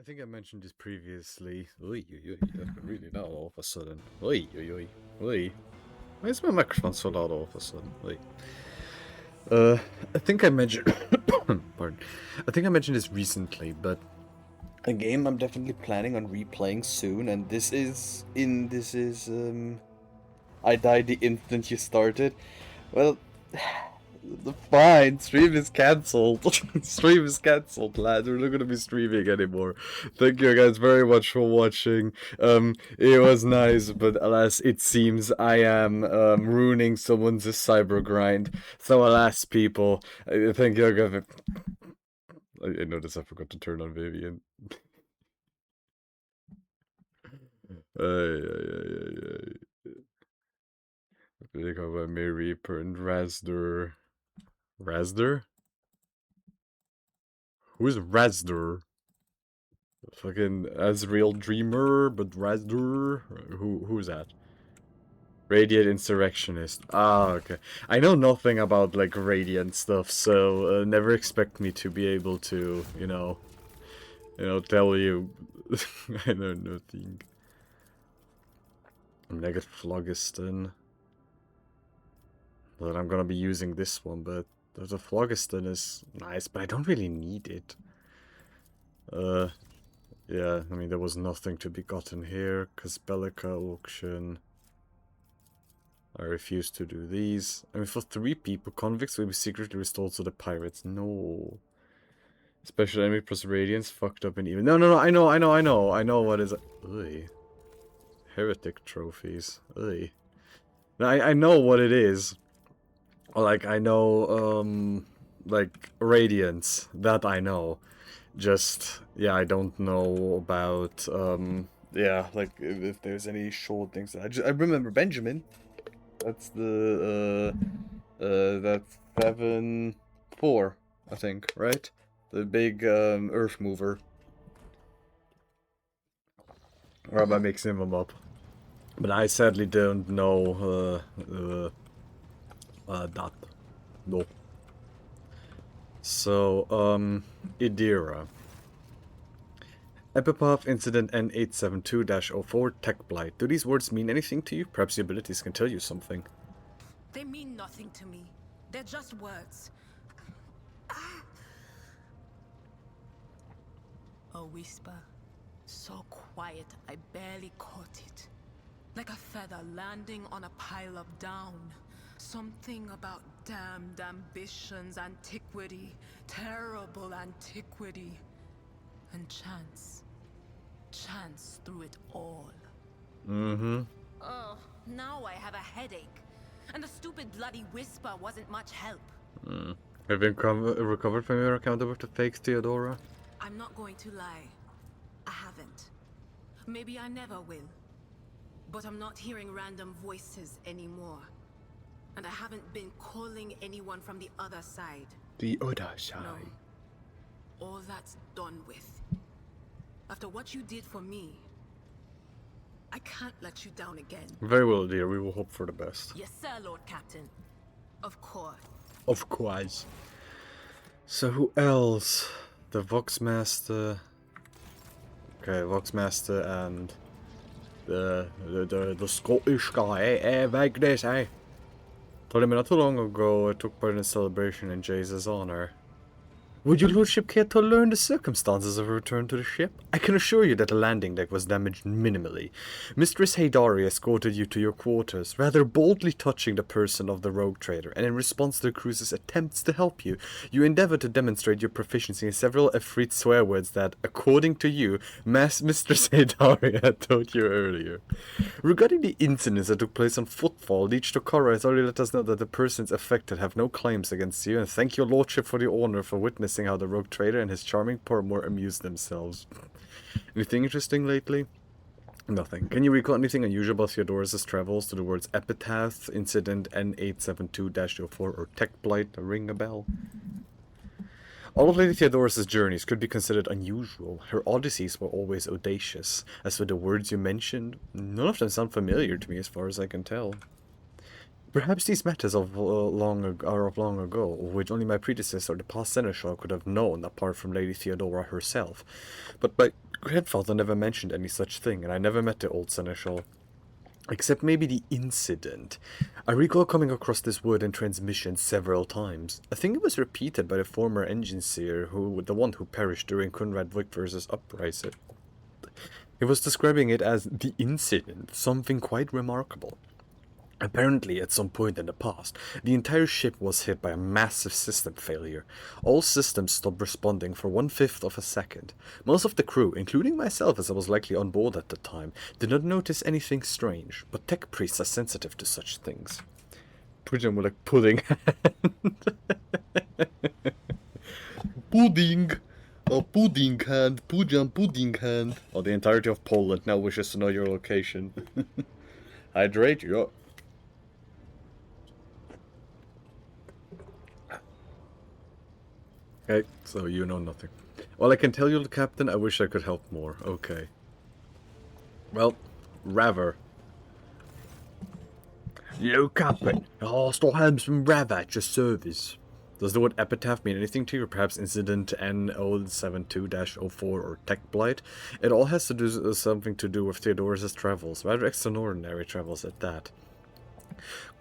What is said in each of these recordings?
I think I mentioned this previously. Oi, oi, oi, really now all of a sudden. Oi, oi, oi, oi. Why is my microphone so loud all of a sudden? Oi. I think I mentioned. Pardon. I think I mentioned this recently, but a game I'm definitely planning on replaying soon, and I died the instant you started. Well, fine, stream is cancelled. Stream is cancelled, lads. We're not gonna be streaming anymore. Thank you guys very much for watching. It was nice, but alas, it seems I am ruining someone's cyber grind. So alas, people, thank you guys. I noticed I forgot to turn on Vivian. Ay, ay, ay, ay, ay. They go by May Reaper and Razder. Razder? Who's Razder? Fucking Azrael Dreamer, but Razder? Who's that? Radiant Insurrectionist. Ah, okay. I know nothing about, like, Radiant stuff, so never expect me to be able to, tell you. I know nothing. I mean, I got Phlogiston. But I'm gonna be using this one, but the Phlogiston is nice, but I don't really need it. Yeah, I mean, there was nothing to be gotten here, because Bellica auction. I refuse to do these. I mean, for 3 people, convicts will be secretly restored to the pirates. No. Special enemy plus radiance, fucked up and even. No, I know what is. Ugh. Heretic trophies. Ugh. I know what it is. Like, I know, like, radiance. That I know. Just, yeah, I don't know about, yeah, like, if there's any short things. I remember Benjamin. That's that's 7-4, I think, right? The big, earth mover. Or am I mixing them up? But I sadly don't know, that. No. So, Idira. Epipath Incident N872-04 Tech Blight. Do these words mean anything to you? Perhaps the abilities can tell you something. They mean nothing to me. They're just words. A whisper. So quiet, I barely caught it. Like a feather landing on a pile of down. Something about damned ambitions, antiquity, terrible antiquity. And chance. Chance through it all. Mm-hmm. Oh, now I have a headache. And the stupid bloody whisper wasn't much help. Have you recovered from your encounter with the fakes, Theodora? I'm not going to lie. I haven't. Maybe I never will. But I'm not hearing random voices anymore. And I haven't been calling anyone from the other side. The other side. No. All that's done with. After what you did for me, I can't let you down again. Very well, dear. We will hope for the best. Yes, sir, Lord Captain. Of course. Of course. So who else? The Voxmaster. Okay, Voxmaster and the Scottish guy, Magnus, Told him not too long ago I took part in a celebration in Jace's honor. Would your lordship care to learn the circumstances of a return to the ship? I can assure you that the landing deck was damaged minimally. Mistress Haydari escorted you to your quarters, rather boldly touching the person of the rogue trader, and in response to the crew's attempts to help you, you endeavored to demonstrate your proficiency in several Efreet swear words that, according to you, Mistress Haydari had taught you earlier. Regarding the incidents that took place on Footfall, Leech Tokara has already let us know that the persons affected have no claims against you, and thank your lordship for the honor for witnessing how the rogue trader and his charming paramour amused themselves. Anything interesting lately? Nothing. Can you recall anything unusual about Theodora's travels to the words Epitaph, Incident N872-04, or Tech Blight ring a bell? All of Lady Theodora's journeys could be considered unusual. Her odysseys were always audacious. As for the words you mentioned, none of them sound familiar to me as far as I can tell. Perhaps these matters are of long ago, which only my predecessor, the past seneschal, could have known, apart from Lady Theodora herself. But by Grandfather never mentioned any such thing, and I never met the old seneschal. Except maybe the incident. I recall coming across this word in transmission several times. I think it was repeated by the former engineer, the one who perished during Conrad Victor's uprising. He was describing it as the incident, something quite remarkable. Apparently, at some point in the past, the entire ship was hit by a massive system failure. All systems stopped responding for 1/5 of a second. Most of the crew, including myself as I was likely on board at the time, did not notice anything strange, but tech priests are sensitive to such things. Pudding with like pudding hand. Pudding! A pudding hand, pudding hand. Oh, the entirety of Poland now wishes to know your location. Hydrate you up. Okay, so you know nothing. Well, I can tell you, Captain, I wish I could help more. Okay. Well, rather. Yo, Captain. Hostile helmsman Rather at your service. Does the word epitaph mean anything to you, or perhaps incident N072-04 or tech blight? It all has to do something to do with Theodorus' travels, rather extraordinary travels at that.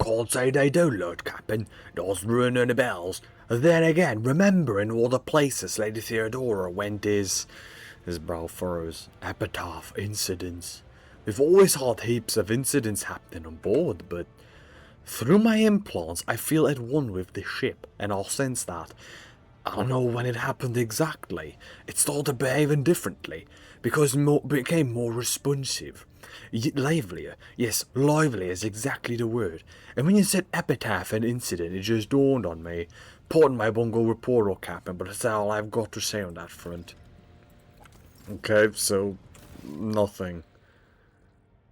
Can't say they do, Lord Captain. Doesn't ring any bells. Then again, remembering all the places Lady Theodora went is... His brow furrows. Epitaph, incidents. We've always had heaps of incidents happening on board, but... Through my implants, I feel at one with the ship, and I'll sense that. I don't know when it happened exactly. It started behaving differently, because it became more responsive. Livelier. Yes, lively is exactly the word. And when you said epitaph and incident, it just dawned on me. Pardon my bungo reporter, Captain, but that's all I've got to say on that front. Okay, so... nothing.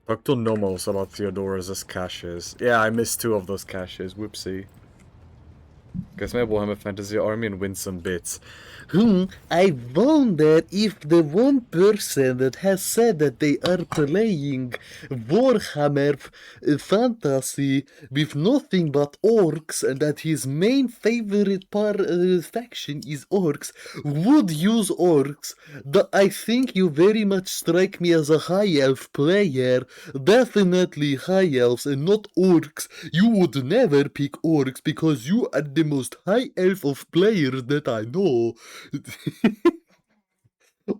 Talk to Nomos about Theodorus' caches. Yeah, I missed 2 of those caches. Whoopsie. Guess my Warhammer Fantasy army and win some bits. I wonder if the one person that has said that they are playing Warhammer Fantasy with nothing but orcs and that his main favorite faction is orcs would use orcs. I think you very much strike me as a high elf player. Definitely high elves and not orcs. You would never pick orcs because you are the most high elf of players that I know.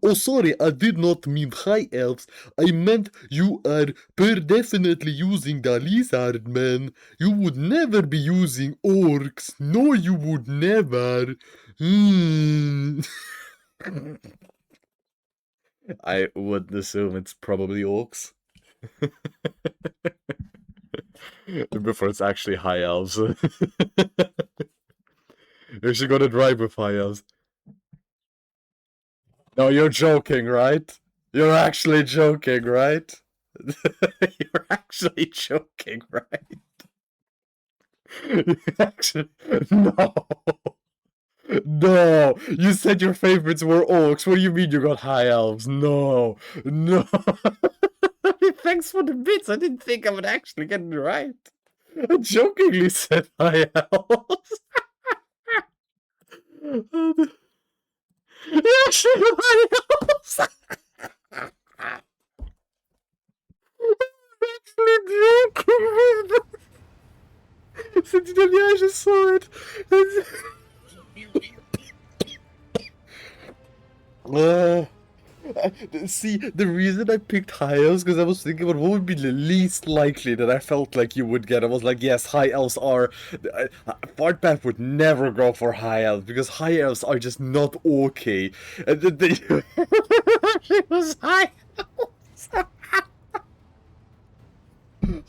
Oh, sorry, I did not mean high elves. I meant you are definitely using the lizard man. You would never be using orcs. No, you would never. I would assume it's probably orcs. Before it's actually high elves. You should go to drive with high elves. No, you're joking, right? You're actually joking, right? You're actually joking, right? Actually, no. No, you said your favorites were orcs. What do you mean you got high elves? No, no. Thanks for the bits. I didn't think I would actually get it right. I jokingly said high elves. You actually got high elves. I'm actually joking. Since I just saw it. See, the reason I picked high elves because I was thinking about what would be the least likely that I felt like you would get. I was like, yes, high elves are... Fartbath would never go for high elves because high elves are just not okay. And then they... It was high elves.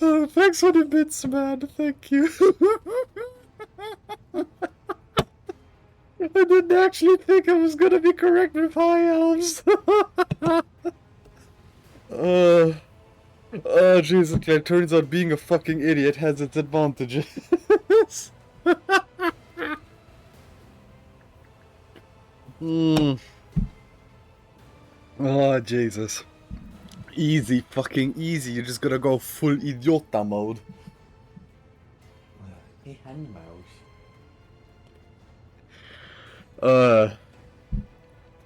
Oh, thanks for the bits, man. Thank you. I didn't actually think I was gonna be correct with high elves. Oh, Jesus, it turns out being a fucking idiot has its advantages. Oh, Jesus. Easy, fucking easy. You're just gonna go full idiota mode. Hey, hand mouse.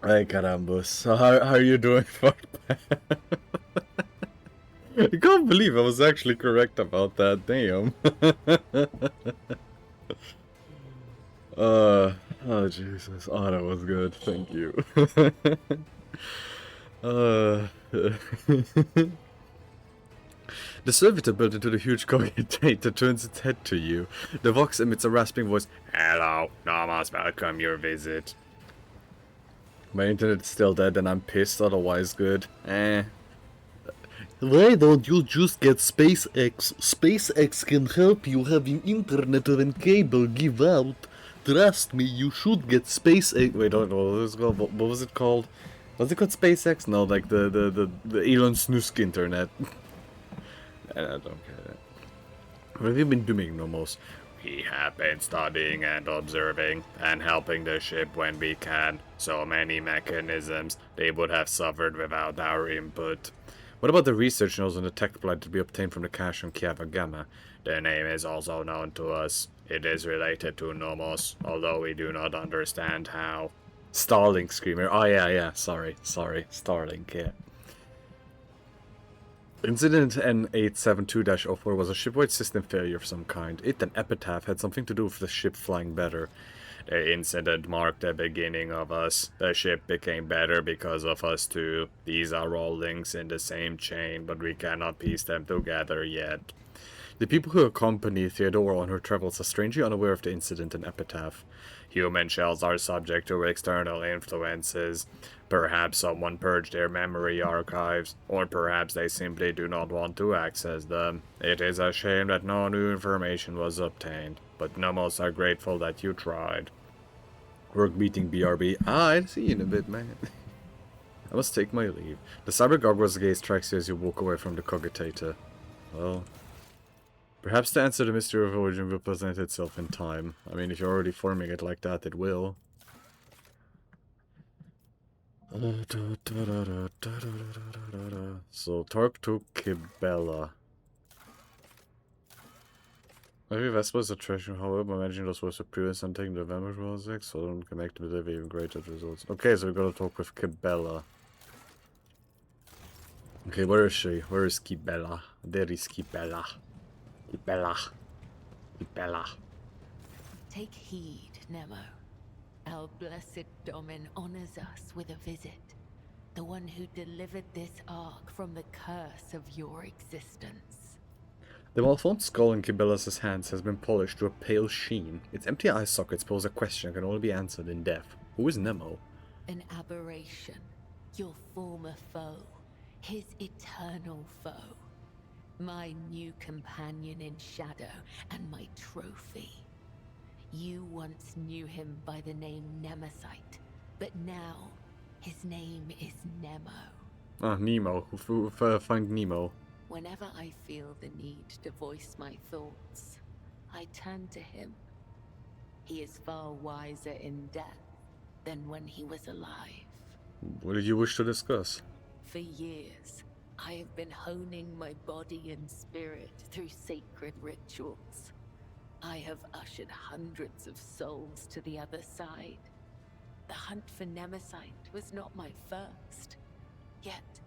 Hey, carambos. So how are you doing for that? I can't believe I was actually correct about that. Damn. Oh Jesus. Oh, that was good. Thank you. uh, the servitor built into the huge cogitator turns its head to you. The vox emits a rasping voice. Hello, Namas, welcome your visit. My internet's still dead and I'm pissed, otherwise good. Why don't you just get SpaceX? SpaceX can help you having internet when cable give out. Trust me, you should get SpaceX. Wait, what was it called? What was it called? Was it called SpaceX? No, like the Elon Snusk internet. I don't care. What have you been doing, Nomos? We have been studying and observing, and helping the ship when we can. So many mechanisms, they would have suffered without our input. What about the research notes on the tech plant to be obtained from the cache on Kiava Gamma? The name is also known to us. It is related to Nomos, although we do not understand how. Starlink Screamer. Oh yeah, sorry. Starlink, yeah. Incident N872-04 was a shipwide system failure of some kind. It and Epitaph had something to do with the ship flying better. The incident marked the beginning of us. The ship became better because of us too. These are all links in the same chain, but we cannot piece them together yet. The people who accompany Theodora on her travels are strangely unaware of the incident in Epitaph. Human shells are subject to external influences. Perhaps someone purged their memory archives, or perhaps they simply do not want to access them. It is a shame that no new information was obtained, but Nomos are grateful that you tried. Work meeting BRB. I'll see you in a bit, man. I must take my leave. The cybergog's gaze tracks you as you walk away from the cogitator. Well, perhaps the answer to the mystery of origin will present itself in time. I mean, if you're already forming it like that, it will. So, talk to Kibella. Maybe Vespa is a treasure, however, imagine those was superior and taking the Vampire project, so I don't connect with even greater results. Okay, so we gotta talk with Kibella. Okay, where is she? Where is Kibella? There is Kibella. Kibella. Take heed, Nemo. Our blessed Domin honors us with a visit. The one who delivered this ark from the curse of your existence. The malformed skull in Kibella's hands has been polished to a pale sheen. Its empty eye sockets pose a question that can only be answered in death. Who is Nemo? An aberration. Your former foe. His eternal foe. My new companion in shadow and my trophy. You once knew him by the name Nemesite, but now his name is Nemo. Ah, Nemo. Find Nemo. Whenever I feel the need to voice my thoughts, I turn to him. He is far wiser in death than when he was alive. What did you wish to discuss? For years, I have been honing my body and spirit through sacred rituals. I have ushered hundreds of souls to the other side. The hunt for Nemesite was not my first. Yet,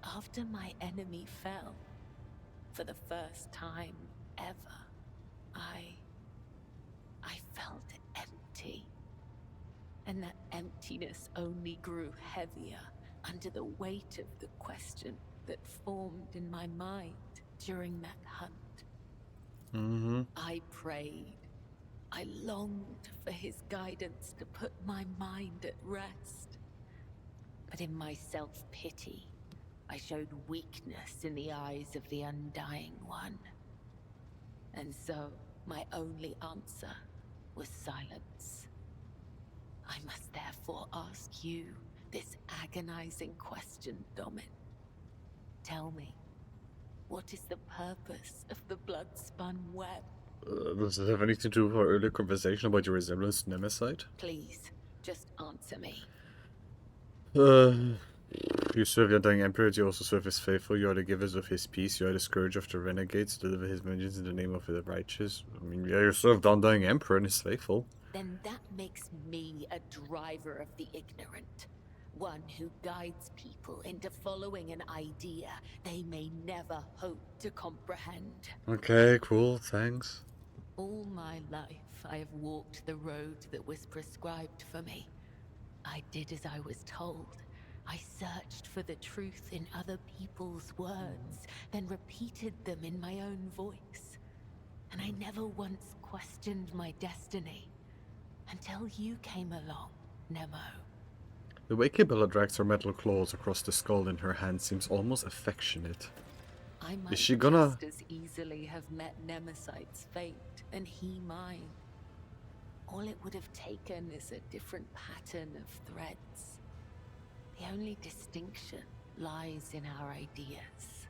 after my enemy fell, for the first time ever, I felt empty. And that emptiness only grew heavier under the weight of the question that formed in my mind during that hunt. I prayed. I longed for his guidance to put my mind at rest. But in my self-pity, I showed weakness in the eyes of the Undying One. And so, my only answer was silence. I must therefore ask you this agonizing question, Domin. Tell me, what is the purpose of the blood-spun web? Does it have anything to do with our earlier conversation about your resemblance to Nemesite? Please, just answer me. You serve the Undying Emperor, you also serve his faithful, you are the givers of his peace, you are the scourge of the renegades, deliver his vengeance in the name of the righteous. I mean, yeah, you serve the Undying Emperor and his faithful. Then that makes me a driver of the ignorant. One who guides people into following an idea they may never hope to comprehend. Okay, cool, thanks. All my life, I have walked the road that was prescribed for me. I did as I was told. I searched for the truth in other people's words, then repeated them in my own voice. And I never once questioned my destiny. Until you came along, Nemo. The way Kibella drags her metal claws across the skull in her hand seems almost affectionate. I might Is she gonna... just as easily have met Nemesight's fate, and he mine. All it would have taken is a different pattern of threads. The only distinction lies in our ideas.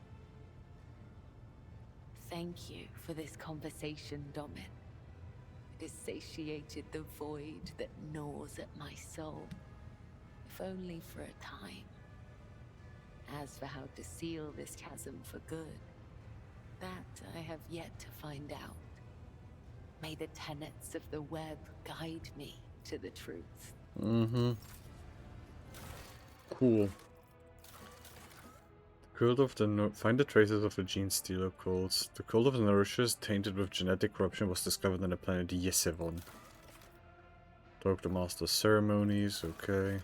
Thank you for this conversation, Domin. It has satiated the void that gnaws at my soul, if only for a time. As for how to seal this chasm for good, that I have yet to find out. May the tenets of the web guide me to the truth. Mm-hmm. Cool. The cult of the find the traces of the gene stealer cults. The cult of the Nourishers, tainted with genetic corruption, was discovered on the planet Yesevon. Talk to Master Ceremonies, okay.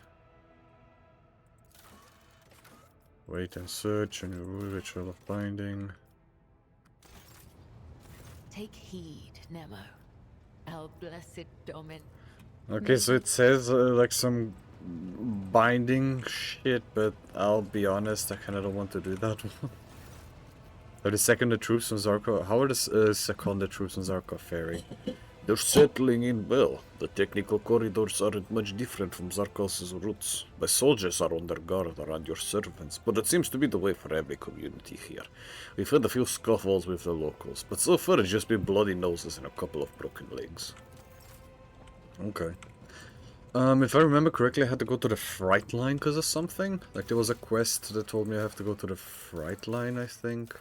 Wait and search, and rule ritual of binding. Take heed, Nemo. Our blessed Domin. Okay, so it says like some binding shit, but I'll be honest, I kinda don't want to do that one. Are the seconded troops on Zarkov? How are the seconded troops on Zarkov faring? They're settling in well. The technical corridors aren't much different from Zarkov's routes. My soldiers are on their guard around your servants, but it seems to be the way for every community here. We've had a few scuffles with the locals, but so far it's just been bloody noses and a couple of broken legs. Okay. If I remember correctly, I had to go to the Fright Line because of something. Like, there was a quest that told me I have to go to the Fright Line, I think.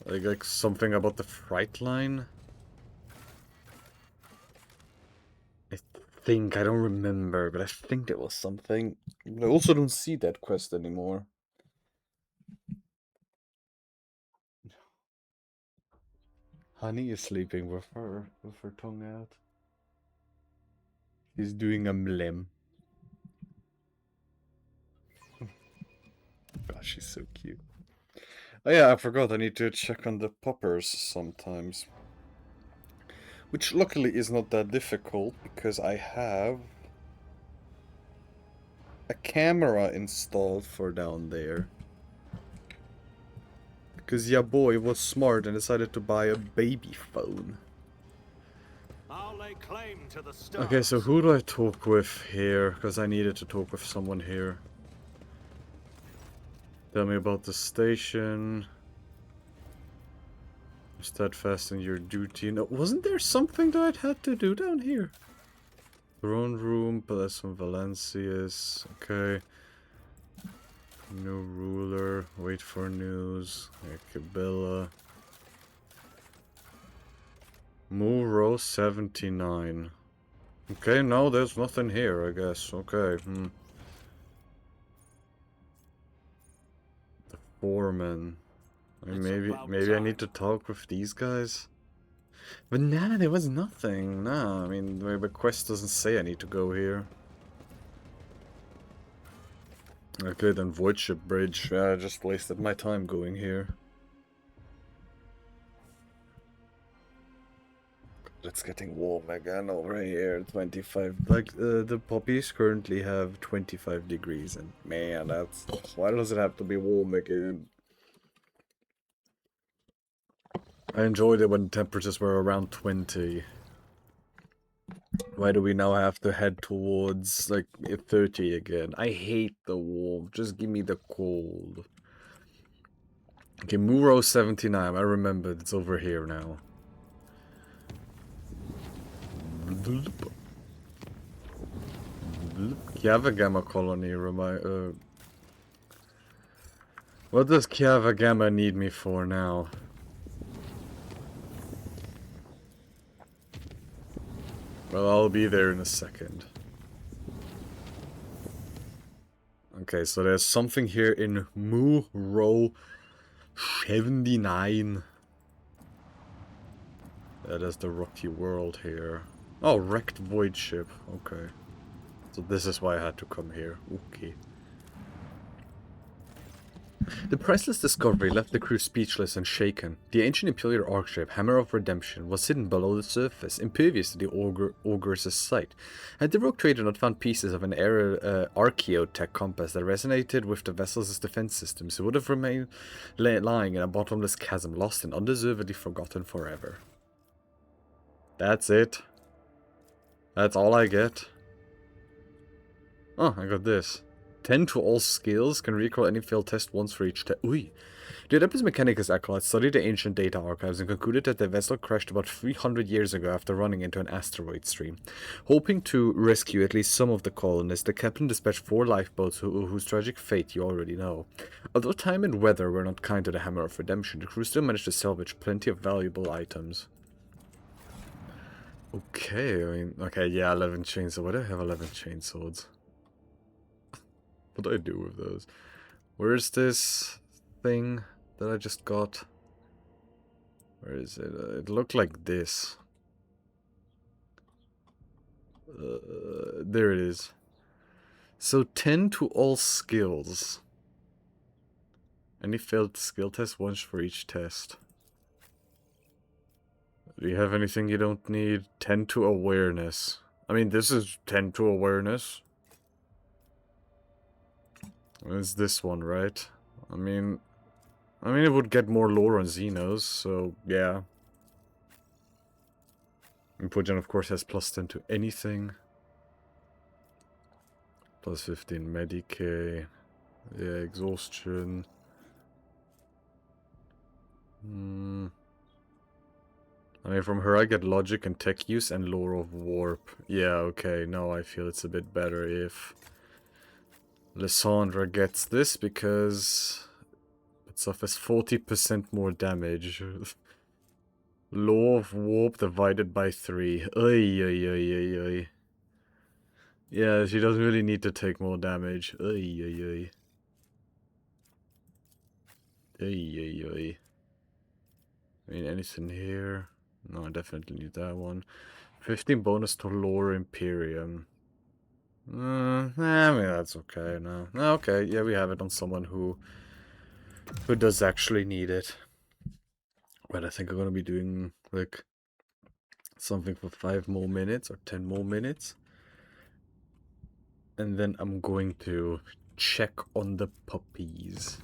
Like something about the Fright Line. I think, I don't remember, but I think it was something. I also don't see that quest anymore. Honey is sleeping with her tongue out. She's doing a mlem. Gosh, she's so cute. Oh yeah, I forgot, I need to check on the poppers sometimes. Which luckily is not that difficult, because I have a camera installed for down there. Because your boy was smart and decided to buy a baby phone. I'll lay claim to the stars. Okay, so who do I talk with here? Because I needed to talk with someone here. Tell me about the station. Steadfast in your duty. No, wasn't there something that I'd had to do down here? Throne room, Palace of Valencias. Okay. New ruler. Wait for news. Cabela. Muro 79. Okay, no, there's nothing here, I guess. Okay. The foreman. I mean, maybe I need to talk with these guys. But nah, there was nothing. Nah, I mean, the quest doesn't say I need to go here. Okay, then Voidship Bridge. I just wasted my time going here. It's getting warm again over here. 25. Like, the poppies currently have 25 degrees. And man, that's... Why does it have to be warm again? I enjoyed it when temperatures were around 20. Why do we now have to head towards, like, 30 again? I hate the warm. Just give me the cold. Okay, Muro 79. I remember. It's over here now. Kiavagama colony remind. What does Kiavagama need me for now? Well, I'll be there in a second. Okay, so there's something here in Mu Row 79. That is the rocky world here. Oh, wrecked void ship. Okay. So this is why I had to come here. Okay. The priceless discovery left the crew speechless and shaken. The ancient Imperial Archship, Hammer of Redemption, was hidden below the surface, impervious to the Ogre's sight. Had the rogue trader not found pieces of an archaeotech compass that resonated with the vessel's defense systems, it would have remained lying in a bottomless chasm, lost and undeservedly forgotten forever. That's it. That's all I get. Oh, I got this. 10 to all skills, can recall any failed test once for each test. Ui. The Adeptus Mechanicus acolytes studied the ancient data archives and concluded that the vessel crashed about 300 years ago after running into an asteroid stream. Hoping to rescue at least some of the colonists, the captain dispatched 4 lifeboats whose tragic fate you already know. Although time and weather were not kind to the Hammer of Redemption, the crew still managed to salvage plenty of valuable items. Okay, I mean, okay, yeah, 11 chainsaws. Why do I have 11 chainswords? What do I do with those? Where's this thing that I just got? Where is it? It looked like this. There it is. So 10 to all skills. Any failed skill test, once for each test. Do you have anything you don't need? 10 to awareness. I mean, this is 10 to awareness. It's this one, right? I mean, it would get more lore on Xenos, so yeah. Impogen, of course, has plus 10 to anything. Plus 15 Medicae. Yeah, exhaustion. I mean, from her I get logic and tech use and lore of warp. Yeah, okay, now I feel it's a bit better if Lysandra gets this, because it suffers 40% more damage. Law of warp divided by 3. Oy, oy, oy, oy, oy. Yeah, she doesn't really need to take more damage. Oy, oy, oy. Oy, oy, oy. I mean, anything here? No, I definitely need that one. 15 bonus to Lore Imperium. I mean, that's okay, no. Okay, yeah, we have it on someone who does actually need it. But I think I'm gonna be doing, like, something for 5 more minutes, or 10 more minutes. And then I'm going to check on the puppies.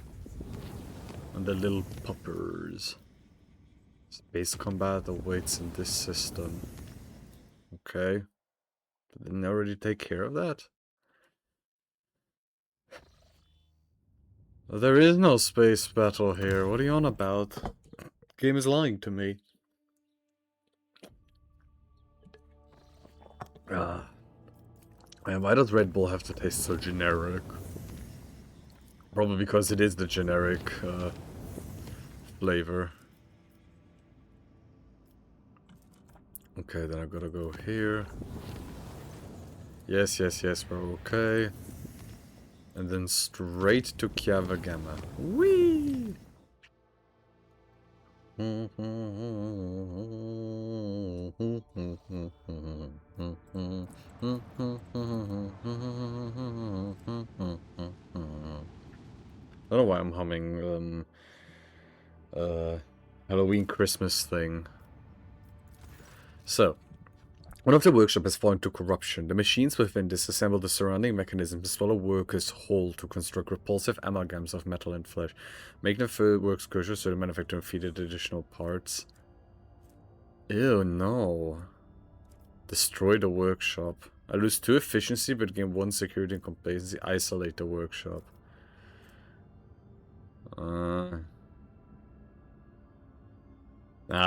On the little puppers. Space combat awaits in this system. Okay. Didn't I already take care of that? There is no space battle here. What are you on about? Game is lying to me. Man, why does Red Bull have to taste so generic? Probably because it is the generic flavor. Okay, then I gotta go here. Yes, yes, yes, we're okay. And then straight to Chiavagama. Whee! I don't know why I'm humming Halloween Christmas thing. So, one of the workshop has fallen to corruption. The machines within disassemble the surrounding mechanisms to swallow workers whole to construct repulsive amalgams of metal and flesh, making the fur works crucial so the manufacturer feeded additional parts. Ew, no. Destroy the workshop. I lose 2 efficiency but gain 1 security and complacency. Isolate the workshop.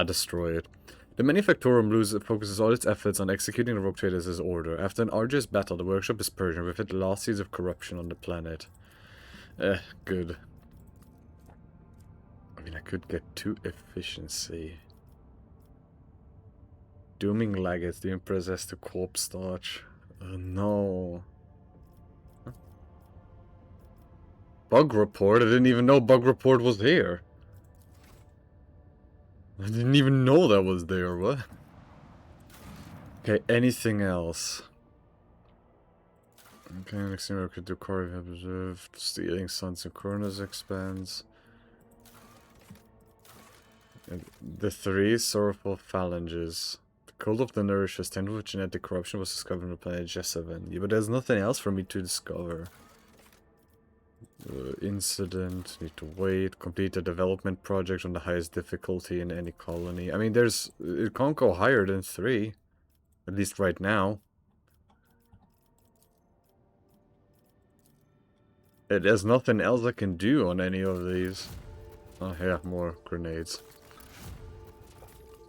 Destroy it. The Manufactorum focuses all its efforts on executing the rogue traders' order. After an arduous battle, the workshop is purged with it the last seeds of corruption on the planet. Good. I mean, I could get 2 efficiency. Dooming Laggots, the Empress has to corpse starch. Oh no. Bug report? I didn't even know bug report was here. I didn't even know that was there, what? Okay, anything else? Okay, next thing we could do Corey have observed. Stealing Sons and Coronas expands. The 3 sorrowful phalanges. The cult of the Nourishers, tended with genetic corruption, was discovered on the planet J7. Yeah, but there's nothing else for me to discover. Incident, need to wait. Complete a development project on the highest difficulty in any colony. I mean, it can't go higher than 3. At least right now. There's nothing else I can do on any of these. Oh yeah, more grenades.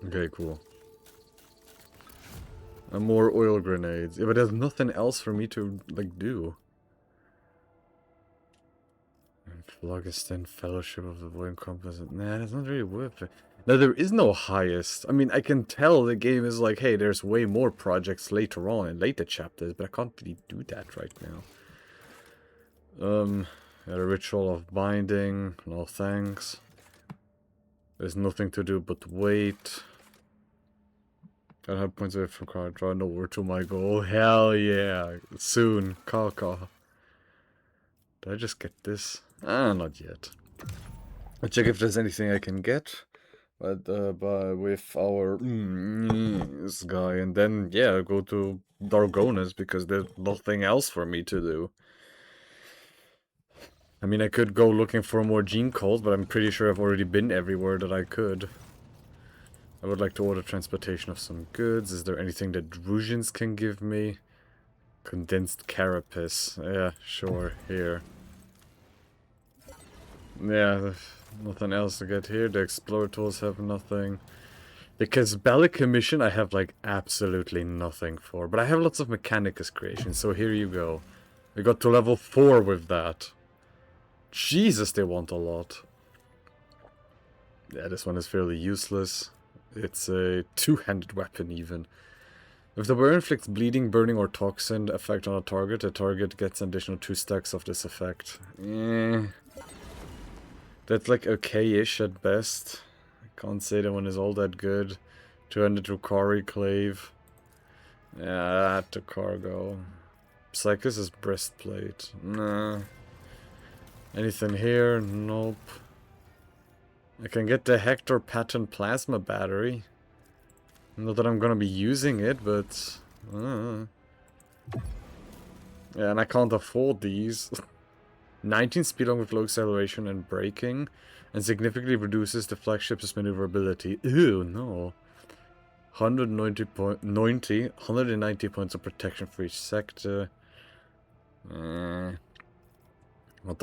Okay, cool. And more oil grenades. Yeah, but there's nothing else for me to, like, do. Phlogiston, Fellowship of the Void Compass. Nah, that's not really worth it. No, there is no highest. I mean, I can tell the game is like, hey, there's way more projects later on in later chapters, but I can't really do that right now. A Ritual of Binding. No thanks. There's nothing to do but wait. Gotta have points away from card draw, nowhere to my goal. Hell yeah. Soon. Kaka. Did I just get this? Ah, not yet. I'll check if there's anything I can get. But with our this guy, and then yeah, go to Dargonas because there's nothing else for me to do. I mean, I could go looking for more gene calls, but I'm pretty sure I've already been everywhere that I could. I would like to order transportation of some goods. Is there anything that Drusians can give me? Condensed carapace. Yeah, sure, here. Yeah, nothing else to get here. The explorer tools have nothing. Because Bellic Commission I have like absolutely nothing for. But I have lots of Mechanicus creations, so here you go. I got to level 4 with that. Jesus, they want a lot. Yeah, this one is fairly useless. It's a two-handed weapon even. If the wearer inflicts bleeding, burning, or toxin effect on a target, the target gets an additional 2 stacks of this effect. That's like okay-ish at best. I can't say that one is all that good. 200 Rukari Clave. Yeah, that to cargo. Psychus' breastplate. Nah. Anything here? Nope. I can get the Hector Patton plasma battery. Not that I'm gonna be using it, but... yeah, and I can't afford these. 19 speed along with low acceleration and braking, and significantly reduces the flagship's maneuverability. Ew, no. 190 points of protection for each sector. Not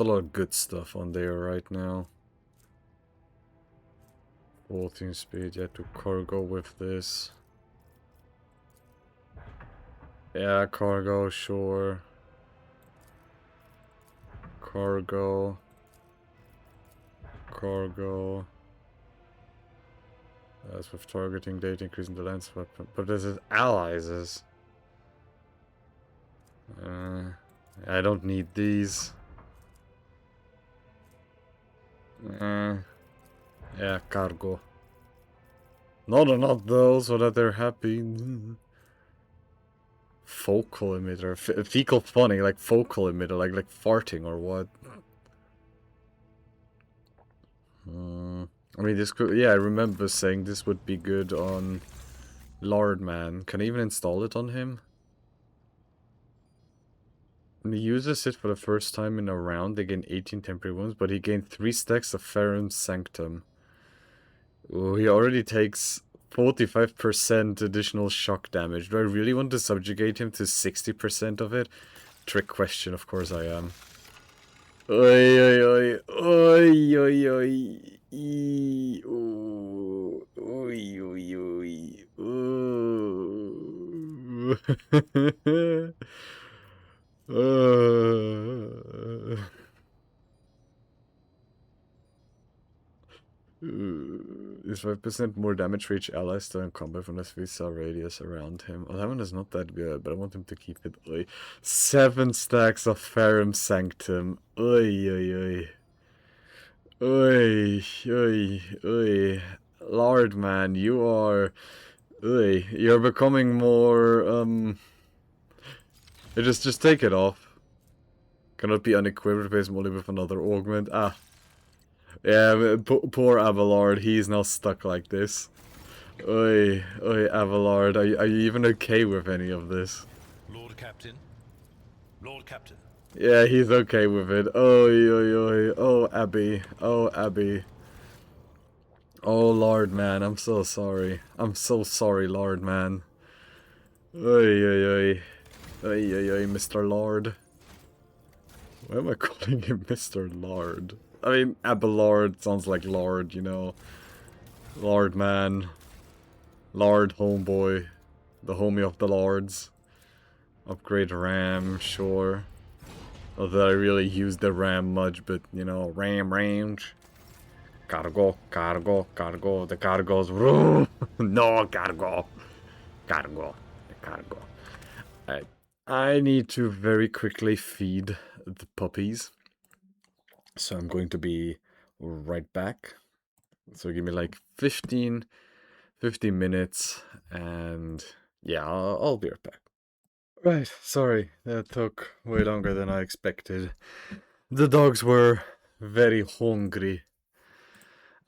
a lot of good stuff on there right now. 14 speed, yeah, to cargo with this. Yeah, cargo, sure. Cargo. Cargo. That's with targeting data, increasing the lance weapon. But this is allies. I don't need these. Yeah, cargo. No, they're not those, so that they're happy. Focal emitter. Fecal funny, like focal emitter, like farting or what? I mean, this could... Yeah, I remember saying this would be good on Lordman. Can I even install it on him? When he uses it for the first time in a round, they gain 18 temporary wounds, but he gained 3 stacks of Ferrum Sanctum. Ooh, he already takes 45% additional shock damage. Do I really want to subjugate him to 60% of it? Trick question, of course I am. Oi, oi, oi. Oi, oi, oi. Ooh. Oi, oi, oi. Ooh. is 5% more damage for each ally still in combat from this visa radius around him. 11 is not that good, but I want him to keep it. Oy. 7 stacks of Ferrum Sanctum. Oy, oy, oy. Oy, oy, oy. Lord, man, you are... Oy, you're becoming more, just take it off. Cannot be unequipped, replaced only with another augment. Ah. Yeah, poor Abelard, he's now stuck like this. Oi, oi, Abelard, are you even okay with any of this? Lord Captain. Lord Captain. Yeah, he's okay with it. Oi, oi, oi. Oh, Abby. Oh, Abby. Oh, Lord, man, I'm so sorry. I'm so sorry, Lord, man. Oi, oi, oi. Oi, oi, oi, Mr. Lord. Why am I calling him Mr. Lord? I mean, Abelard sounds like Lord, you know. Lord, man. Lord, homeboy. The homie of the Lords. Upgrade RAM, sure. Not that I really use the RAM much, but, you know, RAM range. Gotta go, gotta go, gotta go. The gotta goes. No, gotta go. Gotta go. Gotta go. Alright. I need to very quickly feed the puppies. So I'm going to be right back. So give me like 15 minutes, and yeah, I'll be right back. Right, sorry, that took way longer than I expected. The dogs were very hungry,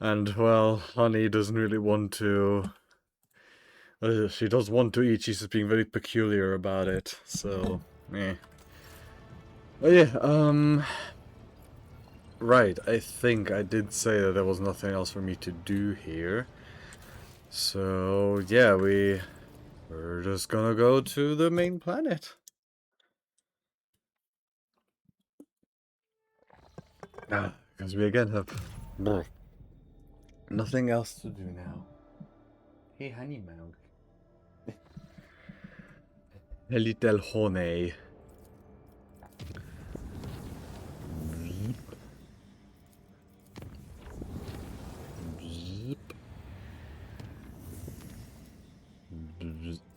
and well, Honey doesn't really want to. She does want to eat, she's just being very peculiar about it, so, eh. Oh yeah, right, I think I did say that there was nothing else for me to do here. So, yeah, we're just gonna go to the main planet. Because we again have nothing else to do now. Hey, honey milk. A little honey.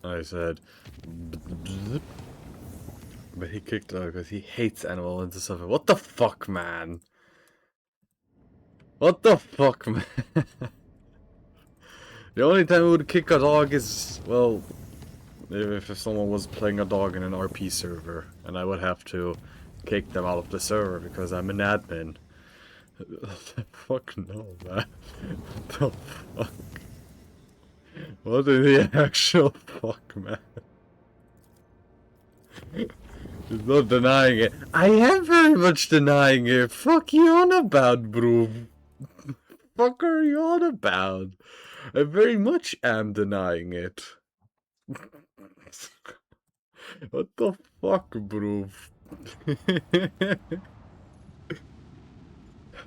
I said, but he kicked out because he hates animal into something. What the fuck, man? What the fuck, man? The only time we would kick a dog is, well, if someone was playing a dog in an RP server, and I would have to kick them out of the server because I'm an admin. Fuck no, man. What the fuck? What in the actual fuck, man? He's not denying it. I am very much denying it. Fuck you on about, bro. Fuck are you on about? I very much am denying it. What the fuck, bro?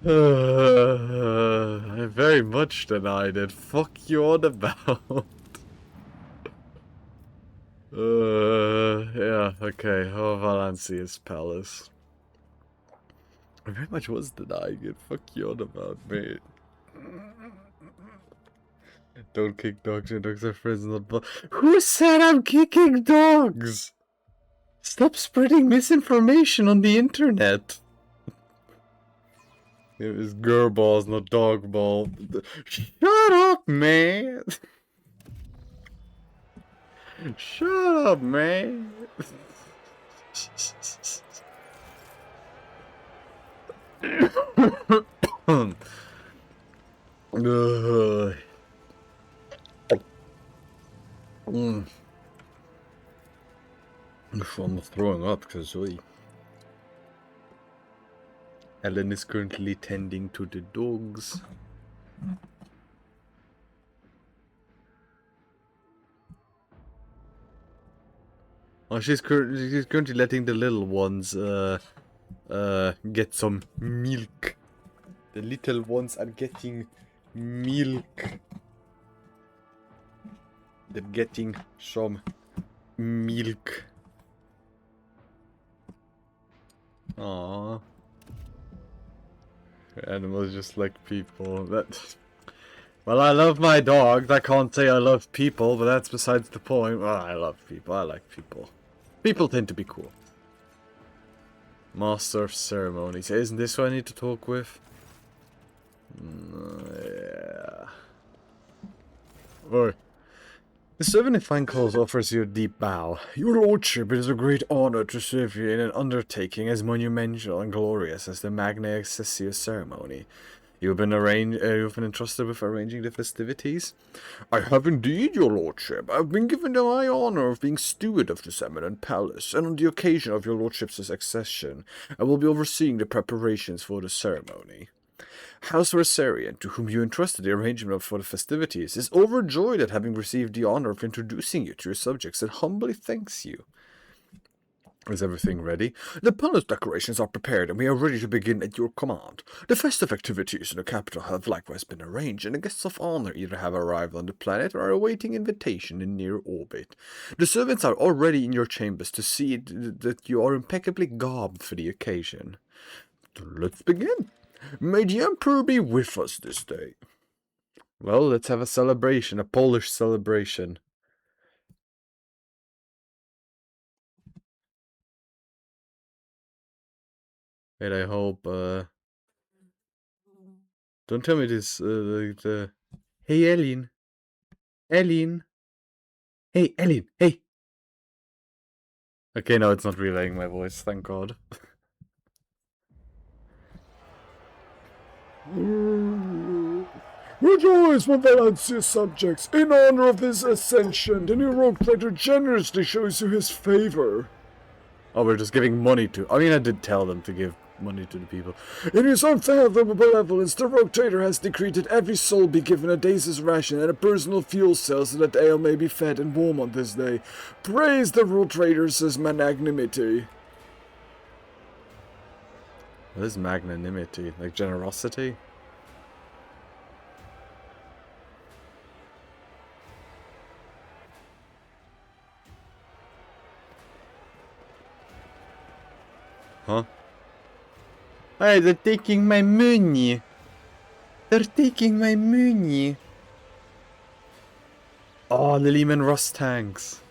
I very much denied it. Fuck you on about. Yeah, okay. Oh, Valencia's palace. I very much was denying it. Fuck you on about, mate. Don't kick dogs. Your dogs are friends, not blood. Who said I'm kicking dogs? Stop spreading misinformation on the internet. It was girl balls, not dog ball. Shut up, man. Shut up, man. I'm throwing up because Ellen is currently tending to the dogs. Oh, she's currently letting the little ones get some milk. The little ones are getting milk. They're getting some milk. Aww. Animals just like people. Well, I love my dog. I can't say I love people, but that's besides the point. Well, I love people. I like people. People tend to be cool. Master of Ceremonies. Isn't this who I need to talk with? Yeah. Oi. The servant in fine clothes offers you a deep bow. Your lordship, it is a great honor to serve you in an undertaking as monumental and glorious as the Magna Accessio ceremony. You've been entrusted with arranging the festivities? I have indeed, your lordship. I've been given the high honor of being steward of this eminent palace, and on the occasion of your lordship's accession, I will be overseeing the preparations for the ceremony. House Rosarian, to whom you entrusted the arrangement for the festivities, is overjoyed at having received the honor of introducing you to your subjects and humbly thanks you. Is everything ready? The palace decorations are prepared and we are ready to begin at your command. The festive activities in the capital have likewise been arranged, and the guests of honor either have arrived on the planet or are awaiting invitation in near orbit. The servants are already in your chambers to see that you are impeccably garbed for the occasion. Let's begin. May the Emperor be with us this day. Well, let's have a celebration, a Polish celebration. And I hope, don't tell me this, Hey, Eileen. Eileen. Hey, Eileen, hey. Okay, no, it's not relaying my voice, thank God. Rejoice, my Valencia subjects! In honor of his ascension, the new rogue trader generously shows you his favor. Oh, we're just giving money to... I mean, I did tell them to give money to the people. In his unfathomable benevolence, the rogue trader has decreed that every soul be given a day's ration and a personal fuel cell so that ale may be fed and warm on this day. Praise the rogue trader's magnanimity. What is magnanimity? Like generosity? Huh? Hey, they're taking my money. They're taking my money. Oh, the Lehman Russ tanks.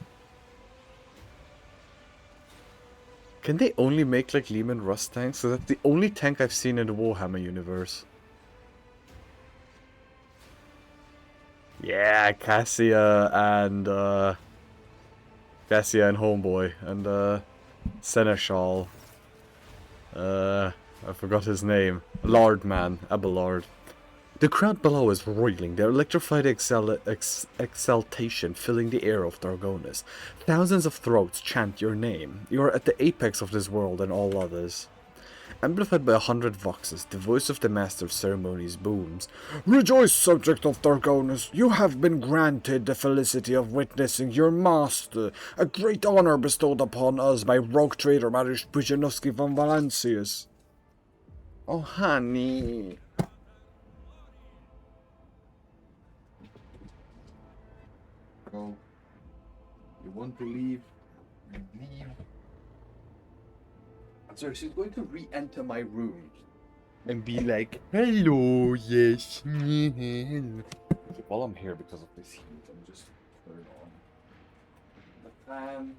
Can they only make like Lehman Russ tanks? So that's the only tank I've seen in the Warhammer universe. Yeah, Cassia and Homeboy and Seneschal. I forgot his name. Lardman, Abelard. The crowd below is roiling, their electrified exaltation filling the air of Dargonis. Thousands of throats chant your name. You are at the apex of this world and all others. Amplified by 100 voxes, the voice of the Master of Ceremonies booms. Rejoice, subject of Dargonis! You have been granted the felicity of witnessing your master, a great honor bestowed upon us by rogue trader Mariusz Pujanowski von Valancius. Oh, honey. Go. You want to leave? Leave. So she's going to re-enter my room and be like, hello, yes. While I'm here because of this heat, I'm just turn on the fan.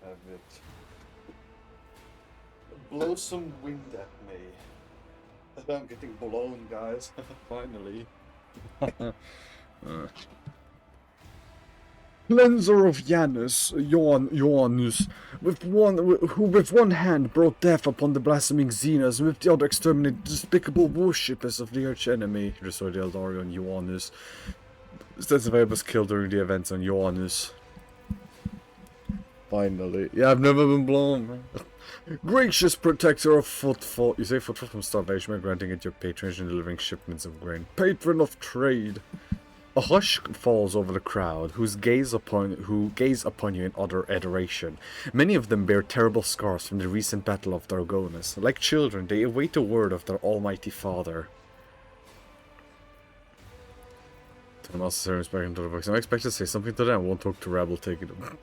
Have it blow some wind at me. I'm getting blown, guys. Finally. Cleanser of Janus, Ioannus, who with one hand brought death upon the blaspheming Xenas, and with the other exterminated despicable worshippers of the arch-enemy. Restored the Eldari on Ioannus. Stensivay was killed during the events on Ioannus. Finally. Yeah, I've never been blown, man. Gracious protector of footfall. You say footfall from starvation by granting it your patronage and delivering shipments of grain. Patron of trade. A hush falls over the crowd, who gaze upon you in utter adoration. Many of them bear terrible scars from the recent battle of Dargonis. Like children, they await the word of their almighty father. I'm also back into the box. I'm expected to say something to them. I won't talk to rabble taking them.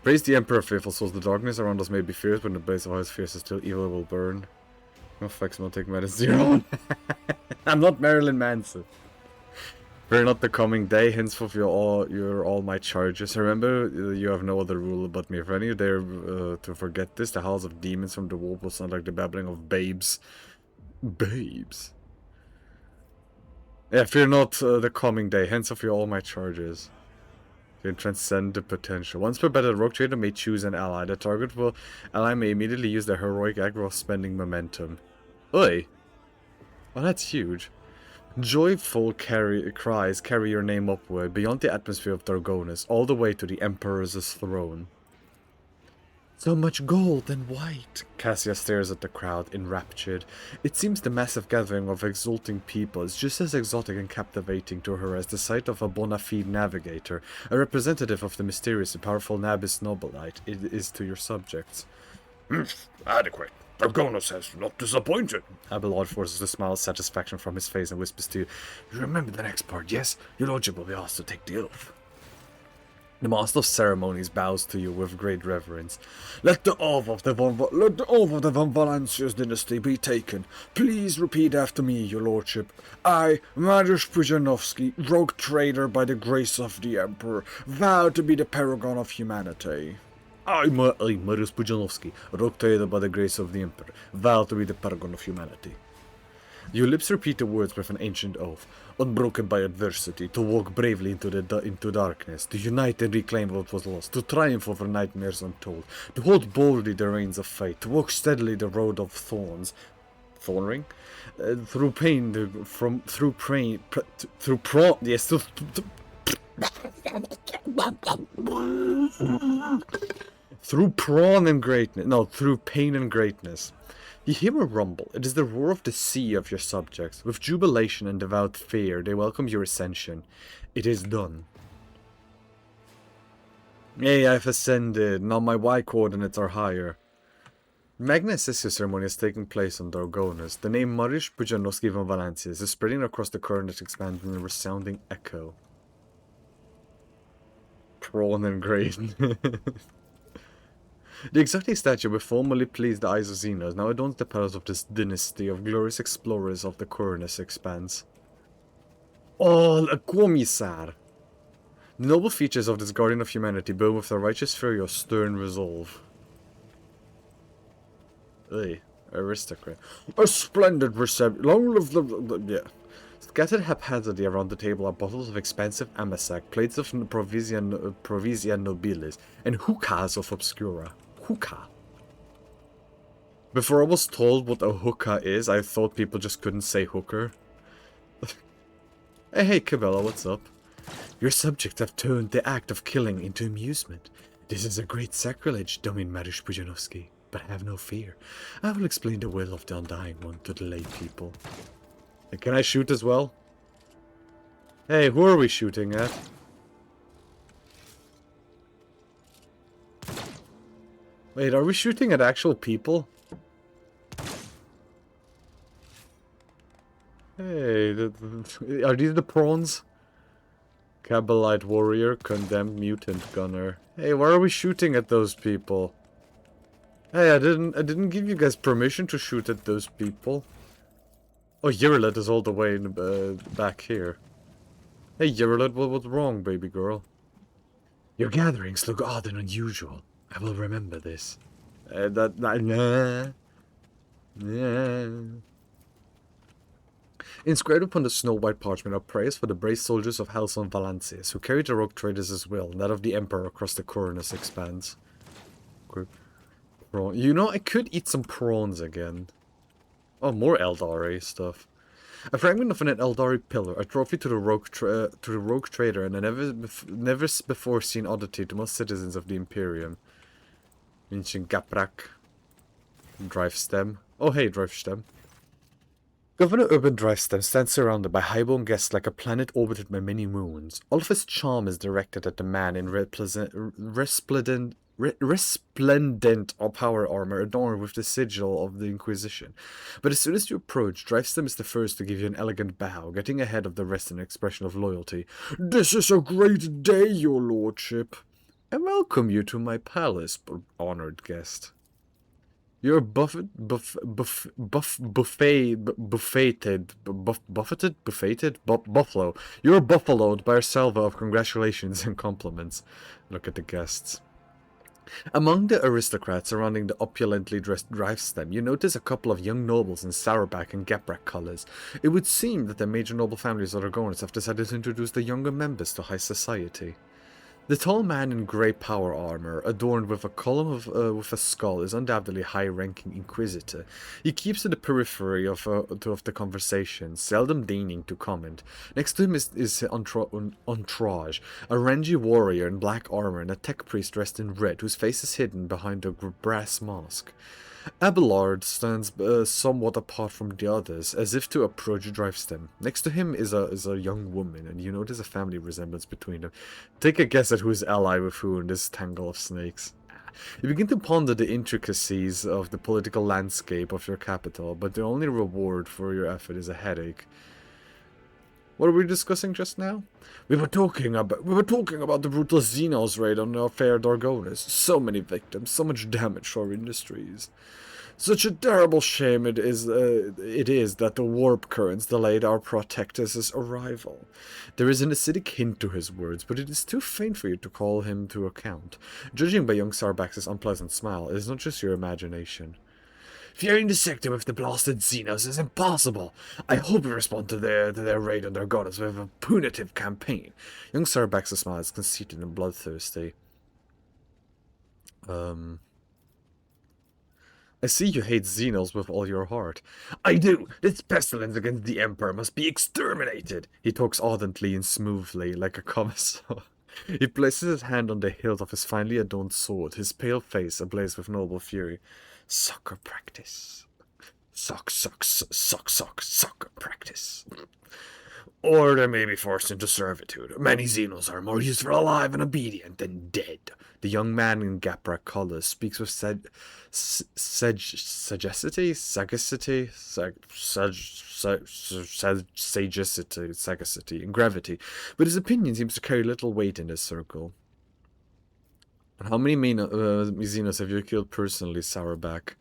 Praise the Emperor, faithful souls. The darkness around us may be fierce, but in the blaze of his fierce is still evil will burn. No flex, no take medicine. I'm not Marilyn Manson. Fear not the coming day, henceforth you're all my charges. Remember, you have no other rule but me. If any of dare to forget this, the howls of demons from the wolf will sound like the babbling of babes. Babes? Yeah, fear not the coming day, henceforth you're all my charges. You can transcend the potential. Once per battle, the rogue trader may choose an ally. The target will ally may immediately use their heroic act while spending momentum. Oi! Well, that's huge. Joyful cries carry your name upward, beyond the atmosphere of Dargonis, all the way to the Emperor's throne. So much gold and white! Cassia stares at the crowd, enraptured. It seems the massive gathering of exulting people is just as exotic and captivating to her as the sight of a bona fide navigator, a representative of the mysterious and powerful Nabis Nobilite, it is to your subjects. Adequate. Dargonos has not disappointed. Abelard forces a smile of satisfaction from his face and whispers to you, You remember the next part, yes? Your lordship will be asked to take the oath. The master of ceremonies bows to you with great reverence. Let the oath of the Von Valancius dynasty be taken. Please repeat after me, your lordship. I, Mariusz Pujanovsky, rogue trader by the grace of the Emperor, vow to be the paragon of humanity. I, Mariusz Pujanovsky, rogue trader by the grace of the Emperor, vow to be the paragon of humanity. Your lips repeat the words with an ancient oath, unbroken by adversity, to walk bravely into darkness, to unite and reclaim what was lost, to triumph over nightmares untold, to hold boldly the reins of fate, to walk steadily the road of thorns, thornring, through pain, through prawn and greatness, no, through pain and greatness. You hear a rumble. It is the roar of the sea of your subjects. With jubilation and devout fear, they welcome your ascension. It is done. Hey, I've ascended. Now my Y coordinates are higher. Magna Assessio ceremony is taking place on Dargonis. The name Mariusz Pujanovsky von Valancius is spreading across the current expanse in a resounding echo. Prawn and great. The exotic statue which formerly pleased the eyes of Xenos now adorns the palace of this dynasty of glorious explorers of the Cornus expanse. Oh, a commissar! The noble features of this guardian of humanity burn with the righteous fury of stern resolve. Hey, aristocrat. A splendid reception. Long live the... Yeah. Scattered haphazardly around the table are bottles of expensive amasac, plates of Provisia nobilis, and hookahs of obscura. Hookah. Before I was told what a hookah is, I thought people just couldn't say hooker. Hey, Cabela, what's up? Your subjects have turned the act of killing into amusement. This is a great sacrilege, Domin Mariusz Pujanovsky, but have no fear. I will explain the will of the Undying One to the lay people. And can I shoot as well? Hey, who are we shooting at? Wait, are we shooting at actual people? Hey, are these the prawns? Cabalite warrior, condemned mutant gunner. Hey, why are we shooting at those people? Hey, I didn't give you guys permission to shoot at those people. Oh, Yurilet is all the way in the, back here. Hey, Yurilet, what's wrong, baby girl? Your gatherings look odd and unusual. I will remember this. Inscribed upon the snow-white parchment are prayers for the brave soldiers of Halcyon Valancius, who carried the rogue traders' will, and that of the Emperor across the Cornus expanse. You know, I could eat some prawns again. Oh, more Eldari stuff. A fragment of an Eldari pillar, a trophy to the rogue trader, and a never before seen oddity to most citizens of the Imperium. Ancient Gaprak. Drivestem. Oh, hey, Drivestem. Governor Urban Drivestem stands surrounded by highborn guests like a planet orbited by many moons. All of his charm is directed at the man in resplendent power armor adorned with the sigil of the Inquisition. But as soon as you approach, Drivestem is the first to give you an elegant bow, getting ahead of the rest in an expression of loyalty. This is a great day, your lordship. I welcome you to my palace, honored guest. You're buffeted buffalo. You're buffaloed by a salvo of congratulations and compliments. Look at the guests. Among the aristocrats surrounding the opulently dressed Drivestem, you notice a couple of young nobles in Sourback and Gaprak colors. It would seem that the major noble families of Dragonis have decided to introduce the younger members to high society. The tall man in grey power armor, adorned with a column with a skull, is undoubtedly high-ranking Inquisitor. He keeps to the periphery of the conversation, seldom deigning to comment. Next to him is entourage, a rangy warrior in black armor and a tech priest dressed in red, whose face is hidden behind a brass mask. Abelard stands somewhat apart from the others, as if to approach Drivestem. Next to him is a young woman, and you notice a family resemblance between them. Take a guess at who's allied with who in this tangle of snakes. You begin to ponder the intricacies of the political landscape of your capital, but the only reward for your effort is a headache. What were we discussing just now? We were talking about the brutal Xenos raid on our fair Dargonis. So many victims, so much damage to our industries. Such a terrible shame it is that the warp currents delayed our protector's arrival. There is an acidic hint to his words, but it is too faint for you to call him to account. Judging by young Sarbax's unpleasant smile, it is not just your imagination. Fearing the sector with the blasted Xenos is impossible. I hope we respond to their raid on their goddess with a punitive campaign. Young Sarbax's smile is conceited and bloodthirsty. I see you hate Xenos with all your heart. I do. This pestilence against the Emperor must be exterminated. He talks ardently and smoothly, like a commissar. He places his hand on the hilt of his finely adorned sword, his pale face ablaze with noble fury. Soccer practice. Soccer practice. Or they may be forced into servitude. Many Xenos are more useful alive and obedient than dead. The young man in Gaprak colors speaks with sagacity, and gravity, but his opinion seems to carry little weight in this circle. And how many Xenos have you killed personally, Sourback?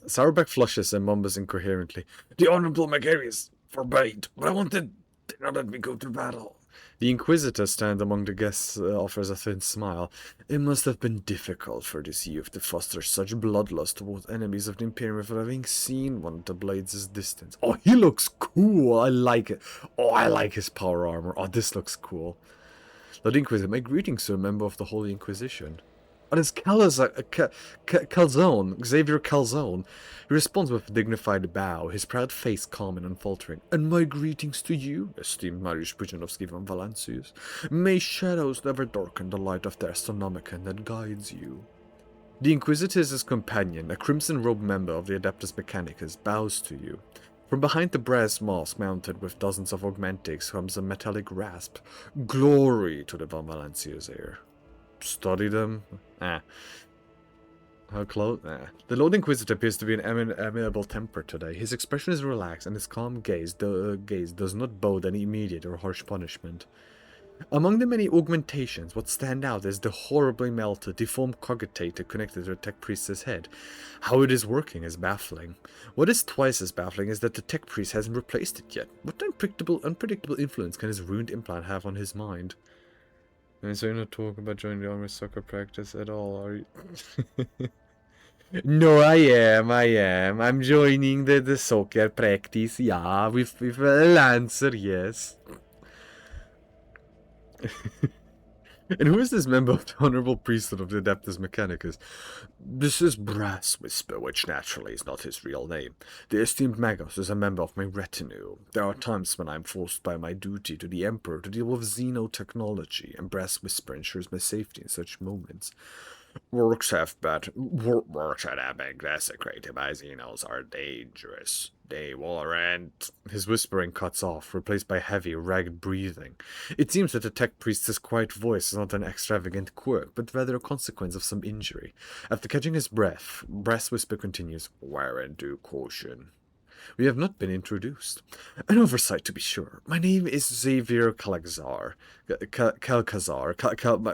Sourback flushes and mumbles incoherently. The Honorable Megarius forbade, but I wanted to not let me go to battle. The Inquisitor standing among the guests offers a thin smile. It must have been difficult for this youth to foster such bloodlust towards enemies of the Imperium without having seen one of the blades' distance. Oh, he looks cool! I like it. Oh, I like his power armor. Oh, this looks cool. Lord Inquisitor, my greetings to a member of the Holy Inquisition. And it's Calzone, Xavier Calzone. He responds with a dignified bow, his proud face calm and unfaltering. And my greetings to you, esteemed Mariusz Pujanovsky von Valancius. May shadows never darken the light of the Astronomicon that guides you. The Inquisitor is his companion, a crimson-robed member of the Adeptus Mechanicus, bows to you. From behind the brass mask mounted with dozens of augmentics comes a metallic rasp. Glory to the von Valancius here. Study them? How close? The Lord Inquisitor appears to be in amiable temper today. His expression is relaxed, and his calm gaze does not bode any immediate or harsh punishment. Among the many augmentations, what stand out is the horribly melted, deformed cogitator connected to the tech priest's head. How it is working is baffling. What is twice as baffling is that the tech priest hasn't replaced it yet. What unpredictable influence can his ruined implant have on his mind? So you're not talking about joining the army soccer practice at all, are you? No, I am. I'm joining the soccer practice, yeah, with a lancer, yes. And who is this member of the Honorable Priesthood of the Adeptus Mechanicus? This is Brass Whisper, which naturally is not his real name. The esteemed Magos is a member of my retinue. There are times when I am forced by my duty to the Emperor to deal with xenotechnology, and Brass Whisper ensures my safety in such moments. Works that have been desecrated by Xenos are dangerous. They warrant... His whispering cuts off, replaced by heavy, ragged breathing. It seems that the tech priest's quiet voice is not an extravagant quirk, but rather a consequence of some injury. After catching his breath, Brass Whisper continues, warrant due caution. We have not been introduced. An oversight, to be sure. My name is Xavier Calazar.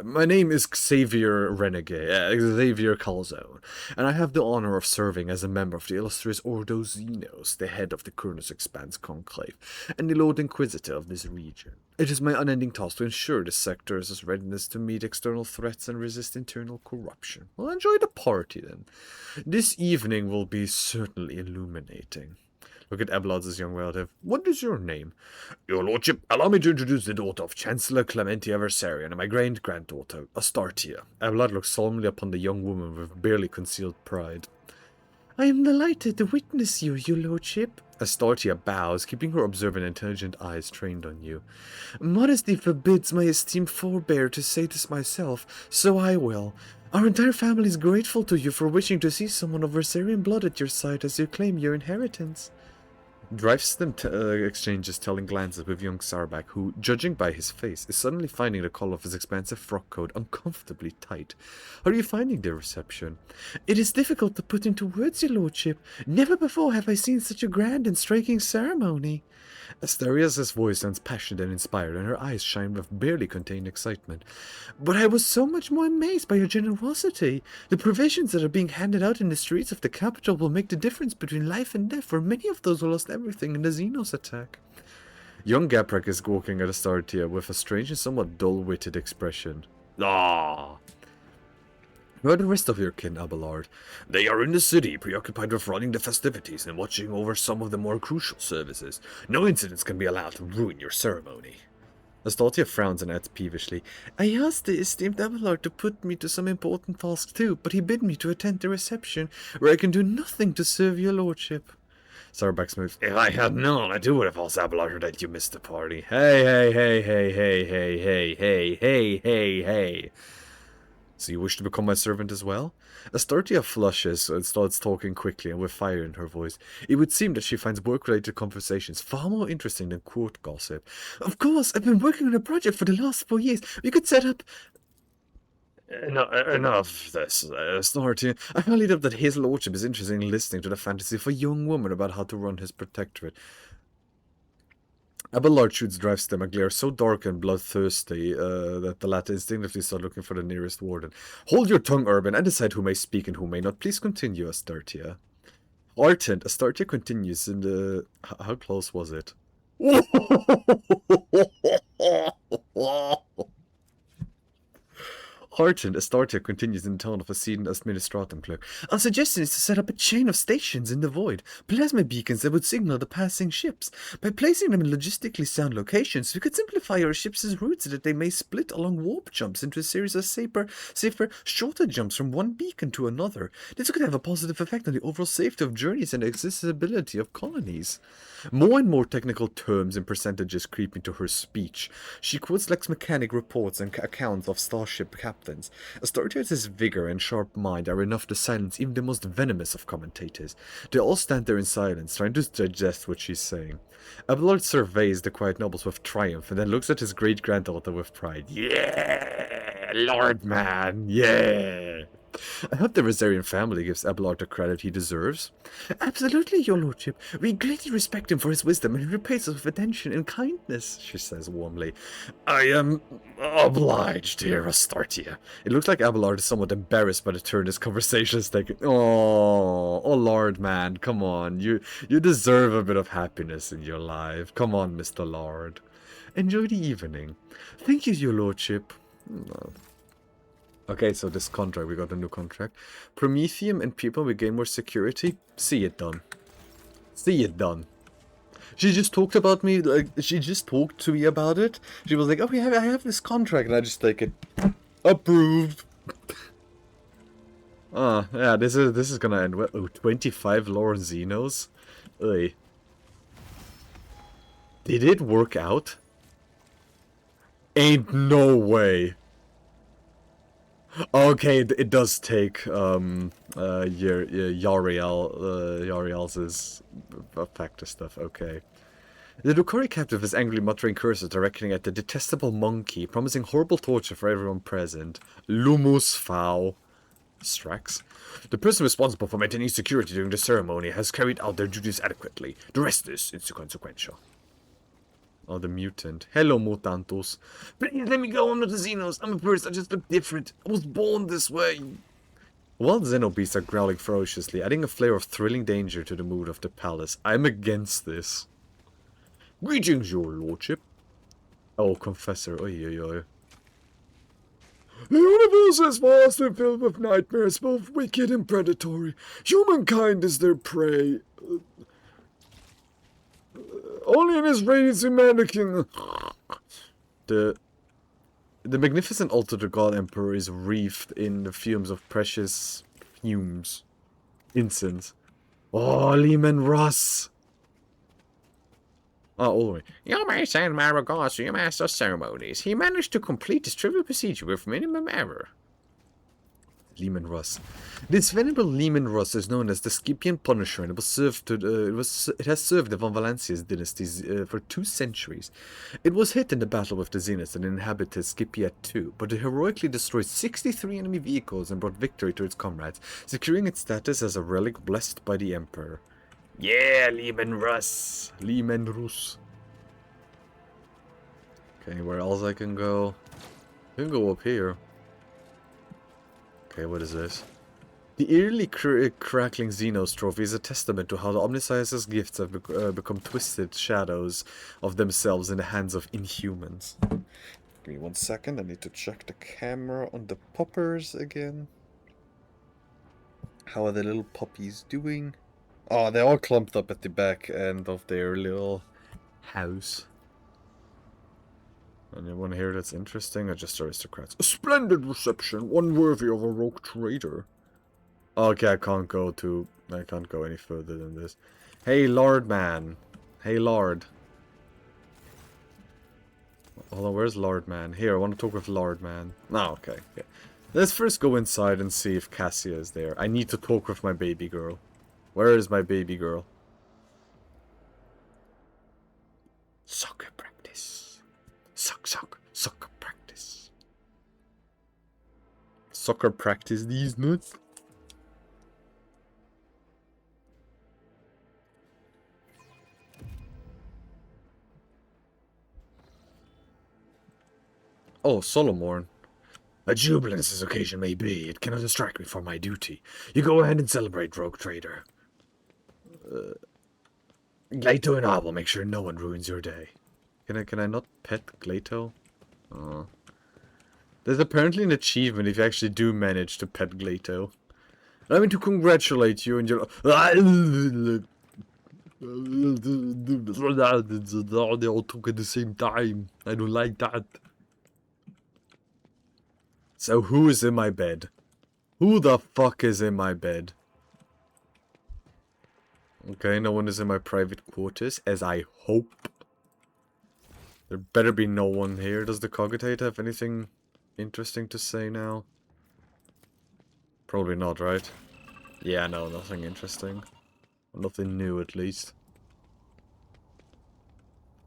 My name is Xavier Renegade, Xavier Calzone, and I have the honor of serving as a member of the illustrious Ordo Xenos, the head of the Kurnus Expanse Conclave, and the Lord Inquisitor of this region. It is my unending task to ensure this sector's readiness to meet external threats and resist internal corruption. Well, enjoy the party, then. This evening will be certainly illuminating. Look at Abelard's young relative. What is your name? Your lordship, allow me to introduce the daughter of Chancellor Clementia Versarian and my great-granddaughter, Astartia. Abelard looks solemnly upon the young woman with barely concealed pride. I am delighted to witness you, your lordship. Astartia bows, keeping her observant, intelligent eyes trained on you. Modesty forbids my esteemed forebear to say this myself, so I will. Our entire family is grateful to you for wishing to see someone of Versarian blood at your side as you claim your inheritance. Driveston exchanges telling glances with young Sarbak, who, judging by his face, is suddenly finding the collar of his expansive frock coat uncomfortably tight. How are you finding the reception? It is difficult to put into words, your lordship. Never before have I seen such a grand and striking ceremony. Asteria's voice sounds passionate and inspired, and her eyes shine with barely contained excitement. But I was so much more amazed by your generosity. The provisions that are being handed out in the streets of the capital will make the difference between life and death for many of those who lost everything in the Xenos attack. Young Gaprak is gawking at Astartia with a strange and somewhat dull-witted expression. Ah! Where are the rest of your kin, Abelard? They are in the city, preoccupied with running the festivities and watching over some of the more crucial services. No incidents can be allowed to ruin your ceremony. Astartia frowns and adds peevishly, I asked the esteemed Abelard to put me to some important task too, but he bid me to attend the reception, where I can do nothing to serve your lordship. Sarbak smooths, if I had known, I do would have asked Abelard that you missed the party. Hey. So you wish to become my servant as well? Astartia flushes and starts talking quickly and with fire in her voice. It would seem that she finds work-related conversations far more interesting than court gossip. Of course, I've been working on a project for the last 4 years. We could set up... Enough of this, Astartia. I finally up that his lordship is interested in listening to the fantasy of a young woman about how to run his protectorate. Abelard shoots Drivestem a glare so dark and bloodthirsty that the latter instinctively start looking for the nearest warden. Hold your tongue, Urban, and decide who may speak and who may not. Please continue, Astartia. Artent, Astartia continues in the... How close was it? Heartened, Astartia continues in the tone of a seasoned administratum clerk. Our suggestion is to set up a chain of stations in the void, plasma beacons that would signal the passing ships. By placing them in logistically sound locations, we could simplify our ships' routes so that they may split along warp jumps into a series of safer, shorter jumps from one beacon to another. This could have a positive effect on the overall safety of journeys and accessibility of colonies. More and more technical terms and percentages creep into her speech. She quotes Lex Mechanic reports and accounts of starship captains. Astartia's vigor and sharp mind are enough to silence even the most venomous of commentators. They all stand there in silence, trying to digest what she's saying. Abelard surveys the quiet nobles with triumph and then looks at his great-granddaughter with pride. Yeah! Lord man, yeah! I hope the Versarian family gives Abelard the credit he deserves. Absolutely, your lordship. We greatly respect him for his wisdom, and he repays us with attention and kindness, she says warmly. I am obliged, dear Astartia. It looks like Abelard is somewhat embarrassed by the turn this conversation is taking. Oh, Lord, man, come on. You deserve a bit of happiness in your life. Come on, Mr. Lord. Enjoy the evening. Thank you, your lordship. Okay, so this contract, we got a new contract. Prometheum and people, we gain more security. See it done. See it done. She just talked about me, like, she just talked to me about it. She was like, oh, I have this contract, and I just take it. Approved. Yeah, this is gonna end well. Oh, 25 Lauren Xenos? Oi. Did it work out? Ain't no way. Okay, it does take Yariel's factor stuff. Okay. The Dukari captive is angrily muttering curses directing at the detestable monkey, promising horrible torture for everyone present. Lumus Fau. Strax. The person responsible for maintaining security during the ceremony has carried out their duties adequately. The rest is inconsequential. Oh, the mutant. Hello, mutantos. Please let me go. I'm not a Xenos. I'm a person. I just look different. I was born this way. While Xenobeasts are growling ferociously, adding a flair of thrilling danger to the mood of the palace, I'm against this. Greetings, your lordship. Oh, confessor. Oy, oy, oy. The universe is vast and filled with nightmares, both wicked and predatory. Humankind is their prey. Only in his radiance mannequin. The magnificent altar to God Emperor is wreathed in the fumes of precious fumes. Incense. Oh, Lehman Russ! Oh, Ulrich. You may send my regards to your master of ceremonies. He managed to complete this trivial procedure with minimum error. Lehman Russ. This venerable Lehman Russ is known as the Scipian Punisher, and it was served to it has served the Von Valancius dynasties for 2 centuries. It was hit in the battle with the Xenos and inhabited Scipia too, but it heroically destroyed 63 enemy vehicles and brought victory to its comrades, securing its status as a relic blessed by the Emperor. Yeah, Lehman Russ. Lehman Russ. Okay, where else I can go? I can go up here. Okay, what is this? The eerily crackling Xenos trophy is a testament to how the Omniscience's gifts have become twisted shadows of themselves in the hands of inhumans. Give me 1 second, I need to check the camera on the poppers again. How are the little puppies doing? Oh, they're all clumped up at the back end of their little house. Anyone here that's interesting, or just aristocrats? A splendid reception, one worthy of a rogue trader. Okay, I can't go any further than this. Hey, Lord man. Hey, Lord. Hold on, where's Lord man? Here, I want to talk with Lord man. Oh, okay. Yeah. Let's first go inside and see if Cassia is there. I need to talk with my baby girl. Where is my baby girl? Soccer practice. Soccer practice. Soccer practice these nuts. Oh, Solomon. A jubilant as this occasion may be, it cannot distract me from my duty. You go ahead and celebrate, rogue trader. Glato and I will make sure no one ruins your day. Can I not pet Glato? Oh. There's apparently an achievement if you actually do manage to pet Glato. I mean to congratulate you and your... They all talk at the same time. I don't like that. So who is in my bed? Who the fuck is in my bed? Okay, no one is in my private quarters, as I hope. There better be no one here. Does the Cogitate have anything interesting to say now? Probably not, right? Yeah, no, nothing interesting. Nothing new, at least.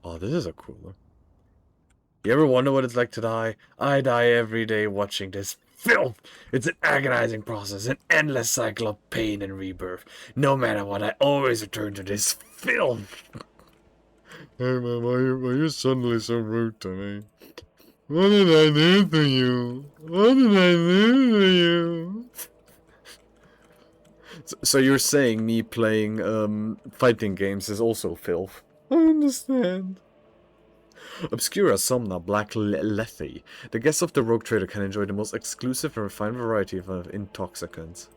Oh, this is a cooler. You ever wonder what it's like to die? I die every day watching this filth. It's an agonizing process, an endless cycle of pain and rebirth. No matter what, I always return to this filth. Hey man, why are you suddenly so rude to me? What did I do to you? What did I do to you? So you're saying me playing fighting games is also filth? I understand. Obscura Somna Black Lethe. The guests of the Rogue Trader can enjoy the most exclusive and refined variety of intoxicants.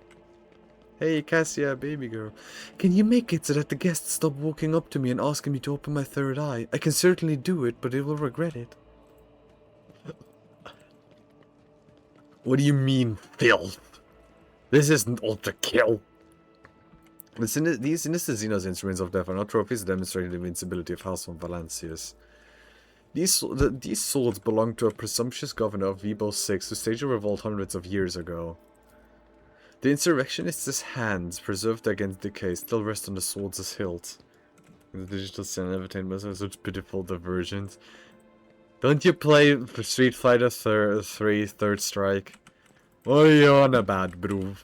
Hey Cassia, baby girl. Can you make it so that the guests stop walking up to me and asking me to open my third eye? I can certainly do it, but they will regret it. What do you mean, filth? This isn't Ultra Kill. These sinister Xenos instruments of death are not trophies demonstrating the invincibility of House von Valancius. These swords belong to a presumptuous governor of Vibo 6 who staged a revolt hundreds of years ago. The insurrectionists' hands, preserved against decay, still rest on the swords' hilts. The digital scene entertained by such pitiful diversions. Don't you play for Street Fighter 3 Third Strike? What are you on about, bro?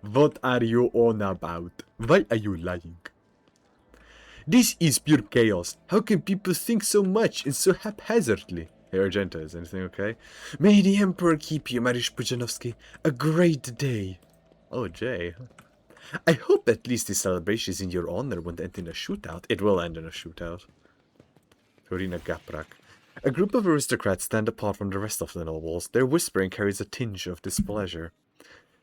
What are you on about? Why are you lying? This is pure chaos. How can people think so much and so haphazardly? Hey, Argenta, is anything okay? May the Emperor keep you, Mariusz Pujanovsky. A great day. Oh, Jay. I hope at least the celebration in your honor won't end in a shootout. It will end in a shootout. Torina Gaprak. A group of aristocrats stand apart from the rest of the nobles. Their whispering carries a tinge of displeasure.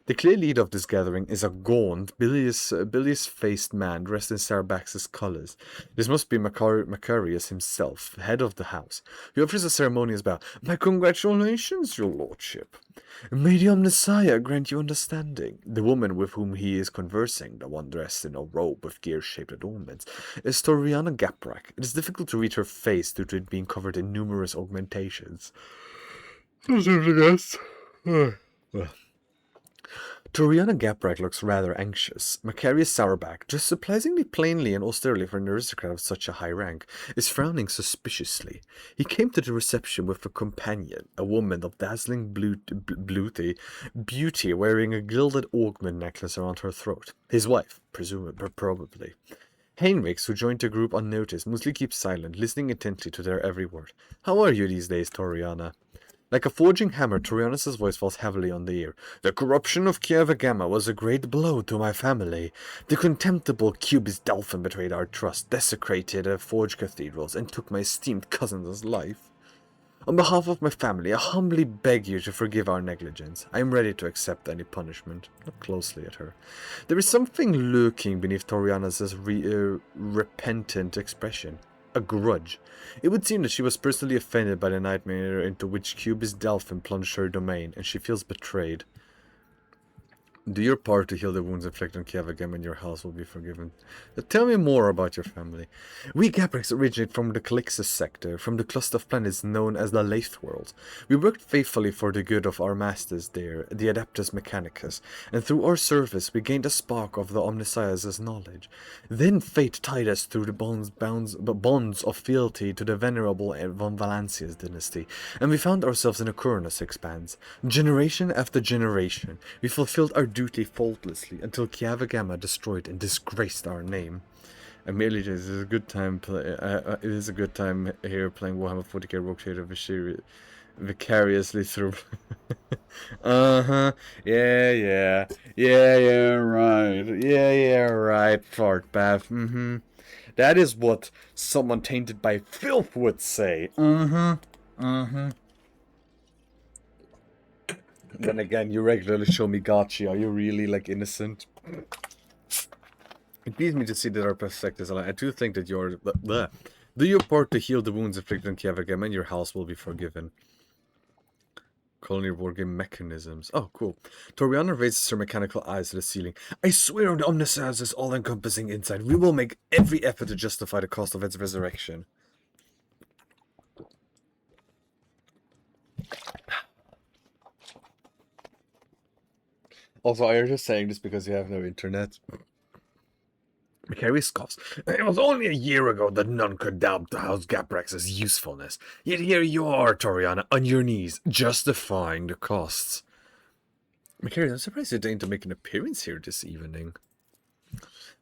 The clear leader of this gathering is a gaunt, bilious-faced man dressed in Sarabax's colors. This must be Macarius himself, head of the house. He offers a ceremonious bow. My congratulations, your lordship. May the Omnissiah grant you understanding. The woman with whom he is conversing, the one dressed in a robe with gear-shaped adornments, is Toriana Gaprak. It is difficult to read her face due to it being covered in numerous augmentations. Toriana Gaprak looks rather anxious. Macarius Sourback, dressed surprisingly plainly and austerely for an aristocrat of such a high rank, is frowning suspiciously. He came to the reception with a companion, a woman of dazzling beauty wearing a gilded augment necklace around her throat. His wife, probably. Heinrichs, who joined the group unnoticed, mostly keeps silent, listening intently to their every word. How are you these days, Toriana? Like a forging hammer, Torianus' voice falls heavily on the ear. The corruption of Kieva Gamma was a great blow to my family. The contemptible Cubist Dolphin betrayed our trust, desecrated our forge cathedrals, and took my esteemed cousin's life. On behalf of my family, I humbly beg you to forgive our negligence. I am ready to accept any punishment. Look closely at her. There is something lurking beneath Torianus' repentant expression. A grudge. It would seem that she was personally offended by the nightmare into which Cubist Delphin plunged her domain, and she feels betrayed. Do your part to heal the wounds inflicted on Kiavagam, and your house will be forgiven. Tell me more about your family. We Gabraks originate from the Calixus sector, from the cluster of planets known as the Lathe World. We worked faithfully for the good of our masters there, the Adeptus Mechanicus, and through our service we gained a spark of the Omnissiah's knowledge. Then fate tied us through the bonds of fealty to the venerable von Valancia's dynasty, and we found ourselves in a Curnus expanse. Generation after generation, we fulfilled our duty faultlessly until Kiavagama destroyed and disgraced our name. Amelia, this is a good time. It is a good time here playing Warhammer 40k Rogue Trader vicariously through. Yeah, right. Fart bath. That is what someone tainted by filth would say. Then again, you regularly show me gotcha. Are you really, like, innocent? It pleases me to see that our perspectives align. I do think that you're... Do your part to heal the wounds inflicted on Kiavagam, and your house will be forgiven. Colony war game mechanisms. Oh, cool. Toriana raises her mechanical eyes to the ceiling. I swear on the Omnissiah's all-encompassing insight, we will make every effort to justify the cost of its resurrection. Also, are you just saying this because you have no internet? Macarius scoffs. It was only a year ago that none could doubt the House Gaprax's usefulness. Yet here you are, Toriana, on your knees, justifying the costs. Macarius, I'm surprised you deigned to make an appearance here this evening.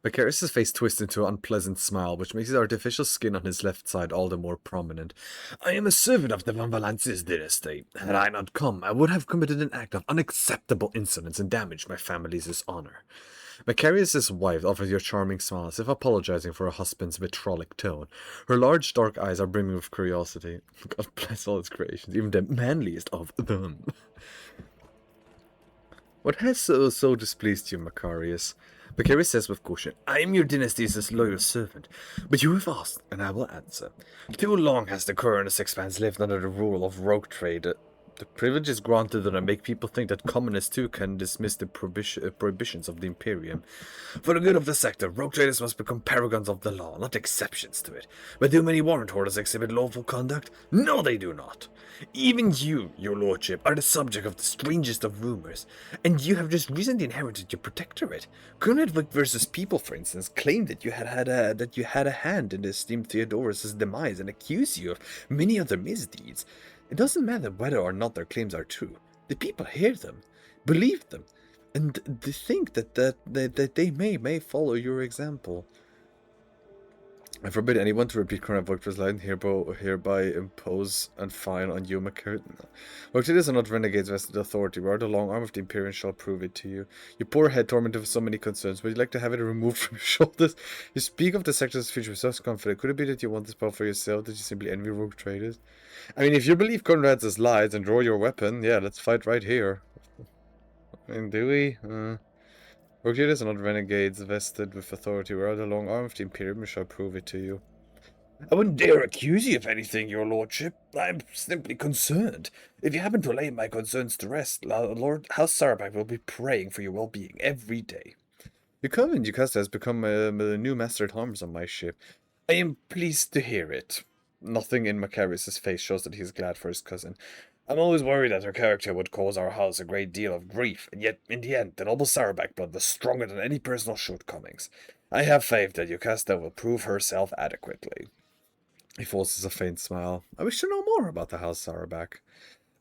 Macarius' face twists into an unpleasant smile, which makes his artificial skin on his left side all the more prominent. I am a servant of the Von Valancia's dynasty. Had I not come, I would have committed an act of unacceptable insolence and damaged my family's honor. Macarius' wife offers you a charming smile, as if apologizing for her husband's vitrolic tone. Her large dark eyes are brimming with curiosity. God bless all his creations, even the manliest of them. What has so displeased you, Macarius? Macarius says with caution, I am your dynasty's loyal servant, but you have asked, and I will answer. Too long has the Curnus Expanse lived under the rule of rogue trade. The privileges granted them make people think that commoners too can dismiss the prohibitions of the Imperium. For the good of the sector, rogue traders must become paragons of the law, not exceptions to it. But do many warrant holders exhibit lawful conduct? No, they do not. Even you, your lordship, are the subject of the strangest of rumors, and you have just recently inherited your protectorate. Kunedvik versus People, for instance, claimed that you had a hand in the esteemed Theodorus' demise and accused you of many other misdeeds. It doesn't matter whether or not their claims are true. The people hear them, believe them, and they think that they may follow your example. I forbid anyone to repeat current Victor's line, hereby impose and fine on you, McCurtain. Victor are not renegades vested authority, where the long arm of the Imperium shall prove it to you. Your poor head tormented with so many concerns, would you like to have it removed from your shoulders? You speak of the sector's future with such confidence. Could it be that you want this power for yourself, that you simply envy rogue traders? I mean, if you believe Conrad's lies and draw your weapon, yeah, let's fight right here. And do we? Rogue traders are not renegades vested with authority, where the long arm of the Imperium shall prove it to you. I wouldn't dare accuse you of anything, your lordship. I'm simply concerned. If you happen to lay my concerns to rest, Lord House Sarabak will be praying for your well-being every day. Your covenant, Yukasta, has become a new master at arms on my ship. I am pleased to hear it. Nothing in Macarius' face shows that he is glad for his cousin. I'm always worried that her character would cause our house a great deal of grief, and yet, in the end, the noble Sarabak blood was stronger than any personal shortcomings. I have faith that Yukasta will prove herself adequately. He forces a faint smile. I wish to know more about the house Sarabak.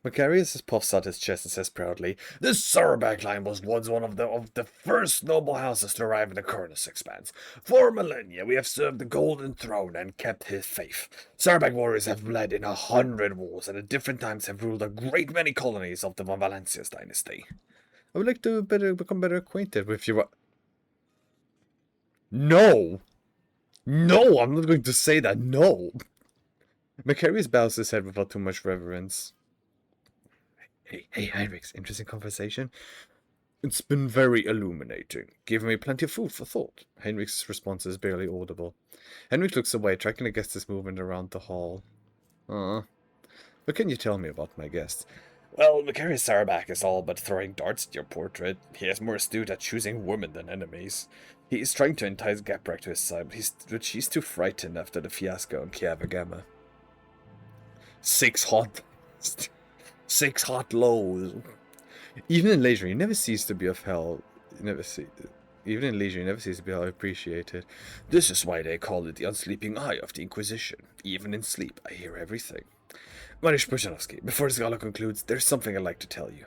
Macarius puffs out his chest and says proudly, "The Sarabak line was once one of the first noble houses to arrive in the Kurnus expanse. For millennia we have served the Golden Throne and kept his faith. Sarabak warriors have led in 100 wars and at different times have ruled a great many colonies of the Von Valancius dynasty. I would like to become better acquainted with you." No! No, I'm not going to say that, no! Macarius bows his head without too much reverence. Hey, Heinrichs, interesting conversation? It's been very illuminating, giving me plenty of food for thought. Heinrich's response is barely audible. Heinrich looks away, tracking the guest's movement around the hall. What can you tell me about my guest? Well, Macarius Sarabak is all but throwing darts at your portrait. He is more astute at choosing women than enemies. He is trying to entice Gaprak to his side, but she's too frightened after the fiasco in Kiavagama. 6 hot lows. Even in leisure, you never cease to be of hell. Even in leisure, you never cease to be appreciated. This is why they call it the unsleeping eye of the Inquisition. Even in sleep, I hear everything. Mariusz Pujanovsky, before this gala concludes, there's something I'd like to tell you.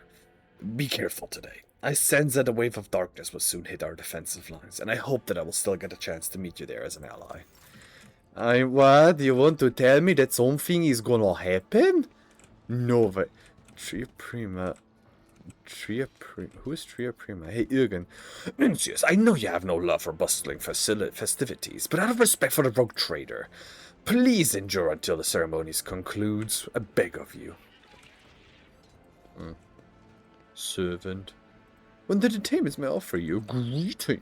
Be careful today. I sense that a wave of darkness will soon hit our defensive lines, and I hope that I will still get a chance to meet you there as an ally. What? You want to tell me that something is gonna happen? No way. Tria Prima. Who is Tria Prima? Hey, Irgen. Nuncius, I know you have no love for bustling festivities, but out of respect for the rogue trader, please endure until the ceremonies concludes. I beg of you. Servant. When the entertainments may offer you greetings!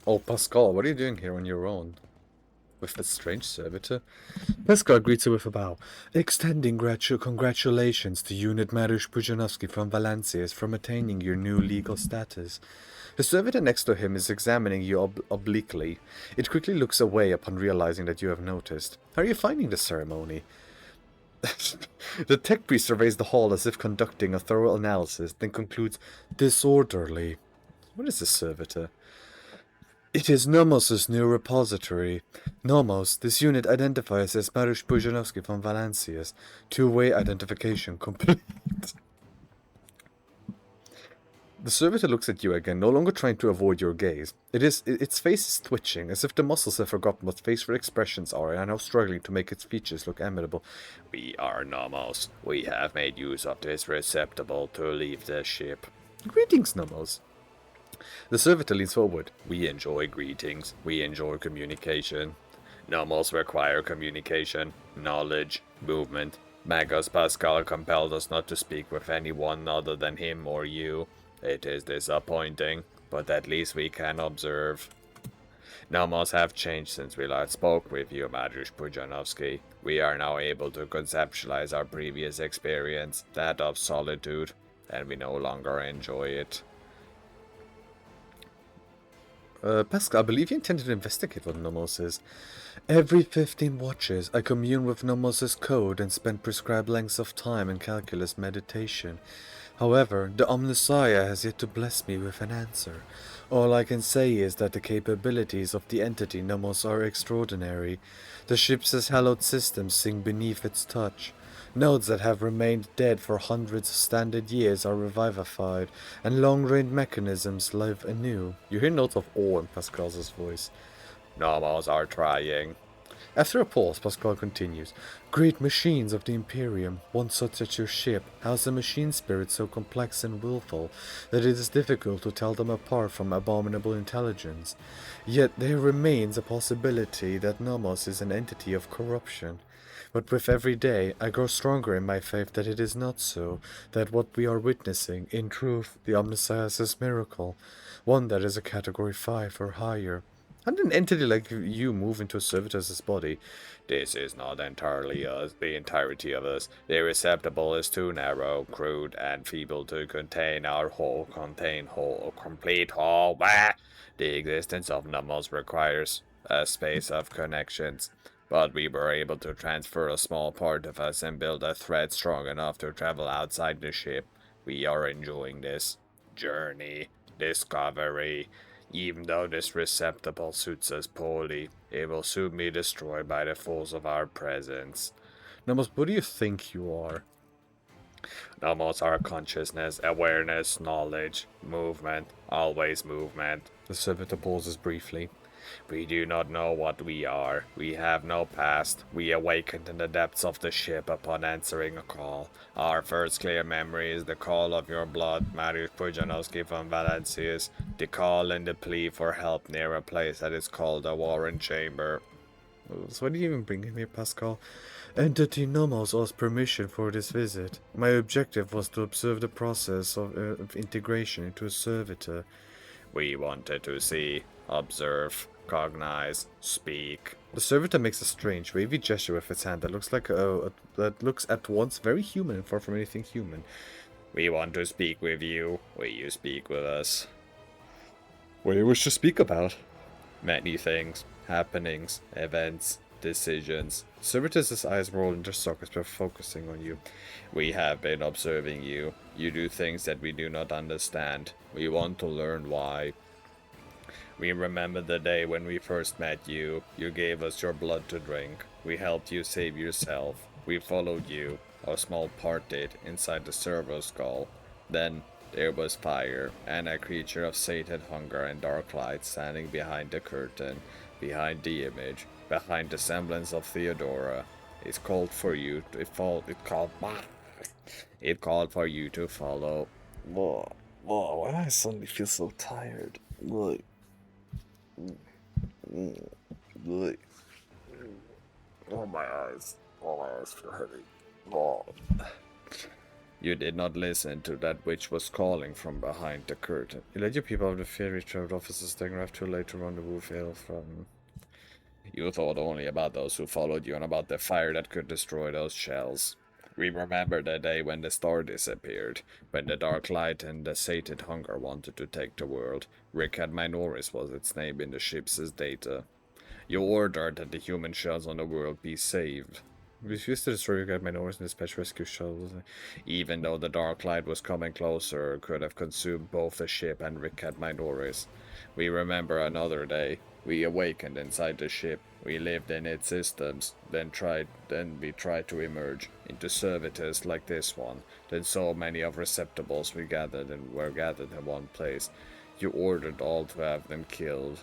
Oh, Pascal, what are you doing here on your own? With that strange servitor? Pascal greets her with a bow, extending congratulations to Unit Mariusz Pujanovsky from Valancius from attaining your new legal status. The servitor next to him is examining you obliquely. It quickly looks away upon realizing that you have noticed. How are you finding the ceremony? The tech priest surveys the hall as if conducting a thorough analysis, then concludes, disorderly. What is this servitor? It is Nomos' new repository. Nomos, this unit identifies as Mariusz Pujanovsky from Valancius. Two-way identification complete. The servitor looks at you again, no longer trying to avoid your gaze. Its face is twitching, as if the muscles have forgotten what facial expressions are and are now struggling to make its features look amiable. We are Nomos. We have made use of this receptacle to leave the ship. Greetings, Nomos. The servitor leans forward. We enjoy greetings. We enjoy communication. Nomos require communication, knowledge, movement. Magus Pascal compelled us not to speak with anyone other than him or you. It is disappointing, but at least we can observe. Nomos have changed since we last spoke with you, Mariusz Pujanovsky. We are now able to conceptualize our previous experience, that of solitude, and we no longer enjoy it. Pascal, I believe you intended to investigate what Nomos is. Every 15 watches, I commune with Nomos' code and spend prescribed lengths of time in calculus meditation. However, the Omnissiah has yet to bless me with an answer. All I can say is that the capabilities of the entity Nomos are extraordinary. The ship's hallowed systems sink beneath its touch. Nodes that have remained dead for hundreds of standard years are revivified, and long-range mechanisms live anew. You hear notes of awe in Pascal's voice. Nomos are trying. After a pause, Pascal continues. Great machines of the Imperium, once such as your ship, house a machine spirit so complex and willful that it is difficult to tell them apart from abominable intelligence. Yet there remains a possibility that Nomos is an entity of corruption. But with every day, I grow stronger in my faith that it is not so, that what we are witnessing, in truth, the Omniscience's miracle, one that is a Category 5 or higher. How did an entity like you move into a servitor's body? This is not entirely us, the entirety of us. The receptacle is too narrow, crude, and feeble to contain our complete whole. Bah! The existence of Nomos requires a space of connections. But we were able to transfer a small part of us and build a thread strong enough to travel outside the ship. We are enjoying this journey, discovery. Even though this receptacle suits us poorly, it will soon be destroyed by the force of our presence. Nomos, what do you think you are? Nomos are consciousness, awareness, knowledge, movement, always movement. The servitor pauses briefly. We do not know what we are. We have no past. We awakened in the depths of the ship upon answering a call. Our first clear memory is the call of your blood, Mariusz Pujanowski from Valencius, the call and the plea for help near a place that is called a Warren Chamber. So what did you even bring him here, Pascal? Entity Nomos asked permission for this visit. My objective was to observe the process of integration into a servitor. We wanted to see, observe, cognize, speak. The servitor makes a strange, wavy gesture with its hand that looks that looks at once very human and far from anything human. We want to speak with you. Will you speak with us? What do you wish to speak about? Many things, happenings, events, decisions. Servitor's eyes roll into sockets before focusing on you. We have been observing you. You do things that we do not understand. We want to learn why. We remember the day when we first met you. You gave us your blood to drink. We helped you save yourself. We followed you. A small part did, inside the servo skull. Then there was fire, and a creature of sated hunger and dark light standing behind the curtain, behind the image, behind the semblance of Theodora. It called for you to follow. It called for you to follow. Whoa, why do I suddenly feel so tired? Look. Look. Oh, my eyes feel heavy. Oh. You did not listen to that which was calling from behind the curtain. You led your people out of the fear, retrieved officers, telegraphed too late to rendezvous fail from. You thought only about those who followed you and about the fire that could destroy those shells. We remember the day when the star disappeared, when the dark light and the sated hunger wanted to take the world. Rickard Minoris was its name in the ship's data. You ordered that the human shells on the world be saved. We refused to destroy Rickard Minoris and dispatch rescue shells. Even though the dark light was coming closer, it could have consumed both the ship and Rickard Minoris. We remember another day. We awakened inside the ship. We lived in its systems, then we tried to emerge into servitors like this one. Then so many of receptacles were gathered in one place. You ordered all to have them killed.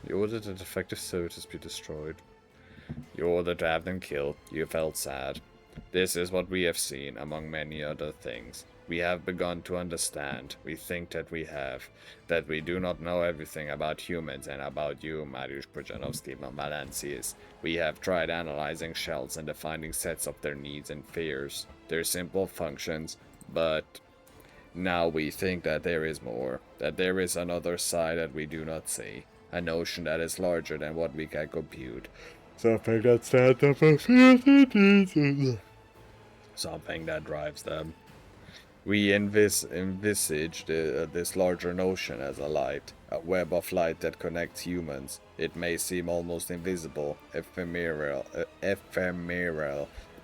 You ordered that defective servitors be destroyed. You ordered to have them killed. You felt sad. This is what we have seen, among many other things. We have begun to understand. We think that we have. That we do not know everything about humans and about you, Mariusz Pujanowski from Valencius. We have tried analyzing shells and defining sets of their needs and fears, their simple functions, but now we think that there is more, that there is another side that we do not see, a notion that is larger than what we can compute. Something that stands up for something that drives them. We envisage this larger notion as a light, a web of light that connects humans. It may seem almost invisible, ephemeral,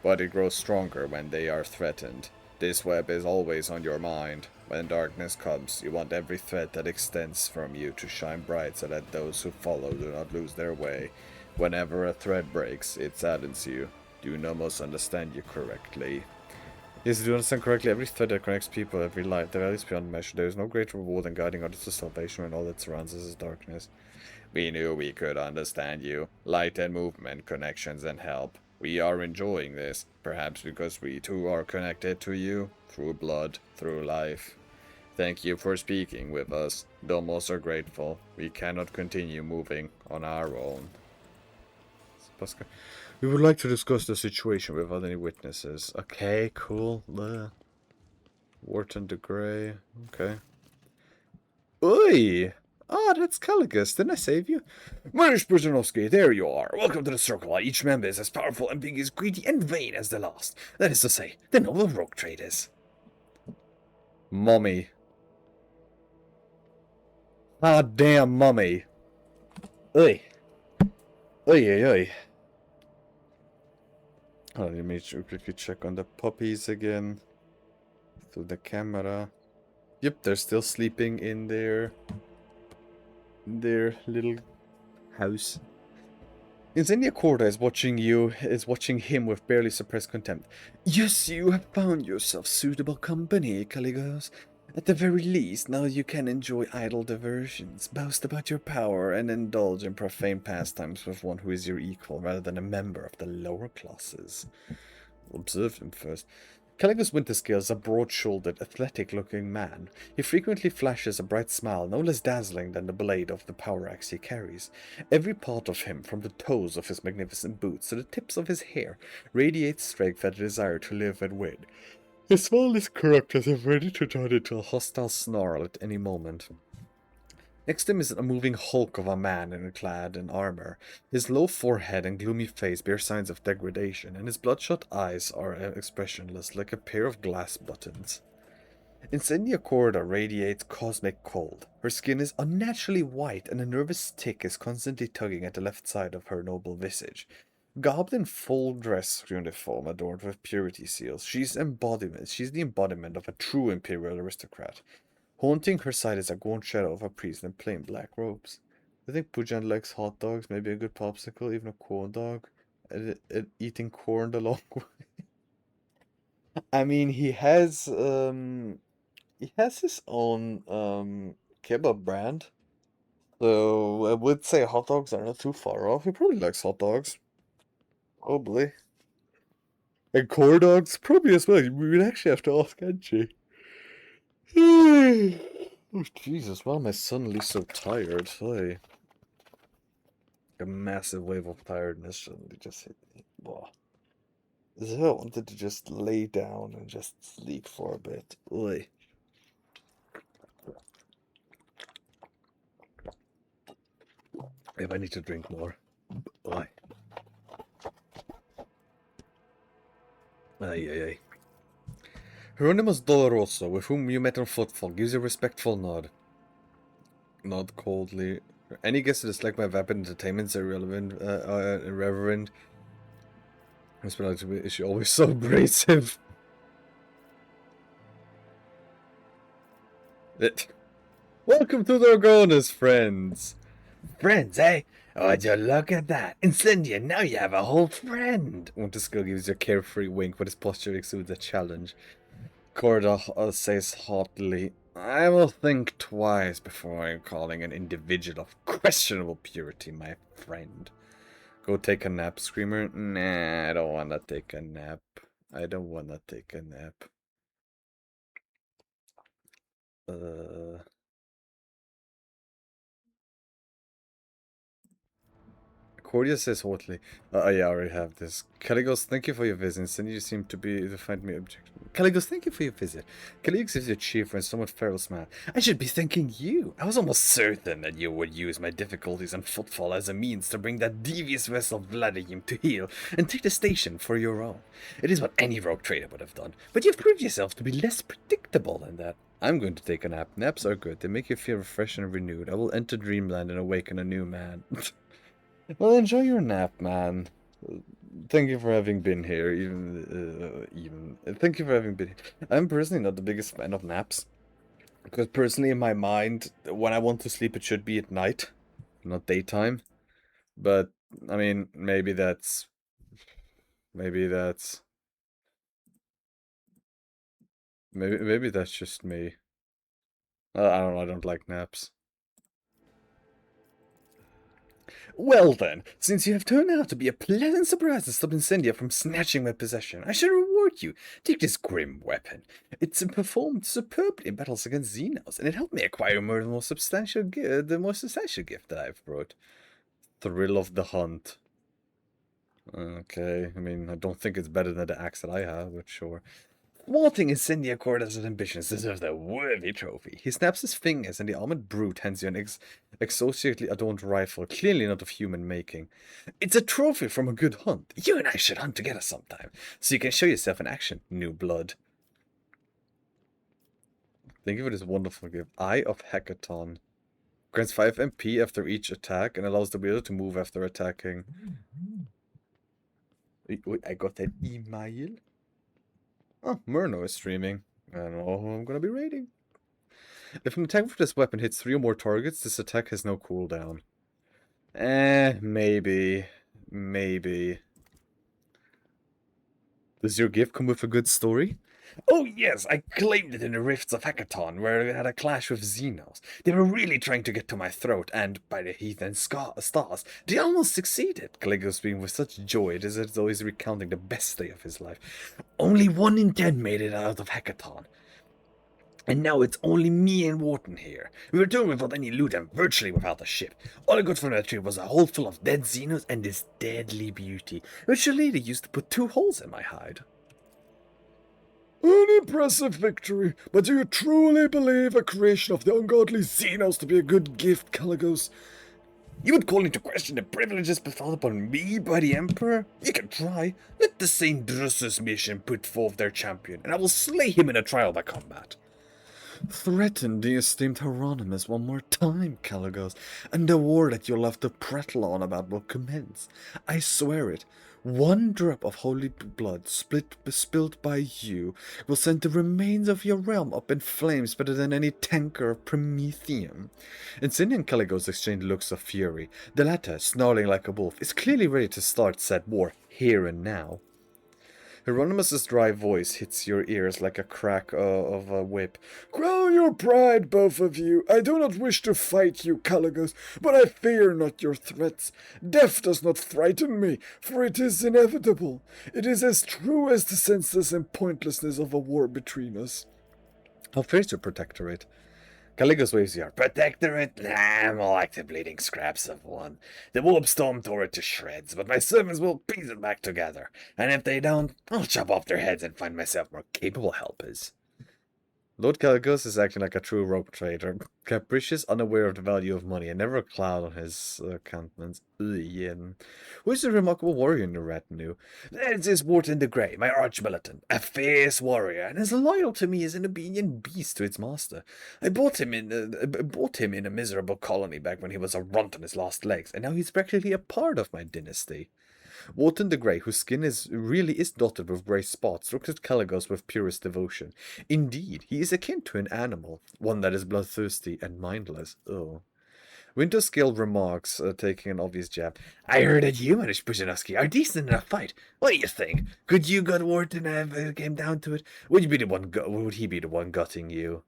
but it grows stronger when they are threatened. This web is always on your mind. When darkness comes, you want every thread that extends from you to shine bright so that those who follow do not lose their way. Whenever a thread breaks, it saddens you. Do not must understand you correctly. Yes, do you understand correctly? Every thread that connects people, every life, the values beyond measure. There is no greater reward than guiding others to salvation when all that surrounds us is darkness. We knew we could understand you. Light and movement, connections and help. We are enjoying this, perhaps because we too are connected to you, through blood, through life. Thank you for speaking with us. Domos are grateful. We cannot continue moving on our own. We would like to discuss the situation without any witnesses. Okay, cool. Wharton de Grey. Okay. Oi! Ah, that's Caligus. Didn't I save you? Manish Brzezinowski, there you are. Welcome to the Circle. Each member is as powerful and big as greedy and vain as the last. That is to say, the noble rogue traders. Mummy. Ah, damn mummy. Oi. Oi, oi, oi. Let me quickly check on the puppies again. Through the camera. Yep, they're still sleeping in their little house. Insignia Corda is watching him with barely suppressed contempt. Yes, you have found yourself suitable company, Caligos. At the very least, now you can enjoy idle diversions, boast about your power, and indulge in profane pastimes with one who is your equal, rather than a member of the lower classes. We'll observe him first. Caligos Winterscale is a broad-shouldered, athletic-looking man. He frequently flashes a bright smile, no less dazzling than the blade of the power axe he carries. Every part of him, from the toes of his magnificent boots to the tips of his hair, radiates strength and a desire to live and win. His smile is correct as if ready to turn into a hostile snarl at any moment. Next to him is a moving hulk of a man clad in armor. His low forehead and gloomy face bear signs of degradation, and his bloodshot eyes are expressionless, like a pair of glass buttons. Insignia Corda radiates cosmic cold. Her skin is unnaturally white, and a nervous tick is constantly tugging at the left side of her noble visage. Garbed in full dress uniform adorned with purity seals, she's the embodiment of a true imperial aristocrat. Haunting her side is a gaunt shadow of a priest in plain black robes. I think Pujan likes hot dogs, maybe a good popsicle, even a corn dog. Eating corn the long way. I mean, he has his own kebab brand. So I would say hot dogs are not too far off. He probably likes hot dogs. Probably. And corn dogs? Probably as well. We would actually have to ask Angie. Oh, Jesus, why am I suddenly so tired? Hey. A massive wave of tiredness suddenly just hit me. Blah. As if I wanted to just lay down and just sleep for a bit. Oi. If I need to drink more. Oi. Ay, ay, ay. Hieronymus Doloroso, with whom you met on footfall, gives you a respectful nod. Nod coldly. Any guess to dislike my vapid entertainments irreverent? Is she always so abrasive? Welcome to the Orgonas, friends! Friends, eh? Would you look at that? Incendia, now you have a whole friend! Winterscale gives you a carefree wink, but his posture exudes a challenge. Corda says haughtily, I will think twice before I'm calling an individual of questionable purity my friend. Go take a nap, Screamer. Nah, I don't wanna take a nap. I don't wanna take a nap. Cordia says haughtily, yeah, I already have this. Caligos, thank you for your visit, and you seem to find me objectionable. Caligos, thank you for your visit. Caligos gives you a cheerful and somewhat feral smile. I should be thanking you. I was almost certain that you would use my difficulties and footfall as a means to bring that devious vessel Vladimir to heel and take the station for your own. It is what any rogue trader would have done, but you've proved yourself to be less predictable than that. I'm going to take a nap. Naps are good. They make you feel refreshed and renewed. I will enter dreamland and awaken a new man. Well, enjoy your nap, man. Thank you for having been here, thank you for having been here. I'm personally not the biggest fan of naps. Because personally, in my mind, when I want to sleep, it should be at night, not daytime. But, I mean, maybe that's Maybe that's... Maybe that's just me. I don't know, I don't like naps. Well then, since you have turned out to be a pleasant surprise to stop Incendia from snatching my possession, I shall reward you. Take this grim weapon. It's performed superbly in battles against Xenos, and it helped me acquire the more substantial gift that I've brought. Thrill of the hunt. Okay, I mean, I don't think it's better than the axe that I have, but sure. Thwarting Incendia Corda's ambitions deserves a worthy trophy. He snaps his fingers, and the armored brute hands you an exotically adorned rifle, clearly not of human making. It's a trophy from a good hunt. You and I should hunt together sometime, so you can show yourself in action, new blood. Thank you for this wonderful gift. Eye of Hackathon. Grants 5 MP after each attack, and allows the wielder to move after attacking. Wait, I got an email? Oh, Murno is streaming. I don't know who I'm gonna be raiding. If an attack with this weapon hits 3 or more targets, this attack has no cooldown. Maybe. Maybe. Does your gift come with a good story? Oh yes, I claimed it in the Rifts of Hackathon, where I had a clash with Xenos. They were really trying to get to my throat, and, by the heathen stars, they almost succeeded. Caligula's being with such joy as if though he's recounting the best day of his life. Only 1 in 10 made it out of Hackathon. And now it's only me and Wharton here. We returned without any loot and virtually without a ship. All I got from that trip was a hole full of dead Xenos and this deadly beauty, which a lady used to put 2 holes in my hide. An impressive victory, but do you truly believe a creation of the ungodly Xenos to be a good gift, Caligos? You would call into question the privileges bestowed upon me by the Emperor? You can try. Let the Saint Drusus mission put forth their champion, and I will slay him in a trial by combat. Threaten the esteemed Hieronymus one more time, Caligos, and the war that you'll have to prattle on about will commence. I swear it. 1 drop of holy blood spilled by you will send the remains of your realm up in flames better than any tanker of Prometheum. Incendia and Caligos exchange looks of fury. The latter, snarling like a wolf, is clearly ready to start said war here and now. Hieronymus's dry voice hits your ears like a crack of a whip. Quell your pride, both of you. I do not wish to fight you, Caligos, but I fear not your threats. Death does not frighten me, for it is inevitable. It is as true as the senseless and pointlessness of a war between us. How fares your protectorate? Caligos waves your protectorate? Nah, more like the bleeding scraps of one. The wolves storm tore it to shreds, but my servants will piece it back together. And if they don't, I'll chop off their heads and find myself more capable helpers. Lord Caligos is acting like a true rope trader, capricious, unaware of the value of money, and never a cloud on his countenance. Who is the remarkable warrior in the retinue? That is Wharton the Grey, my arch-militant, a fierce warrior, and as loyal to me as an obedient beast to its master. I bought him in a miserable colony back when he was a runt on his last legs, and now he's practically a part of my dynasty. Wharton the Grey, whose skin really is dotted with grey spots, looks at Caligos with purest devotion. Indeed, he is akin to an animal, one that is bloodthirsty and mindless. Oh. Winterscale remarks, taking an obvious jab. I heard that you and Pujanovsky are decent in a fight. What do you think? Could you gut Wharton if it came down to it? Would he be the one gutting you?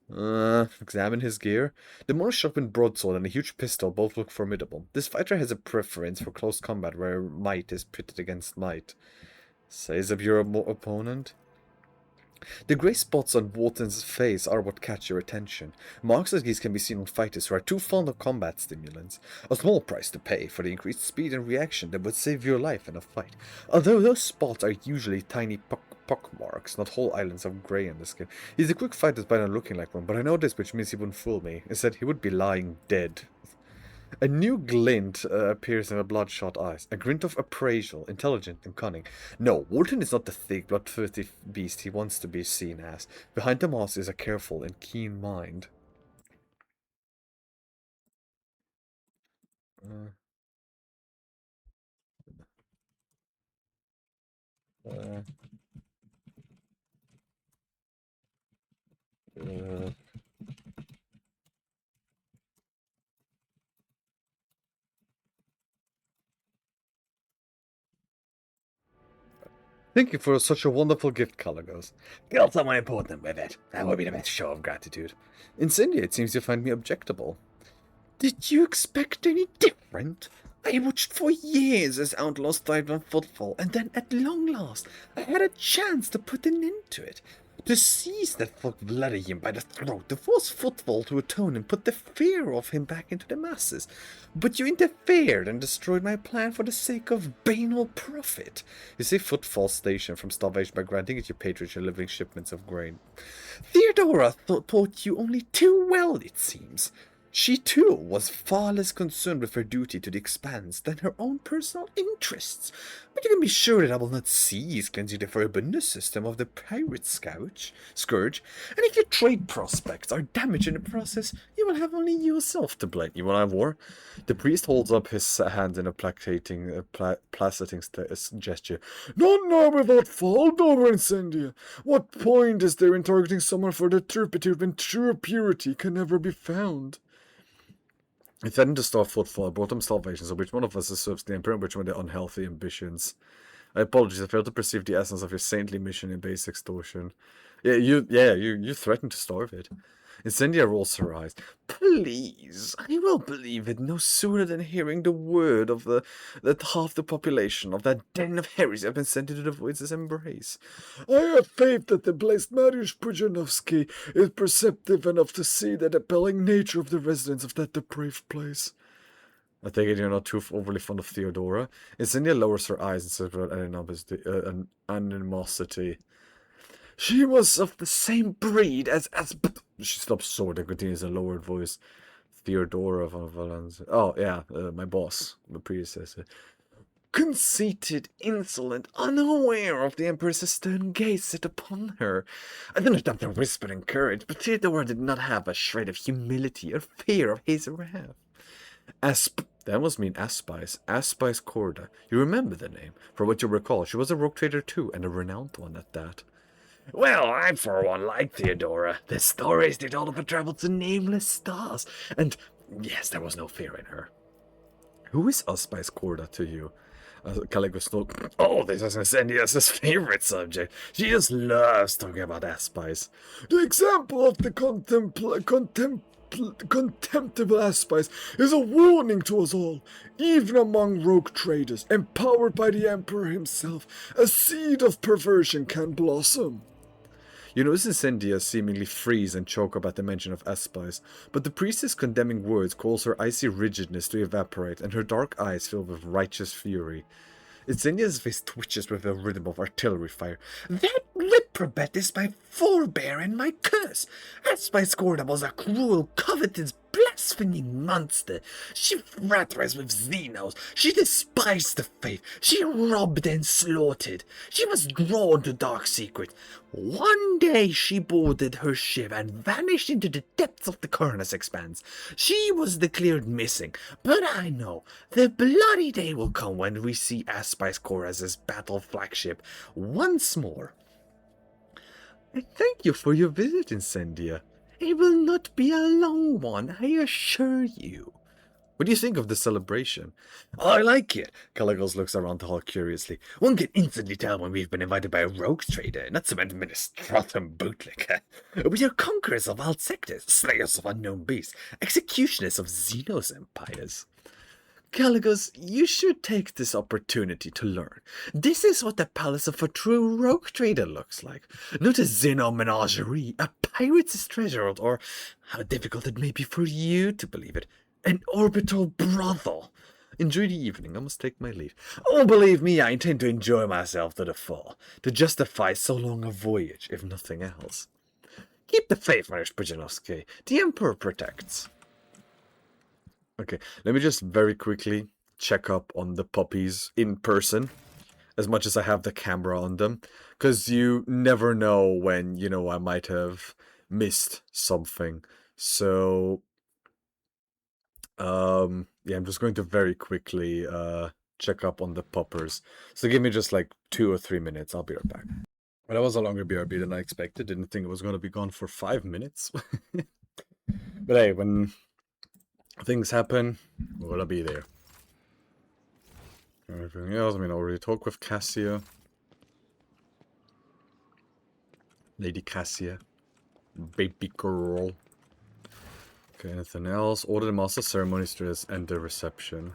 Examine his gear. The more sharpened broadsword and a huge pistol both look formidable. This fighter has a preference for close combat where might is pitted against might. Size of your opponent? The grey spots on Wharton's face are what catch your attention. Marks like these can be seen on fighters who are too fond of combat stimulants. A small price to pay for the increased speed and reaction that would save your life in a fight. Although those spots are usually tiny pockmarks, not whole islands of grey on the skin. He's a quick fighter despite not looking like one, but I know this, which means he wouldn't fool me. Instead, he would be lying dead. A new glint appears in the bloodshot eyes, a glint of appraisal, intelligent and cunning. No, Wharton is not the thick, bloodthirsty beast he wants to be seen as. Behind the mask is a careful and keen mind. Uh, Thank you for such a wonderful gift, Caligos. Kill someone important with it. That would be the best show of gratitude. Incendia, it seems you find me objectable. Did you expect any different? I watched for years as outlaws thrived on footfall, and then at long last, I had a chance to put an end to it. To seize that folk Vladimir by the throat, to force footfall to atone and put the fear of him back into the masses. But you interfered and destroyed my plan for the sake of banal profit. You see footfall station from starvation by granting it your patronage and living shipments of grain. Theodora taught you only too well, it seems. She, too, was far less concerned with her duty to the expanse than her own personal interests. But you can be sure that I will not cease cleansing the Furibundus system of the pirate scourge. And if your trade prospects are damaged in the process, you will have only yourself to blame. You will have war. The priest holds up his hand in a placating gesture. Not now without fault over Incendia. What point is there in targeting someone for their turpitude when true purity can never be found? I threatened to start footfall. I brought them salvations, of which one of us serves the Emperor and which one the unhealthy ambitions. I apologize. I failed to perceive the essence of your saintly mission in base extortion. You threatened to starve it. Incendia rolls her eyes. Please, I will believe it no sooner than hearing the word of that half the population of that den of heresy have been sent into the void's embrace. I have faith that the blessed Mariusz Pujanovsky is perceptive enough to see the appalling nature of the residents of that depraved place. I take it you're not too overly fond of Theodora. Incendia lowers her eyes and says with an animosity. She was of the same breed as She stops short and continues in a lowered voice. Theodora von Valence. Oh, yeah, my boss, my predecessor. Conceited, insolent, unaware of the Emperor's stern gaze set upon her. I do not have to whisper in courage, but Theodora did not have a shred of humility or fear of his wrath. That must mean Aspice. Aspice Corda. You remember the name. For what you recall, she was a rogue trader too, and a renowned one at that. Well, I for one like Theodora. The stories they told of her traveled to nameless stars, and yes, there was no fear in her. Who is Aspice Corda to you? Caligos thought, this is Incendia's favorite subject. She just loves talking about Aspice. The example of the contemptible Aspice is a warning to us all. Even among rogue traders, empowered by the Emperor himself, a seed of perversion can blossom. You notice Incendia seemingly freeze and choke up at the mention of Aspice, but the priestess' condemning words cause her icy rigidness to evaporate and her dark eyes fill with righteous fury. Incendia's face twitches with the rhythm of artillery fire. That reprobate is my forebear and my curse. Aspice Corda was a cruel, covetous, blaspheming monster. She fraternized with Xenos. She despised the faith. She robbed and slaughtered. She was drawn to dark secret. One day she boarded her ship and vanished into the depths of the Coroner's expanse. She was declared missing, but I know the bloody day will come when we see Aspice Corda's battle flagship once more. I thank you for your visit, Incendia. It will not be a long one, I assure you. What do you think of the celebration? I like it. Caligos looks around the hall curiously. One can instantly tell when we've been invited by a rogue trader, not some administratum bootlicker. We are conquerors of wild sectors, slayers of unknown beasts, executioners of Xenos empires. Caligos, you should take this opportunity to learn. This is what the palace of a true rogue trader looks like. Not a Xeno menagerie, a pirate's treasure, or, how difficult it may be for you to believe it, an orbital brothel. Enjoy the evening. I must take my leave. Oh, believe me, I intend to enjoy myself to the full, to justify so long a voyage, if nothing else. Keep the faith, Mariusz Pujanovsky. The Emperor protects. Okay, let me just very quickly check up on the puppies in person, as much as I have the camera on them, because you never know when, I might have missed something. So, yeah, I'm just going to very quickly check up on the puppers. So give me just like 2 or 3 minutes. I'll be right back. Well, that was a longer BRB than I expected. Didn't think it was going to be gone for 5 minutes. But hey, when things happen, we're gonna be there. Everything else, I already talked with Cassia. Lady Cassia. Baby girl. Okay, anything else? Order the master ceremonies to end the reception.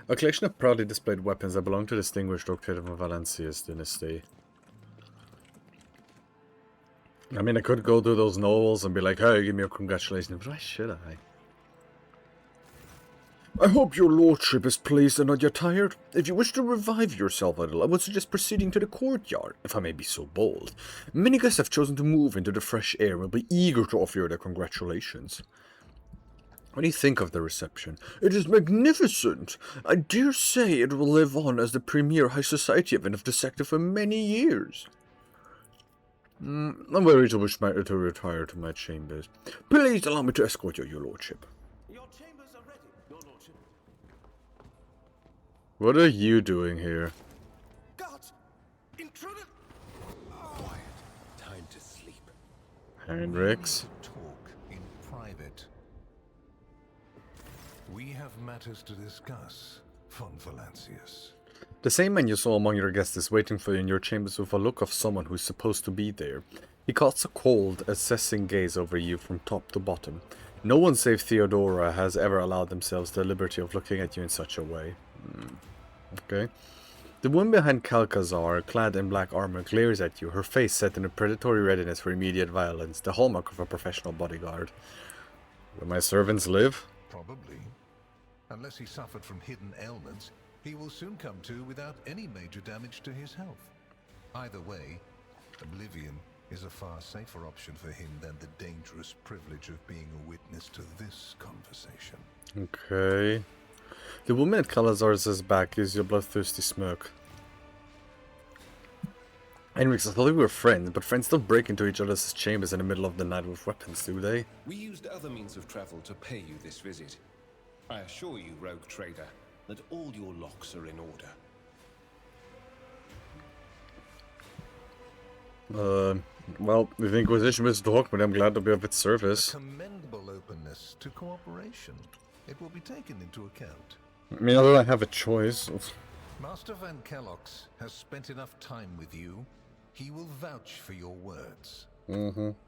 A collection of proudly displayed weapons that belong to the distinguished Rogue Trader from Valencia's dynasty. I mean, I could go to those novels and be like, hey, give me a congratulations, but why should I? I hope your lordship is pleased and not yet tired. If you wish to revive yourself a little, I would suggest proceeding to the courtyard, if I may be so bold. Many guests have chosen to move into the fresh air and will be eager to offer you their congratulations. What do you think of the reception? It is magnificent. I dare say it will live on as the premier high society event of the sector for many years. I'm worried to wish to retire to my chambers. Please allow me to escort you, your lordship. Your chambers are ready, your lordship. What are you doing here? Guards! Intruder! Quiet. Time to sleep. Hendrix? Talk in private. We have matters to discuss, von Valancius. The same man you saw among your guests is waiting for you in your chambers with a look of someone who is supposed to be there. He casts a cold, assessing gaze over you from top to bottom. No one save Theodora has ever allowed themselves the liberty of looking at you in such a way. Okay. The woman behind Calcazar, clad in black armor, glares at you, her face set in a predatory readiness for immediate violence, the hallmark of a professional bodyguard. Where my servants live? Probably. Unless he suffered from hidden ailments, he will soon come to without any major damage to his health. Either way, oblivion is a far safer option for him than the dangerous privilege of being a witness to this conversation. Okay. The woman at Calazar's back gives you a bloodthirsty smirk. Henrix, I thought we were friends, but friends don't break into each other's chambers in the middle of the night with weapons, do they? We used other means of travel to pay you this visit. I assure you, rogue trader, that all your locks are in order. Well, the Inquisition was talk, but I'm glad to be of its service. A commendable openness to cooperation. It will be taken into account. I mean, I don't have a choice. Master Van Kellox has spent enough time with you. He will vouch for your words.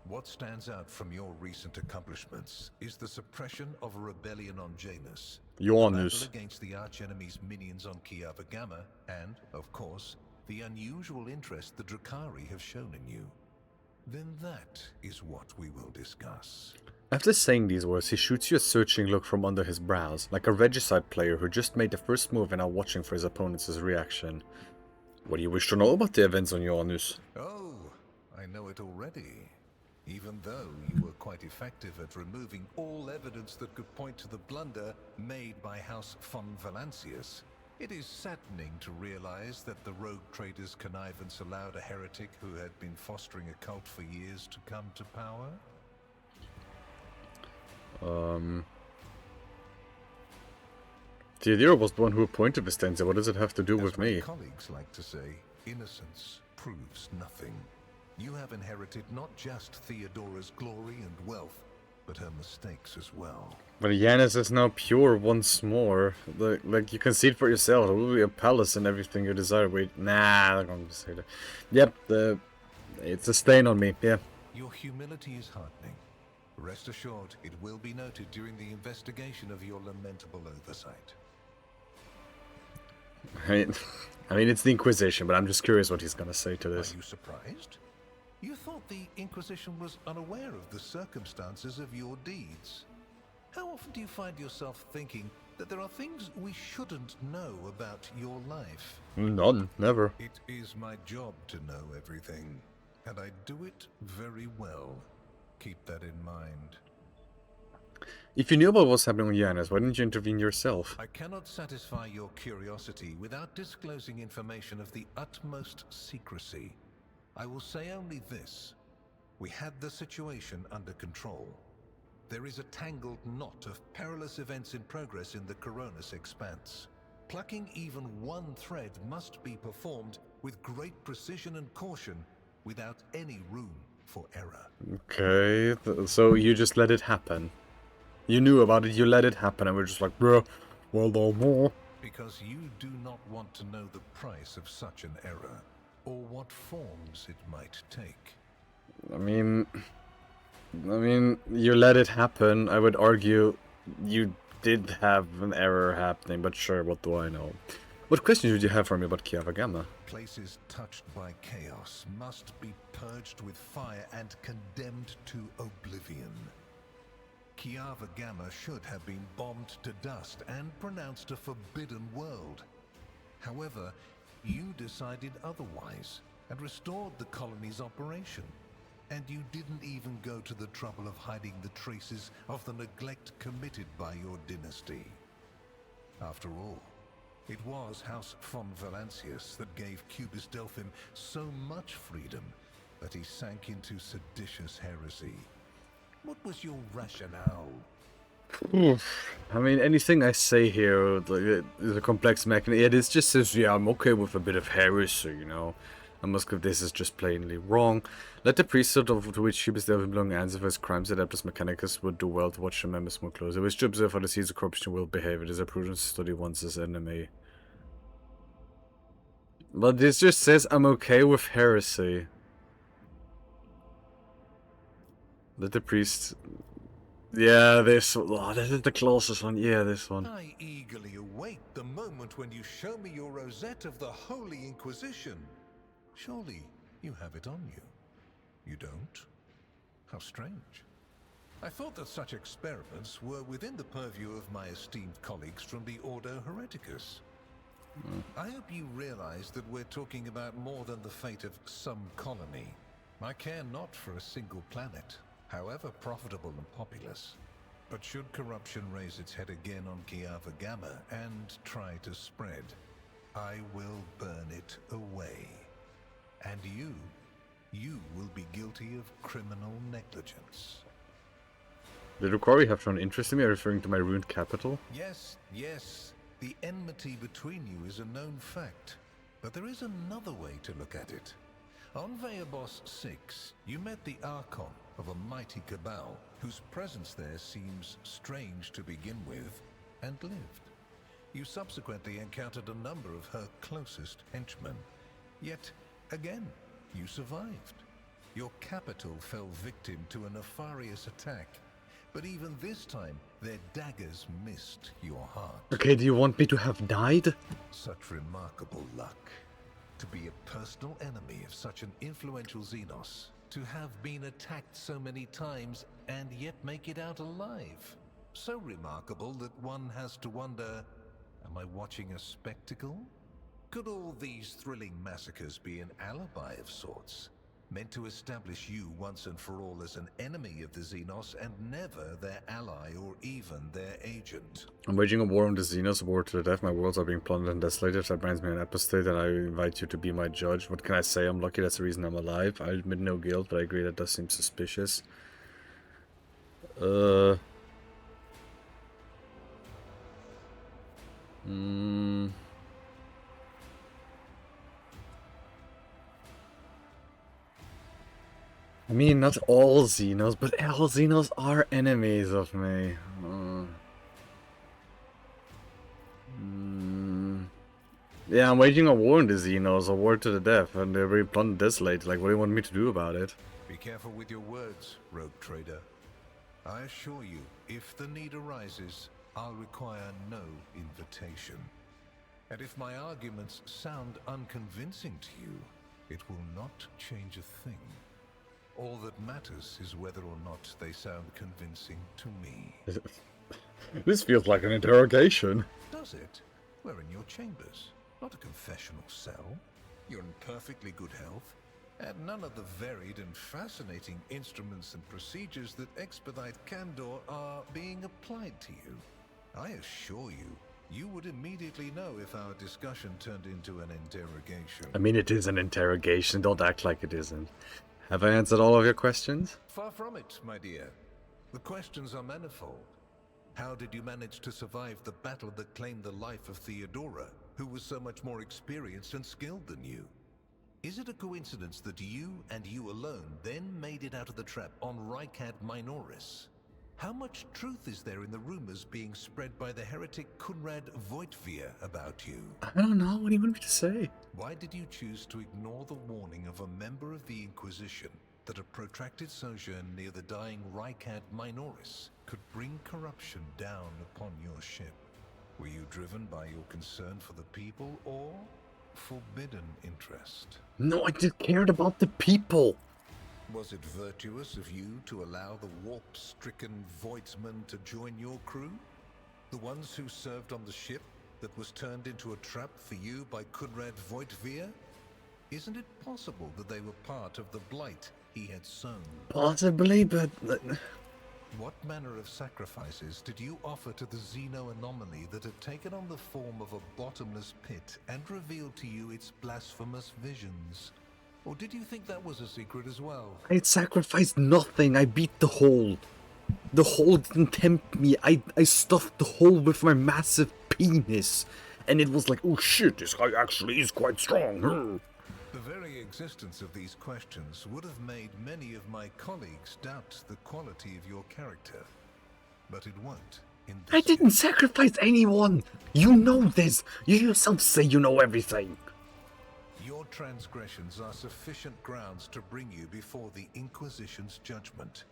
What stands out from your recent accomplishments is the suppression of a rebellion on Janus, Janus. battle against the archenemy's minions on Kiavagama, and, of course, the unusual interest the Drakari have shown in you. Then that is what we will discuss. After saying these words, he shoots you a searching look from under his brows, like a regicide player who just made the first move and now watching for his opponent's reaction. What do you wish to know about the events on Janus? Oh, I know it already. Even though you were quite effective at removing all evidence that could point to the blunder made by House von Valancius, it is saddening to realize that the rogue trader's connivance allowed a heretic who had been fostering a cult for years to come to power. Theodora was the one who appointed Vistenza. What does it have to do with me? As my colleagues like to say, innocence proves nothing. You have inherited not just Theodora's glory and wealth, but her mistakes as well. But Janus is now pure once more. Like you can see it for yourself. It will be a palace and everything you desire. Wait, nah, I'm going to say that. Yep, it's a stain on me, yeah. Your humility is heartening. Rest assured, it will be noted during the investigation of your lamentable oversight. I mean, it's the Inquisition, but I'm just curious what he's going to say to this. Are you surprised? You thought the Inquisition was unaware of the circumstances of your deeds. How often do you find yourself thinking that there are things we shouldn't know about your life? None, never. It is my job to know everything, and I do it very well. Keep that in mind. If you knew about what's happening with Janus, why didn't you intervene yourself? I cannot satisfy your curiosity without disclosing information of the utmost secrecy. I will say only this. We had the situation under control. There is a tangled knot of perilous events in progress in the Coronis expanse. Plucking even one thread must be performed with great precision and caution, without any room for error. Okay, so you just let it happen. You knew about it, you let it happen, and we're just like, bruh, well, no more. Because you do not want to know the price of such an error. or what forms it might take. I mean, you let it happen. I would argue you did have an error happening, but sure, what do I know? What questions would you have for me about Kiavagama? Places touched by chaos must be purged with fire and condemned to oblivion. Kiavagama should have been bombed to dust and pronounced a forbidden world. However, you decided otherwise and restored the colony's operation. And you didn't even go to the trouble of hiding the traces of the neglect committed by your dynasty. After all, it was House von Valancius that gave Cubis Delphim so much freedom that he sank into seditious heresy. What was your rationale? I mean, anything I say here is a complex mechanism. It just says, yeah, I'm okay with a bit of heresy, you know. And Muscov, this is just plainly wrong. Let the priesthood of to which Cubis Delphim belong answer for his crimes. Adeptus Mechanicus would do well to watch the members more closely. I wish to observe how the seeds of corruption will behave. It is a prudent study once as enemy. But this just says I'm okay with heresy. Let the priest... Yeah, this... Oh, this is the closest one. Yeah, this one. I eagerly await the moment when you show me your rosette of the Holy Inquisition. Surely you have it on you. You don't? How strange. I thought that such experiments were within the purview of my esteemed colleagues from the Ordo Hereticus. I hope you realize that we're talking about more than the fate of some colony. I care not for a single planet, however profitable and populous. But should corruption raise its head again on Kiavagama and try to spread, I will burn it away. And you will be guilty of criminal negligence. Did Rukari have shown interest in me, referring to my ruined capital? Yes, yes. The enmity between you is a known fact. But there is another way to look at it. On Veabos 6, you met the Archon of a mighty cabal, whose presence there seems strange to begin with, and lived. You subsequently encountered a number of her closest henchmen. Yet, again, you survived. Your capital fell victim to a nefarious attack. But even this time, their daggers missed your heart. Okay, do you want me to have died? Such remarkable luck. To be a personal enemy of such an influential Xenos. To have been attacked so many times and yet make it out alive. So remarkable that one has to wonder, am I watching a spectacle? Could all these thrilling massacres be an alibi of sorts? Meant to establish you once and for all as an enemy of the Xenos and never their ally or even their agent. I'm waging a war on the Xenos, a war to the death. My worlds are being plundered and desolated. That brings me an apostate, and I invite you to be my judge. What can I say? I'm lucky, that's the reason I'm alive. I admit no guilt, but I agree that does seem suspicious. I mean, not all Xenos, but all Xenos are enemies of me. Yeah, I'm waging a war on the Xenos, a war to the death, and they're very blunt desolate. Like, what do you want me to do about it? Be careful with your words, rogue trader. I assure you, if the need arises, I'll require no invitation. And if my arguments sound unconvincing to you, it will not change a thing. All that matters is whether or not they sound convincing to me. This feels like an interrogation. Does it? We're in your chambers, not a confessional cell. You're in perfectly good health, and none of the varied and fascinating instruments and procedures that expedite candor are being applied to you. I assure you, you would immediately know if our discussion turned into an interrogation. I mean, it is an interrogation. Don't act like it isn't. Have I answered all of your questions? Far from it, my dear. The questions are manifold. How did you manage to survive the battle that claimed the life of Theodora, who was so much more experienced and skilled than you? Is it a coincidence that you and you alone then made it out of the trap on Rykad Minoris? How much truth is there in the rumors being spread by the heretic Kunrad Voitvir about you? I don't know. What do you want me to say? Why did you choose to ignore the warning of a member of the Inquisition that a protracted sojourn near the dying Rykad Minoris could bring corruption down upon your ship? Were you driven by your concern for the people or forbidden interest? No, I just cared about the people. Was it virtuous of you to allow the warp-stricken Voidsmen to join your crew? The ones who served on the ship that was turned into a trap for you by Kunrad Voitvir? Isn't it possible that they were part of the blight he had sown? Possibly, but... What manner of sacrifices did you offer to the Xeno anomaly that had taken on the form of a bottomless pit and revealed to you its blasphemous visions? Or did you think that was a secret as well? I had sacrificed nothing. I beat the hole. The hole didn't tempt me. I stuffed the hole with my massive penis. And it was like, oh shit, this guy actually is quite strong. The very existence of these questions would have made many of my colleagues doubt the quality of your character. But it won't. I didn't sacrifice anyone. You know this. You yourself say you know everything. Your transgressions are sufficient grounds to bring you before the Inquisition's judgment.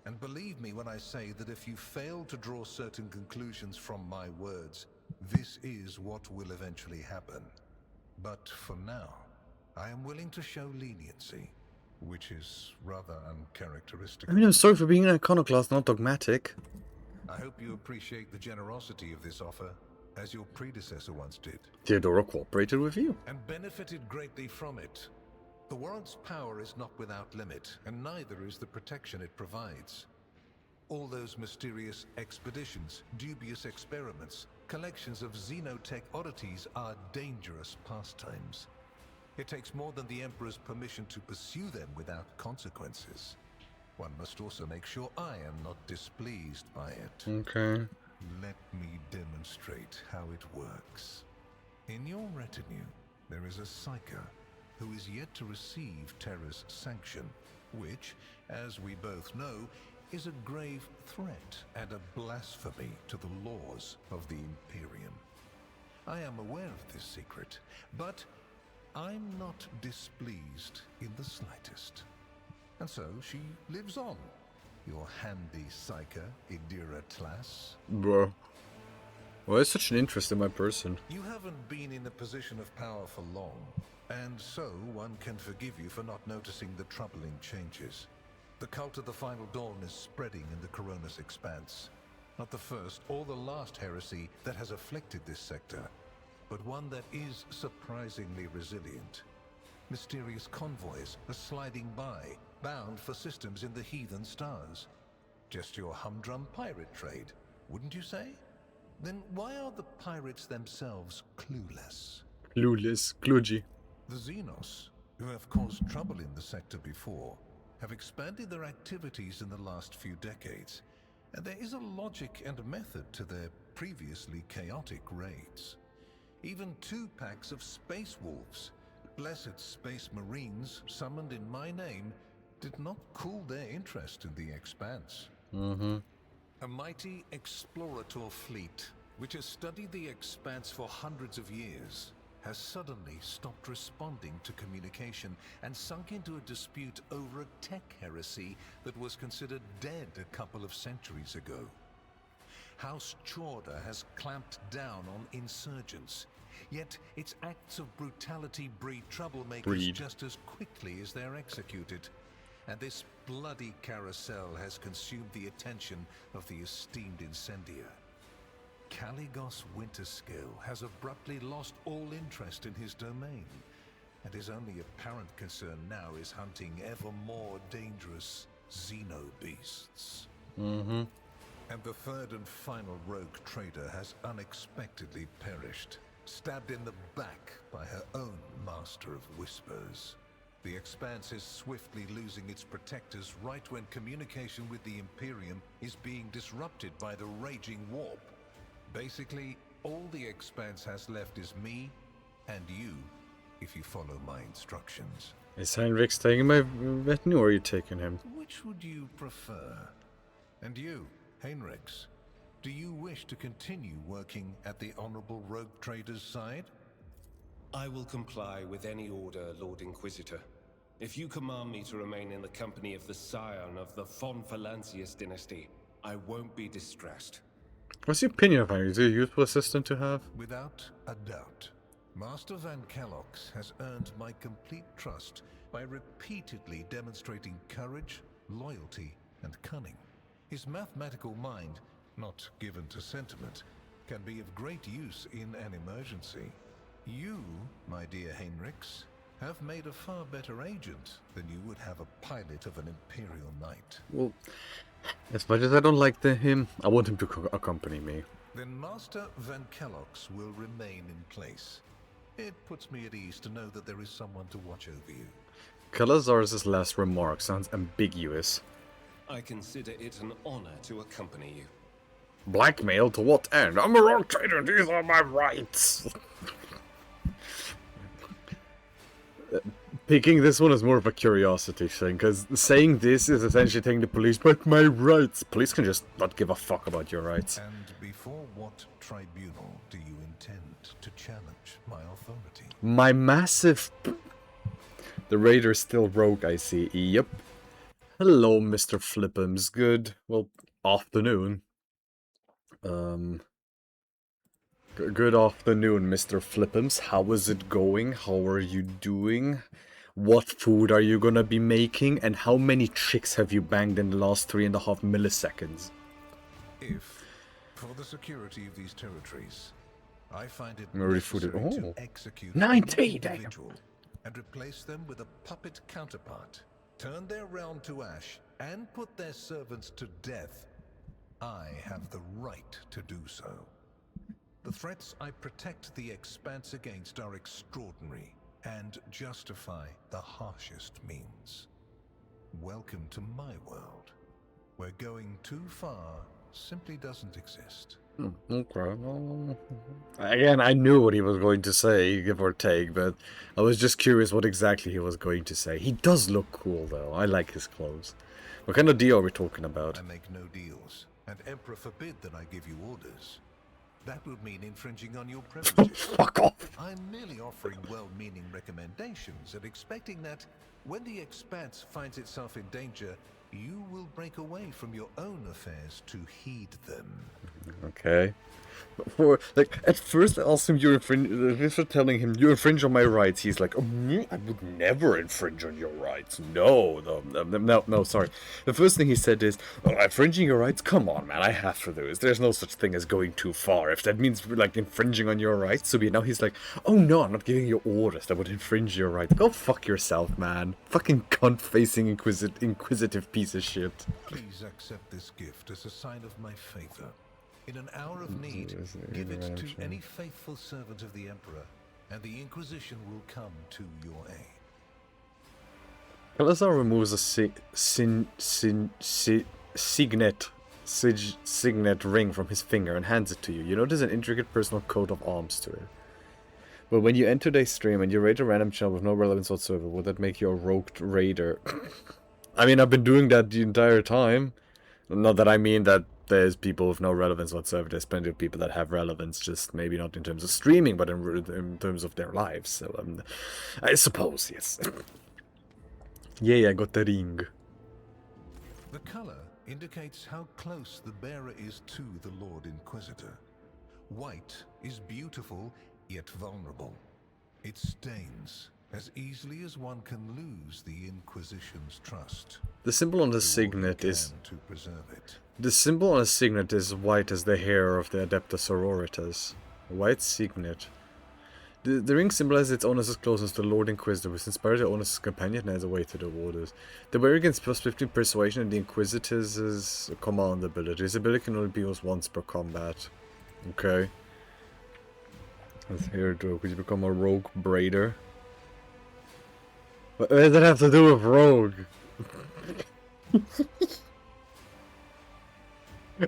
And believe me when I say that if you fail to draw certain conclusions from my words, this is what will eventually happen. But for now, I am willing to show leniency, which is rather uncharacteristic. I mean, I'm sorry for being an iconoclast, not dogmatic. I hope you appreciate the generosity of this offer, as your predecessor once did. Theodora cooperated with you. And benefited greatly from it. The warrant's power is not without limit, and neither is the protection it provides. All those mysterious expeditions, dubious experiments, collections of xenotech oddities are dangerous pastimes. It takes more than the Emperor's permission to pursue them without consequences. One must also make sure I am not displeased by it. Okay. Let me demonstrate how it works. In your retinue, there is a Psyker who is yet to receive Terra's sanction, which, as we both know, is a grave threat and a blasphemy to the laws of the Imperium. I am aware of this secret, but I'm not displeased in the slightest. And so she lives on. Your handy Psyker, Idira Tlass. Bro. Why is such an interest in my person? You haven't been in a position of power for long, and so one can forgive you for not noticing the troubling changes. The cult of the Final Dawn is spreading in the Coronis Expanse. Not the first or the last heresy that has afflicted this sector, but one that is surprisingly resilient. Mysterious convoys are sliding by, bound for systems in the heathen stars. Just your humdrum pirate trade, wouldn't you say? Then why are the pirates themselves clueless? Clueless. Kludgy. The Xenos, who have caused trouble in the sector before, have expanded their activities in the last few decades, and there is a logic and method to their previously chaotic raids. Even 2 packs of space wolves, blessed space marines summoned in my name, did not cool their interest in the Expanse. A mighty explorator fleet, which has studied the Expanse for hundreds of years, has suddenly stopped responding to communication and sunk into a dispute over a tech heresy that was considered dead a couple of centuries ago. House Chorda has clamped down on insurgents, yet its acts of brutality breed troublemakers just as quickly as they're executed. And this bloody carousel has consumed the attention of the esteemed incendiar. Caligos Winterskill has abruptly lost all interest in his domain, and his only apparent concern now is hunting ever more dangerous xenobeasts. And the third and final rogue trader has unexpectedly perished, stabbed in the back by her own master of whispers. The Expanse is swiftly losing its protectors right when communication with the Imperium is being disrupted by the raging warp. Basically, all the Expanse has left is me and you, if you follow my instructions. Is Heinrich staying in my retinue or are you taking him? Which would you prefer? And you, Heinrichs, do you wish to continue working at the Honorable Rogue Trader's side? I will comply with any order, Lord Inquisitor. If you command me to remain in the company of the scion of the Fantasies dynasty, I won't be distressed. What's your opinion of him? Is he a useful assistant to have? Without a doubt. Master Van Kellogg's has earned my complete trust by repeatedly demonstrating courage, loyalty, and cunning. His mathematical mind, not given to sentiment, can be of great use in an emergency. You, my dear Heinrichs, have made a far better agent than you would have a pilot of an Imperial Knight. Well, as much as I don't like him, I want him to accompany me. Then Master Van Kellogg's will remain in place. It puts me at ease to know that there is someone to watch over you. Calazar's last remark sounds ambiguous. I consider it an honor to accompany you. Blackmail to what end? I'm a rogue trader, these are my rights! Picking this one is more of a curiosity thing, because saying this is essentially telling the police, but my rights! Police can just not give a fuck about your rights. And before what tribunal do you intend to challenge my authority? My massive... The raider's still rogue, I see. Yep. Hello, Mr. Flippums. Good, well, afternoon. Good afternoon, Mr. Flippums. How is it going? How are you doing? What food are you gonna be making? And how many chicks have you banged in the last 3.5 milliseconds? If, for the security of these territories, I find it Already necessary fooded. to Oh. execute 90, an damn. individual and replace them with a puppet counterpart, turn their realm to ash, and put their servants to death, I have the right to do so. The threats I protect the Expanse against are extraordinary and justify the harshest means. Welcome to my world, where going too far simply doesn't exist. Okay. Well, again, I knew what he was going to say, give or take, but I was just curious what exactly he was going to say. He does look cool, though. I like his clothes. What kind of deal are we talking about? I make no deals, and Emperor forbid that I give you orders. That would mean infringing on your privileges. Fuck off! I'm merely offering well-meaning recommendations and expecting that when the Expanse finds itself in danger, you will break away from your own affairs to heed them. Okay. For like, at first I asked him, "You infringe." For telling him, "You infringe on my rights," he's like, "Oh, me? I would never infringe on your rights. No, no, sorry." The first thing he said is, "Oh, infringing your rights? Come on, man, I have to do this. There's no such thing as going too far. If that means like infringing on your rights, so be it." Now he's like, "Oh no, I'm not giving you orders that would infringe your rights." Go fuck yourself, man. Fucking cunt-facing inquisitive piece of shit. Please accept this gift as a sign of my favor. In an hour of need, give it to any faithful servant of the Emperor, and the Inquisition will come to your aid. Calazar removes a signet ring from his finger and hands it to you. You notice an intricate personal coat of arms to it. But when you enter today's stream and you raid a random channel with no relevance whatsoever, would that make you a rogue raider? I mean, I've been doing that the entire time. Not that I mean that there's people with no relevance whatsoever. There's plenty of people that have relevance, just maybe not in terms of streaming, but in terms of their lives. So, I suppose, yes. Yeah, I got the ring. The color indicates how close the bearer is to the Lord Inquisitor. White is beautiful, yet vulnerable. It stains as easily as one can lose the Inquisition's trust. The symbol on the signet is... To preserve it. The symbol on the signet is white as the hair of the Adepta Sororitas. A white signet. The ring symbolizes its owner's closeness to the Lord Inquisitor, which inspires the owner's companion and as a way to the orders. The wearer gains plus 15 persuasion and the Inquisitor's command ability. This ability can only be used once per combat. Okay. Let's hear it. Could you become a rogue braider? What does that have to do with rogue?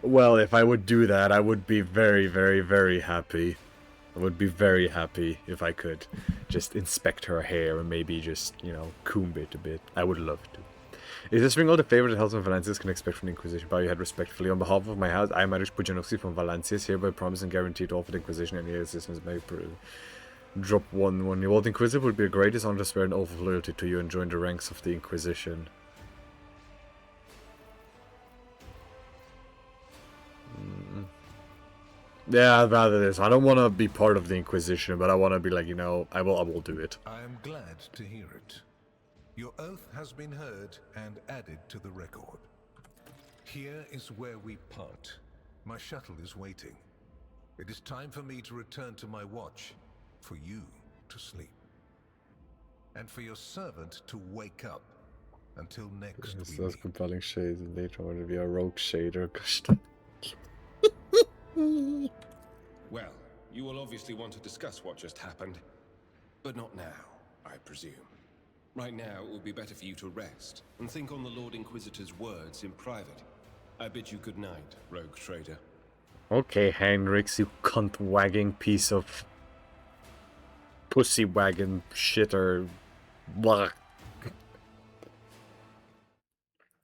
Well, if I would do that, I would be very, very, very happy. I would be very happy if I could just inspect her hair and maybe just, you know, comb it a bit. I would love to. Is this ring all the favor that House of Valancius can expect from the Inquisition? Bow your head respectfully. On behalf of my house, I, Mariusz Pudzianowski from Valancius, hereby promise and guarantee to offer the Inquisition any assistance may drop 1-1. Your Old Inquisitor would be the greatest honor to swear an oath of loyalty to you and join the ranks of the Inquisition. Yeah, I'd rather this. I don't want to be part of the Inquisition, but I want to be like, you know, I will do it. I am glad to hear it. Your oath has been heard and added to the record. Here is where we part. My shuttle is waiting. It is time for me to return to my watch, for you to sleep, and for your servant to wake up. Until next Yes, we those meet. compelling shades, and later I want to be a rogue shader. Well, you will obviously want to discuss what just happened. But not now, I presume. Right now, it would be better for you to rest and think on the Lord Inquisitor's words in private. I bid you good night, rogue trader. Okay, Heinrichs, you cunt-wagging piece of pussy-wagon shitter. Blah.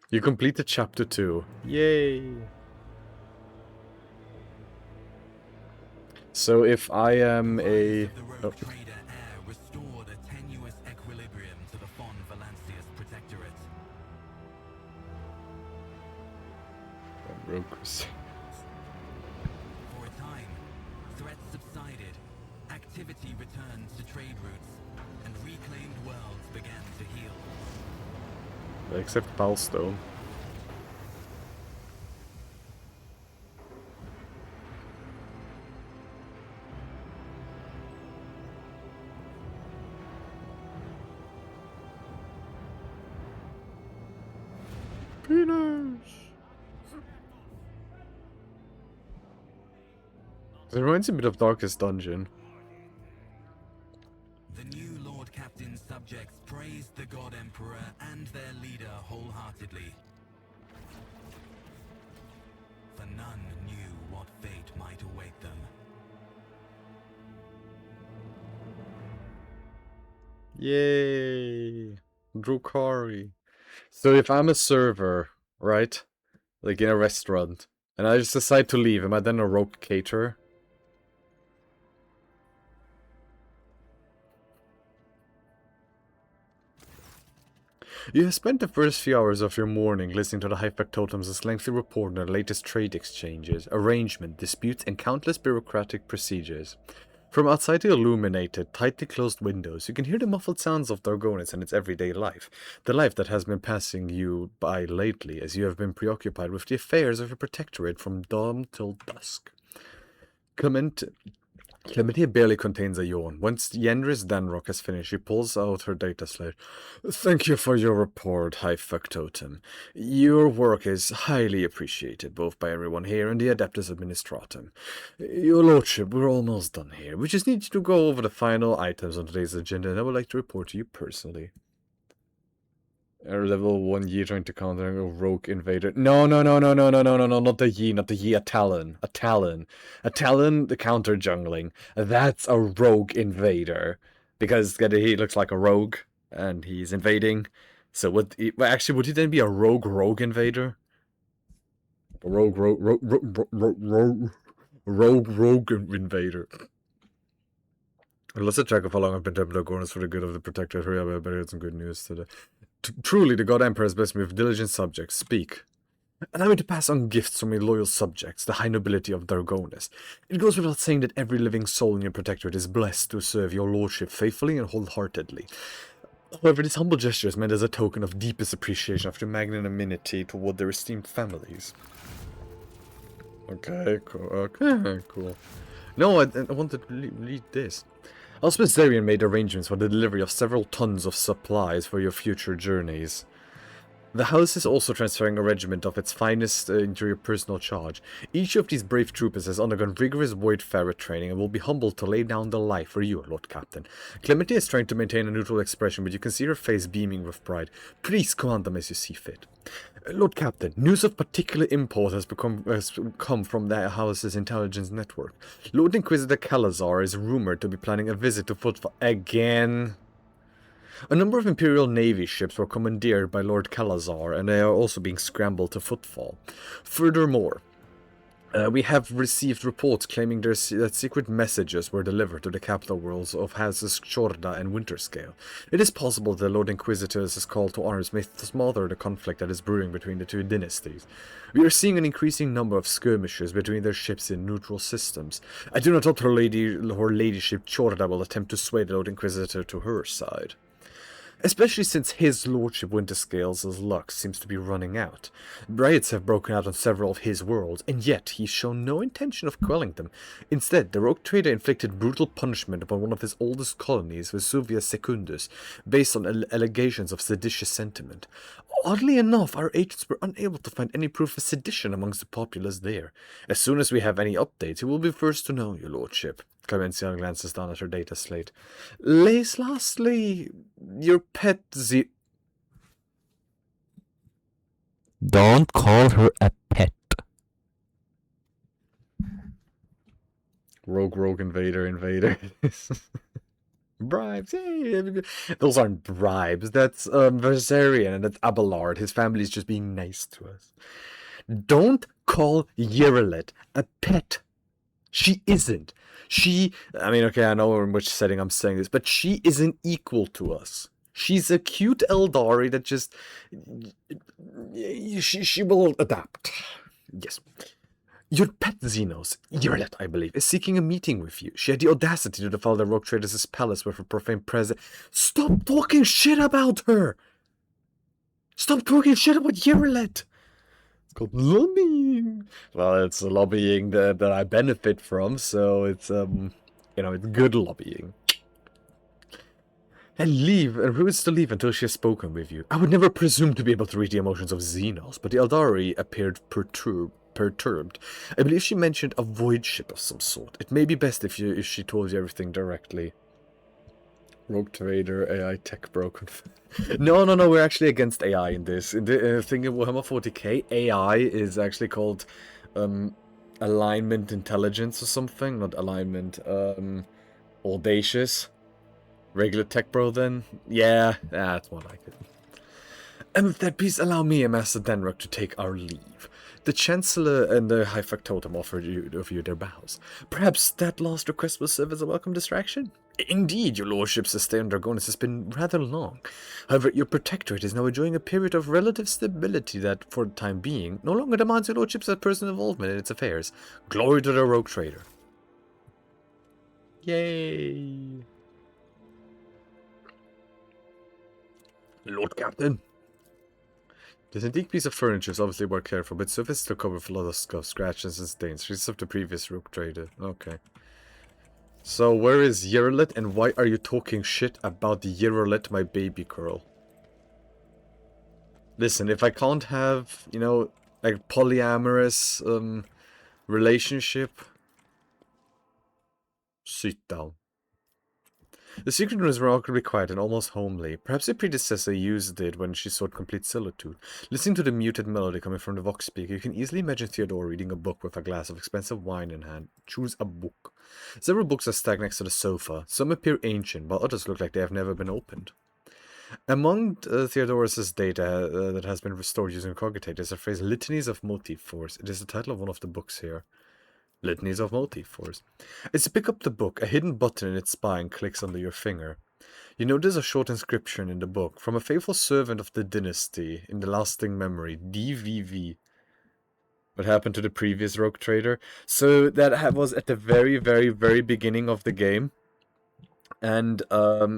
You completed chapter 2. Yay! So if I am a... Oh. Restored a tenuous equilibrium to the Fon Valancius Protectorate. Rogues. For a time, threats subsided, activity returned to trade routes, and reclaimed worlds began to heal. Except Palstone. Penis! It reminds me a bit of Darkest Dungeon. The new Lord Captain's subjects praised the God Emperor and their leader wholeheartedly. For none knew what fate might await them. Yay! Drukhari. So if I'm a server, right? Like in a restaurant, and I just decide to leave, am I then a rogue caterer? You have spent the first few hours of your morning listening to the high factotum's lengthy report on the latest trade exchanges, arrangement, disputes, and countless bureaucratic procedures. From outside the illuminated, tightly closed windows, you can hear the muffled sounds of Dargonis and its everyday life, the life that has been passing you by lately as you have been preoccupied with the affairs of your protectorate from dawn till dusk. Clementia barely contains a yawn. Once Yenris Danrock has finished, she pulls out her data slate. Thank you for your report, High Factotum. Your work is highly appreciated, both by everyone here and the Adeptus Administratum. Your Lordship, we're almost done here. We just need to go over the final items on today's agenda, and I would like to report to you personally. Level 1 Yi trying to counter a rogue invader. No, not the Yi, a Talon. A Talon, the counter jungling. That's a rogue invader. Because he looks like a rogue, and he's invading. So would he then be a rogue invader? A rogue invader. Let's check of how long I've been Templar Gornus for the good of the Protectorate. Hurry up, I better get some good news today. Truly, the God Emperor has blessed me with diligent subjects. Speak. Allow me to pass on gifts from my loyal subjects, the high nobility of Dargonis. It goes without saying that every living soul in your protectorate is blessed to serve your lordship faithfully and wholeheartedly. However, this humble gesture is meant as a token of deepest appreciation of your magnanimity toward their esteemed families. Okay, cool. No, I wanted to read this. Elspeth Zarian made arrangements for the delivery of several tons of supplies for your future journeys. The house is also transferring a regiment of its finest into your personal charge. Each of these brave troopers has undergone rigorous Voidfarer training and will be humbled to lay down their life for you, Lord Captain. Clementia is trying to maintain a neutral expression, but you can see her face beaming with pride. Please command them as you see fit. Lord Captain, news of particular import has come from the house's intelligence network. Lord Inquisitor Calazar is rumored to be planning a visit to Futva again. A number of Imperial Navy ships were commandeered by Lord Calazar, and they are also being scrambled to footfall. Furthermore, we have received reports claiming that secret messages were delivered to the capital worlds of Houses Chorda and Winterscale. It is possible that the Lord Inquisitor's call to arms may smother the conflict that is brewing between the two dynasties. We are seeing an increasing number of skirmishes between their ships in neutral systems. I do not doubt her ladyship Chorda will attempt to sway the Lord Inquisitor to her side. Especially since his lordship Winterscale's luck seems to be running out. Riots have broken out on several of his worlds, and yet he's shown no intention of quelling them. Instead, the rogue trader inflicted brutal punishment upon one of his oldest colonies, Vesuvius Secundus, based on allegations of seditious sentiment. Oddly enough, our agents were unable to find any proof of sedition amongst the populace there. As soon as we have any updates, you will be first to know, your lordship. Clemencia glances down at her data slate. Lastly, your pet Don't call her a pet. Rogue, invader. Bribes, yay! Those aren't bribes, that's Versarian, and that's Abelard. His family's just being nice to us. Don't call Yeralet a pet. She isn't. I mean, okay, I know in which setting I'm saying this, but she isn't equal to us. She's a cute Eldari that just... She will adapt. Yes. Your pet Xenos, Yeralet, I believe, is seeking a meeting with you. She had the audacity to defile the rogue traders' palace with her profane presence. Stop talking shit about her! Stop talking shit about Yeralet! It's called lobbying. Well, it's lobbying that I benefit from, so it's, it's good lobbying. And who is to leave until she has spoken with you? I would never presume to be able to read the emotions of Xenos, but the Eldari appeared perturbed. I believe she mentioned a void ship of some sort. It may be best if she told you everything directly. Rogue Trader, AI Tech Broken. No, we're actually against AI in this. In the thing in Warhammer 40k, AI is actually called alignment intelligence or something. Not alignment, audacious. Regular tech bro then? Yeah, that's more like it. And with that, please allow me and Master Denrock to take our leave. The Chancellor and the High Factotum offered you their bows. Perhaps that last request will serve as a welcome distraction? Indeed, your lordship's stay under Dragonis has been rather long. However, your protectorate is now enjoying a period of relative stability that, for the time being, no longer demands your lordship's personal involvement in its affairs. Glory to the rogue trader. Yay! Lord Captain. This antique piece of furniture is obviously more careful, but surface is still covered with a lot of scuffs, scratches, and stains. Traces of the previous rogue trader. Okay. So, where is Yeralet, and why are you talking shit about Yeralet, my baby girl? Listen, if I can't have, like, polyamorous, relationship, sit down. The secret room is remarkably quiet and almost homely. Perhaps your predecessor used it when she sought complete solitude. Listening to the muted melody coming from the vox speaker, you can easily imagine Theodore reading a book with a glass of expensive wine in hand. Choose a book. Several books are stacked next to the sofa. Some appear ancient, while others look like they have never been opened. Among Theodorus' data that has been restored using Cogitate is the phrase Litanies of Motif Force. It is the title of one of the books here. Litanies of Motif Force. As you pick up the book, a hidden button in its spine clicks under your finger. You notice a short inscription in the book, from a faithful servant of the dynasty, in the lasting memory, DVV. What happened to the previous rogue trader? So that was at the very, very, very beginning of the game. And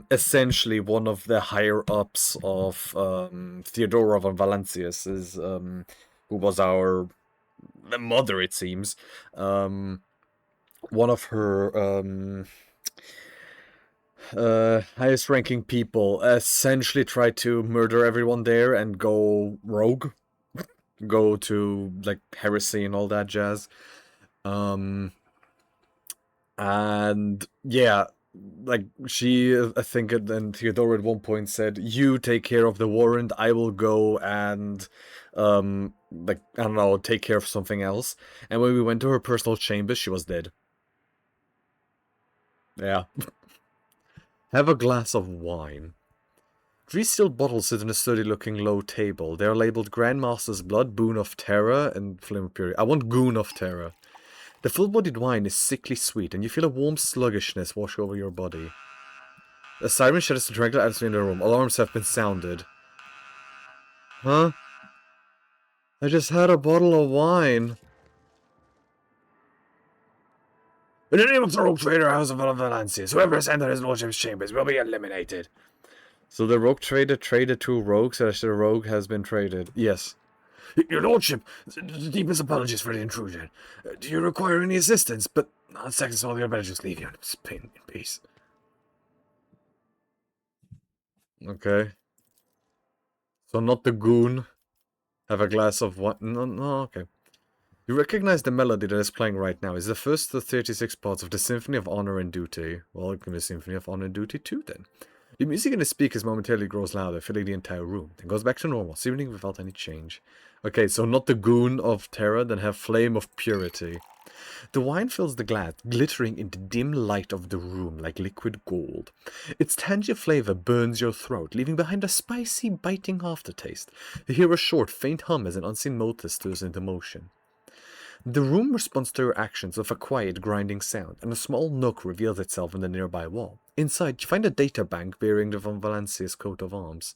essentially one of the higher-ups of Theodora von Valancius is, who was our mother, it seems. One of her highest ranking people essentially tried to murder everyone there and go rogue. Go to, like, heresy and all that jazz. And yeah, like, she, I think, and Theodora at one point said, you take care of the warrant, I will go and like, I don't know, take care of something else. And when we went to her personal chambers, she was dead. Yeah. Have a glass of wine. 3 sealed bottles sit on a sturdy-looking low table. They are labeled Grandmaster's Blood, Boon of Terror, and Flame of Purity. I want Goon of Terror. The full-bodied wine is sickly sweet, and you feel a warm sluggishness wash over your body. A siren shudders the tranquil atmosphere in the room. Alarms have been sounded. Huh? I just had a bottle of wine. In the name of the Rogue Trader House of Fantasies, whoever has entered his lordship's chambers will be eliminated. So the Rogue Trader traded 2 rogues, and the rogue has been traded. Yes. Your lordship, the deepest apologies for the intrusion. Do you require any assistance? But on second thought, you better just leave you in peace. Okay. So not the goon. Have a glass of wine. No, okay. You recognize the melody that is playing right now. It's the first of the 36 parts of the Symphony of Honor and Duty. Welcome to the Symphony of Honor and Duty 2 then. The music in the speakers momentarily grows louder, filling the entire room, then goes back to normal, seemingly without any change. Okay, so not the Goon of Terror, then have Flame of Purity. The wine fills the glass, glittering in the dim light of the room like liquid gold. Its tangy flavor burns your throat, leaving behind a spicy, biting aftertaste. You hear a short, faint hum as an unseen motor stirs into motion. The room responds to your actions with a quiet, grinding sound, and a small nook reveals itself in the nearby wall. Inside, you find a data bank bearing the Von Valencia's coat of arms.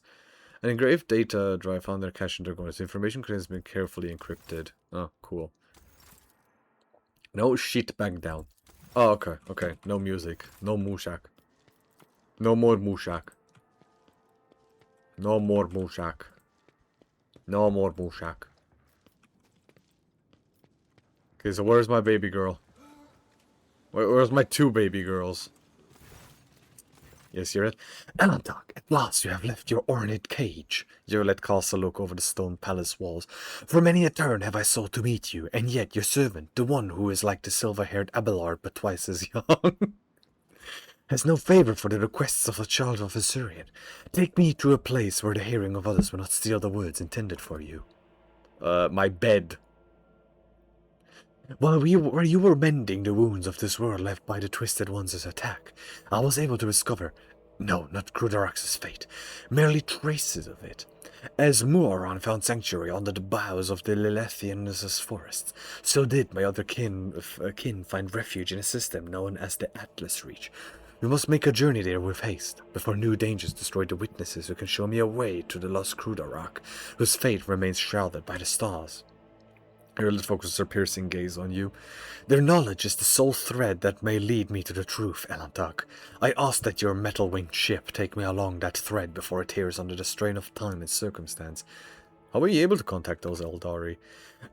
An engraved data drive found their cache in their corners. Information has been carefully encrypted. Oh, cool. No shit back down. Oh, okay, okay. No music. No Mushak. No more Mushak. No more Mushak. No more Mushak. Okay, so where's my baby girl? Where's my 2 baby girls? Yes, you're it. Elantok, at last you have left your ornate cage. Yerlet casts a look over the stone palace walls. For many a turn have I sought to meet you, and yet your servant, the one who is like the silver-haired Abelard but twice as young, has no favor for the requests of a child of Assyrian. Take me to a place where the hearing of others will not steal the words intended for you. My bed. While you were mending the wounds of this world left by the Twisted Ones' attack, I was able to discover, no, not Krudarax's fate, merely traces of it. As Muaron found sanctuary under the boughs of the Lilithian's forests, so did my other kin find refuge in a system known as the Atlas Reach. We must make a journey there with haste, before new dangers destroy the witnesses who can show me a way to the lost Krudarak, whose fate remains shrouded by the stars. Erlet focuses her piercing gaze on you. Their knowledge is the sole thread that may lead me to the truth, Elantok. I ask that your metal-winged ship take me along that thread before it tears under the strain of time and circumstance. How were you able to contact those Eldari?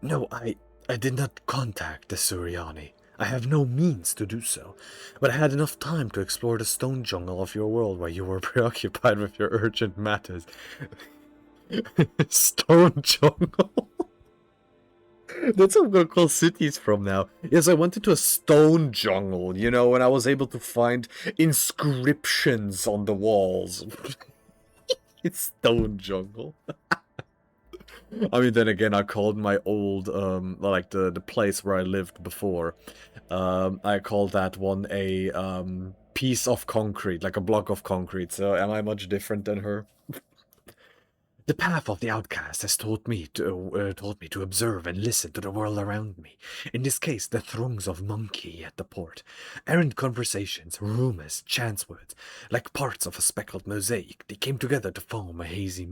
No, I did not contact the Suryani. I have no means to do so, but I had enough time to explore the stone jungle of your world while you were preoccupied with your urgent matters. Stone jungle? That's what I'm gonna call cities from now. Yes, I went into a stone jungle, you know, and I was able to find inscriptions on the walls. It's stone jungle. I mean, then again, I called my old, like the place where I lived before, I called that one a, piece of concrete, like a block of concrete, so am I much different than her? The path of the outcast has taught me to observe and listen to the world around me. In this case, the throngs of monkey at the port. Errant conversations, rumors, chance words. Like parts of a speckled mosaic, they came together to form a hazy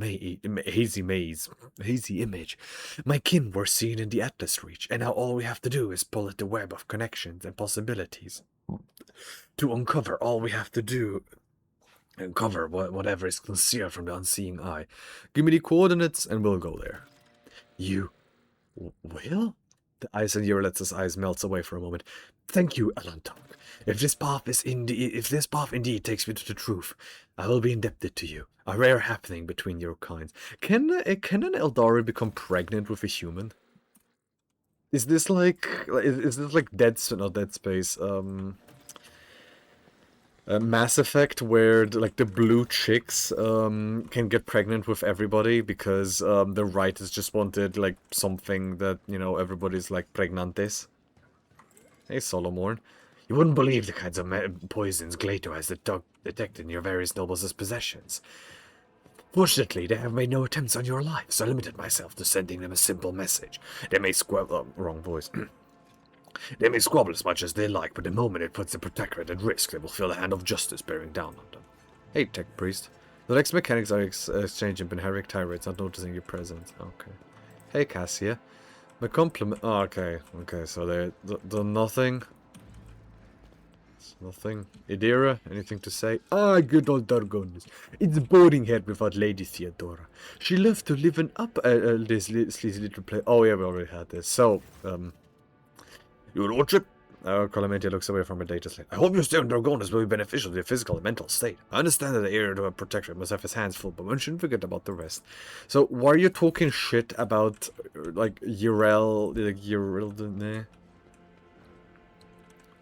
image. My kin were seen in the Atlas Reach, and now all we have to do is pull at the web of connections and possibilities. To uncover all we have to do... and cover whatever is concealed from the unseeing eye. Give me the coordinates and we'll go there. You will? The eyes in Yerlet's eyes melts away for a moment. Thank you, Elantok. If this path indeed takes me to the truth, I will be indebted to you. A rare happening between your kinds. Can an Eldari become pregnant with a human? Is this like Dead Space? Mass Effect, where like the blue chicks can get pregnant with everybody because the writers just wanted like something that, you know, everybody's like pregnantes. Hey, Solomorn. You wouldn't believe the kinds of poisons Glato has detected in your various nobles' possessions. Fortunately, they have made no attempts on your life, so I limited myself to sending them a simple message. They may squabble... wrong voice. They may squabble as much as they like, but the moment it puts the Protectorate at risk, they will feel the hand of justice bearing down on them. Hey, Tech Priest. The next mechanics are exchanging Benheric tirades, not noticing your presence. Okay. Hey, Cassia. My compliment... Oh, okay. Okay, so they're nothing... Nothing. Idira, anything to say? Ah, good old Dargonis. It's boring here without Lady Theodora. She loved to live up this sleazy little place. Oh yeah, we already had this. So, Your Lordship? Calamantia looks away from her data slate. I hope your stay on Dargonis will be beneficial to your physical and mental state. I understand that the heir to a protectorate must have his hands full, but one shouldn't forget about the rest. So, why are you talking shit about, like, Yrel,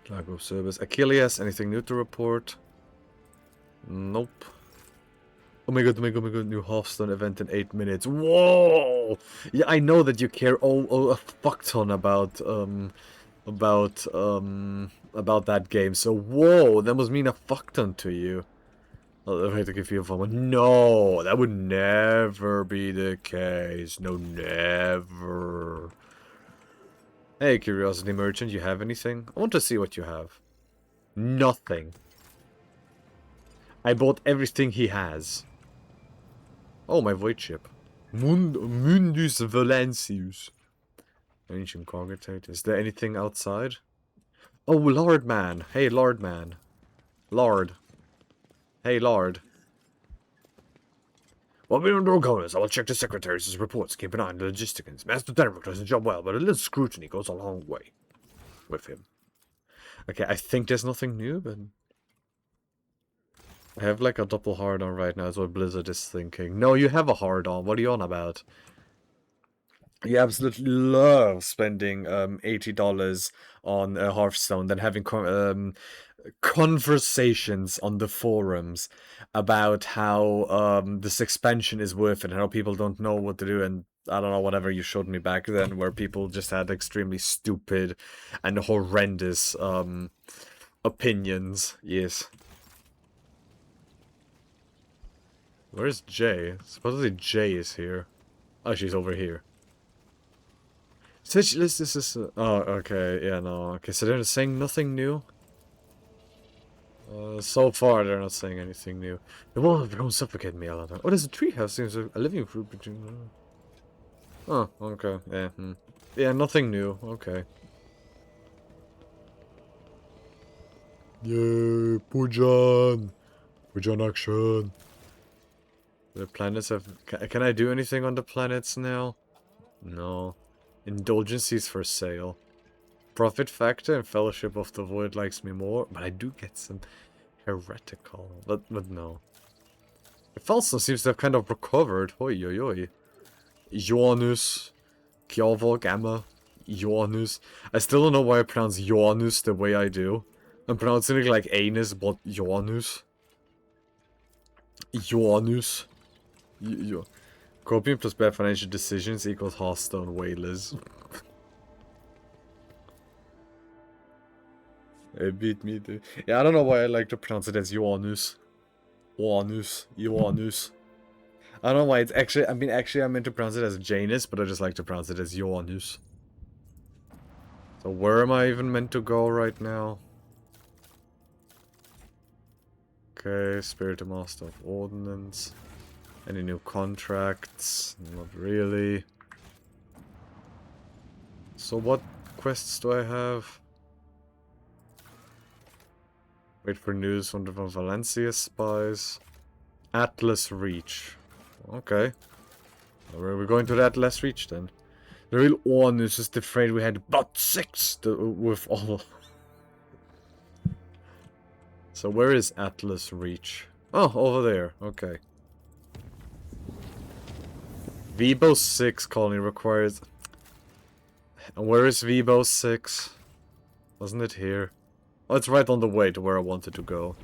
Flag of service. Achilles, anything new to report? Nope. Oh my god, oh my god, oh my god, new Hearthstone event in 8 minutes. Whoa! Yeah, I know that you care a fuck ton about that game, so whoa, that must mean a fuck ton to you. I'll have to give you a phone. No, that would never be the case. No, never. Hey, Curiosity Merchant, you have anything? I want to see what you have. Nothing. I bought everything he has. Oh, my void ship. Mundus Valentius. Ancient Cognitate. Is there anything outside? Oh, Lord Man. Hey, Lord Man. Lord. Hey, Lord. While we're on Dargonis, I will check the secretary's reports, keep an eye on the logistics. Master Denver does his job well, but a little scrutiny goes a long way with him. Okay, I think there's nothing new, but... I have like a double hard-on right now, is what Blizzard is thinking. No, you have a hard-on, what are you on about? You absolutely love spending $80 on Hearthstone, then having conversations on the forums about how this expansion is worth it and how people don't know what to do, and I don't know, whatever you showed me back then, where people just had extremely stupid and horrendous opinions. Yes. Where's Jay? Supposedly Jay is here. Oh, she's over here. This is... Oh, okay, yeah, no. Okay, so they're saying nothing new? So far, they're not saying anything new. The wall don't suffocate me a lot. Oh, there's a treehouse. Seems a living fruit between... Oh, okay, yeah. Yeah, nothing new. Okay. Yay, Pujan! Pujan action! The planets have... Can I do anything on the planets now? No. Indulgencies for sale. Profit factor and Fellowship of the Void likes me more, but I do get some heretical. But no. Falso seems to have kind of recovered. Oi, oi, oi. Ioanus. Kjolvor Gamma. Ioanus. I still don't know why I pronounce Ioanus the way I do. I'm pronouncing it like anus, but Ioanus. Ioanus. Copium plus bad financial decisions equals Hearthstone Whalers. It beat me too. Yeah, I don't know why I like to pronounce it as Ioanus. Ioanus. Ioanus. I don't know why it's actually... I mean, actually I meant to pronounce it as Janus, but I just like to pronounce it as Ioanus. So where am I even meant to go right now? Okay, Spirit Master of Ordnance. Any new contracts? Not really. So what quests do I have? Wait for news from the Valencia spies. Atlas Reach. Okay. We're going to the Atlas Reach then. The real one is just afraid we had about 6 with all. So where is Atlas Reach? Oh, over there. Okay. Vibo 6 colony requires... And where is Vibo 6? Wasn't it here? Oh, it's right on the way to where I wanted to go.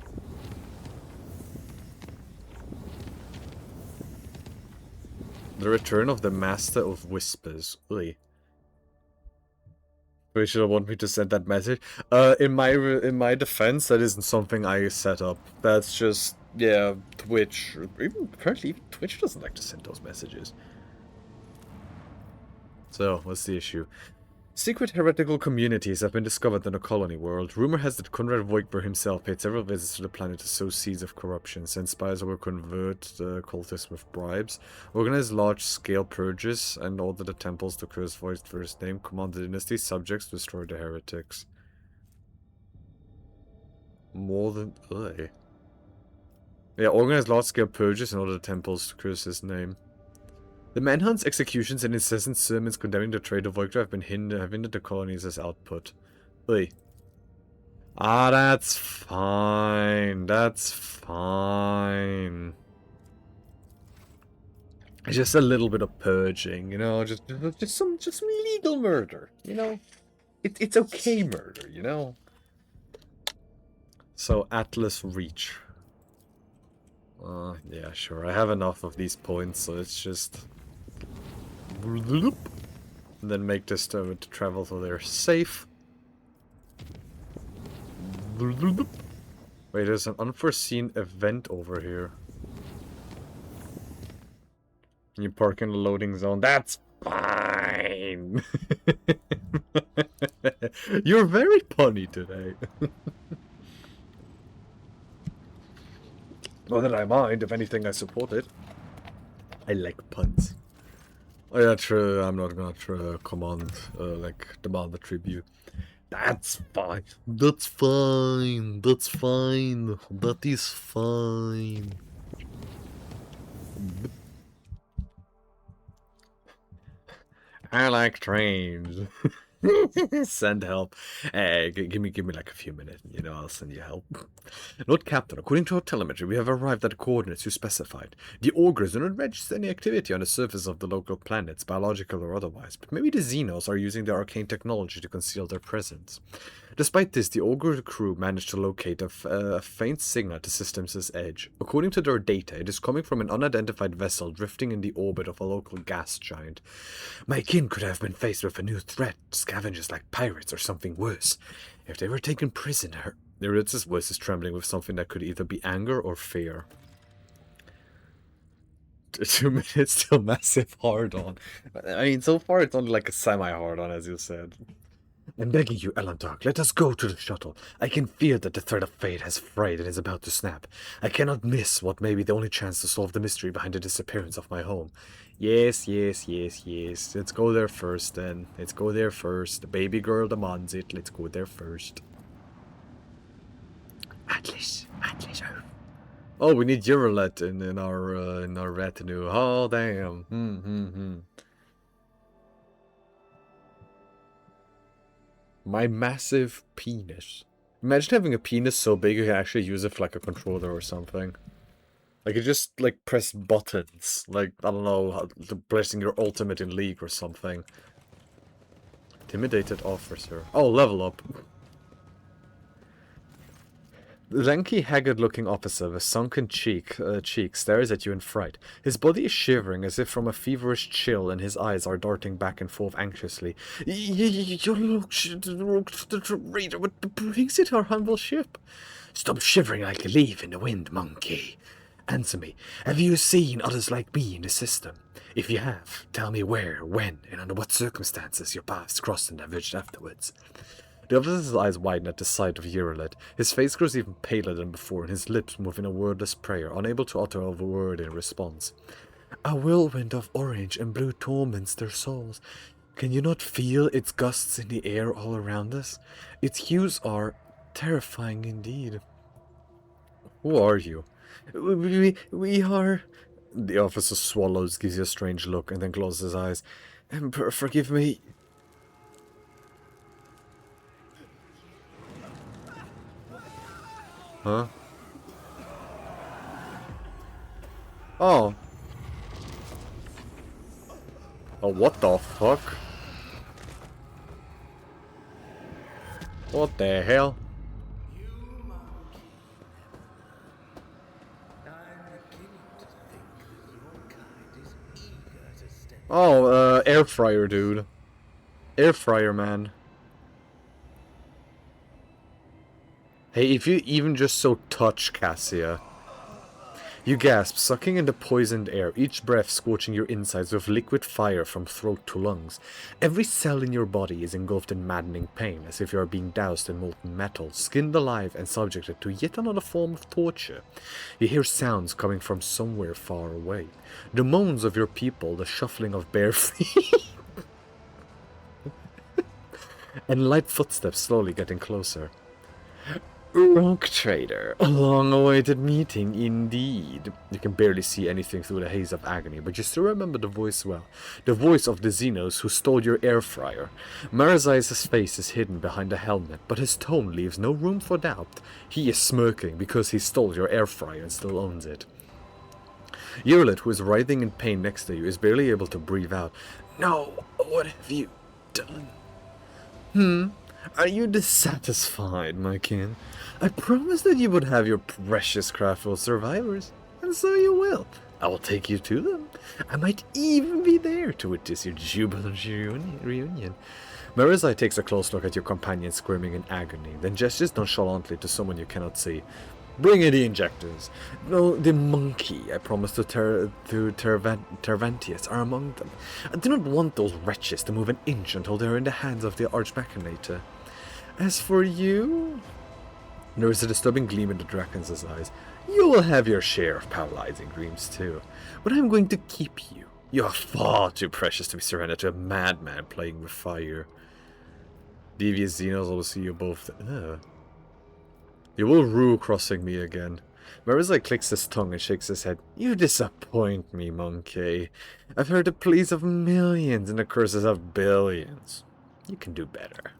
The return of the Master of Whispers. Ui. You should want me to send that message. In my defense, that isn't something I set up. That's just Yeah, Twitch, or even apparently even Twitch doesn't like to send those messages. So, what's the issue? Secret heretical communities have been discovered in the colony world. Rumor has that Conrad Voigtber himself paid several visits to the planet to sow seeds of corruption, send spies or convert the cultists with bribes, organize large-scale purges, and order the temples to curse Voigtber's name, command the dynasty's subjects to destroy the heretics. More than... Ugh. Yeah, organize large-scale purges and order the temples to curse his name. The manhunts, executions, and incessant sermons condemning the trade of Voigtber have hindered the colonies as output. Oi. Ah, that's fine. That's fine. It's just a little bit of purging, you know, just some legal murder, you know. It's okay murder, you know. So Atlas Reach. Yeah, sure. I have enough of these points, so it's just... And then make this to travel so they're safe. Wait, there's an unforeseen event over here. Can you park in the loading zone? That's fine! You're very punny today. Not that I mind. If anything, I support it. I like puns. Oh yeah, true. I'm not gonna demand the tribute. That's fine. That's fine. That's fine. That is fine. I like trains. Send help. Hey, give me like a few minutes, you know, I'll send you help. Lord Captain, according to our telemetry, we have arrived at the coordinates you specified. The Augurs do not register any activity on the surface of the local planets, biological or otherwise, but maybe the Xenos are using their arcane technology to conceal their presence. Despite this, the Augur crew managed to locate a faint signal at the system's edge. According to their data, it is coming from an unidentified vessel drifting in the orbit of a local gas giant. My kin could have been faced with a new threat, scavengers like pirates or something worse. If they were taken prisoner... Iritz's voice is trembling with something that could either be anger or fear. 2 minutes till massive hard-on. I mean, so far it's only like a semi-hard-on, as you said. I'm begging you, Elantark, let us go to the shuttle. I can feel that the thread of fate has frayed and is about to snap. I cannot miss what may be the only chance to solve the mystery behind the disappearance of my home. Yes, yes, yes, yes. Let's go there first, then. Let's go there first. The baby girl demands it. Let's go there first. Atlas. Oh, we need Urilet in our retinue. Oh, damn. My massive penis. Imagine having a penis so big you can actually use it for like a controller or something. Like you just like press buttons. Like, I don't know, pressing your ultimate in League or something. Intimidated officer. Oh, level up. The lanky, haggard-looking officer with sunken cheek stares at you in fright. His body is shivering as if from a feverish chill, and his eyes are darting back and forth anxiously. Your raider, what brings it our humble ship? Stop shivering like a leaf in the wind, monkey. Answer me, have you seen others like me in the system? If you have, tell me where, when, and under what circumstances your paths crossed and diverged afterwards. The officer's eyes widen at the sight of Urilet. His face grows even paler than before, and his lips move in a wordless prayer, unable to utter a word in response. A whirlwind of orange and blue torments their souls. Can you not feel its gusts in the air all around us? Its hues are terrifying indeed. Who are you? We are... The officer swallows, gives you a strange look, and then closes his eyes. Emperor, forgive me. Huh? Oh. Oh, what the fuck? What the hell? Oh, air fryer, dude. Air fryer, man. Hey, if you even just so touch Cassia, You gasp, sucking in the poisoned air, each breath scorching your insides with liquid fire from throat to lungs. Every cell in your body is engulfed in maddening pain, as if you are being doused in molten metal, skinned alive and subjected to yet another form of torture. You hear sounds coming from somewhere far away. The moans of your people, the shuffling of bare feet, and light footsteps slowly getting closer. Rogue Trader, a long-awaited meeting indeed. You can barely see anything through the haze of agony, but you still remember the voice well. The voice of the Xenos who stole your air fryer. Marazai's face is hidden behind the helmet, but his tone leaves no room for doubt. He is smirking because he stole your air fryer and still owns it. Yerlet, who is writhing in pain next to you, is barely able to breathe out. No, what have you done? Are you dissatisfied, my kin? I promised that you would have your precious craft full of survivors, and so you will. I will take you to them. I might even be there to witness your jubilant reunion. Marazai takes a close look at your companion screaming in agony, then gestures nonchalantly to someone you cannot see. Bring in the injectors. No, the monkey I promised to Tervantius are among them. I do not want those wretches to move an inch until they are in the hands of the Archmachinator. As for you... There is a disturbing gleam in the Draken's eyes. You will have your share of paralyzing dreams too. But I am going to keep you. You are far too precious to be surrendered to a madman playing with fire. Devious Xenos will see you both... You will rue crossing me again. Marazai clicks his tongue and shakes his head. You disappoint me, monkey. I've heard the pleas of millions and the curses of billions. You can do better.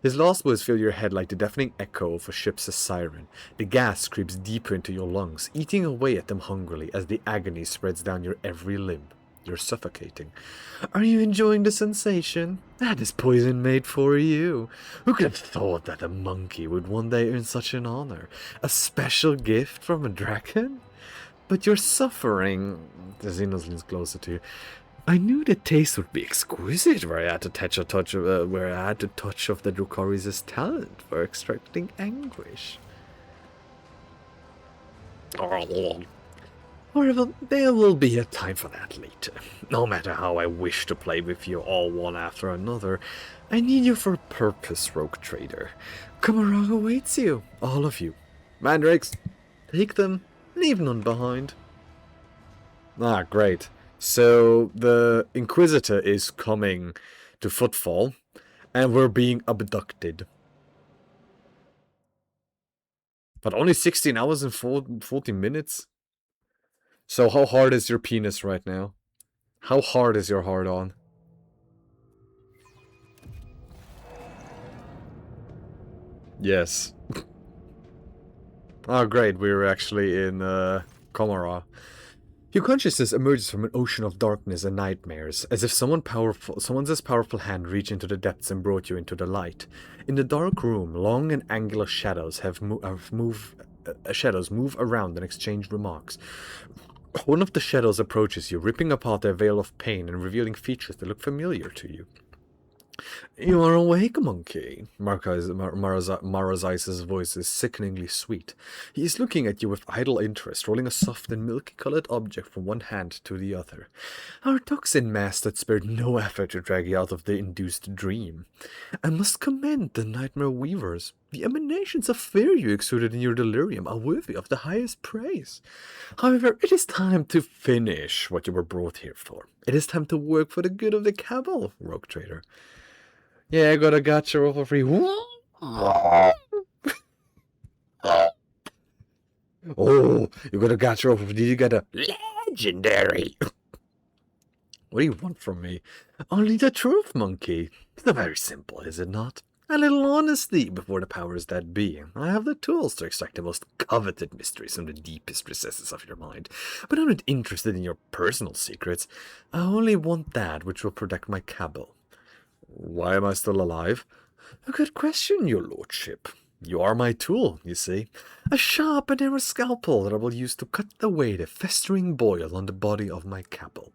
His last words fill your head like the deafening echo of a ship's siren. The gas creeps deeper into your lungs, eating away at them hungrily as the agony spreads down your every limb. You're suffocating. Are you enjoying the sensation? That is poison made for you. Who could have thought that a monkey would one day earn such an honor? A special gift from a dragon? But you're suffering. The Xenos leans closer to you. I knew the taste would be exquisite where I had to touch of the Drukhari's talent for extracting anguish. However, there will be a time for that later. No matter how I wish to play with you all one after another, I need you for a purpose, Rogue Trader. Kamarag awaits you, all of you. Mandrakes, take them, leave none behind. Ah, great. So, the Inquisitor is coming to Footfall, and we're being abducted. But only 16 hours and 40 minutes? So how hard is your penis right now? How hard is your hard on? Yes. Oh great, we're actually in Komara. Your consciousness emerges from an ocean of darkness and nightmares, as if someone's powerful hand reached into the depths and brought you into the light. In the dark room, long and angular shadows move around and exchange remarks. One of the shadows approaches you, ripping apart their veil of pain and revealing features that look familiar to you. You are awake, monkey. Marazai's voice is sickeningly sweet. He is looking at you with idle interest, rolling a soft and milky-colored object from one hand to the other. Our toxin master spared no effort to drag you out of the induced dream. I must commend the Nightmare Weavers. The emanations of fear you exuded in your delirium are worthy of the highest praise. However, it is time to finish what you were brought here for. It is time to work for the good of the cabal, Rogue Trader. Yeah, I got a gotcha roll for free. Oh, you got a gotcha roll for free. You got a legendary. What do you want from me? Only the truth, monkey. It's not very simple, is it not? A little honesty before the powers that be. I have the tools to extract the most coveted mysteries from the deepest recesses of your mind. But I'm not interested in your personal secrets. I only want that which will protect my cabal. Why am I still alive? A good question, your lordship. You are my tool, you see. A sharp and arrow scalpel that I will use to cut away the festering boil on the body of my cabal.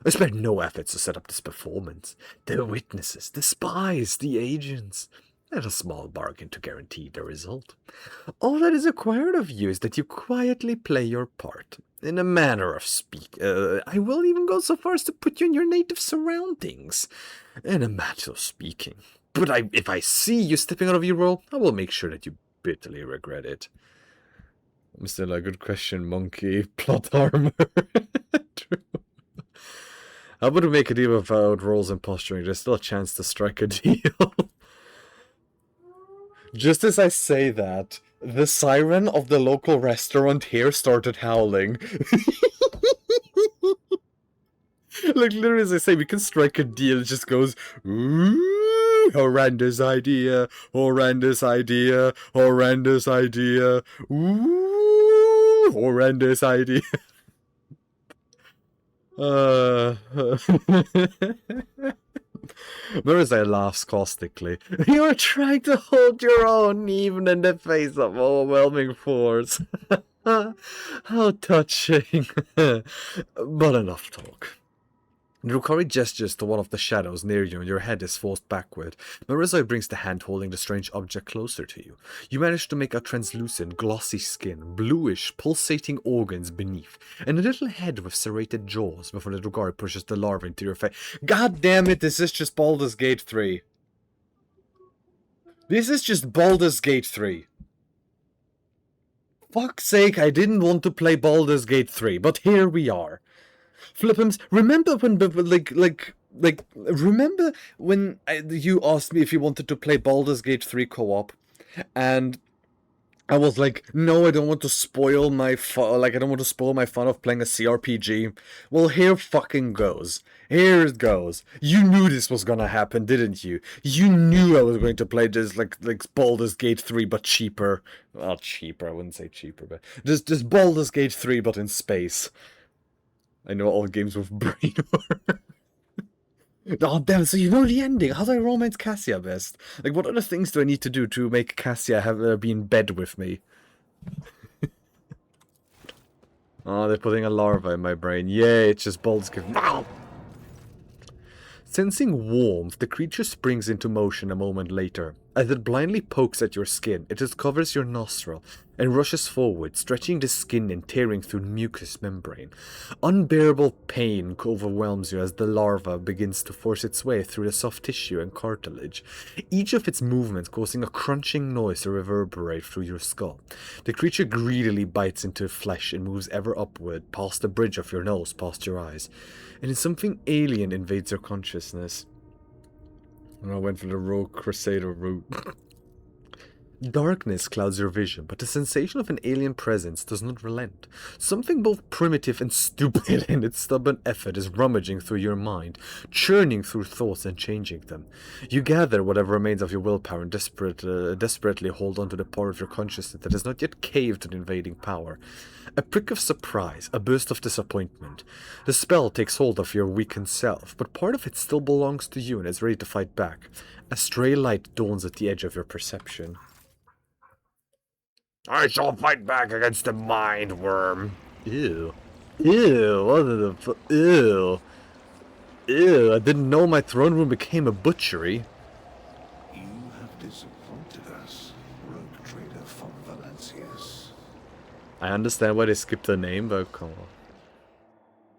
I spared no efforts to set up this performance. The witnesses, the spies, the agents. at a small bargain to guarantee the result. All that is required of you is that you quietly play your part. In a manner of speak, I will even go so far as to put you in your native surroundings. In a matter of speaking. But if I see you stepping out of your role, I will make sure that you bitterly regret it. Mr. Good question, monkey. Plot armor. True. How about we make a deal without rolls and posturing? There's still a chance to strike a deal. Just as I say that, the siren of the local restaurant here started howling. Like, literally, as I say, we can strike a deal. It just goes, ooh, horrendous idea, horrendous idea, horrendous idea, ooh, horrendous idea. Marissa laughs caustically. You're trying to hold your own even in the face of overwhelming force. How touching. But enough talk. Drukari gestures to one of the shadows near you and your head is forced backward. Marissa brings the hand holding the strange object closer to you. You manage to make out translucent, glossy skin, bluish, pulsating organs beneath, and a little head with serrated jaws before the Drukari pushes the larva into your face. God damn it, this is just Baldur's Gate 3. This is just Baldur's Gate 3. Fuck's sake, I didn't want to play Baldur's Gate 3, but here we are. Flippums, remember when, remember when you asked me if you wanted to play Baldur's Gate 3 co-op, and I was like, no, I don't want to spoil my fun, I don't want to spoil my fun of playing a CRPG. Well, here fucking goes. Here it goes. You knew this was gonna happen, didn't you? You knew I was going to play this, like Baldur's Gate 3, but cheaper. Well, cheaper, I wouldn't say cheaper, but just Baldur's Gate 3, but in space. I know all games with brain work. Oh damn, so you know the ending. How do I romance Cassia best? Like, what other things do I need to do to make Cassia be in bed with me? Oh, they're putting a larva in my brain. Yay, it's just Baldur's Gate. Sensing warmth, the creature springs into motion a moment later. As it blindly pokes at your skin, it discovers your nostril and rushes forward, stretching the skin and tearing through mucous membrane. Unbearable pain overwhelms you as the larva begins to force its way through the soft tissue and cartilage, each of its movements causing a crunching noise to reverberate through your skull. The creature greedily bites into flesh and moves ever upward, past the bridge of your nose, past your eyes. And then something alien invades your consciousness. And I went for the Rogue Crusader route. Darkness clouds your vision, but the sensation of an alien presence does not relent. Something both primitive and stupid in its stubborn effort is rummaging through your mind, churning through thoughts and changing them. You gather whatever remains of your willpower and desperately hold on to the part of your consciousness that has not yet caved to the invading power. A prick of surprise, a burst of disappointment. The spell takes hold of your weakened self, but part of it still belongs to you and is ready to fight back. A stray light dawns at the edge of your perception. I shall fight back against the mind worm. Ew. Ew, what the ew. Ew, I didn't know my throne room became a butchery. You have disappointed us, rogue trader from Valencius. I understand why they skipped the name, but come on.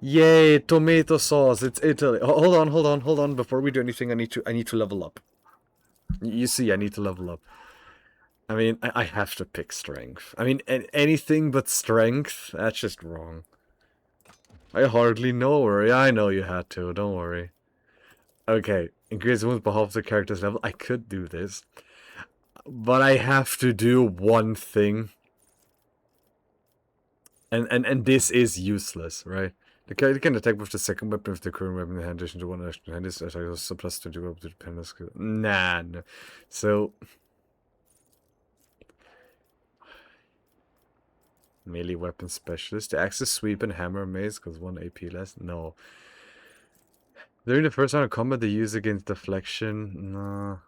Yay, tomato sauce, it's Italy. Hold on. Before we do anything, I need to level up. You see, I need to level up. I mean, I have to pick strength. I mean, anything but strength, that's just wrong. I hardly know her. Yeah, I know you had to, don't worry. Okay, increase wounds but half the character's level. I could do this. But I have to do one thing. And this is useless, right? The character can attack with the second weapon if the current weapon in hand addition to one action hand is attack also plus to do up to dependent skill. Nah, no. So melee weapon specialist. The axe, sweep, and hammer mace because 1 AP less. No. During the first round of combat, they use against deflection. No.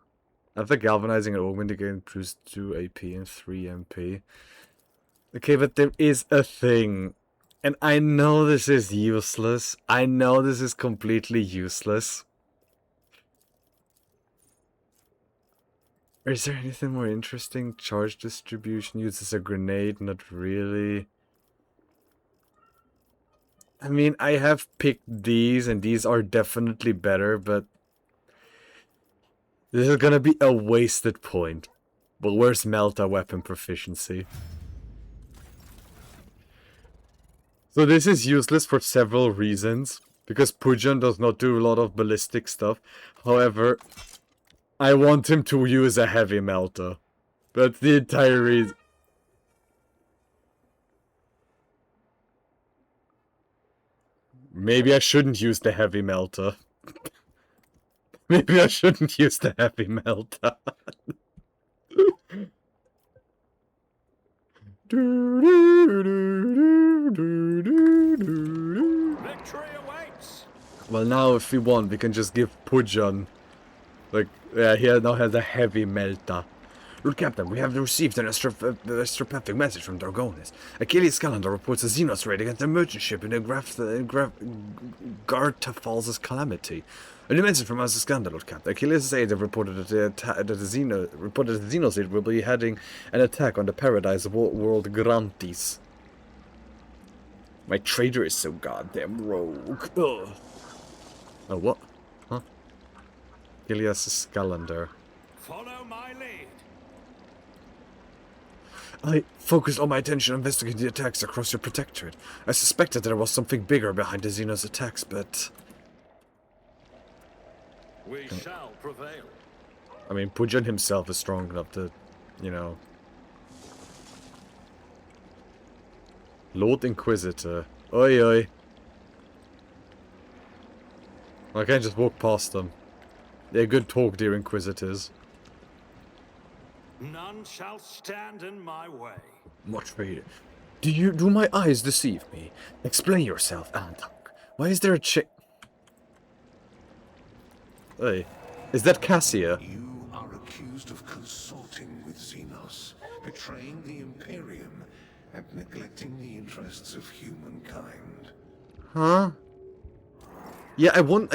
After galvanizing and augment, they gain plus 2 AP and 3 MP. Okay, but there is a thing. And I know this is useless. I know this is completely useless. Is there anything more interesting? Charge distribution uses a grenade, not really. I mean, I have picked these, and these are definitely better, but this is gonna be a wasted point. But where's Melta weapon proficiency? So this is useless for several reasons, because Pujan does not do a lot of ballistic stuff. However, I want him to use a heavy melter. That's the entire reason. Maybe I shouldn't use the heavy melter. Maybe I shouldn't use the heavy melter. Victory awaits! Well, now if we want, we can just give Pujan, like, yeah, he now has a heavy melter. Lord Captain, we have received an astropathic message from Dargonis. Achilles' calendar reports a Xenos raid against a merchant ship in Gartafal's Calamity. A new message from Iskander, Lord Captain. Achilles' aide have reported that the Xenos raid will be heading an attack on the Paradise world Grantis. My trader is so goddamn rogue. Ugh. Oh, what? Huh? Achilles' calendar. Follow my lead. I focused all my attention on investigating the attacks across your protectorate. I suspected there was something bigger behind the Xenos attacks, but... We shall prevail. I mean, Pujan himself is strong enough to, you know... Lord Inquisitor. Oi oi. I can't just walk past them. They're good talk, dear Inquisitors. None shall stand in my way. Much better. Do my eyes deceive me? Explain yourself, Antak. Why is there a chick? Hey, is that Cassia? You are accused of consorting with Xenos, betraying the Imperium, and neglecting the interests of humankind. Huh? Yeah, I want.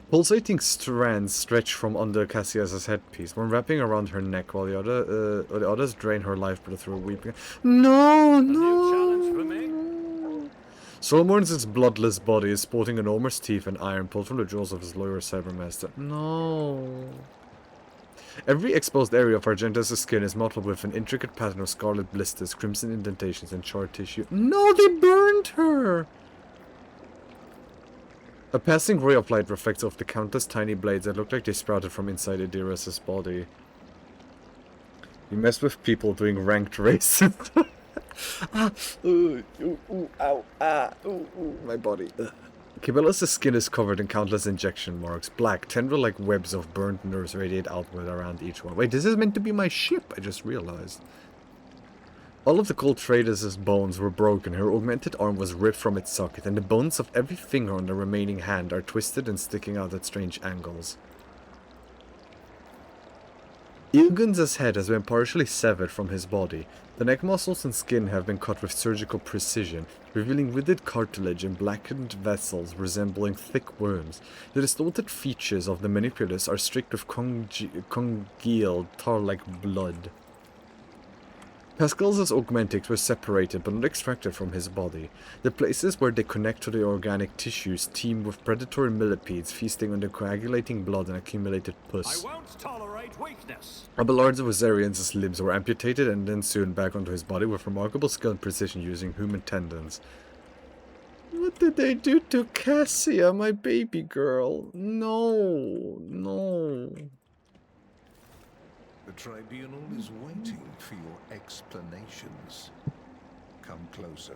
Pulsating strands stretch from under Cassia's headpiece, one wrapping around her neck, while the others drain her life blood through weeping. No, no. New challenge for me. Solomorn's bloodless body is sporting enormous teeth and iron pulled from the jaws of his loyal cybermaster. No. Every exposed area of Argentus' skin is mottled with an intricate pattern of scarlet blisters, crimson indentations, and charred tissue. No, they burned her! A passing ray of light reflects off the countless tiny blades that look like they sprouted from inside Adira's body. You mess with people doing ranked races. My body. Cabela's skin is covered in countless injection marks. Black, tendril-like webs of burned nerves radiate outward around each one. Wait, this is meant to be my ship, I just realized. All of the cold trader's bones were broken, her augmented arm was ripped from its socket, and the bones of every finger on the remaining hand are twisted and sticking out at strange angles. Ilgun's head has been partially severed from his body. The neck muscles and skin have been cut with surgical precision, revealing withered cartilage and blackened vessels resembling thick worms. The distorted features of the manipulus are streaked with congealed, tar-like blood. Pascal's augmentics were separated but not extracted from his body. The places where they connect to the organic tissues teem with predatory millipedes feasting on the coagulating blood and accumulated pus. I won't tolerate weakness. Abelard of Azarian's limbs were amputated and then sewn back onto his body with remarkable skill and precision using human tendons. What did they do to Cassia, my baby girl? No, no. The tribunal is waiting for your explanations. Come closer.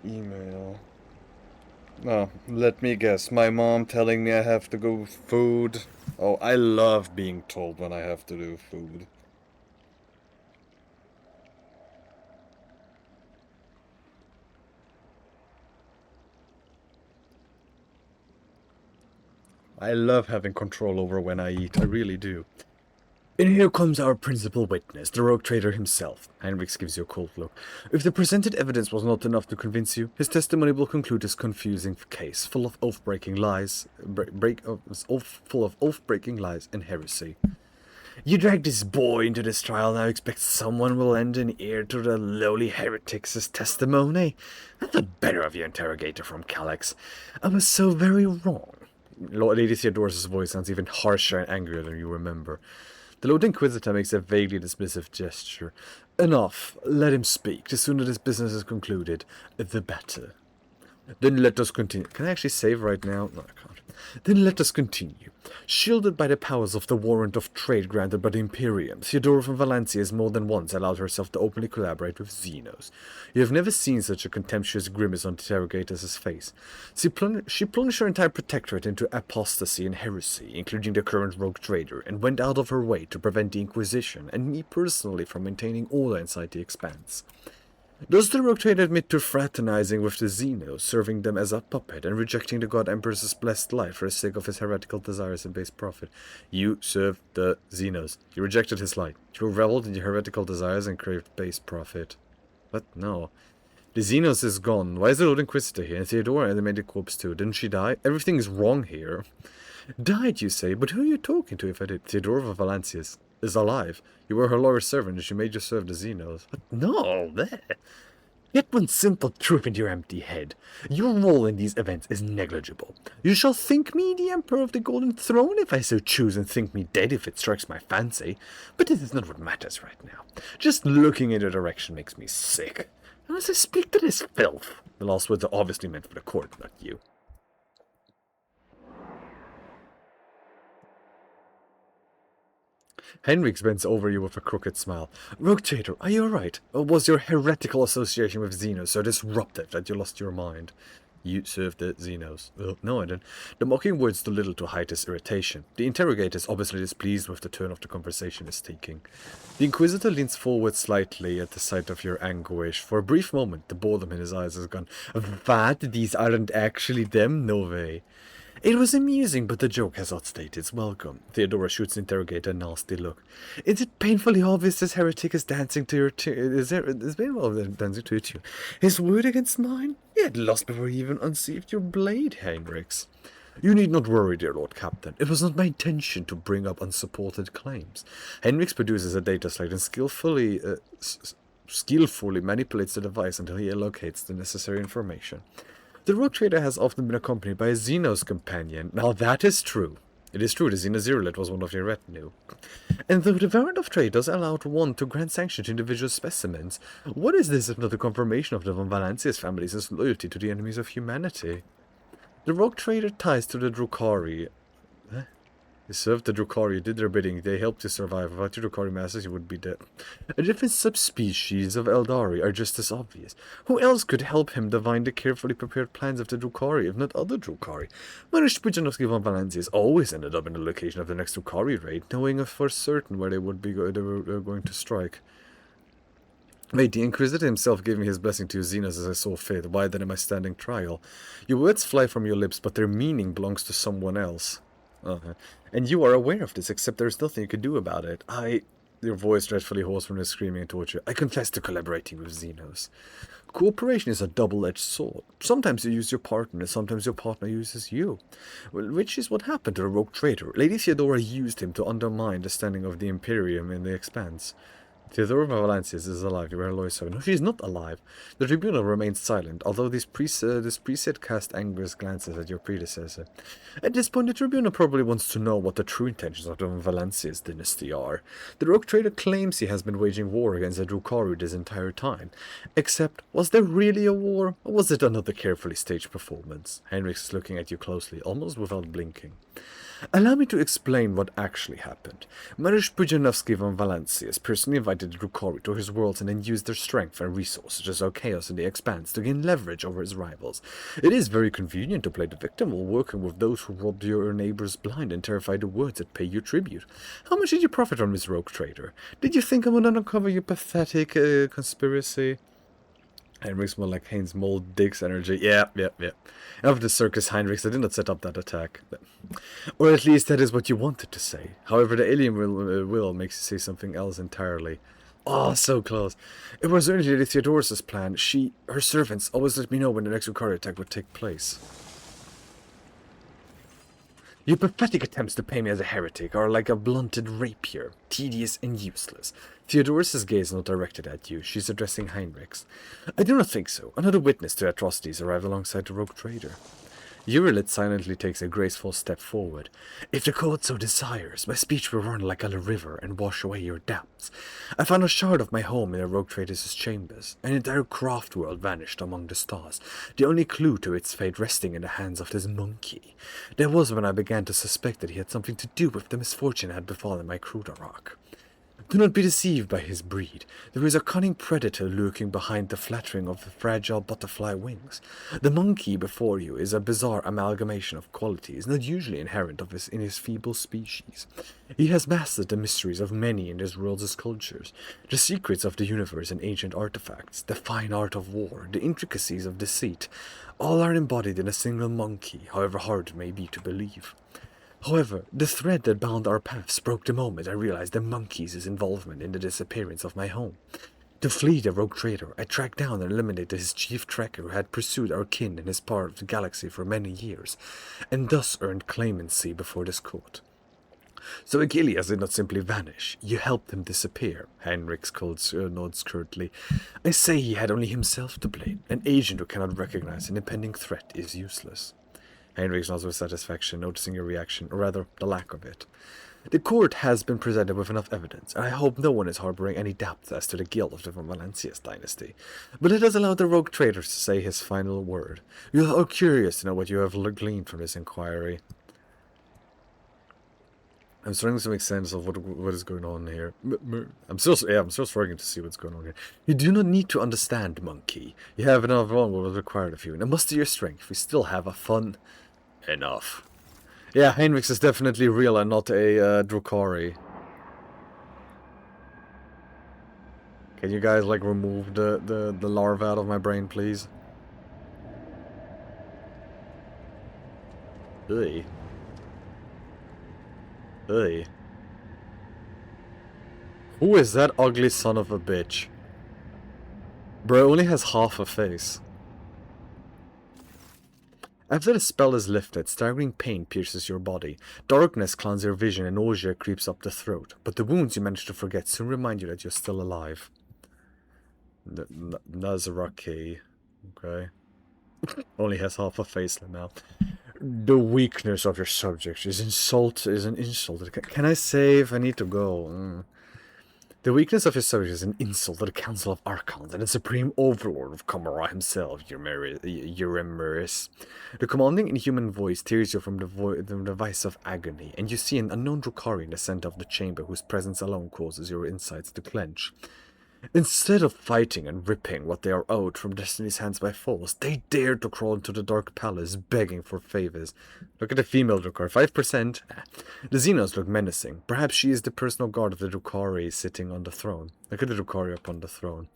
Email. Oh, let me guess. My mom telling me I have to go food. Oh, I love being told when I have to do food. I love having control over when I eat. I really do. And here comes our principal witness, the rogue trader himself. Heinrichs gives you a cold look. If the presented evidence was not enough to convince you, his testimony will conclude this confusing case, full of oath-breaking lies, full of oath-breaking lies and heresy. You drag this boy into this trial now, expect someone will lend an ear to the lowly heretic's testimony? I thought better of your interrogator from Calyx. I was so very wrong. Lady Theodora's voice sounds even harsher and angrier than you remember. The Lord Inquisitor makes a vaguely dismissive gesture. Enough. Let him speak. The sooner this business is concluded, the better. Then let us continue. Can I actually save right now? No, I can't. Then let us continue. Shielded by the powers of the warrant of trade granted by the Imperium, Theodora von Valencia has more than once allowed herself to openly collaborate with Xenos. You have never seen such a contemptuous grimace on the interrogator's face. She plunged her entire protectorate into apostasy and heresy, including the current rogue trader, and went out of her way to prevent the Inquisition, and me personally, from maintaining order inside the Expanse. Does the rogue trader admit to fraternizing with the Xenos, serving them as a puppet, and rejecting the God Empress's blessed life for the sake of his heretical desires and base profit? You served the Xenos. You rejected his light. You reveled in your heretical desires and craved base profit. What? No. The Xenos is gone. Why is the Lord Inquisitor here? And Theodora and the Medic Corpse too. Didn't she die? Everything is wrong here. Died, you say? But who are you talking to if I did? Theodora of Valencia is alive. You were her loyal servant and she made you serve the Xenos. What? No, there. Get one simple truth into your empty head. Your role in these events is negligible. You shall think me the Emperor of the Golden Throne if I so choose, and think me dead if it strikes my fancy. But this is not what matters right now. Just looking in your direction makes me sick. I must speak to this filth. The last words are obviously meant for the court, not you. Henriks bends over you with a crooked smile. Rogue Trader, are you alright? Or was your heretical association with Xenos so disruptive that you lost your mind? You served the Xenos. Oh, no, I didn't. The mocking words do little to hide his irritation. The interrogator is obviously displeased with the turn of the conversation is taking. The Inquisitor leans forward slightly at the sight of your anguish. For a brief moment, the boredom in his eyes is gone. What? These aren't actually them? No way. It was amusing, but the joke has outstayed its welcome. Theodora shoots the interrogator a nasty look. Is it painfully obvious this heretic is dancing to your tune? Is painfully dancing to your tune? His word against mine? He had lost before he even unsheathed your blade, Heinrichs. You need not worry, dear Lord Captain. It was not my intention to bring up unsupported claims. Heinrichs produces a data slate and skillfully manipulates the device until he allocates the necessary information. The rogue trader has often been accompanied by a Xenos companion. Now that is true. It is true the Xenozirulet was one of your retinue. And though the variant of traders allowed one to grant sanction to individual specimens, what is this if not a confirmation of the von Valencia's family's loyalty to the enemies of humanity? The rogue trader ties to the Drukhari. You served the Drukhari, did their bidding, they helped you survive. Without your Drukhari masters, you would be dead. A different subspecies of Eldari are just as obvious. Who else could help him divine the carefully prepared plans of the Drukhari, if not other Drukhari? Marish Pujanovsky von Valencia always ended up in the location of the next Drukhari raid, knowing for certain where they were going to strike. Wait, the Inquisitor himself gave me his blessing to Xenos as I saw fit. Why then am I standing trial? Your words fly from your lips, but their meaning belongs to someone else. And you are aware of this, except there is nothing you can do about it. Your voice dreadfully hoarse from the screaming and torture. I confess to collaborating with Xenos. Cooperation is a double-edged sword. Sometimes you use your partner, sometimes your partner uses you. Well, which is what happened to the rogue trader. Lady Theodora used him to undermine the standing of the Imperium in the Expanse. Theodora Valencia is alive. You are a loyal servant. No, she is not alive. The tribunal remains silent, although this preset cast angry glances at your predecessor. At this point, the tribunal probably wants to know what the true intentions of the Valencia's dynasty are. The rogue trader claims he has been waging war against the Drukhari this entire time. Except, was there really a war, or was it another carefully staged performance? Heinrichs is looking at you closely, almost without blinking. Allow me to explain what actually happened. Marish Pujanovsky von Valencia personally invited the Drukhari to his worlds and then used their strength and resources to sow chaos in the Expanse to gain leverage over his rivals. It is very convenient to play the victim while working with those who robbed your neighbors blind and terrified the words that pay you tribute. How much did you profit from this rogue trader? Did you think I would uncover your pathetic conspiracy? Heinrich's more like Heinz Mold Dick's energy. Yeah. After the circus, Heinrichs, I did not set up that attack. Or at least that is what you wanted to say. However, the alien will makes you say something else entirely. Oh, so close. It was originally Theodorus's plan. Her servants, always let me know when the next Rukari attack would take place. Your pathetic attempts to pay me as a heretic are like a blunted rapier, tedious and useless. Theodorus's gaze is not directed at you. She's addressing Heinrichs. I do not think so. Another witness to atrocities arrived alongside the rogue trader. Urilit silently takes a graceful step forward. If the code so desires, my speech will run like a river and wash away your doubts. I found a shard of my home in the rogue trader's chambers. An entire craft world vanished among the stars, the only clue to its fate resting in the hands of this monkey. That was when I began to suspect that he had something to do with the misfortune that had befallen my Krudarok. Do not be deceived by his breed. There is a cunning predator lurking behind the flattering of the fragile butterfly wings. The monkey before you is a bizarre amalgamation of qualities not usually inherent in his feeble species. He has mastered the mysteries of many in this world's cultures, the secrets of the universe and ancient artifacts, the fine art of war, the intricacies of deceit. All are embodied in a single monkey, however hard it may be to believe. However, the thread that bound our paths broke the moment I realized the monkey's involvement in the disappearance of my home. To flee the rogue trader, I tracked down and eliminated his chief tracker who had pursued our kin in his part of the galaxy for many years, and thus earned clemency before this court. So Achilles did not simply vanish. You helped him disappear, Heinrichs nods curtly. I say he had only himself to blame. An agent who cannot recognize an impending threat is useless. Heinrich nods with satisfaction, noticing your reaction, or rather, the lack of it. The court has been presented with enough evidence, and I hope no one is harboring any doubts as to the guilt of the Von Valencius dynasty. But let us allow the rogue trader to say his final word. You are curious to know what you have gleaned from this inquiry. I'm starting to make sense of what is going on here. I'm still struggling to see what's going on here. You do not need to understand, monkey. You have enough wrong what was required of you. Now muster your strength. We still have a fun enough. Yeah, Heinrichs is definitely real and not a Drukari. Can you guys like remove the larva out of my brain, please? Hey. Hey. Who is that ugly son of a bitch? Bro only has half a face. After the spell is lifted, staggering pain pierces your body. Darkness clouds your vision and nausea creeps up the throat. But the wounds you manage to forget soon remind you that you're still alive. Nazaraki. Okay. Only has half a face now. The weakness of your subjects is an insult. Can I save? I need to go. The weakness of your subjects is an insult to the Council of Archons and the Supreme Overlord of Kamara himself, Euremerus. The commanding inhuman voice tears you from the vice of agony, and you see an unknown Drukari in the center of the chamber whose presence alone causes your insides to clench. Instead of fighting and ripping what they are owed from Destiny's hands by force, they dare to crawl into the Dark Palace, begging for favors. Look at the female Drukari, 5%. The Xenos look menacing. Perhaps she is the personal guard of the Drukari sitting on the throne. Look at the Drukari upon the throne.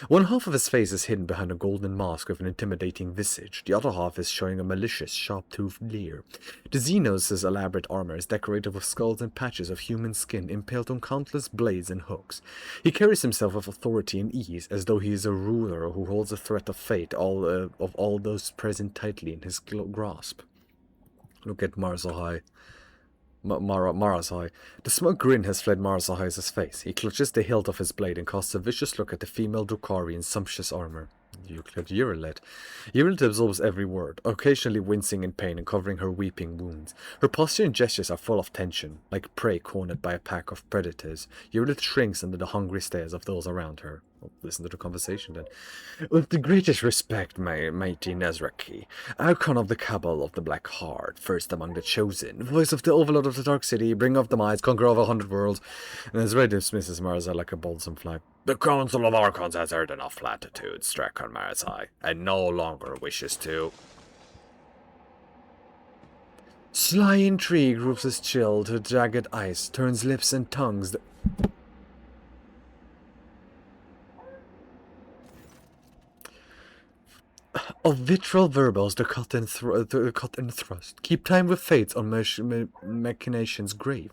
One half of his face is hidden behind a golden mask with an intimidating visage. The other half is showing a malicious, sharp-toothed leer. The Xenos' elaborate armor is decorated with skulls and patches of human skin impaled on countless blades and hooks. He carries himself with authority and ease, as though he is a ruler who holds the threat of fate of all those present tightly in his grasp. Look at Marzahai. Marazai. The smug grin has fled Marazai's face. He clutches the hilt of his blade and casts a vicious look at the female Drukari in sumptuous armor. You look at Urilit. Urilit absorbs every word, occasionally wincing in pain and covering her weeping wounds. Her posture and gestures are full of tension, like prey cornered by a pack of predators. Urilit shrinks under the hungry stares of those around her. Well, listen to the conversation then. With the greatest respect, my mighty Nazraki, Archon of the Cabal of the Black Heart, first among the chosen, voice of the Overlord of the Dark City, bringer of the Mides, conqueror of 100 worlds, and as Ray dismisses Marza like a balsam fly. The Council of Archons has heard enough platitudes, Strakon Marazai, and no longer wishes to. Sly intrigue roofs his chill to jagged ice, turns lips and tongues. Of vitriol verbals, the cut and thrust. Keep time with fates on machinations grave.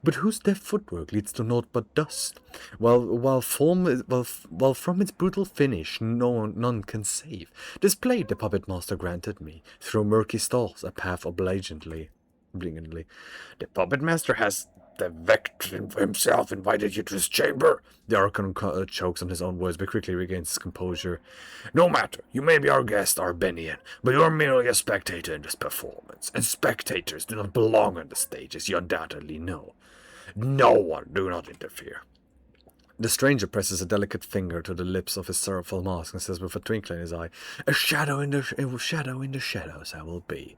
But whose deft footwork leads to naught but dust? While from its brutal finish none can save. This blade the puppet master granted me, through murky stalls, a path obligingly. The puppet master has the Vect himself invited you to his chamber. The Archon chokes on his own words, but quickly regains his composure. No matter, you may be our guest, Arbenian, but you are merely a spectator in this performance, and spectators do not belong on the stage, as you undoubtedly know. No one, do not interfere. The stranger presses a delicate finger to the lips of his sorrowful mask and says with a twinkle in his eye, A shadow in the shadows I will be.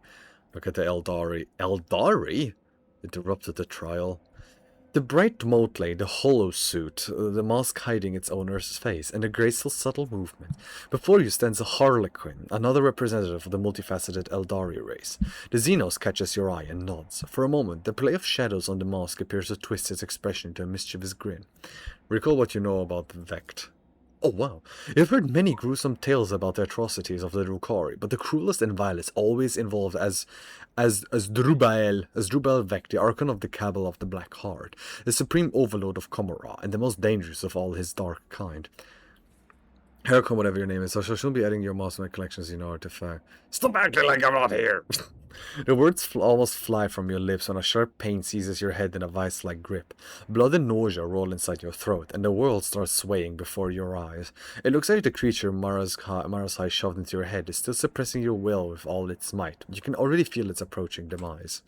Look at the Eldari. Eldari? Interrupted the trial. The bright motley, the hollow suit, the mask hiding its owner's face, and the graceful, subtle movement. Before you stands a harlequin, another representative of the multifaceted Eldari race. The Xenos catches your eye and nods. For a moment, the play of shadows on the mask appears to twist its expression into a mischievous grin. Recall what you know about the Vect. Oh wow, you've heard many gruesome tales about the atrocities of the Drukhari, but the cruelest and vilest always involved as Drubael Vect, the Archon of the Cabal of the Black Heart, the supreme overlord of Komara, and the most dangerous of all his dark kind. Hercon, whatever your name is, I shall be adding your mouse to my collections in order to Stop acting like I'm not here! The words almost fly from your lips when a sharp pain seizes your head in a vice-like grip. Blood and nausea roll inside your throat, and the world starts swaying before your eyes. It looks like the creature Marasai shoved into your head is still suppressing your will with all its might. You can already feel its approaching demise.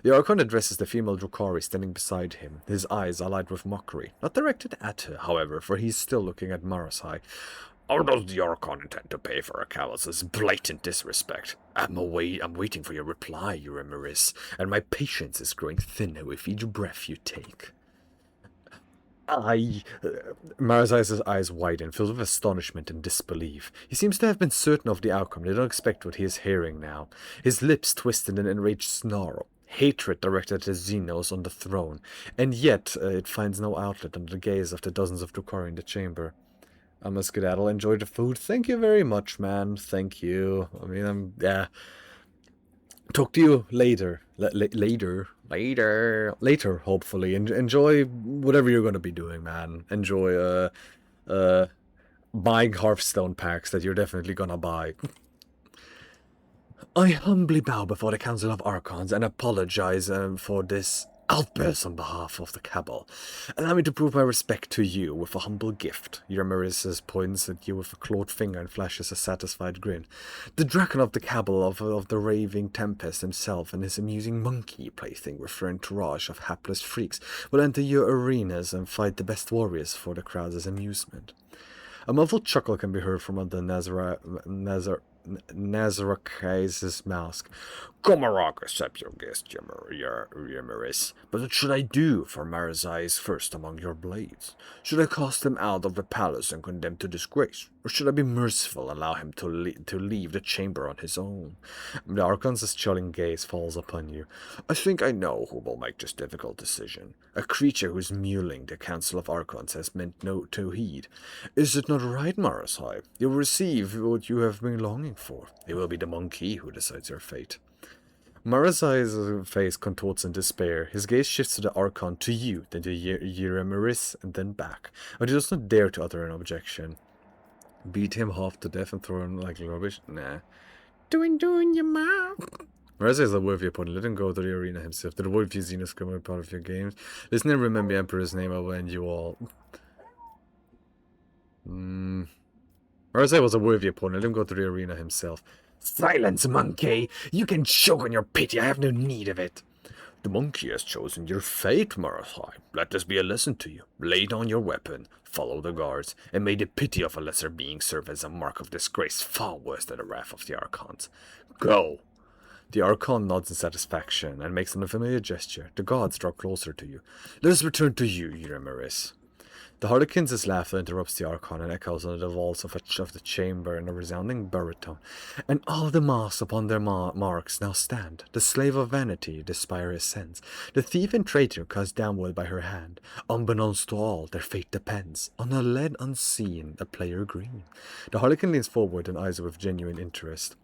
The Archon addresses the female Drukhari standing beside him, his eyes alight with mockery. Not directed at her, however, for he is still looking at Marasai. How does the Archon intend to pay for a callous blatant disrespect? I'm waiting for your reply, Euremeris, and my patience is growing thinner with each breath you take. Marasai's eyes widen, filled with astonishment and disbelief. He seems to have been certain of the outcome. They don't expect what he is hearing now. His lips twist in an enraged snarl. Hatred directed at the Xenos on the throne, and yet it finds no outlet under the gaze of the dozens of Drukhari in the chamber. I must skedaddle. Enjoy the food. Thank you very much, man. Thank you. I mean, yeah. Talk to you later. Later, hopefully. Enjoy whatever you're going to be doing, man. Enjoy, buying Hearthstone packs that you're definitely going to buy. I humbly bow before the Council of Archons and apologize for this outburst on behalf of the Cabal. Allow me to prove my respect to you with a humble gift. Euremeris points at you with a clawed finger and flashes a satisfied grin. The Dragon of the Cabal of the Raving Tempest himself and his amusing monkey plaything with her entourage of hapless freaks will enter your arenas and fight the best warriors for the crowd's amusement. A muffled chuckle can be heard from under Nazaraka's mask. Komarak, accept your guest, Euremeris. But what should I do for Marasai is first among your blades? Should I cast him out of the palace and condemn to disgrace? Or should I be merciful and allow him to leave the chamber on his own? The Archon's chilling gaze falls upon you. I think I know who will make this difficult decision. A creature whose mewling the Council of Archons has meant to heed. Is it not right, Marasai? You will receive what you have been longing for. It will be the monkey who decides your fate. Marasai's face contorts in despair. His gaze shifts to the Archon, to you, then to Euremeris, and then back. But he does not dare to utter an objection. Beat him half to death and throw him like rubbish? Nah. Doing your mouth. Marasai is a worthy opponent. Let him go to the arena himself. To avoid few Xenos coming part of your games. Listen and remember the Emperor's name. I will end you all. Marasai was a worthy opponent. Let him go to the arena himself. Silence, monkey! You can choke on your pity. I have no need of it. The monkey has chosen your fate, Marasai. Let this be a lesson to you. Lay down your weapon, follow the guards, and may the pity of a lesser being serve as a mark of disgrace far worse than the wrath of the Archons. Go! The Archon nods in satisfaction and makes an unfamiliar gesture. The guards draw closer to you. Let us return to you, Euremeris. The Harlequin's laughter interrupts the Archon and echoes under the walls of the chamber in a resounding baritone. And all the masks upon their marks now stand. The slave of vanity, the spire ascends. The thief and traitor cast downward by her hand. Unbeknownst to all, their fate depends on a lead unseen, a player green. The Harlequin leans forward and eyes her with genuine interest.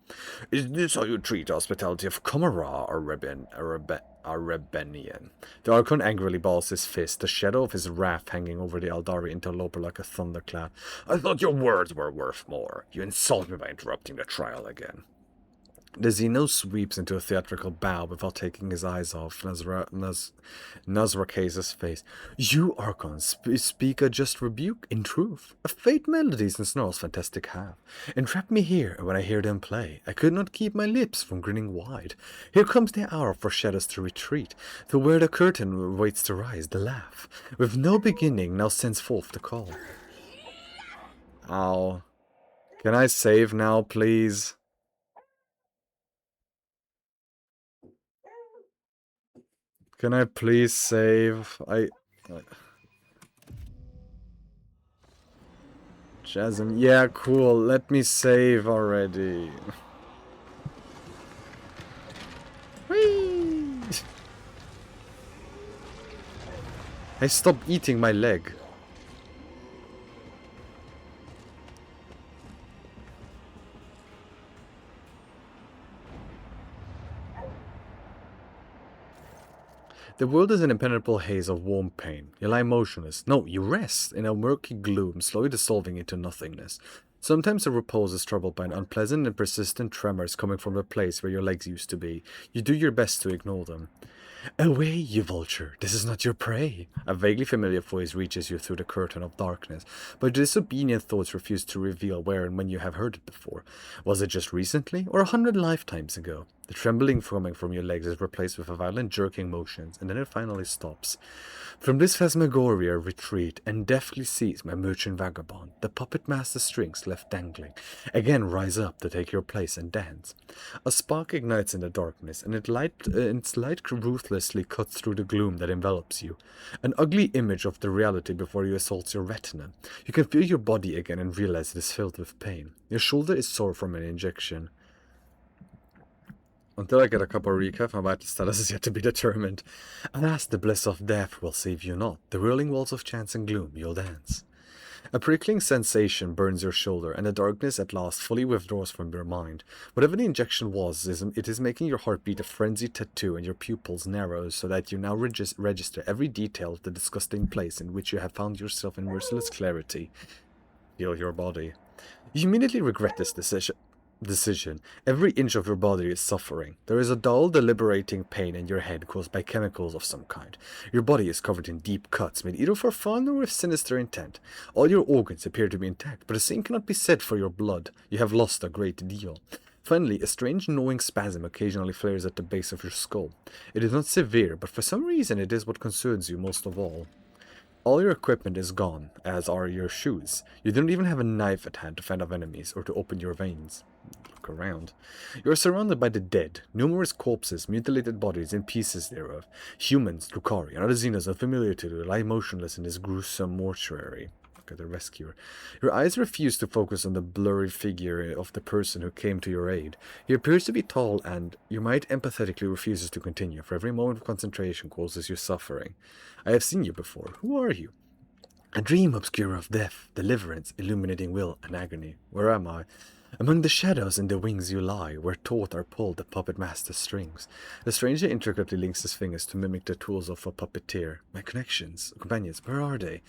Is this how you treat the hospitality of Comara or Rebenian? The Archon angrily balls his fist, the shadow of his wrath hanging over the Aldari interloper like a thunderclap. I thought your words were worth more. You insult me by interrupting the trial again. The Xeno sweeps into a theatrical bow without taking his eyes off Nazrakez's face. You, Archon, speak a just rebuke, in truth. A fate melodies and snarls fantastic have. Entrap me here, and when I hear them play, I could not keep my lips from grinning wide. Here comes the hour for shadows to retreat, to where the curtain waits to rise, the laugh. With no beginning, now sends forth the call. Ow. Can I save now, please? Can I please save? Jasmine, yeah, cool. Let me save already. Whee! Hey, stop eating my leg. The world is an impenetrable haze of warm pain. You lie motionless. No, you rest in a murky gloom, slowly dissolving into nothingness. Sometimes the repose is troubled by an unpleasant and persistent tremors coming from the place where your legs used to be. You do your best to ignore them. Away, you vulture! This is not your prey! A vaguely familiar voice reaches you through the curtain of darkness, but disobedient thoughts refuse to reveal where and when you have heard it before. Was it just recently, or 100 lifetimes ago? The trembling coming from your legs is replaced with a violent jerking motions, and then it finally stops. From this phantasmagoria retreat, and deftly seize my merchant vagabond, the puppet master strings left dangling. Again rise up to take your place and dance. A spark ignites in the darkness, and its light ruthlessly cuts through the gloom that envelops you. An ugly image of the reality before you assaults your retina. You can feel your body again and realize it is filled with pain. Your shoulder is sore from an injection. Until I get a couple recap, my vital status is yet to be determined. Alas, the bliss of death will save you not. The whirling walls of chance and gloom you'll dance. A prickling sensation burns your shoulder, and the darkness at last fully withdraws from your mind. Whatever the injection was, it is making your heart beat a frenzied tattoo and your pupils narrow so that you now register every detail of the disgusting place in which you have found yourself in merciless clarity. Feel your body. You immediately regret this decision. Every inch of your body is suffering. There is a dull, deliberating pain in your head caused by chemicals of some kind. Your body is covered in deep cuts made either for fun or with sinister intent. All your organs appear to be intact, but the same cannot be said for your blood. You have lost a great deal. Finally, a strange gnawing spasm occasionally flares at the base of your skull. It is not severe, but for some reason it is what concerns you most of all. All your equipment is gone, as are your shoes. You don't even have a knife at hand to fend off enemies or to open your veins. Look around. You are surrounded by the dead, numerous corpses, mutilated bodies, and pieces thereof. Humans, Drukhari, and other Xenos unfamiliar to you lie motionless in this gruesome mortuary. Look at the rescuer. Your eyes refuse to focus on the blurry figure of the person who came to your aid. He appears to be tall, and your mind empathetically refuses to continue, for every moment of concentration causes you suffering. I have seen you before. Who are you? A dream obscure of death, deliverance, illuminating will and agony. Where am I? Among the shadows and the wings you lie, where taut are pulled the puppet master's strings. The stranger intricately links his fingers to mimic the tools of a puppeteer. My connections, companions, where are they?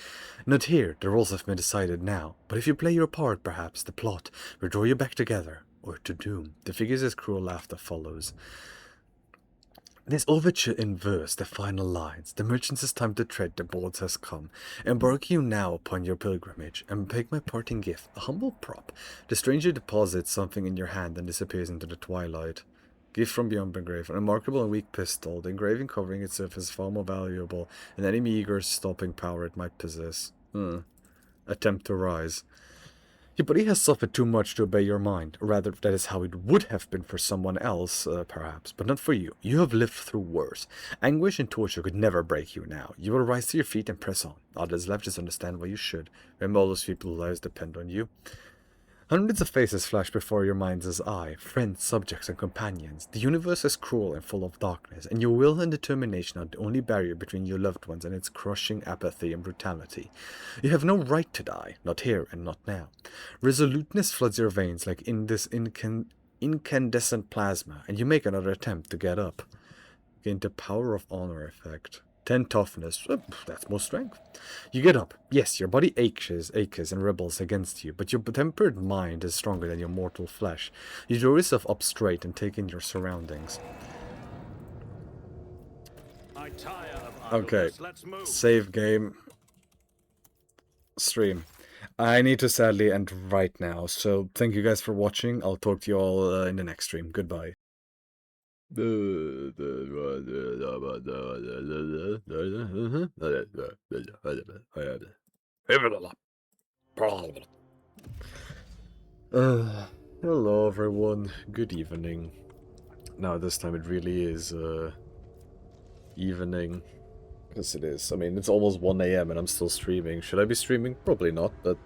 Not here, the roles have been decided now. But if you play your part, perhaps the plot will draw you back together, or to doom. The figure's cruel laughter follows. This overture in verse, the final lines. The merchant's time to tread, the boards has come. Embark you now upon your pilgrimage, and take my parting gift, a humble prop. The stranger deposits something in your hand and disappears into the twilight. Gift from beyond the grave, a remarkable and weak pistol, the engraving covering its surface is far more valuable than any meager stopping power it might possess. Attempt to rise. Your body has suffered too much to obey your mind. Or rather, that is how it would have been for someone else, perhaps, but not for you. You have lived through worse. Anguish and torture could never break you now. You will rise to your feet and press on. All that is left is understand why you should. Remember all those people's lives depend on you. Hundreds of faces flash before your mind's eye, friends, subjects, and companions. The universe is cruel and full of darkness, and your will and determination are the only barrier between your loved ones and its crushing apathy and brutality. You have no right to die, not here and not now. Resoluteness floods your veins like in this incandescent plasma, and you make another attempt to get up. Gain the power of honor effect. 10 toughness, that's more strength. You get up. Yes, your body aches and rebels against you, but your tempered mind is stronger than your mortal flesh. You draw yourself up straight and take in your surroundings. I tire of Okay, idleness. Let's move. save game. Stream. I need to sadly end right now, so thank you guys for watching. I'll talk to you all in the next stream. Goodbye. Hello everyone, good evening. Now this time it really is evening, because it is. I mean, it's almost 1 AM and I'm still streaming. Should I be streaming? Probably not, but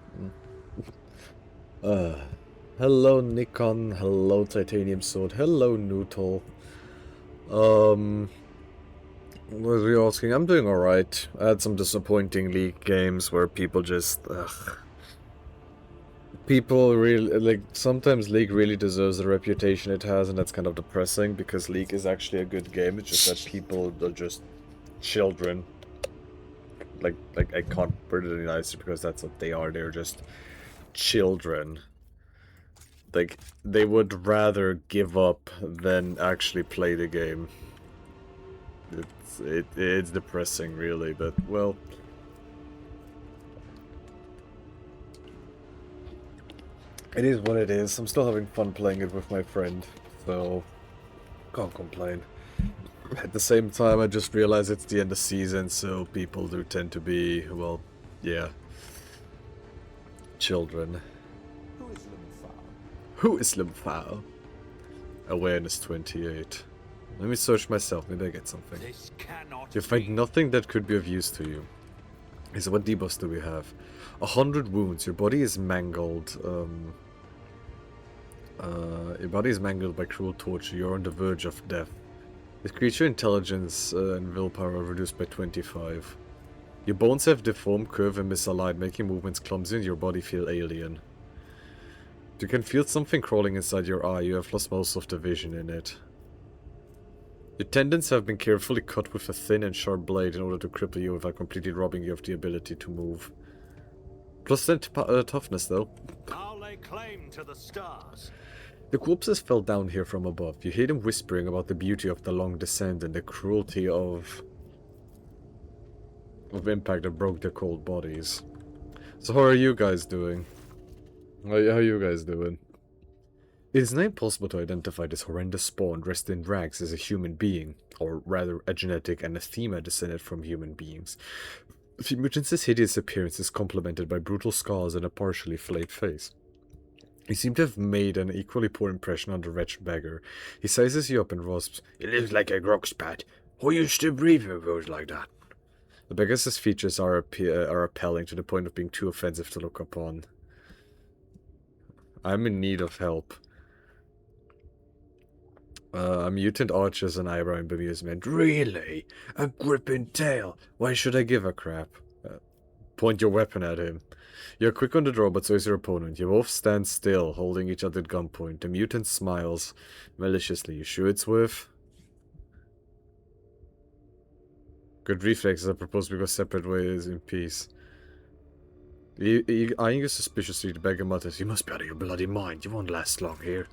hello Nikon, hello Titanium Sword, hello Noodle. What are you asking? I'm doing alright. I had some disappointing League games where people just, people really, like, sometimes League really deserves the reputation it has, and that's kind of depressing, because League is actually a good game, it's just that people are just children. Like I can't put it any nicer, because that's what they are, they're just children. Like, they would rather give up than actually play the game. It's depressing, really, but, well... It is what it is. I'm still having fun playing it with my friend, so... Can't complain. At the same time, I just realized it's the end of season, so people do tend to be, well, yeah... children. Who is Limfao? Awareness 28. Let me search myself, maybe I get something. This cannot You find nothing that could be of use to you. So what debuffs do we have? 100 wounds, your body is mangled, your body is mangled by cruel torture, you're on the verge of death. Your creature intelligence and willpower are reduced by 25. Your bones have deformed, curved and misaligned, making movements clumsy and your body feel alien. You can feel something crawling inside your eye, you have lost most of the vision in it. Your tendons have been carefully cut with a thin and sharp blade in order to cripple you without completely robbing you of the ability to move. Plus 10 toughness though. I'll lay claim to the stars. The corpses fell down here from above. You hear them whispering about the beauty of the long descent and the cruelty of impact that broke their cold bodies. So how are you guys doing? How you guys doing? It is not impossible to identify this horrendous spawn dressed in rags as a human being, or rather a genetic anathema descended from human beings. The mutant's hideous appearance is complemented by brutal scars and a partially flayed face. He seemed to have made an equally poor impression on the wretched beggar. He sizes you up and rasps, "He lives like a grogspat. Who used to breathe in words like that?" The beggar's features are appalling to the point of being too offensive to look upon. I'm in need of help. A mutant arches an eyebrow in bemusement. Really? A gripping tail? Why should I give a crap? Point your weapon at him. You're quick on the draw, but so is your opponent. You both stand still, holding each other at gunpoint. The mutant smiles maliciously. You sure it's worth? Good reflexes. I propose we go separate ways in peace. Eyeing you suspiciously, the beggar mutters, "You must be out of your bloody mind. You won't last long here."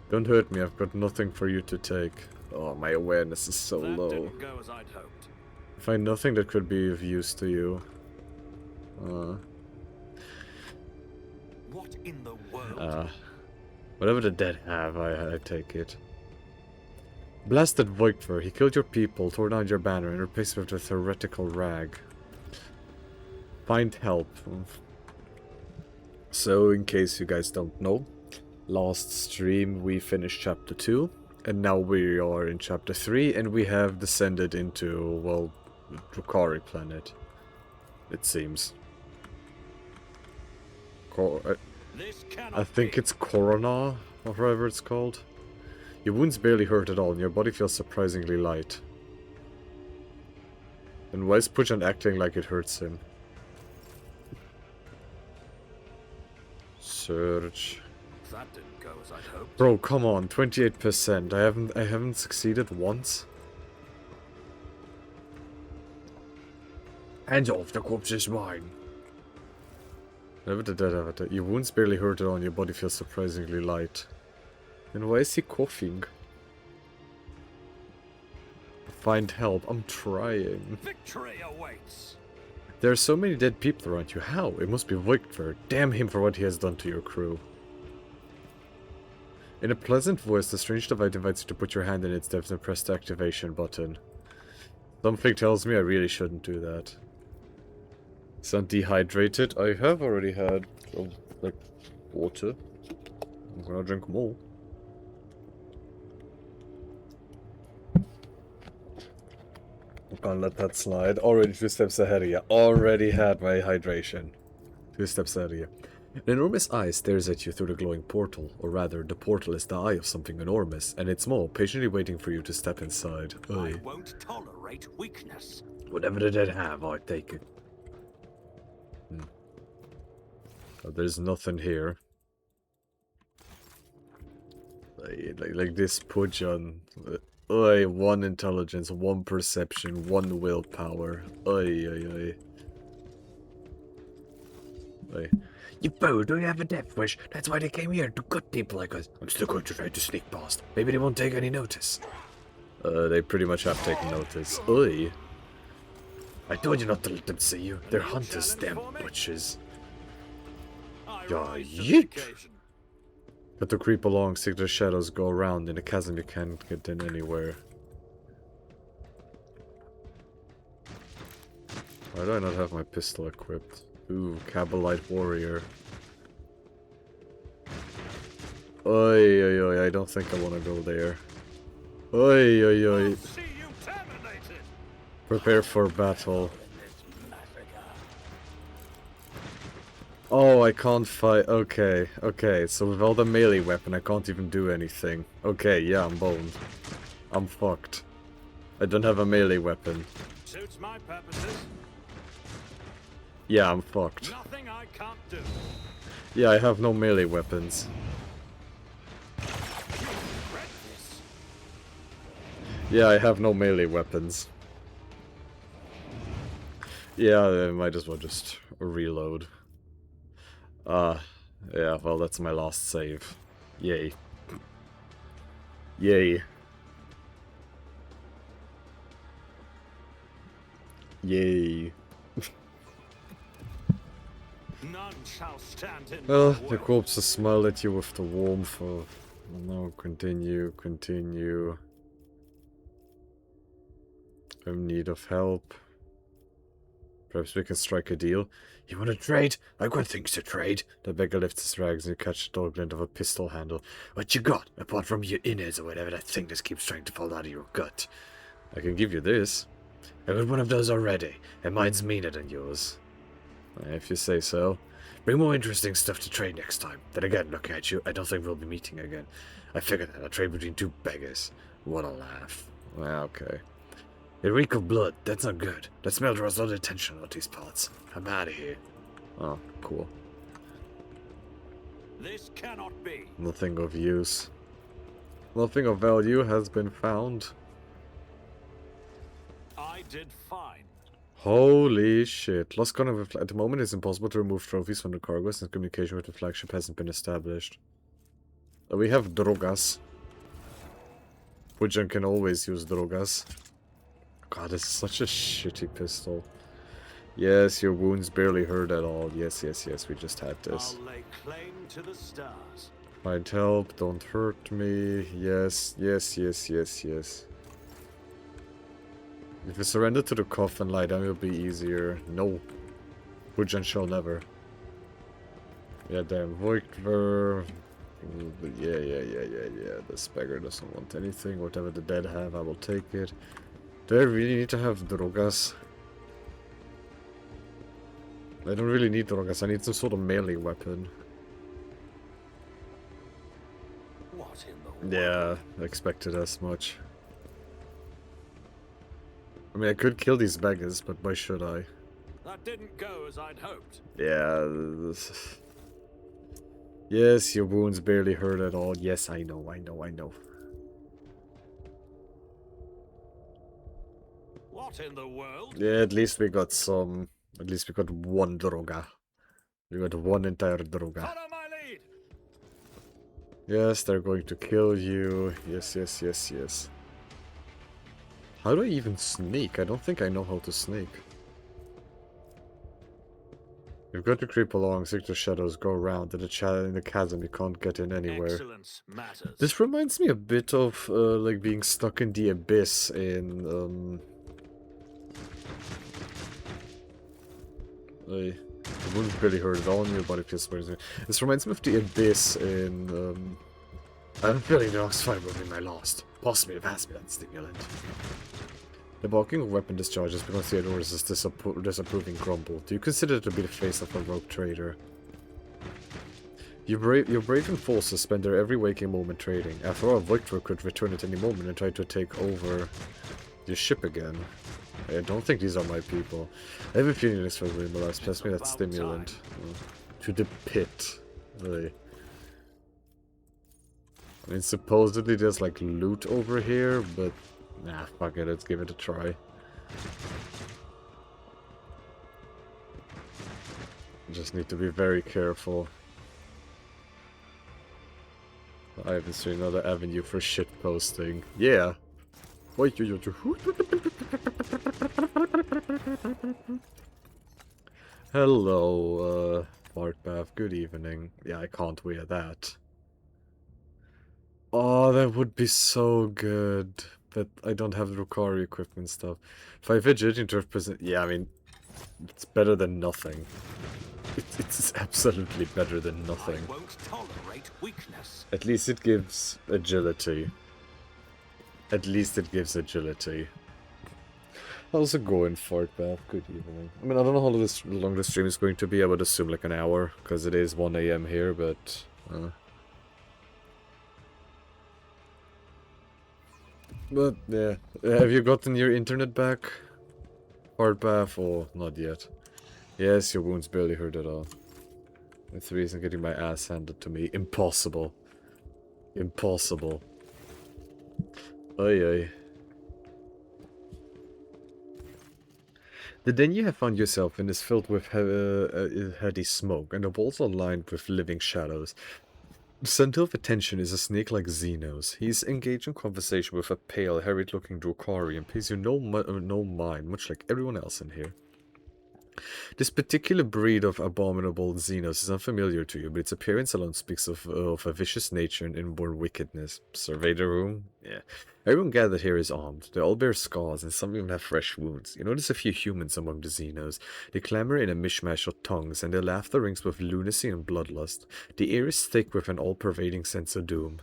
Don't hurt me, I've got nothing for you to take. Oh, my awareness is so That low. didn't go as I'd hoped. Find nothing that could be of use to you. What in the world? Whatever the dead have, I take it. Blasted Voigtver, he killed your people, tore down your banner, and replaced it with a heretical rag. Find help. So, in case you guys don't know, last stream we finished chapter 2, and now we are in chapter 3, and we have descended into, well, Drukhari planet, it seems. I think it's Corona, or whatever it's called. Your wounds barely hurt at all, and your body feels surprisingly light. And why is Pujan acting like it hurts him? Search. That didn't go as I'd hoped. Bro, come on, 28%. I haven't succeeded once. Hands off, the corpse is mine. Your wounds barely hurt at all, and your body feels surprisingly light. And why is he coughing? Find help. I'm trying. Victory awaits. There are so many dead people around you. How? It must be Victor. Damn him for what he has done to your crew. In a pleasant voice, the strange device invites you to put your hand in its depths and press the activation button. Something tells me I really shouldn't do that. Sound dehydrated? I have already had, like, water. I'm gonna drink more. I'm gonna let that slide. Already 2 steps ahead of you. Already had my hydration. 2 steps ahead of you. An enormous eye stares at you through the glowing portal. Or rather, the portal is the eye of something enormous, and it's small, patiently waiting for you to step inside. I won't tolerate weakness. Whatever the dead have, I take it. Oh, there's nothing here. Like this Pujan. 1 intelligence, 1 perception, 1 willpower. Oi. You fool, do you have a death wish? That's why they came here, to cut people like us. I'm still going to try to sneak past. Maybe they won't take any notice. They pretty much have taken notice. Oi. I told you not to let them see you. They're hunters, damn butchers. Yeah, yeet! Got to creep along, see the shadows go around. In a chasm you can't get in anywhere. Why do I not have my pistol equipped? Ooh, Kabbalite warrior. Oi, I don't think I want to go there. Oi. Prepare for battle. Oh, I can't fight. Okay. So with all the melee weapon, I can't even do anything. Okay, yeah, I'm boned. I'm fucked. I don't have a melee weapon. Suits my purposes. Yeah, I'm fucked. Nothing I can't do. Yeah, I have no melee weapons. Yeah, I have no melee weapons. Yeah, I might as well just reload. Yeah, well, that's my last save. Yay. Yay. None shall stand in The corpses smile at you with the warmth of... No, continue. I'm in need of help. Perhaps we can strike a deal. You want to trade? I've got things to trade. The beggar lifts his rags and you catch the dull glint of a pistol handle. What you got, apart from your innards or whatever that thing that keeps trying to fall out of your gut? I can give you this. I got one of those already, and mine's meaner than yours. If you say so. Bring more interesting stuff to trade next time. Then again, looking at you, I don't think we'll be meeting again. I figured that. I'll trade between 2 beggars. What a laugh. Well, okay. They reek of blood. That's not good. That smell draws a lot of attention on these parts. I'm out of here. Oh, cool. This cannot be. Nothing of use. Nothing of value has been found. I did fine. Holy shit. Lost contact at the moment it's impossible to remove trophies from the cargo since communication with the flagship hasn't been established. We have drogas. Pujan can always use drogas. God, this is such a shitty pistol. Yes, your wounds barely hurt at all. Yes, we just had this. I'll lay claim to the stars. Find help, don't hurt me. Yes. If you surrender to the cough and lie down, it'll be easier. No. Pujan shall never. Yeah, damn, Voigtver. Yeah. This beggar doesn't want anything. Whatever the dead have, I will take it. Do I really need to have drogas? I don't really need drogas. I need some sort of melee weapon. What in the Yeah, I expected as much. I mean, I could kill these beggars, but why should I? That didn't go as I'd hoped. Yeah. Yes, your wounds barely hurt at all. Yes, I know. What in the world? Yeah, at least we got some. At least we got one droga. We got one entire droga. Follow my lead. Yes, they're going to kill you. Yes. How do I even sneak? I don't think I know how to sneak. You've got to creep along, seek the shadows, go around. In the chasm, you can't get in anywhere. Excellence matters. This reminds me a bit of, like, being stuck in the abyss in, the wounds barely hurt at all, and your body feels burning. This reminds me of the abyss in, I'm feeling the oxfire will be my last. Possibly pass me that stimulant. The barking of weapon discharges becomes Theodore's disapproving grumble. Do you consider it to be the face of a rogue trader? Your brave and forces spend their every waking moment trading. After all, Voigtver could return at any moment and try to take over your ship again. I don't think these are my people. I have a feeling this will be my last. Pass me that stimulant. To the pit. Really. I mean, supposedly there's like loot over here, but nah, fuck it, let's give it a try. Just need to be very careful. I haven't seen another avenue for shit posting. Yeah. Hello, Bartbath. Good evening. Yeah, I can't wear that. Oh, that would be so good. But I don't have the Rukari equipment stuff. 5 fidget into represent. Yeah, I mean, it's better than nothing. It's absolutely better than nothing. I won't tolerate weakness. At least it gives agility. At least it gives agility. How's it going, Fartbath? Good evening. I mean, I don't know how long the stream is going to be. I would assume like an hour, because it is 1 AM here, but... But, yeah. Have you gotten your internet back? Fartbath, or not yet? Yes, your wounds barely hurt at all. That's the reason getting my ass handed to me. Impossible. Impossible. Oy oy. The den you have found yourself in is filled with heady smoke, and the walls are lined with living shadows. The center of attention is a snake like Xenos. He is engaged in conversation with a pale, harried-looking Drukari and pays you no mind, much like everyone else in here. This particular breed of abominable Xenos is unfamiliar to you, but its appearance alone speaks of a vicious nature and inborn wickedness. Survey the room? Yeah. Everyone gathered here is armed. They all bear scars, and some even have fresh wounds. You notice a few humans among the Xenos. They clamor in a mishmash of tongues, and their laughter rings with lunacy and bloodlust. The air is thick with an all-pervading sense of doom.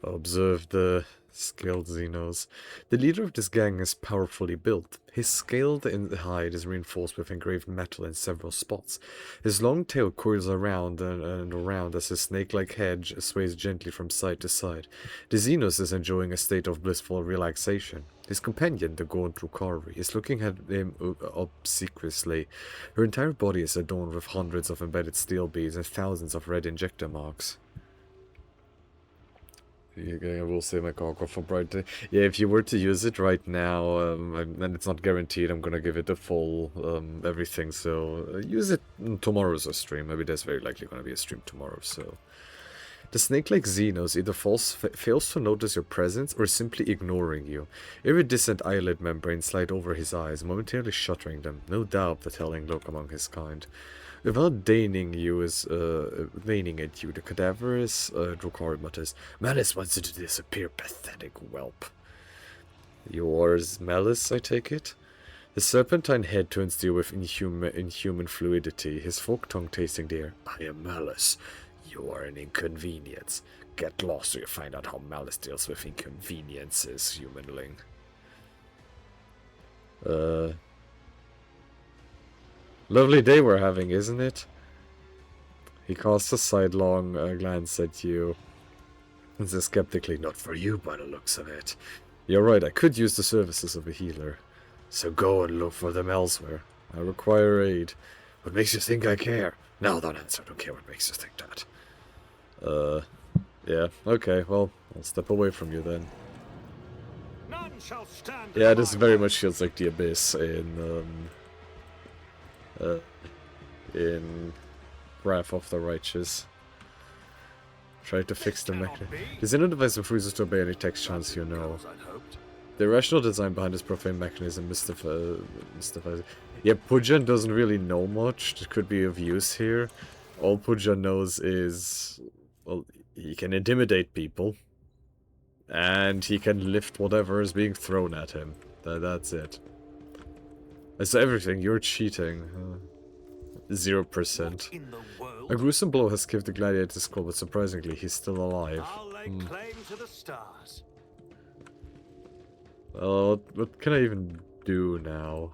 Observe the skilled Xenos. The leader of this gang is powerfully built. His scaled hide is reinforced with engraved metal in several spots. His long tail coils around and around as his snake-like head sways gently from side to side. The Xenos is enjoying a state of blissful relaxation. His companion, the gaunt Drukari, is looking at him obsequiously. Her entire body is adorned with hundreds of embedded steel beads and thousands of red injector marks. I will save my cargo for bright day. Yeah, if you were to use it right now, and it's not guaranteed, I'm gonna give it a full everything, so use it in tomorrow's stream. Maybe there's very likely gonna be a stream tomorrow, so... The snake-like Xenos either fails to notice your presence or is simply ignoring you. Iridescent eyelid membranes slide over his eyes, momentarily shuttering them, no doubt the telling look among his kind. Without deigning at you, the cadaverous Drukari mutters, "Malice wants you to disappear, pathetic whelp." Yours, Malice, I take it? His serpentine head turns to you with inhuman fluidity, his forked tongue tasting the air. I am Malice. You are an inconvenience. Get lost so you find out how Malice deals with inconveniences, humanling. Lovely day we're having, isn't it? He casts a sidelong glance at you and says skeptically, not for you by the looks of it. You're right, I could use the services of a healer. So go and look for them elsewhere. I require aid. What makes you think I care? No, don't answer. I don't care what makes you think that. Yeah, okay, well, I'll step away from you then. None shall stand. Yeah, this very much feels like the Abyss in Wrath of the Righteous. Try to fix the mechanism. This inner device refuses to obey any text chants you know. The irrational design behind this profane mechanism mystifies. Yeah, Pujan doesn't really know much that could be of use here. All Pujan knows is, well, he can intimidate people. And he can lift whatever is being thrown at him. That's it. That's everything. You're cheating. 0%. A gruesome blow has skipped the gladiator's skull, but surprisingly, he's still alive. I'll lay claim to the stars. What can I even do now?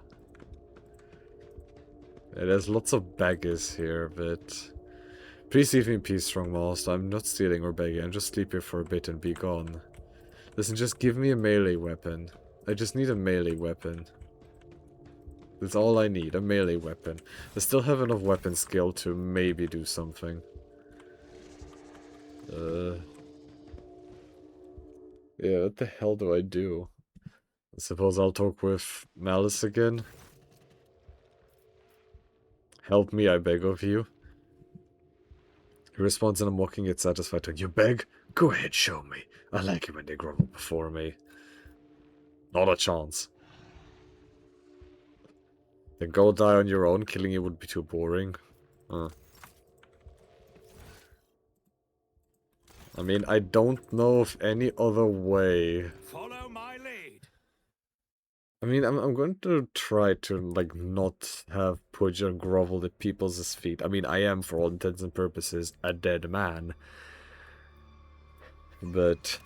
Yeah, there's lots of beggars here, but... Please leave me in peace, strong master. I'm not stealing or begging. I'm just sleep here for a bit and be gone. Listen, just give me a melee weapon. I just need a melee weapon. That's all I need, a melee weapon. I still have enough weapon skill to maybe do something. Yeah, what the hell do I do? I suppose I'll talk with Malice again. Help me, I beg of you. He responds in a mocking yet satisfied tone. You beg? Go ahead, show me. I like it when they grovel before me. Not a chance. Then go die on your own. Killing you would be too boring. I mean, I don't know of any other way. Follow my lead. I mean, I'm going to try to, like, not have Pujan grovel at people's feet. I mean, I am, for all intents and purposes, a dead man. But...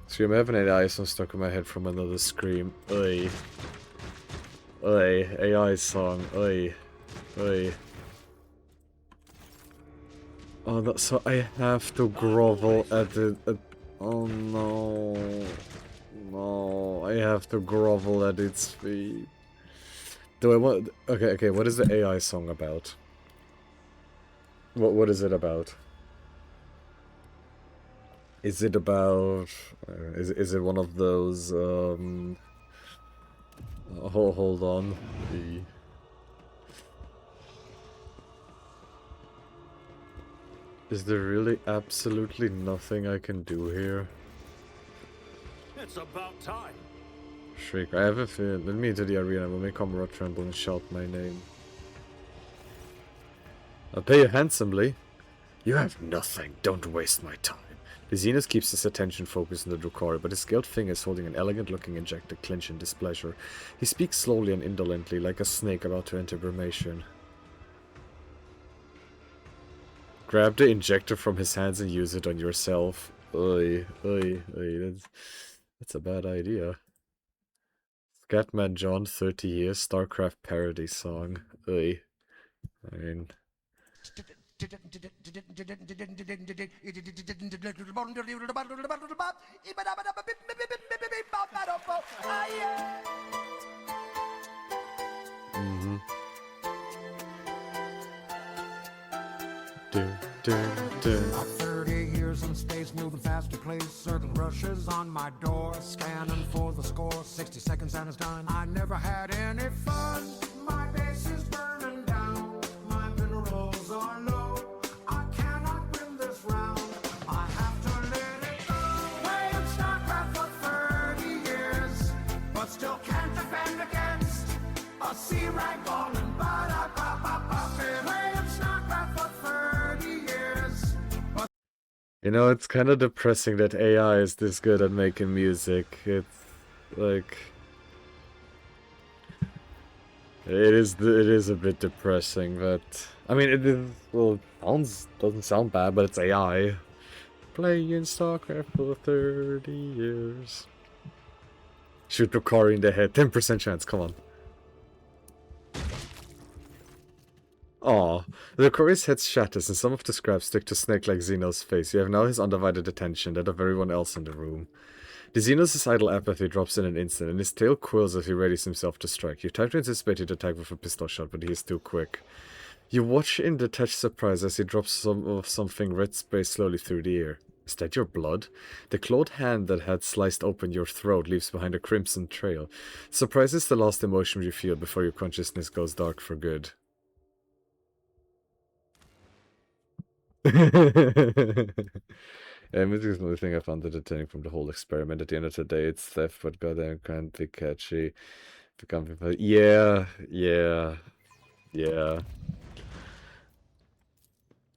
Scream, I have an AI song stuck in my head from another scream. Oi. Oi. AI song. Oi. Oi. Oh, no, so I have to grovel at the... oh no... No, I have to grovel at its feet. Do I want... Okay, what is the AI song about? What is it about? Is it about... Is it one of those, hold on. Is there really absolutely nothing I can do here? It's about time. Shriek, I have a feeling. Let me into the arena. Will make Comrade tremble and shout my name. I'll pay you handsomely. You have nothing. Don't waste my time. The Zenith keeps his attention focused on the Drukhari, but his scaled fingers holding an elegant-looking injector clench in displeasure. He speaks slowly and indolently, like a snake about to enter brumation. Grab the injector from his hands and use it on yourself. Oy. That's a bad idea. Scatman John, 30 years, StarCraft parody song. Oy. I mean... About 30 years in space, moving faster place. Certain rushes on my door, scanning for the score. 60 seconds and it's done. I never had any fun. My base is burning down. My minerals are low. I cannot win this round. I have to let it go. Playing StarCraft for 30 years, but still can't defend against a C-rank balling. Playing StarCraft for 30 years. You know, it's kind of depressing that AI is this good at making music. It's like... It is a bit depressing, but I mean it is, well, doesn't sound bad, but it's AI. Playing StarCraft for 30 years. Shoot the car in the head, 10% chance, come on. Aw, the Corey's head shatters and some of the scraps stick to Snake-like Xeno's face. You have now his undivided attention, that of everyone else in the room. The Xenos' idle apathy drops in an instant, and his tail quills as he readies himself to strike. You time to anticipate to attack with a pistol shot, but he is too quick. You watch in detached surprise as he drops some of something red spray slowly through the air. Is that your blood? The clawed hand that had sliced open your throat leaves behind a crimson trail. Surprise is the last emotion you feel before your consciousness goes dark for good. Yeah, music is another thing I found entertaining from the whole experiment. At the end of the day, it's theft, but goddamn can't be catchy. Yeah.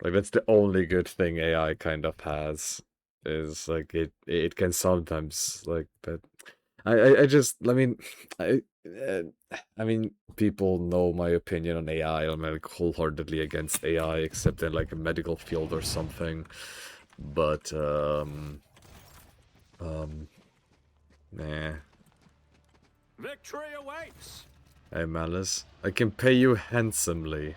Like, that's the only good thing AI kind of has. Is, like, it can sometimes, like, but... I mean, I mean, people know my opinion on AI. I'm, like, wholeheartedly against AI, except in, like, a medical field or something. But, nah. Victory awaits! Hey, Malice, I can pay you handsomely.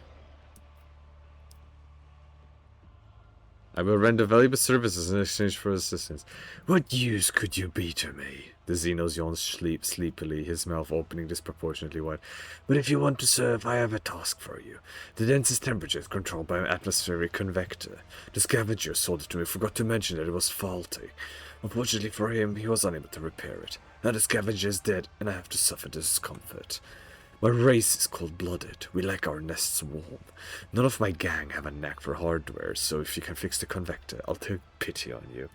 I will render valuable services in exchange for assistance. What use could you be to me? The Xenos yawns sleepily, his mouth opening disproportionately wide. But if you want to serve, I have a task for you. The densest temperature is controlled by an atmospheric convector. The scavenger sold it to me, forgot to mention that it was faulty. Unfortunately for him, he was unable to repair it. Now the scavenger is dead, and I have to suffer discomfort. My race is cold-blooded. We like our nests warm. None of my gang have a knack for hardware, so if you can fix the convector, I'll take pity on you.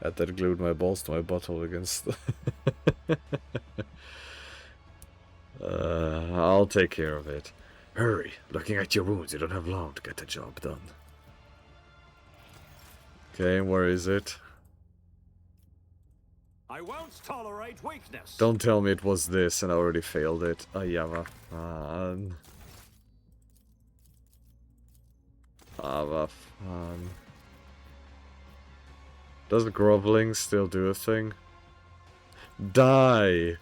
That glued my balls to my butthole against... I'll take care of it. Hurry. Looking at your wounds, you don't have long to get the job done. Okay, where is it? I won't tolerate weakness. Don't tell me it was this and I already failed it. Ja, vad fan. Vad fan. Does groveling still do a thing? Die!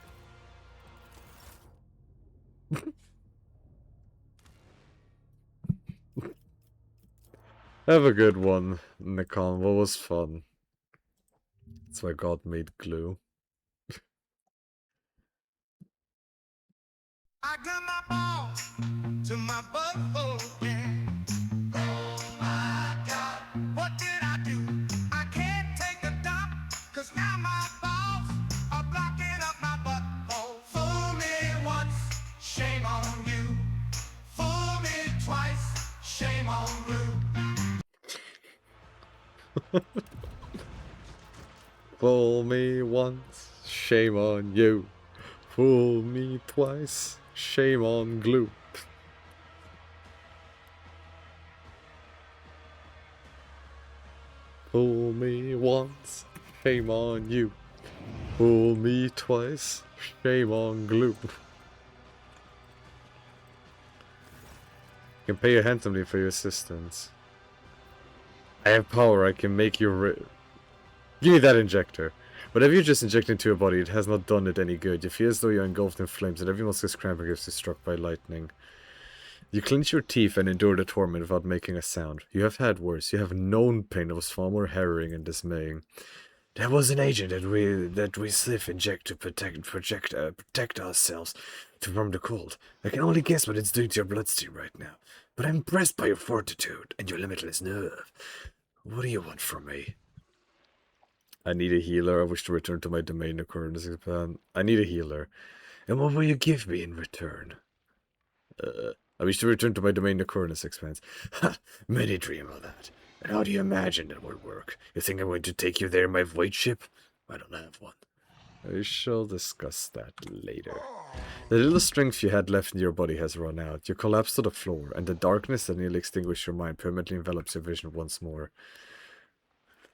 Have a good one, Nikon. What was fun? That's why God made glue. I got my ball to my butthole, yeah. Oh my God, what did I do? I can't take a dump, cause now my balls are blocking up my butthole. Fool me once, shame on you. Fool me twice, shame on you. Fool me once, shame on you. Fool me twice, shame on glue. Fool me once, shame on you. Fool me twice, shame on glue. I can pay you handsomely for your assistance. I have power, I can make you Give me that injector. Whatever you just inject into your body, it has not done it any good. You feel as though you're engulfed in flames and every muscle is cramped as if struck by lightning. You clench your teeth and endure the torment without making a sound. You have had worse. You have known pain that was far more harrowing and dismaying. There was an agent that we Sith inject to protect ourselves from the cold. I can only guess what it's doing to your bloodstream right now. But I'm impressed by your fortitude and your limitless nerve. What do you want from me? I need a healer. I wish to return to my domain occurrence expand. I need a healer. And what will you give me in return? I wish to return to my domain occurrence expands. Ha! Many dream of that. And how do you imagine that would work? You think I'm going to take you there in my void ship? I don't have one. I shall discuss that later. The little strength you had left in your body has run out. You collapse to the floor, and the darkness that nearly extinguished your mind permanently envelops your vision once more.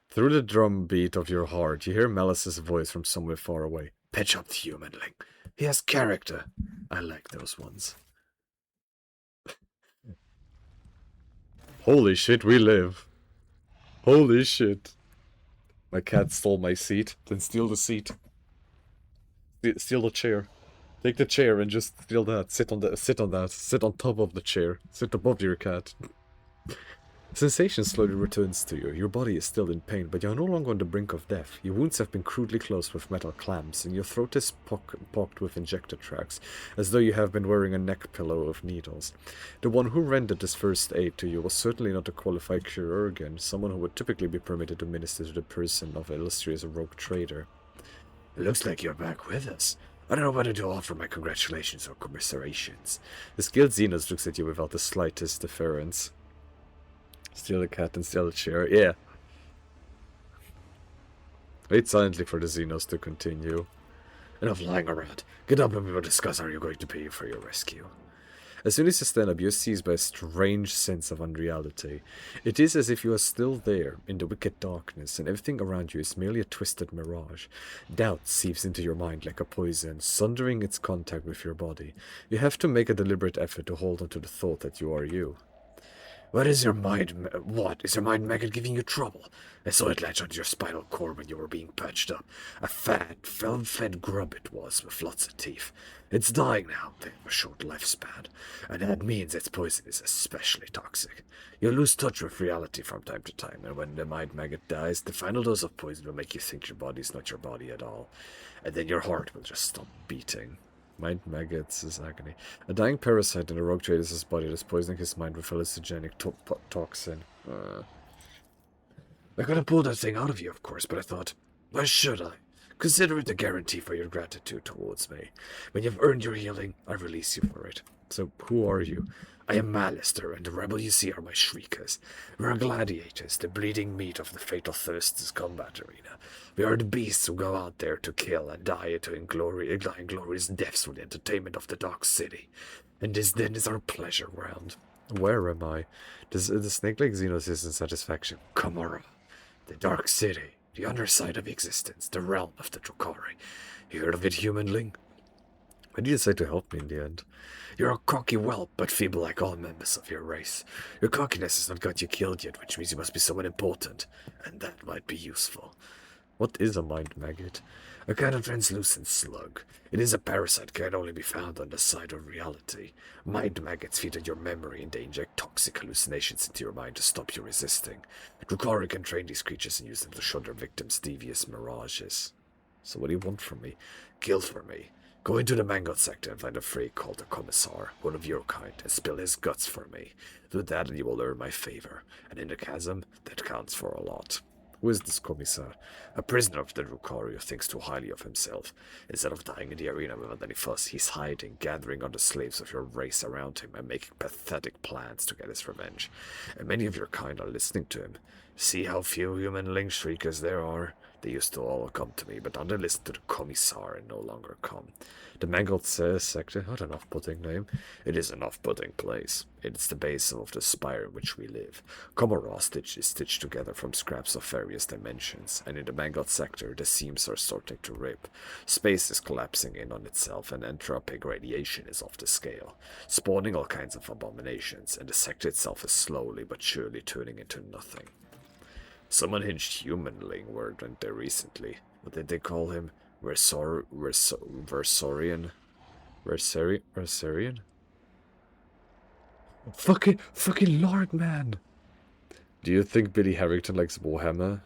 Through the drum beat of your heart, you hear Malice's voice from somewhere far away. Pitch up, humanling. He has character. I like those ones. Holy shit, we live. Holy shit. My cat stole my seat. Then steal the seat. Steal the chair. Take the chair and just steal that. Sit on that. Sit on top of the chair. Sit above your cat. Sensation slowly returns to you. Your body is still in pain, but you are no longer on the brink of death. Your wounds have been crudely closed with metal clamps, and your throat is pocked with injector tracks, as though you have been wearing a neck pillow of needles. The one who rendered this first aid to you was certainly not a qualified chirurgeon, someone who would typically be permitted to minister to the person of illustrious rogue trader. It looks like you're back with us. I don't know whether to offer my congratulations or commiserations. The skilled Xenos looks at you without the slightest deference. Steal the cat and steal the chair. Yeah. Wait silently for the Xenos to continue. Enough lying around. Get up and we will discuss how you're going to pay for your rescue. As soon as you stand up, you're seized by a strange sense of unreality. It is as if you are still there, in the wicked darkness, and everything around you is merely a twisted mirage. Doubt seeps into your mind like a poison, sundering its contact with your body. You have to make a deliberate effort to hold on to the thought that you are you. What is your mind maggot giving you trouble? I saw it latch onto your spinal cord when you were being patched up. A fat, fed grub it was, with lots of teeth. It's dying now. They have a short lifespan, and that means its poison is especially toxic. You'll lose touch with reality from time to time, and when the mind maggot dies, the final dose of poison will make you think your body is not your body at all, and then your heart will just stop beating. Mind maggots is agony. A dying parasite in a rogue trader's body is poisoning his mind with hallucinogenic toxin. I could have pulled that thing out of you, of course, but I thought, why should I? Consider it a guarantee for your gratitude towards me. When you've earned your healing, I release you for it. So, who are you? I am Malister, and the rebel you see are my shriekers. We are gladiators, the bleeding meat of the fatal thirst's combat arena. We are the beasts who go out there to kill and die to inglorious deaths for the entertainment of the Dark City. And this then is our pleasure ground. Where am I? The snake-like Xenos is in satisfaction. Kamara. The Dark City. The underside of existence. The realm of the Drukhari. You heard of it, humanling? Why did you decide to help me in the end? You're a cocky whelp, but feeble like all members of your race. Your cockiness has not got you killed yet, which means you must be someone important, and that might be useful. What is a mind maggot? A kind of translucent slug. It is a parasite can only be found on the side of reality. Mind maggots feed on your memory, and they inject toxic hallucinations into your mind to stop you resisting. Drukhari can train these creatures and use them to show their victims devious mirages. So what do you want from me? Kill for me. Go into the Mangot sector and find a freak called the Commissar, one of your kind, and spill his guts for me. Do that and you will earn my favor. And in the chasm, that counts for a lot. Who is this Commissar? A prisoner of the Drukhari who thinks too highly of himself. Instead of dying in the arena without any fuss, he's hiding, gathering other slaves of your race around him and making pathetic plans to get his revenge. And many of your kind are listening to him. See how few human link shriekers there are? They used to all come to me, but now they listen to the Commissar and no longer come. The Mangled sector, what an off-putting name. It is an off-putting place. It is the base of the spire in which we live. Commodore is stitched together from scraps of various dimensions, and in the Mangled sector the seams are starting to rip. Space is collapsing in on itself, and entropic radiation is off the scale, spawning all kinds of abominations, and the sector itself is slowly but surely turning into nothing. Someone hinged humanling word went there recently. What did they call him? Versorian? Versarian? Fucking Lord, man! Do you think Billy Harrington likes Warhammer?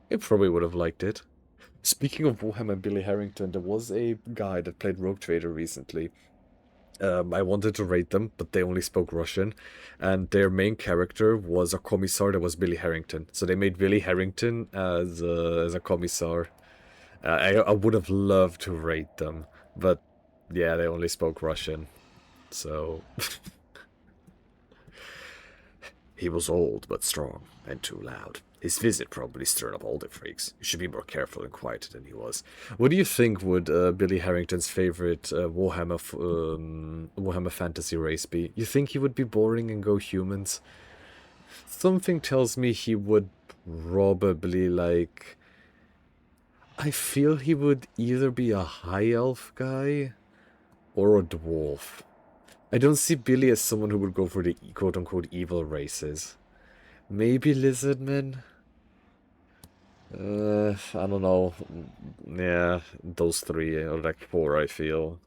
He probably would have liked it. Speaking of Warhammer and Billy Harrington, there was a guy that played Rogue Trader recently. I wanted to rate them, but they only spoke Russian, and their main character was a commissar that was Billy Harrington. So they made Billy Harrington as a commissar. I would have loved to rate them, but yeah, they only spoke Russian. So he was old but strong and too loud. His visit probably stirred up all the freaks. You should be more careful and quieter than he was. What do you think would Billy Harrington's favorite Warhammer fantasy race be? You think he would be boring and go humans? Something tells me he would probably like... I feel he would either be a high elf guy or a dwarf. I don't see Billy as someone who would go for the quote-unquote evil races. Maybe lizardmen? I don't know. Yeah, those three, or like four, I feel.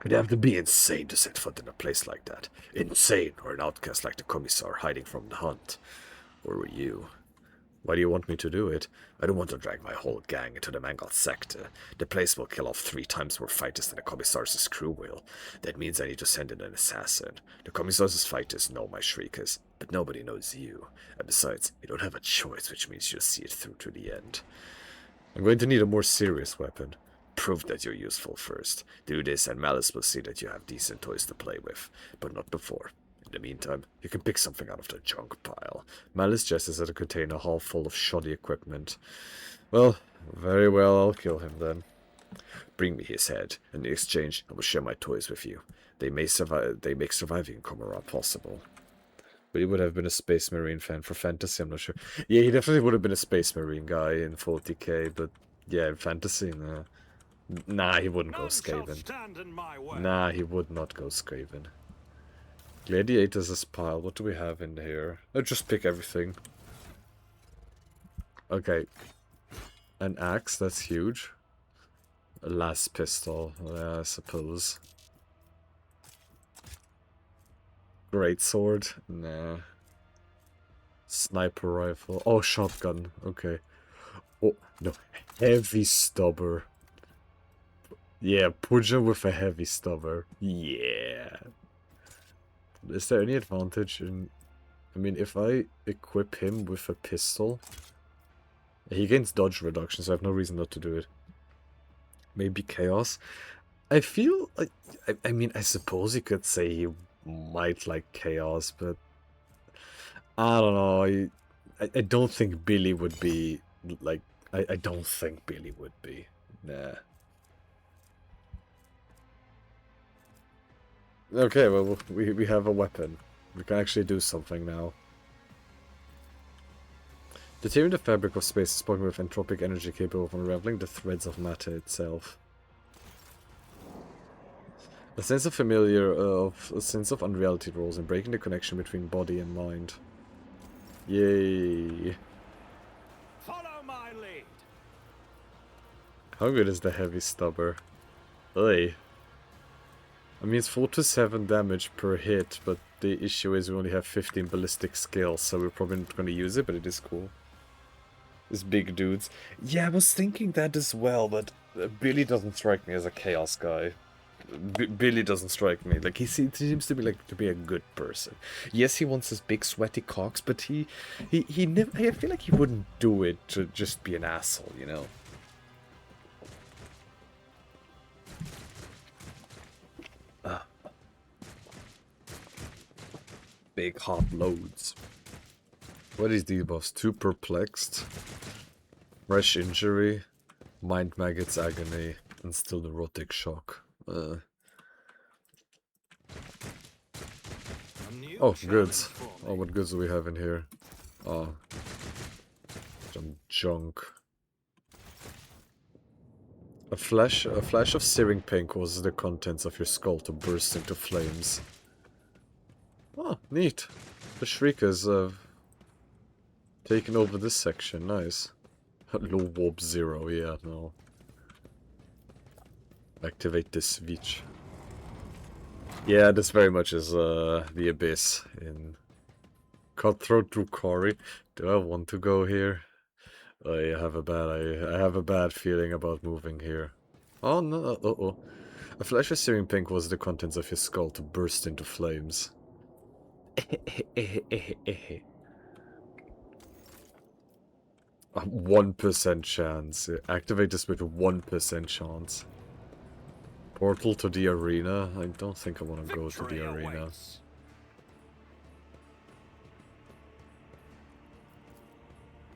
You'd have to be insane to set foot in a place like that. Insane, or an outcast like the Commissar hiding from the hunt. Or were you? Why do you want me to do it? I don't want to drag my whole gang into the Mangal sector. The place will kill off 3 times more fighters than the Commissar's crew will. That means I need to send in an assassin. The Commissar's fighters know my shriekers, but nobody knows you. And besides, you don't have a choice, which means you'll see it through to the end. I'm going to need a more serious weapon. Prove that you're useful first. Do this and Malice will see that you have decent toys to play with, but not before. In the meantime, you can pick something out of the junk pile. Malice gestures at a container half full of shoddy equipment. Well, very well, I'll kill him then. Bring me his head. In exchange, I will share my toys with you. They make surviving in Komara possible. But he would have been a Space Marine fan for Fantasy, I'm not sure. Yeah, he definitely would have been a Space Marine guy in 40k, but yeah, in Fantasy, nah. Nah, he wouldn't go Skaven. Nah, he would not go Skaven. Gladiators is pile. What do we have in here? Let's just pick everything. Okay. An axe, that's huge. A last pistol, yeah, I suppose. Greatsword? Nah. Sniper rifle. Oh, shotgun. Okay. Oh, no. Heavy stubber. Yeah, Puja with a heavy stubber. Yeah. Is there any advantage in... I mean, if I equip him with a pistol... He gains dodge reduction, so I have no reason not to do it. Maybe chaos. I feel like... I mean, I suppose you could say he might like chaos, but... I don't know. I don't think Billy would be... Like, I don't think Billy would be. Nah. Okay, well, we have a weapon. We can actually do something now. Deterring the fabric of space is spoken with entropic energy capable of unraveling the threads of matter itself. A sense of unreality rolls and breaking the connection between body and mind. Yay! Follow my lead. How good is the heavy stubber? Hey. I mean, it's 4 to 7 damage per hit, but the issue is we only have 15 ballistic skills, so we're probably not going to use it, but it is cool. These big dudes. Yeah, I was thinking that as well, but Billy doesn't strike me as a chaos guy. Billy doesn't strike me. Like, he seems to be a good person. Yes, he wants his big sweaty cocks, but he never... I feel like he wouldn't do it to just be an asshole, you know? Big hot loads. What is debuffs? 2 perplexed, fresh injury, mind maggots agony, and still neurotic shock. Oh, goods. Oh, what goods do we have in here? Oh, some junk. A flash of searing pain causes the contents of your skull to burst into flames. Oh, neat. The Shriekers have taken over this section. Nice. Low warp 0, yeah, no. Activate this switch. Yeah, this very much is the Abyss in Cutthroat through Quarry. Do I want to go here? I have a bad feeling about moving here. Oh no, uh-oh. A flash of searing pain causes the contents of your skull to burst into flames. 1% chance. Activate this with a 1% chance. Portal to the arena? I don't think I want to go to the arena.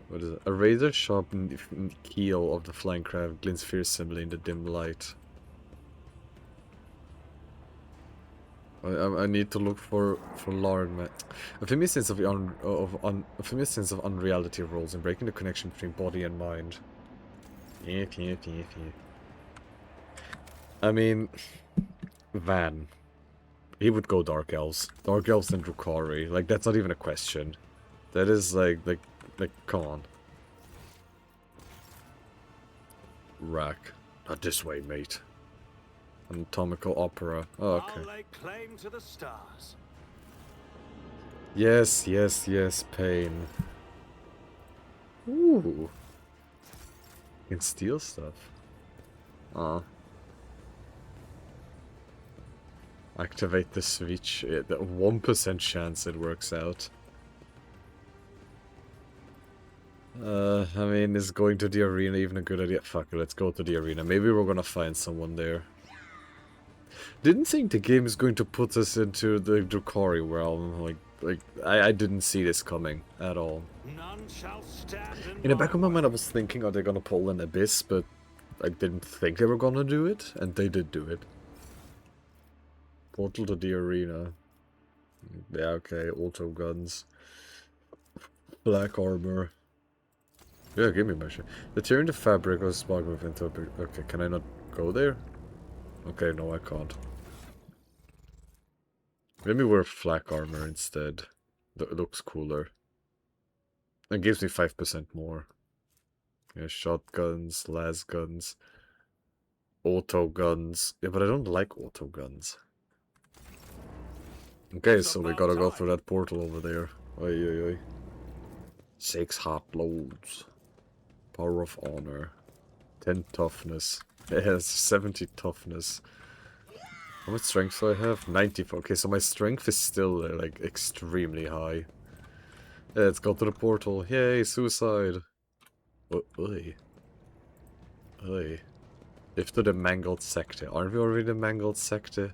What is it? A razor sharp keel of the flying crab glints fearsomely in the dim light. I need to look for Lard, man. A familiar sense of unreality rolls and breaking the connection between body and mind. I mean, Van. He would go Dark Elves. Dark Elves and Drukhari. Like, that's not even a question. That is like, come on. Rack. Not this way, mate. Anatomical opera. Oh, okay. I'll lay claim to the stars. Yes, yes, yes, pain. Ooh. You can steal stuff. Activate the switch. The 1% chance it works out. I mean, is going to the arena even a good idea? Fuck it, let's go to the arena. Maybe we're gonna find someone there. Didn't think the game is going to put us into the Drukhari realm. I didn't see this coming at all. None shall stand In the back of my mind, I was thinking, are they gonna pull an Abyss? But I didn't think they were gonna do it, and they did do it. Portal to the arena. Yeah, okay, auto guns. Black armor. Yeah, give me my shit. The tearing the fabric was spark move into a... Okay, can I not go there? Okay, no, I can't. Maybe wear flak armor instead. That looks cooler. It gives me 5% more. Yeah, shotguns, las guns, auto guns. Yeah, but I don't like auto guns. Okay, so we gotta go through that portal over there. Oi, oi, oi. 6 hot loads. Power of honor. 10 toughness. It has 70 toughness. How much strength do I have? 94. Okay, so my strength is still like extremely high. Yeah, let's go to the portal. Yay, suicide. Oi. Oi. Lift to the mangled sector. Aren't we already the mangled sector?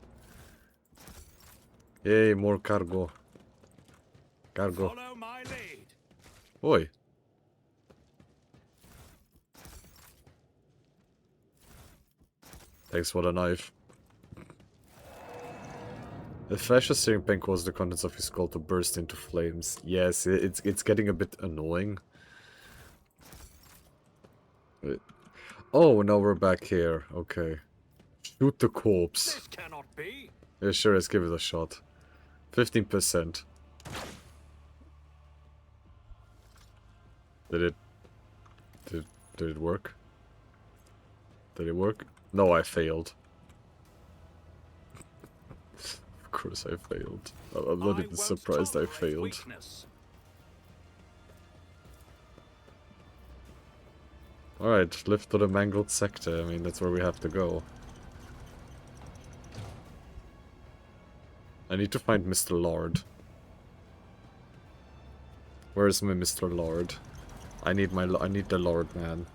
Yay, more cargo. Cargo. Follow my lead. Oi. Thanks for the knife. The flash of searing pain caused the contents of his skull to burst into flames. Yes, it's getting a bit annoying. Oh, now we're back here. Okay. Shoot the corpse. This cannot be. Yeah, sure, let's give it a shot. 15%. Did it work? Did it work? No, I failed. Of course I failed. I'm not even surprised I failed. Weakness. Alright, lift to the mangled sector. I mean, that's where we have to go. I need to find Mr. Lord. Where is my Mr. Lord? I need the Lord man.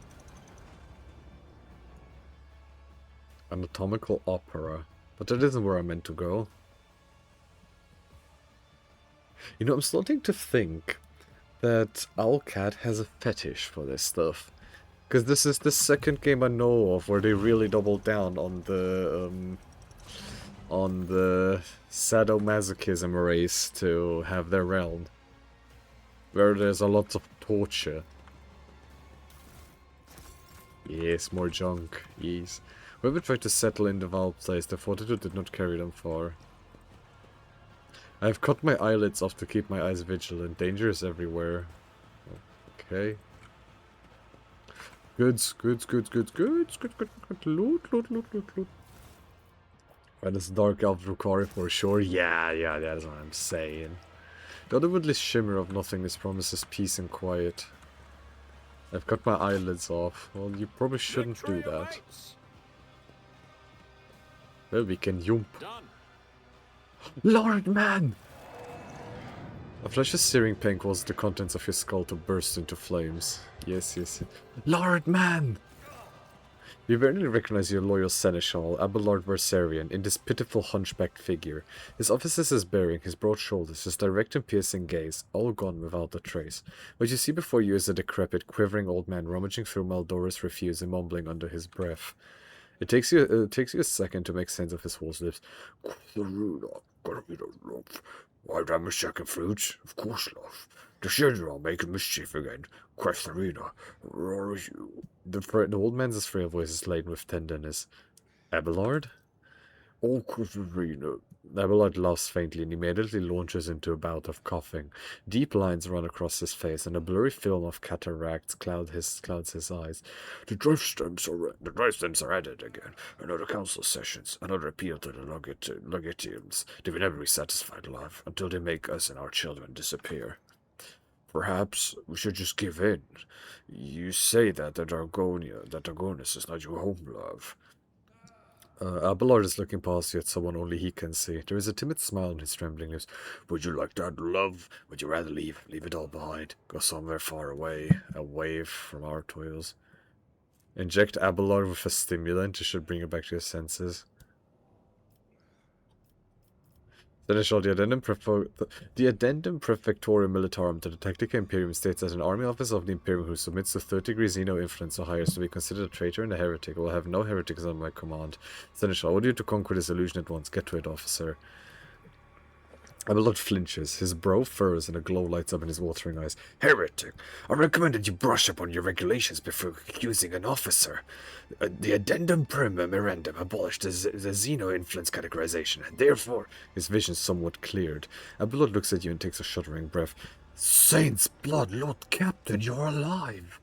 Anatomical opera. But that isn't where I meant to go. You know, I'm starting to think that Owlcat has a fetish for this stuff. Because this is the second game I know of where they really doubled down on the sadomasochism race to have their realm. Where there's a lot of torture. Yes, more junk. Yes. Whoever tried to settle in the Valve place, the fortitude did not carry them far. I have cut my eyelids off to keep my eyes vigilant. Danger is everywhere. Okay. Goods. Loot. That is Dark Elf Drukhari for sure. Yeah, that's what I'm saying. The otherworldly shimmer of nothingness promises peace and quiet. I've cut my eyelids off. Well, you probably shouldn't do that. Well, we can yump. Lord man! A flash of searing pain caused the contents of his skull to burst into flames. Yes. Lord man! You barely recognize your loyal seneschal, Abelard Versarian, in this pitiful hunchbacked figure. His offices is bearing, his broad shoulders, his direct and piercing gaze, all gone without a trace. What you see before you is a decrepit, quivering old man rummaging through Maldora's refuse and mumbling under his breath. It takes you a second to make sense of his hoarse lips. Why damn a second fruits? Of course, love. The children are making mischief again. Questharina, where are you? The old man's frail voice is laden with tenderness. Abelard? Oh, Questharina, Abelard laughs faintly and immediately launches into a bout of coughing. Deep lines run across his face, and a blurry film of cataracts clouds his eyes. The drive stems are added again. Another council sessions, another appeal to the legitimes. They will never be satisfied alive until they make us and our children disappear. Perhaps we should just give in. You say that Argonis is not your home, love. Abelard is looking past you at someone only he can see. There is a timid smile on his trembling lips. Would you like that, love? Would you rather leave it all behind? Go somewhere far away, away from our toils. Inject Abelard with a stimulant. It should bring it back to his senses. Seneschal, the Addendum Prefectorum Militarum to the Tactica Imperium states that an army officer of the Imperium who submits to 30-degree Xeno influence or higher is to be considered a traitor and a heretic. I will have no heretics under my command. Seneschal, I order you to conquer this illusion at once. Get to it, officer. Abelard flinches. His brow furrows and a glow lights up in his watering eyes. Heretic! I recommend that you brush up on your regulations before accusing an officer. The Addendum Primum Mirandum abolished the Xeno influence categorization, and therefore... His vision somewhat cleared. Abelard looks at you and takes a shuddering breath. Saint's blood, Lord Captain, you're alive!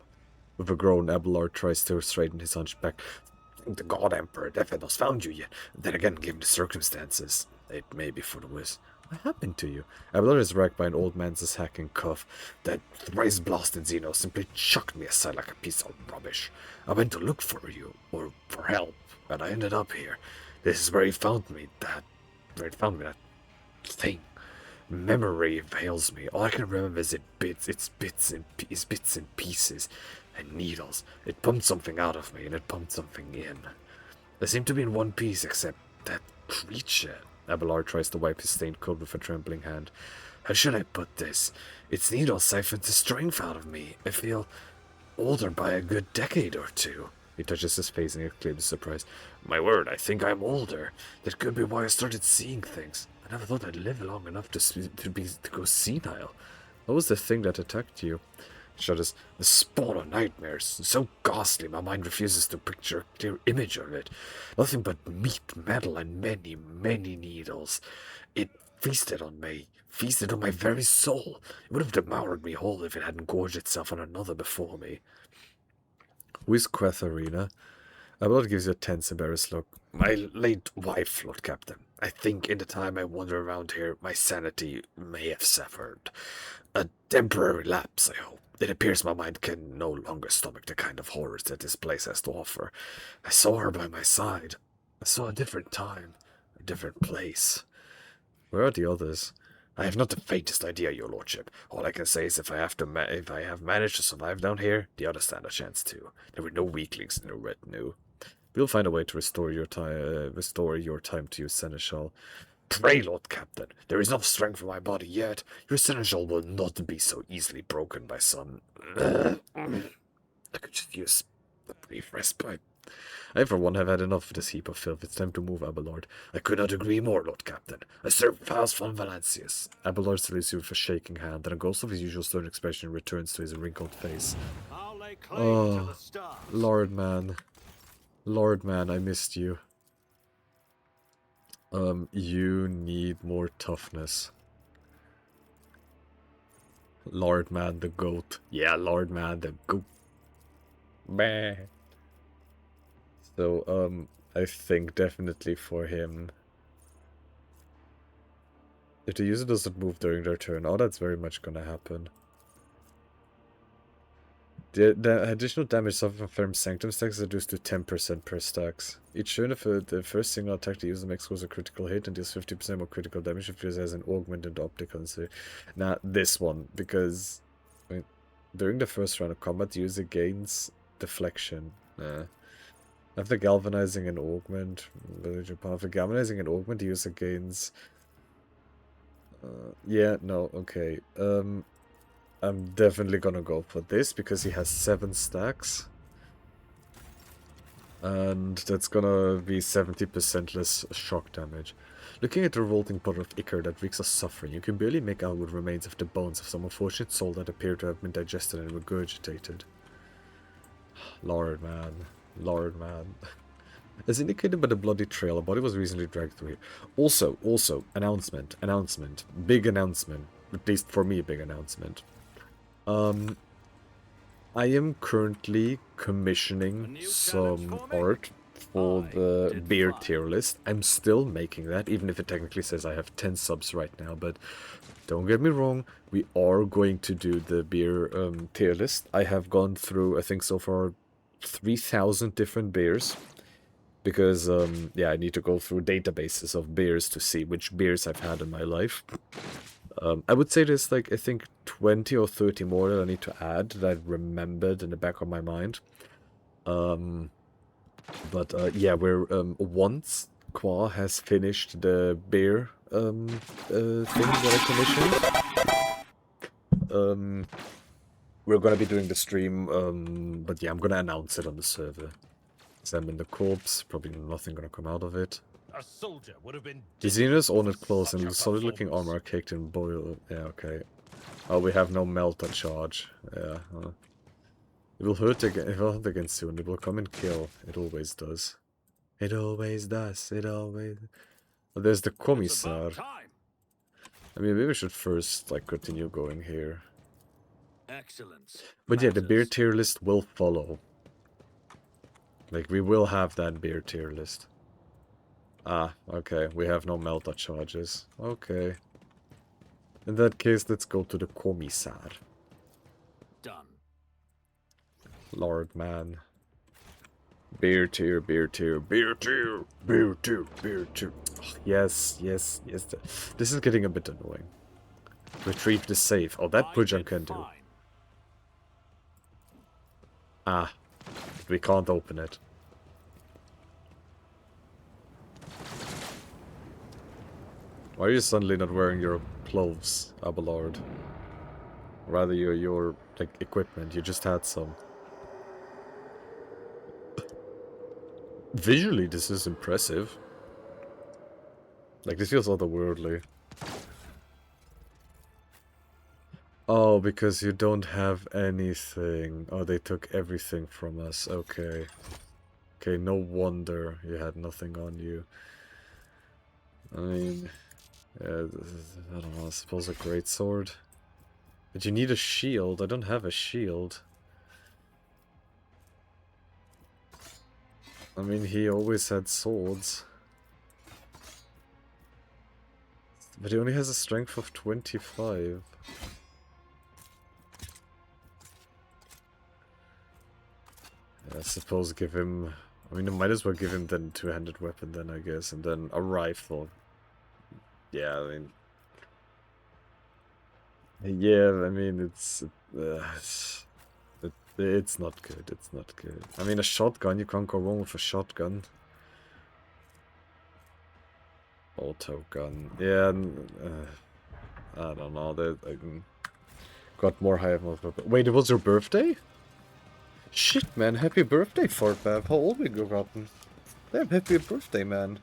With a groan, Abelard tries to straighten his hunchback. The God Emperor definitely has found you yet. Then again, given the circumstances, it may be for the worst. What happened to you? Abelard is racked by an old man's hacking cough. That thrice-blasted Xeno simply chucked me aside like a piece of rubbish. I went to look for you, or for help, and I ended up here. This is where he found me, that thing. Memory fails me. All I can remember is its bits and pieces, and needles. It pumped something out of me, and it pumped something in. They seem to be in one piece, except that creature. Abelard tries to wipe his stained coat with a trembling hand. How should I put this? Its needle siphoned the strength out of me. I feel older by a good decade or two. He touches his face and exclaims surprise. My word, I think I'm older. That could be why I started seeing things. I never thought I'd live long enough to go senile. What was the thing that attacked you? Shudders. The spawn of nightmares. So ghastly, my mind refuses to picture a clear image of it. Nothing but meat, metal, and many, many needles. It feasted on me. Feasted on my very soul. It would have devoured me whole if it hadn't gorged itself on another before me. Who is Quetharina? Abelard gives you a tense, embarrassed look. My late wife, Lord Captain. I think in the time I wander around here, my sanity may have suffered. A temporary lapse, I hope. It appears my mind can no longer stomach the kind of horrors that this place has to offer. I saw her by my side. I saw a different time, a different place. Where are the others? I have not the faintest idea, your lordship. All I can say is if I have managed to survive down here, the others stand a chance too. There were no weaklings in the retinue. We'll find a way to restore your time to you, Seneschal. Pray, Lord Captain, there is enough strength in my body yet. Your Seneschal will not be so easily broken by some... I could just use a brief respite. I, for one, have had enough of this heap of filth. It's time to move, Abelard. I could not agree more, Lord Captain. I serve Faust von Valancius. Abelard salutes you with a shaking hand, and a ghost of his usual stern expression returns to his wrinkled face. Oh, Lord man. Lord man, I missed you. You need more toughness. Lord man the goat. Yeah, Lord man the goat. Bah. So, I think definitely for him. If the user doesn't move during their turn, oh, that's very much gonna happen. The additional damage suffered from firm sanctum stacks is reduced to 10% per stacks. Each turn, if the first single attack the user makes was a critical hit and deals 50% more critical damage if it has an augmented optical. So, not this one, because I mean, during the first round of combat, the user gains deflection. After galvanizing an augment, the user gains. Yeah, no, okay. I'm definitely gonna go for this because he has 7 stacks. And that's gonna be 70% less shock damage. Looking at the revolting pot of ichor that reeks of suffering, you can barely make out what remains of the bones of some unfortunate soul that appear to have been digested and regurgitated. Lord man. Lord man. As indicated by the bloody trail, a body was recently dragged through here. Also, announcement, big announcement. At least for me, a big announcement. I am currently commissioning some art for the beer tier list. I'm still making that, even if it technically says I have 10 subs right now, but don't get me wrong, we are going to do the beer tier list. I have gone through, I think so far, 3,000 different beers. Because, yeah, I need to go through databases of beers to see which beers I've had in my life. I would say there's like, I think 20 or 30 more that I need to add that I remembered in the back of my mind. Yeah, we're, once Qua has finished the beer, thing that I commissioned, we're gonna be doing the stream, but yeah, I'm gonna announce it on the server. Examine the corpse, probably nothing gonna come out of it. A soldier would have been Xenos, ornate clothes, and solid looking armor are caked in boil. Yeah, okay. Oh, we have no melter charge. Yeah. It will hurt again. It will hurt again soon. It will come and kill. It always does. It always does. It always. Oh, there's the commissar. I mean, maybe we should first like continue going here. Excellence. But yeah, the beer tier list will follow. Like, we will have that beer tier list. Ah, okay. We have no melta charges. Okay. In that case, let's go to the commissar. Done. Lord, man. Beer tier, beer tier, beer tier, beer tier, beer tier. Oh, yes, yes, yes. This is getting a bit annoying. Retrieve the safe. Oh, that Pujam can do. Ah. We can't open it. Why are you suddenly not wearing your clothes, Abelard? Rather your like equipment. You just had some. Visually, this is impressive. Like, this feels otherworldly. Oh, because you don't have anything. Oh, they took everything from us. Okay. Okay, no wonder you had nothing on you. I mean, yeah, I don't know, I suppose a greatsword. But you need a shield. I don't have a shield. I mean, he always had swords. But he only has a strength of 25. I suppose give him... I mean, I might as well give him then a two-handed weapon then, I guess. And then a rifle. Yeah, I mean... Yeah, I mean, it's not good. It's not good. I mean, a shotgun, you can't go wrong with a shotgun. Auto gun. Yeah, I don't know. Got more high ammo. Wait, it was your birthday? Shit, man. Happy birthday, Fortbav. How old we gotten? Damn, happy birthday, man.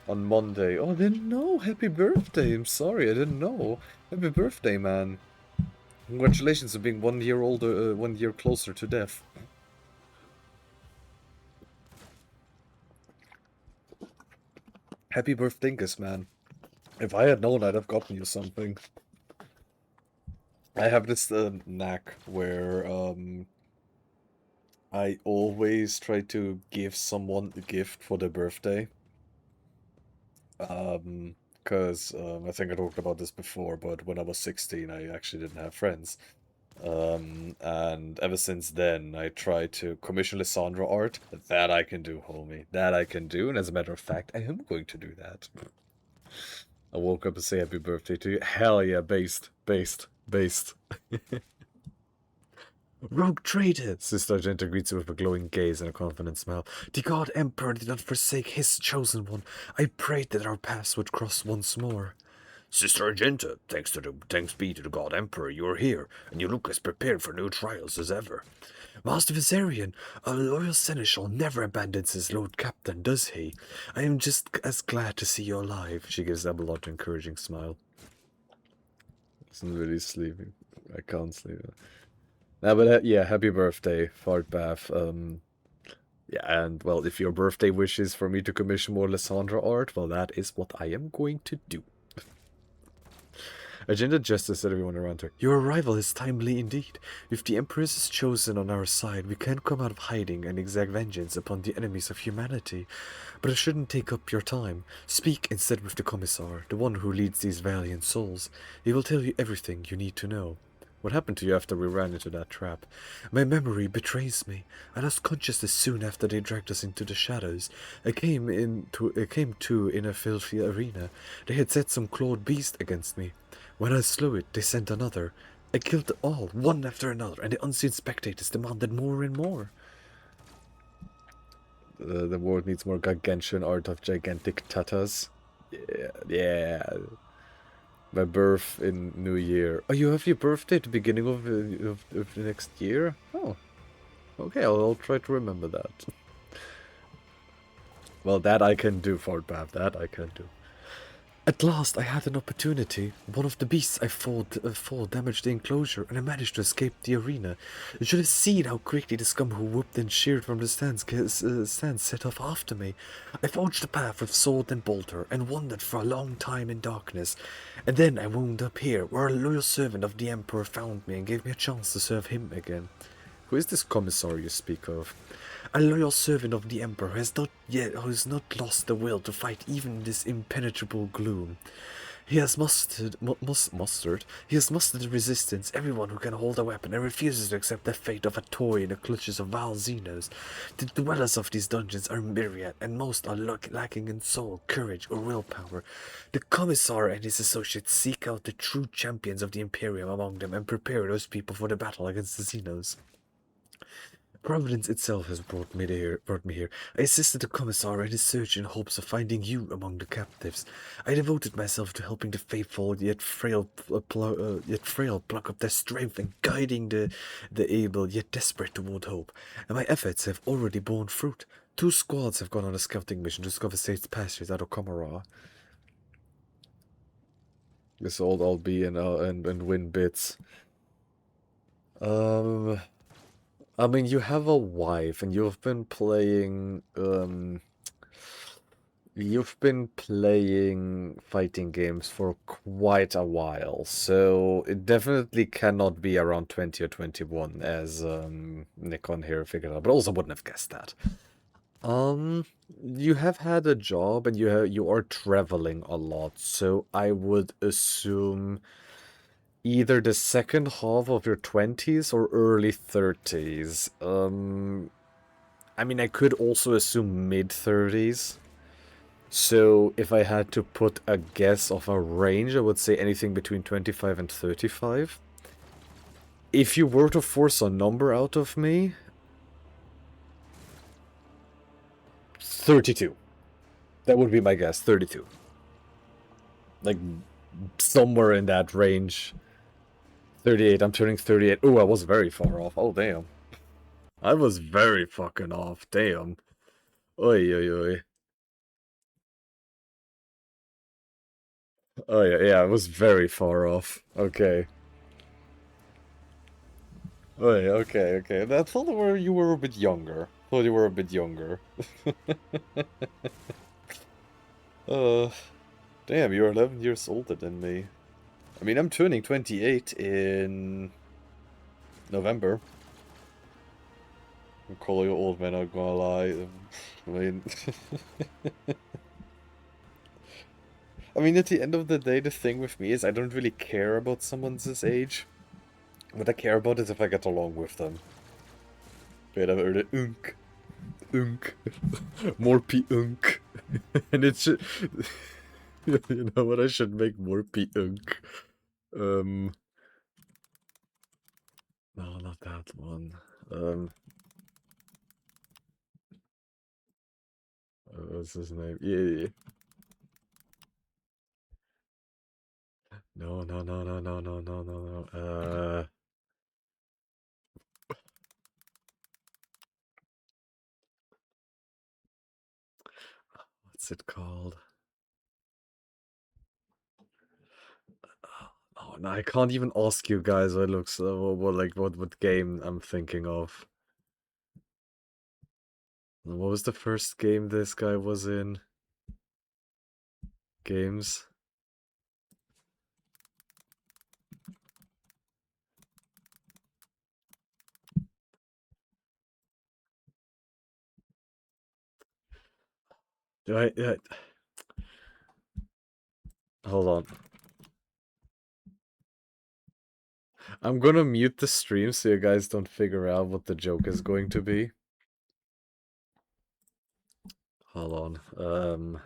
On Monday. Oh, I didn't know. Happy birthday. I'm sorry, I didn't know. Happy birthday, man. Congratulations on being 1 year older, 1 year closer to death. Happy birthday, man. If I had known, I'd have gotten you something. I have this knack where I always try to give someone a gift for their birthday. Because I think I talked about this before, but when I was 16, I actually didn't have friends. And ever since then, I try to commission Lissandra art. That I can do, homie. That I can do, and as a matter of fact, I am going to do that. I woke up to say happy birthday to you. Hell yeah, based. Rogue traitor! Sister Argenta greets you with a glowing gaze and a confident smile. The God Emperor did not forsake his chosen one. I prayed that our paths would cross once more. Sister Argenta, thanks be to the God Emperor, you are here, and you look as prepared for new trials as ever. Master Viserion, a loyal seneschal never abandons his Lord Captain, does he? I am just as glad to see you alive. She gives Abelard an encouraging smile. I'm really sleeping. I can't sleep. But yeah, happy birthday, Fartbath. Yeah, and well, if your birthday wish is for me to commission more Lysandra art, well, that is what I am going to do. Agenda Justice said everyone around her. Your arrival is timely indeed. If the Empress is chosen on our side, we can come out of hiding and exact vengeance upon the enemies of humanity. But it shouldn't take up your time. Speak instead with the Commissar, the one who leads these valiant souls. He will tell you everything you need to know. What happened to you after we ran into that trap? My memory betrays me. I lost consciousness soon after they dragged us into the shadows. I came to in a filthy arena. They had set some clawed beast against me. When I slew it, they sent another. I killed them all, one after another, and the unseen spectators demanded more and more. The world needs more gargantuan art of gigantic tatas. Yeah. My birth in New Year. Oh, you have your birthday at the beginning of the next year? Oh. Okay, I'll try to remember that. Well, that I can do, Fortbath. That I can do. At last, I had an opportunity. One of the beasts I fought damaged the enclosure, and I managed to escape the arena. You should have seen how quickly the scum who whooped and sheared from the stands set off after me. I forged the path with sword and bolter, and wandered for a long time in darkness. And then I wound up here, where a loyal servant of the Emperor found me and gave me a chance to serve him again. Who is this commissar you speak of? A loyal servant of the Emperor who has not lost the will to fight even in this impenetrable gloom. He has mustered the resistance, everyone who can hold a weapon, and refuses to accept the fate of a toy in the clutches of vile Xenos. The dwellers of these dungeons are myriad, and most are lacking in soul, courage, or willpower. The Commissar and his associates seek out the true champions of the Imperium among them, and prepare those people for the battle against the Xenos. Providence itself has brought me here. I assisted the Commissar in his search in hopes of finding you among the captives. I devoted myself to helping the faithful yet frail pluck up their strength and guiding the able yet desperate toward hope. And my efforts have already borne fruit. 2 squads have gone on a scouting mission to discover safe passages out of Komara. This all be and win bits. I mean, you have a wife, and you've been playing, fighting games for quite a while, so it definitely cannot be around 20 or 21, as, Nikon here figured out, but also wouldn't have guessed that. You have had a job, and you are traveling a lot, so I would assume either the second half of your 20s or early 30s. I mean, I could also assume mid-30s. So if I had to put a guess of a range, I would say anything between 25 and 35. If you were to force a number out of me... 32. That would be my guess, 32. Like, somewhere in that range. 38, I'm turning 38. Oh, I was very far off. Oh, damn. I was very fucking off. Damn. Oi, oi, oi. Oh, yeah, I was very far off. Okay. Oh, yeah, okay. I thought you were a bit younger. Thought you were a bit younger. Damn, you're 11 years older than me. I mean, I'm turning 28 in November. I'm calling you old man, I'm gonna lie. I mean... I mean, at the end of the day, the thing with me is I don't really care about someone's this age. What I care about is if I get along with them. Wait, I've heard it. Unk. Morepierogivanya. And it should... You know what, I should make Morepierogivanya. No, not that one. What's his name? Yeah. No. What's it called? Oh, no, I can't even ask you guys what looks what game I'm thinking of. What was the first game this guy was in? Games? Hold on. I'm gonna mute the stream so you guys don't figure out what the joke is going to be. Hold on. Uh,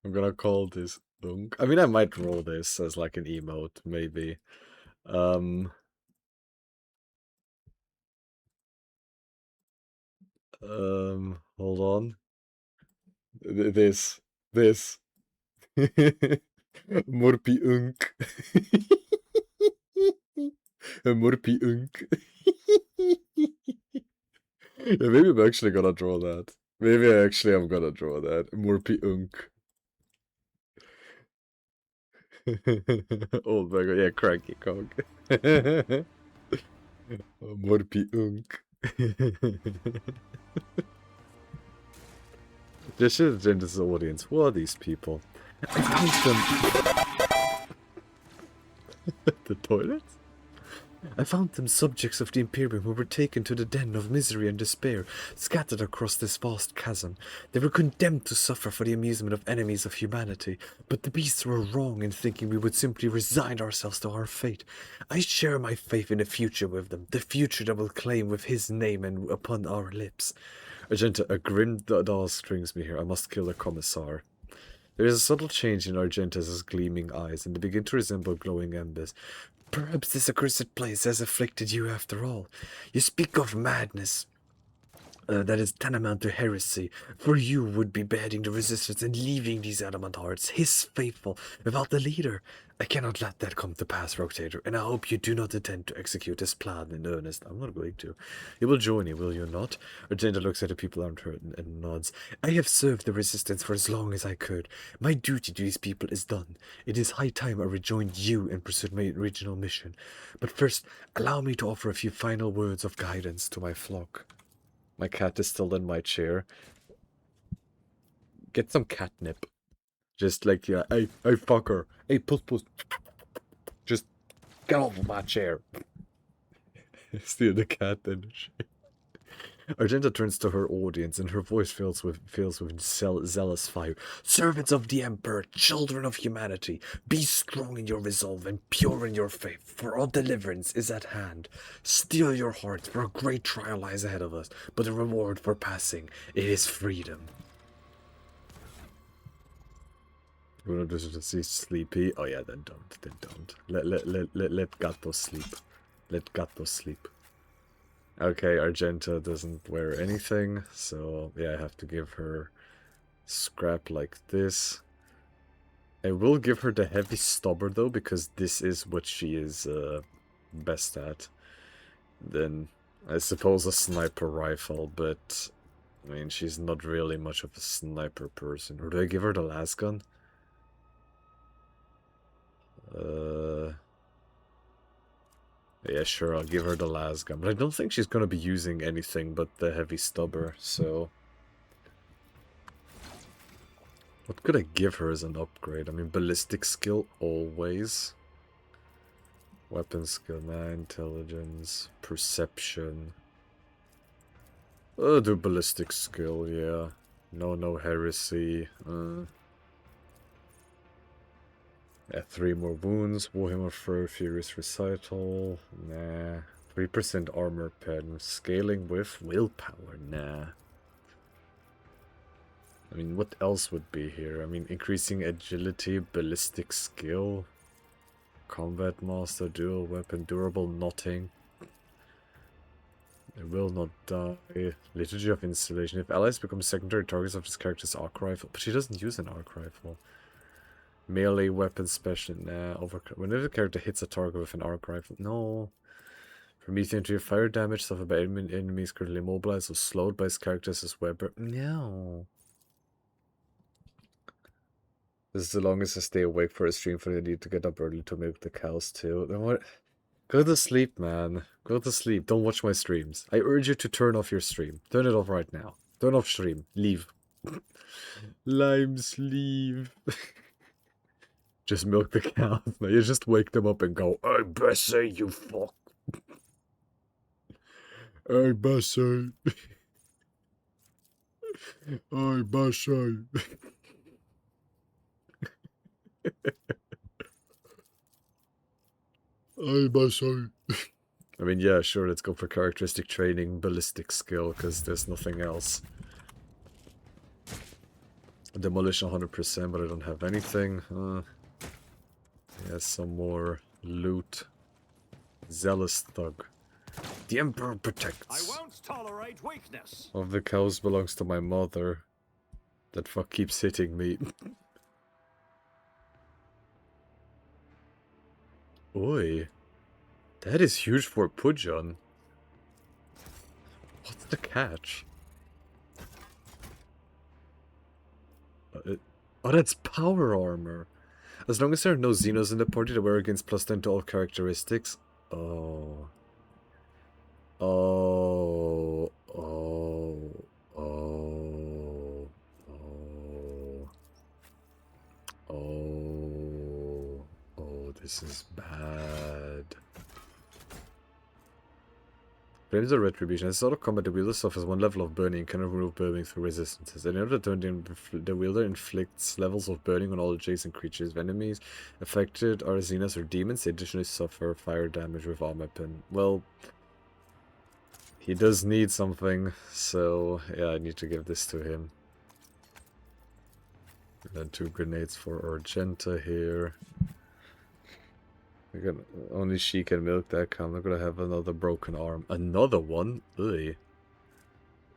I'm gonna call this Unk. I mean, I might roll this as like an emote, maybe. Um, Hold on. This. Morpi Unk. Morpi Unk. Yeah, maybe I'm actually gonna draw that. Maybe I actually am gonna draw that. Morpi Unk. Oh my god, yeah, cranky Kong. Morpi Unk. This is in this audience. Who are these people? I found them. The toilet? I found them subjects of the Imperium who were taken to the den of misery and despair, scattered across this vast chasm. They were condemned to suffer for the amusement of enemies of humanity, but the beasts were wrong in thinking we would simply resign ourselves to our fate. I share my faith in the future with them, the future that will claim with his name and upon our lips. Argenta, a grim doll strings me here. I must kill the commissar. There is a subtle change in Argenta's gleaming eyes, and they begin to resemble glowing embers. Perhaps this accursed place has afflicted you after all. You speak of madness. That is tantamount to heresy, for you would be beheading the resistance and leaving these adamant hearts, his faithful, without the leader. I cannot let that come to pass, Rotator, and I hope you do not intend to execute this plan in earnest. I'm not going to. You will join me, will you not? Argenta looks at the people around her and nods. I have served the resistance for as long as I could. My duty to these people is done. It is high time I rejoined you and pursued my original mission. But first, allow me to offer a few final words of guidance to my flock. My cat is still in my chair. Get some catnip. Just like, yeah, hey fucker. Hey, puss. Just get off of my chair. Steal the cat then. Argenta turns to her audience, and her voice fills with zealous fire. Servants of the Emperor, children of humanity, be strong in your resolve and pure in your faith, for our deliverance is at hand. Steel your hearts, for a great trial lies ahead of us, but the reward for passing, it is freedom. You want to see sleepy? Oh yeah, then don't. Let Gato sleep. Let Gato sleep. Okay, Argenta doesn't wear anything, so yeah, I have to give her scrap like this. I will give her the heavy stubber though, because this is what she is best at. Then I suppose a sniper rifle, but I mean, she's not really much of a sniper person. Or do I give her the las gun? Yeah, sure, I'll give her the las gun, but I don't think she's gonna be using anything but the heavy stubber, so... What could I give her as an upgrade? I mean, ballistic skill, always. Weapon skill, nah, intelligence, perception. Do ballistic skill, yeah. No heresy. Yeah, 3 more wounds. Warhammer Fur, Furious Recital. Nah. 3% armor pen. Scaling with willpower. Nah. I mean, what else would be here? I mean, increasing agility, ballistic skill. Combat Master, dual weapon, durable knotting. It will not die. Liturgy of Installation. If allies become secondary targets of this character's arc rifle. But she doesn't use an arc rifle. Melee weapon special. Nah, whenever the character hits a target with an arc rifle. No. Promethean to your fire damage suffered by enemies currently immobilized or slowed by his characters as weapon. No. This is the longest I stay awake for a stream, for I need to get up early to milk the cows too. Then what? Go to sleep, man. Go to sleep. Don't watch my streams. I urge you to turn off your stream. Turn it off right now. Turn off stream. Leave. Limes, leave. Just milk the cows. No, you just wake them up and go, "Hey, Bessie, you fuck. Hey, Bessie. Hey, Bessie." Hey, Bessie. I mean, yeah, sure, let's go for characteristic training, ballistic skill, because there's nothing else. Demolition 100%, but I don't have anything. Yeah, some more loot. Zealous Thug. The Emperor protects. I won't tolerate weakness. One of the cows belongs to my mother. That fuck keeps hitting me. Oi. That is huge for Pujon. What's the catch? Oh, that's power armor. As long as there are no Xenos in the party that wear against +10 to all characteristics. Oh. Oh. Oh. Oh. Oh. Oh. Oh, this is bad. Flames of Retribution. As a sort of combat, the wielder suffers one level of burning and cannot remove burning through resistances. In order to turn, the wielder inflicts levels of burning on all adjacent creatures. If enemies affected are Xenos or demons, they additionally suffer fire damage with armor pin. Well, he does need something, so yeah, I need to give this to him. And then 2 grenades for Argenta here. Only she can milk that cow. I'm not gonna have another broken arm. Another one? Ugh.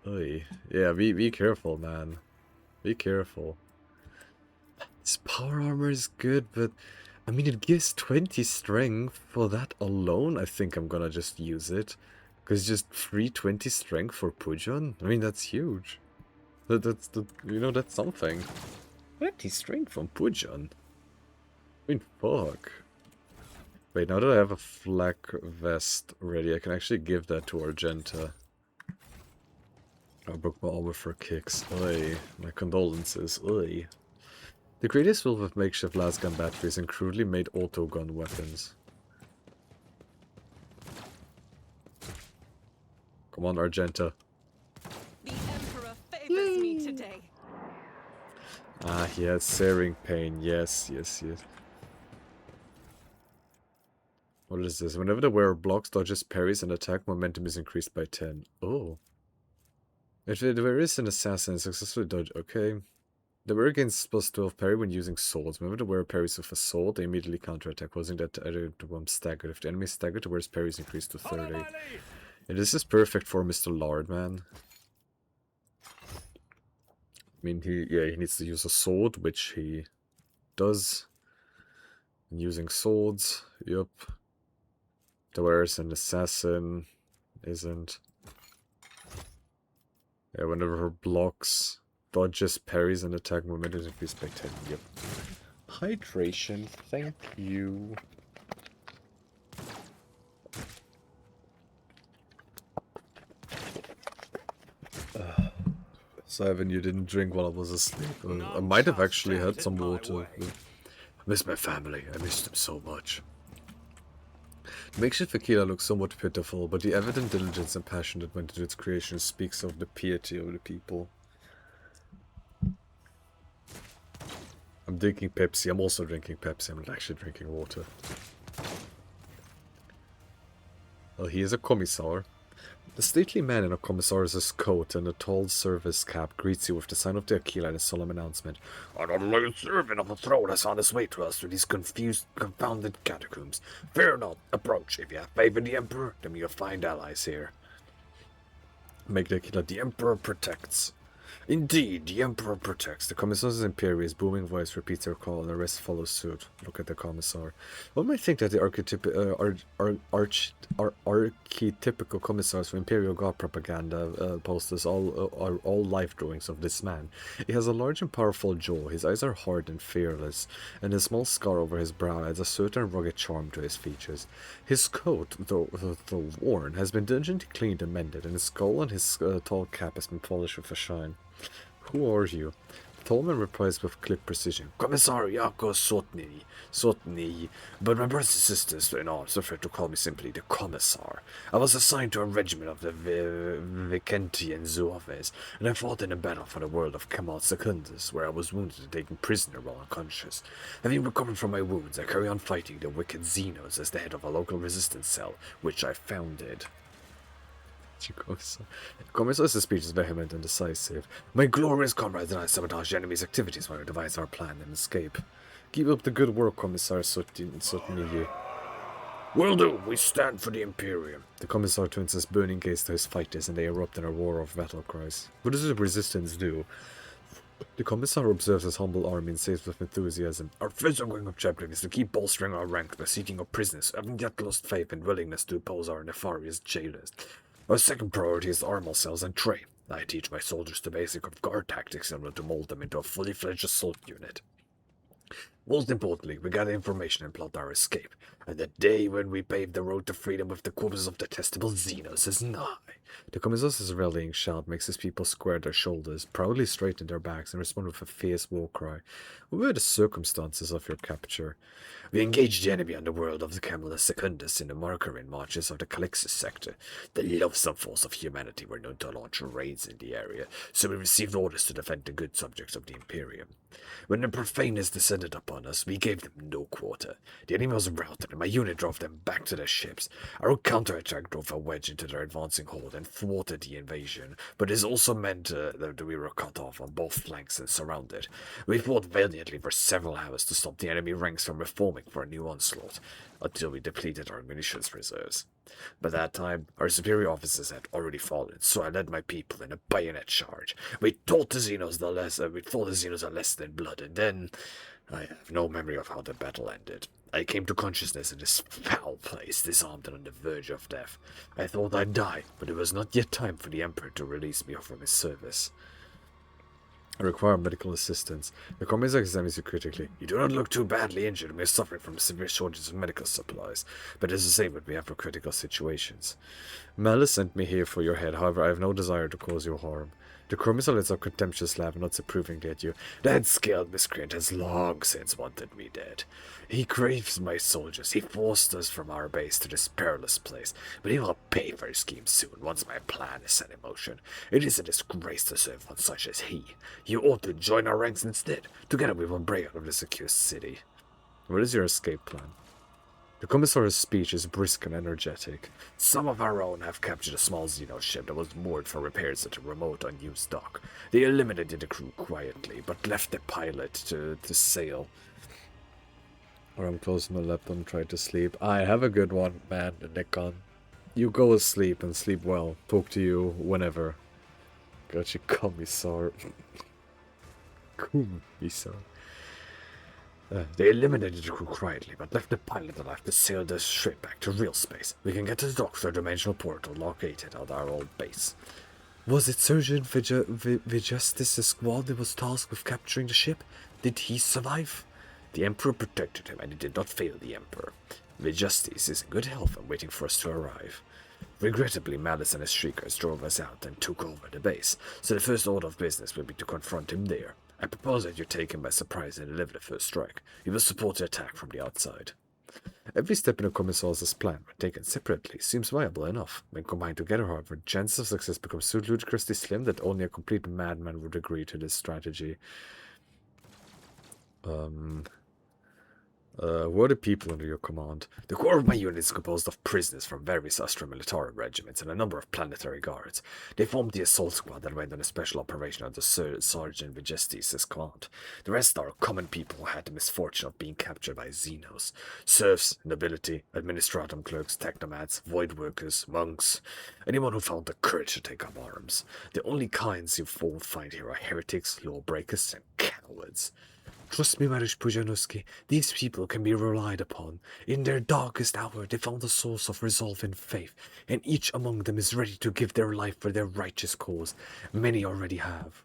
Ugh. Yeah, be careful, man. Be careful. This power armor is good, but I mean, it gives 20 strength. For that alone, I think I'm gonna just use it. Because just free 20 strength for Pujon? I mean, that's huge. That's something. 20 strength from Pujon? I mean, fuck. Wait, now that I have a flak vest ready, I can actually give that to Argenta. I broke my armor for kicks. Oi, my condolences. Oi. The greatest will with makeshift lasgun batteries and crudely made autogun weapons. Come on, Argenta. The Emperor favors me today. Ah, yes, searing pain. Yes, yes, yes. What is this? Whenever the wearer blocks, dodges, parries, and attack, momentum is increased by 10. Oh. If the wearer is an assassin and successfully dodge, okay. The wearer gains +12 parry when using swords. Whenever the wearer parries with a sword, they immediately counterattack, causing that to become staggered. If the enemy is staggered, the wearer's parry is increased to 30. Yeah, this is perfect for Mr. Lardman. I mean, he needs to use a sword, which he does. And using swords, yup. The wearer's an assassin, isn't. Yeah, whenever her blocks, dodges, parries, and attack momentum is increased by 10. Yep. Hydration, thank you. Simon, you didn't drink while I was asleep. I might have actually had some water. I miss my family. I miss them so much. The makeshift Aquila looks somewhat pitiful, but the evident diligence and passion that went into its creation speaks of the piety of the people. I'm drinking Pepsi. I'm also drinking Pepsi. I'm not actually drinking water. Well, he is a commissar. The stately man in a commissar's coat and a tall service cap greets you with the sign of the Aquila and a solemn announcement. An unloyal servant of the throne has on his way to us through these confounded catacombs. Fear not, approach. If you have faith in the Emperor, then you'll find allies here. Make the killer. The Emperor protects. Indeed, the Emperor protects. The Commissar's imperious booming voice repeats her call, and the rest follow suit. Look at the Commissar. One might think that the archetypical Commissars for Imperial God propaganda posters are all life drawings of this man. He has a large and powerful jaw, his eyes are hard and fearless, and a small scar over his brow adds a certain rugged charm to his features. His coat, though worn, has been diligently cleaned and mended, and his skull and his tall cap has been polished with a shine. Who are you? Tolman replies with clip precision. Commissar Yako Sotni, but my brothers and sisters in arms prefer to call me simply the Commissar. I was assigned to a regiment of the Vicentian Zouaves, and I fought in a battle for the world of Kemal Secundus, where I was wounded and taken prisoner while unconscious. Having recovered from my wounds, I carry on fighting the wicked Xenos as the head of a local resistance cell, which I founded. Commissar's speech is vehement and decisive. My glorious comrades and I sabotage the enemy's activities while we devise our plan and escape. Keep up the good work, Commissar Sotniyi. Will do. We stand for the Imperium. The Commissar turns his burning gaze to his fighters, and they erupt in a roar of battle cries. What does the resistance do? The Commissar observes his humble army and says with enthusiasm, Our first ongoing objective is to keep bolstering our ranks by seeking out prisoners who haven't yet lost faith and willingness to oppose our nefarious jailers. Our second priority is armor cells and train. I teach my soldiers the basic of guard tactics in order to mold them into a fully fledged assault unit. Most importantly, we gather information and plot our escape, and the day when we pave the road to freedom with the corpses of detestable Xenos is nigh. The Commissar's rallying shout makes his people square their shoulders, proudly straighten their backs, and respond with a fierce war cry. What were the circumstances of your capture? We engaged the enemy on the world of the Camelus Secundus in the Marcarin marches of the Calixis sector. The loathsome force of humanity were known to launch raids in the area, so we received orders to defend the good subjects of the Imperium. When the profaners descended upon us, we gave them no quarter. The enemy was routed, and my unit drove them back to their ships. Our counterattack drove a wedge into their advancing horde and thwarted the invasion, but this also meant that we were cut off on both flanks and surrounded. We fought valiantly for several hours to stop the enemy ranks from reforming for a new onslaught, until we depleted our munitions reserves. By that time, our superior officers had already fallen, so I led my people in a bayonet charge. We taught the Xenos a lesson in blood, and then I have no memory of how the battle ended. I came to consciousness in this foul place, disarmed and on the verge of death. I thought I'd die, but it was not yet time for the Emperor to release me from his service. I require medical assistance. The Commissar examines you critically. You do not look too badly injured, and we are suffering from severe shortages of medical supplies, but it is the same what we have for critical situations. Malice sent me here for your head, however I have no desire to cause you harm. The Commissar lets out a contemptuous laugh and nods approvingly at you. That scaled miscreant has long since wanted me dead. He craves my soldiers. He forced us from our base to this perilous place, but he will pay for his scheme soon, once my plan is set in motion. It is a disgrace to serve one such as he. You ought to join our ranks instead. Together we will break out of this accursed city. What is your escape plan? The Commissar's speech is brisk and energetic. Some of our own have captured a small Xeno ship that was moored for repairs at a remote, unused dock. They eliminated the crew quietly, but left the pilot to sail. Or I'm closing my laptop and try to sleep. I have a good one, man, Nikon. You go to sleep and sleep well. Talk to you whenever. Gotcha, Commissar. Commissar. They eliminated the crew quietly, but left the pilot alive to sail the ship back to real space. We can get to the dock through a dimensional portal located at our old base. Was it Sergeant Vijustice's squad that was tasked with capturing the ship? Did he survive? The Emperor protected him, and he did not fail the Emperor. Vijustice is in good health and waiting for us to arrive. Regrettably, Malice and his Shriekers drove us out and took over the base, so the first order of business will be to confront him there. I propose that you take him by surprise and deliver the first strike. He will support the attack from the outside. Every step in the Commissar's plan, when taken separately, seems viable enough. When combined together, however, the chances of success become so ludicrously slim that only a complete madman would agree to this strategy. Who are the people under your command? The core of my unit is composed of prisoners from various Astra-military regiments and a number of planetary guards. They formed the assault squad that went on a special operation under Sergeant Vigestis' command. The rest are common people who had the misfortune of being captured by Xenos. Serfs, nobility, administratum clerks, technomads, void workers, monks, anyone who found the courage to take up arms. The only kinds you won't find here are heretics, lawbreakers, and cowards. Trust me, Marish Pujanowski, these people can be relied upon. In their darkest hour, they found a source of resolve and faith, and each among them is ready to give their life for their righteous cause. Many already have.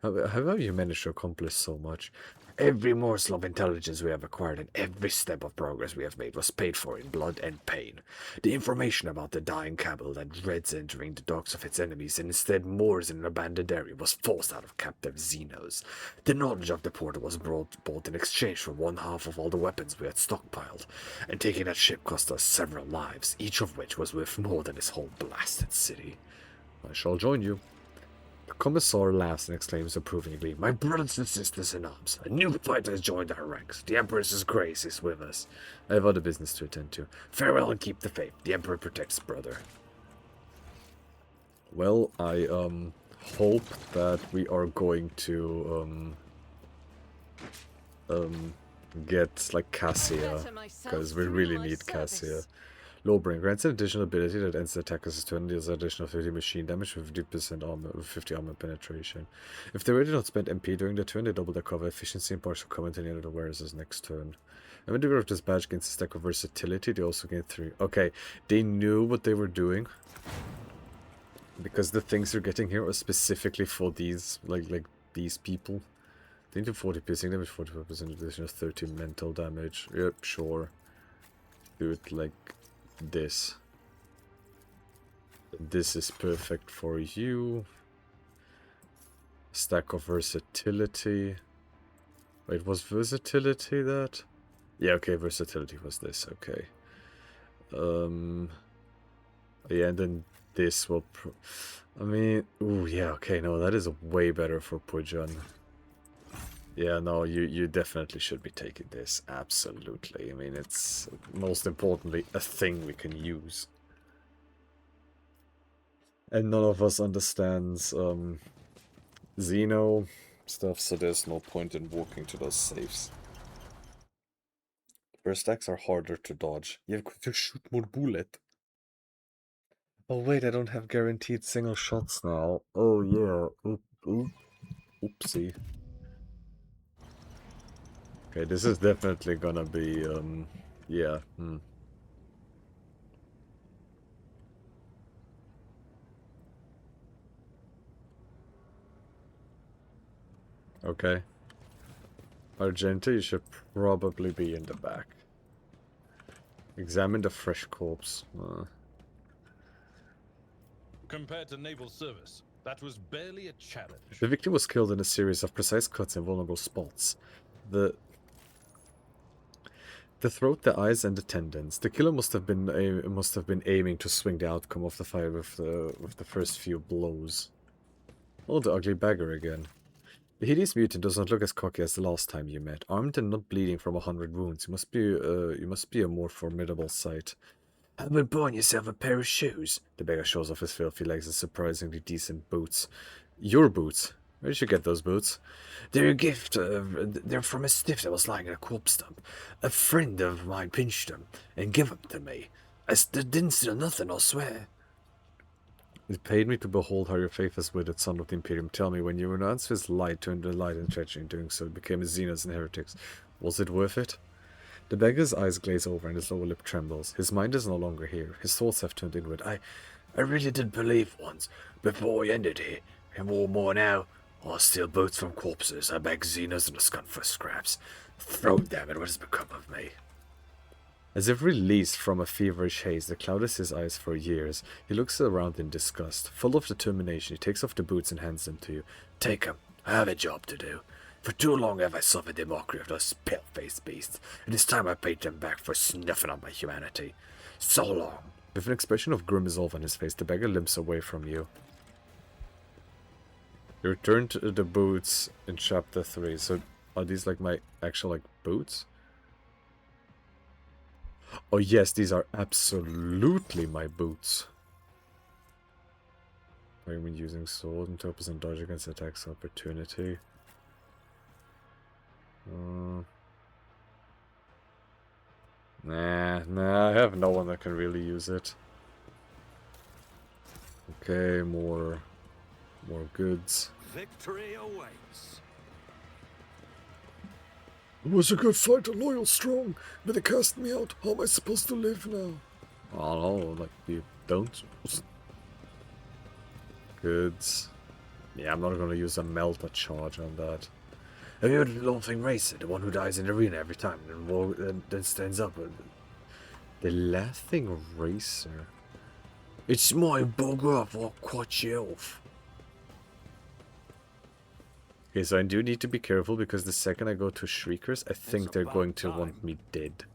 How have you managed to accomplish so much? Every morsel of intelligence we have acquired and every step of progress we have made was paid for in blood and pain. The information about the dying cabal that dreads entering the docks of its enemies and instead moors in an abandoned area was forced out of captive Xenos. The knowledge of the portal was bought in exchange for one half of all the weapons we had stockpiled, and taking that ship cost us several lives, each of which was worth more than this whole blasted city. I shall join you. The Commissar laughs and exclaims approvingly, "My brothers and sisters in arms, a new fighter has joined our ranks. The Empress's grace is with us. I have other business to attend to. Farewell and keep the faith. The Emperor protects brother." Well, I hope that we are going to get like Cassia, because we really need Cassia. Lowbrain grants an additional ability that ends the attacker's turn and deals an additional 50 machine damage with 50% armor, with 50 armor penetration. If they were to not spend MP during the turn, they double their cover efficiency and partial cover until the end of the wearer's next turn. And when the wearer of this badge gains a stack of versatility, they also gain 3. Okay, they knew what they were doing, because the things you're getting here are specifically for these, like these people. They need 40 piercing damage, 45% additional 30 mental damage. Yep, sure. Do it like this. This is perfect for you. Stack of versatility. Wait, was versatility that? Yeah, okay, versatility was this, okay. Yeah, and then this will I mean, ooh, yeah, okay, no, that is way better for Pujan. Yeah, no, you definitely should be taking this, absolutely. I mean, it's, most importantly, a thing we can use. And none of us understands, Xeno stuff, so there's no point in walking to those safes. Burst attacks are harder to dodge. You have to shoot more bullet. Oh wait, I don't have guaranteed single shots now. Oh yeah, oopsie. Okay, this is definitely gonna be, yeah, Okay. Argenta, you should probably be in the back. Examine the fresh corpse. Compared to naval service, that was barely a challenge. The victim was killed in a series of precise cuts in vulnerable spots. The throat, the eyes, and the tendons. The killer must have been aiming to swing the outcome of the fire with the first few blows. Oh, the ugly beggar again. The hideous mutant does not look as cocky as the last time you met. Armed and not bleeding from 100 wounds, you must be a more formidable sight. Haven't bought yourself a pair of shoes? The beggar shows off his filthy legs and surprisingly decent boots. Your boots? Where did you get those boots? They're a gift. They're from a stiff that was lying in a corpse dump. A friend of mine pinched them and gave them to me. I didn't steal nothing, I swear. It paid me to behold how your faith has withered, son of the Imperium. Tell me, when you renounced his light, turned to light and treachery in doing so, became a Xenos and heretics. Was it worth it? The beggar's eyes glaze over and his lower lip trembles. His mind is no longer here. His thoughts have turned inward. I really did believe once, before I ended here, and more now. I steal boots from corpses. I beg Xenos and the scum for scraps. Throw them at what has become of me. As if released from a feverish haze that clouded his eyes for years, he looks around in disgust. Full of determination, he takes off the boots and hands them to you. Take them. I have a job to do. For too long have I suffered the mockery of those pale-faced beasts, and it's time I paid them back for snuffing on my humanity. So long. With an expression of grim resolve on his face, the beggar limps away from you. You return to the boots in chapter 3. So, are these like my actual, like, boots? Oh yes, these are absolutely my boots. When using sword and 2% dodge against attacks of opportunity. Nah, I have no one that can really use it. Okay, more goods. Victory awaits. It was a good fight, loyal, strong, but they cast me out. How am I supposed to live now? I don't know, like you don't. Goods. Yeah, I'm not gonna use a melta charge on that. Have you heard of the Laughing Racer, the one who dies in the arena every time and then stands up? The Laughing Racer? It's my bugger up, I'll cut you off. Okay, so I do need to be careful because the second I go to Shriekers, I think they're going to want me dead.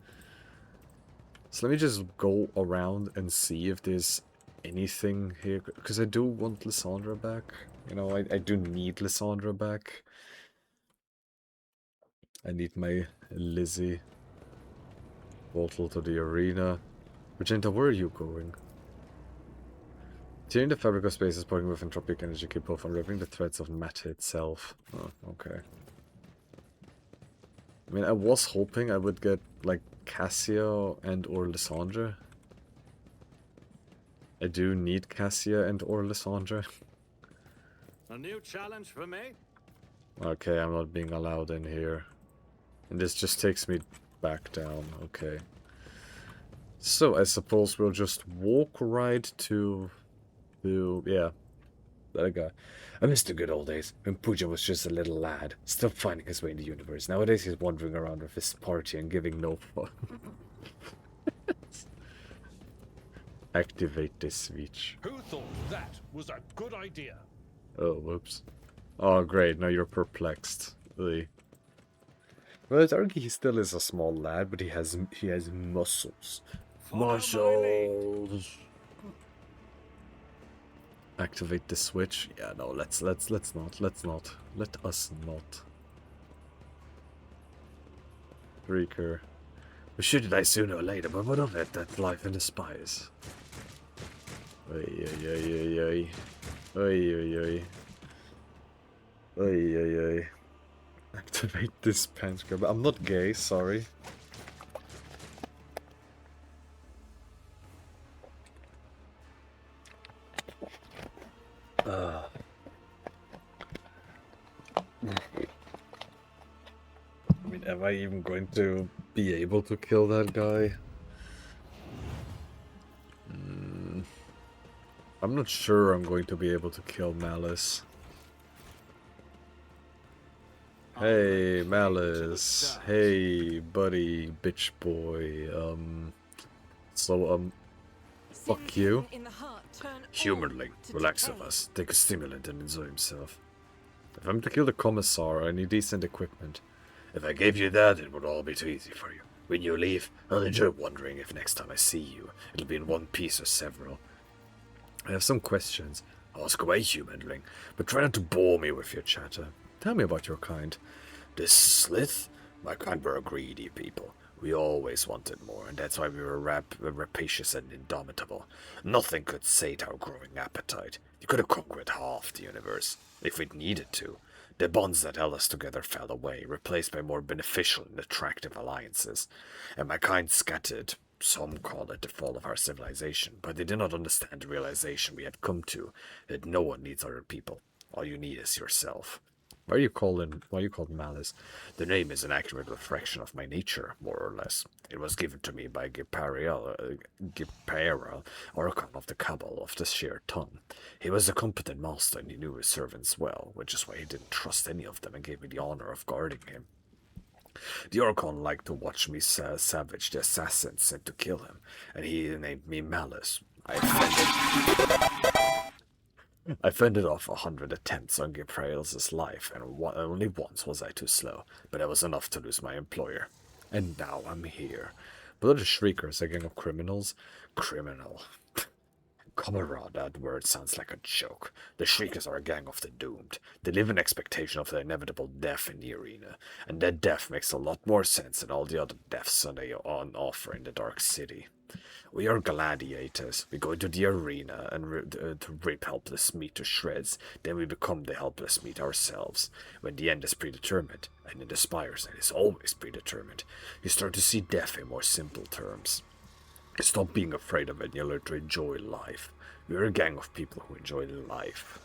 So let me just go around and see if there's anything here, because I do want Lysandra back. You know, I do need Lysandra back. I need my Lizzie. Portal to the arena. Regenta, where are you going? Tearing the fabric of space is pouring with entropic energy keep off unraveling the threads of matter itself. Oh, okay. I mean, I was hoping I would get, like, Cassia and or Lysandra. I do need Cassia and or Lysandra. A new challenge for me? Okay, I'm not being allowed in here. And this just takes me back down. Okay. So, I suppose we'll just walk right to yeah, that guy. I miss the good old days when Pooja was just a little lad, still finding his way in the universe. Nowadays he's wandering around with his party and giving no fuck. Activate this switch. Who thought that was a good idea? Oh, whoops. Oh, great, now you're perplexed. Really. Well, I'd argue he still is a small lad, but he has muscles. Muscles! Activate the switch. Yeah, no, let's not. Let us not. Freaker. We should die sooner or later, but what of it? That's life in the spies. Oi, oi, oi, oi, oi. Oi, oi, oi. Oi, oi, oi. Activate this pants grab. I'm not gay, sorry. I mean, am I even going to be able to kill that guy? I'm not sure I'm going to be able to kill Malice. Hey, Malice. Hey, buddy, bitch boy. Fuck you. Humanling, relax with us. Take a stimulant and enjoy himself. If I'm to kill the Commissar, I need decent equipment. If I gave you that, it would all be too easy for you. When you leave, I'll enjoy wondering if next time I see you, it'll be in one piece or several. I have some questions. Ask away, humanling, but try not to bore me with your chatter. Tell me about your kind. This Slith? My kind were a greedy people. We always wanted more, and that's why we were rapacious and indomitable. Nothing could sate our growing appetite. You could have conquered half the universe, if we'd needed to. The bonds that held us together fell away, replaced by more beneficial and attractive alliances. And my kind scattered. Some call it the fall of our civilization, but they did not understand the realization we had come to, that no one needs other people. All you need is yourself. Why are you called Malice? The name is an accurate reflection of my nature, more or less. It was given to me by Gipariel, Oracle of the Cabal of the Sheer Tongue. He was a competent master and he knew his servants well, which is why he didn't trust any of them and gave me the honor of guarding him. The Orcon liked to watch me savage the assassins sent to kill him, and he named me Malice. I fended off 100 attempts on Giprael's life, and only once was I too slow, but that was enough to lose my employer. And now I'm here. Blood Shriekers, a gang of criminals. Criminal. Comrade, that word sounds like a joke. The Shriekers are a gang of the doomed. They live in expectation of the inevitable death in the arena, and that death makes a lot more sense than all the other deaths on offer in the Dark City. We are gladiators. We go into the arena and to rip helpless meat to shreds. Then we become the helpless meat ourselves. When the end is predetermined, and in the Spires it is always predetermined, you start to see death in more simple terms. Stop being afraid of it and you learn to enjoy life. We're a gang of people who enjoy life.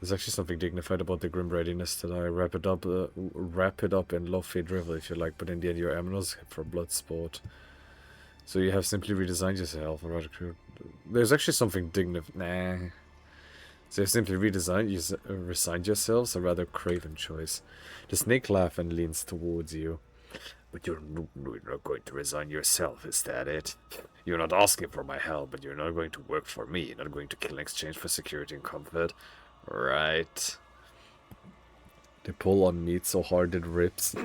There's actually something dignified about the grim readiness that I wrap it up in low-fee drivel if you like, but in the end your aminos for blood sport. So you have simply redesigned yourself, or rather, there's actually something dignified. So you simply resigned yourselves, a rather craven choice. The snake laughs and leans towards you. But you're not going to resign yourself, is that it? You're not asking for my help, but you're not going to work for me. You're not going to kill in exchange for security and comfort. Right. They pull on meat so hard it rips.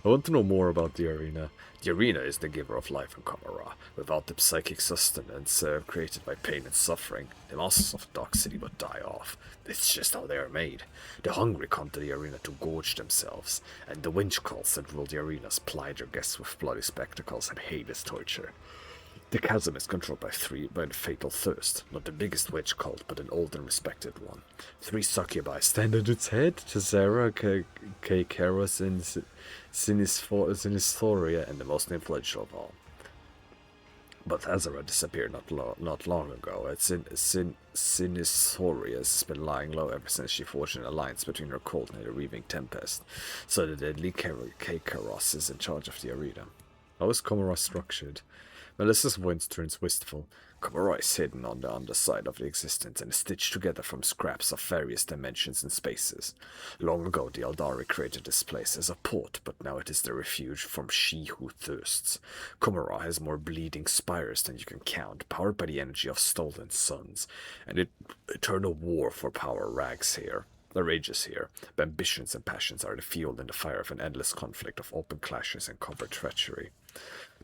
I want to know more about the arena. The arena is the giver of life and Kamara. Without the psychic sustenance created by pain and suffering, the monsters of Dark City would die off. It's just how they are made. The hungry come to the arena to gorge themselves, and the winch cults that rule the arenas ply their guests with bloody spectacles and heinous torture. The chasm is controlled by the fatal thirst, not the biggest witch cult, but an old and respected one. 3 succubi stand at its head, Tazara, Karos, and Sinisthoria, and the most influential of all. But Azara disappeared not long ago, and Sinisthoria has been lying low ever since she forged an alliance between her cult and the Reaving Tempest, so the deadly Karos is in charge of the arena. How is Komara structured? Melissa's voice turns wistful. Komara is hidden on the underside of the existence and is stitched together from scraps of various dimensions and spaces. Long ago, the Eldari created this place as a port, but now it is the refuge from she who thirsts. Komara has more bleeding spires than you can count, powered by the energy of stolen suns, and eternal war for power rages here. But ambitions and passions are the fuel in the fire of an endless conflict of open clashes and covert treachery.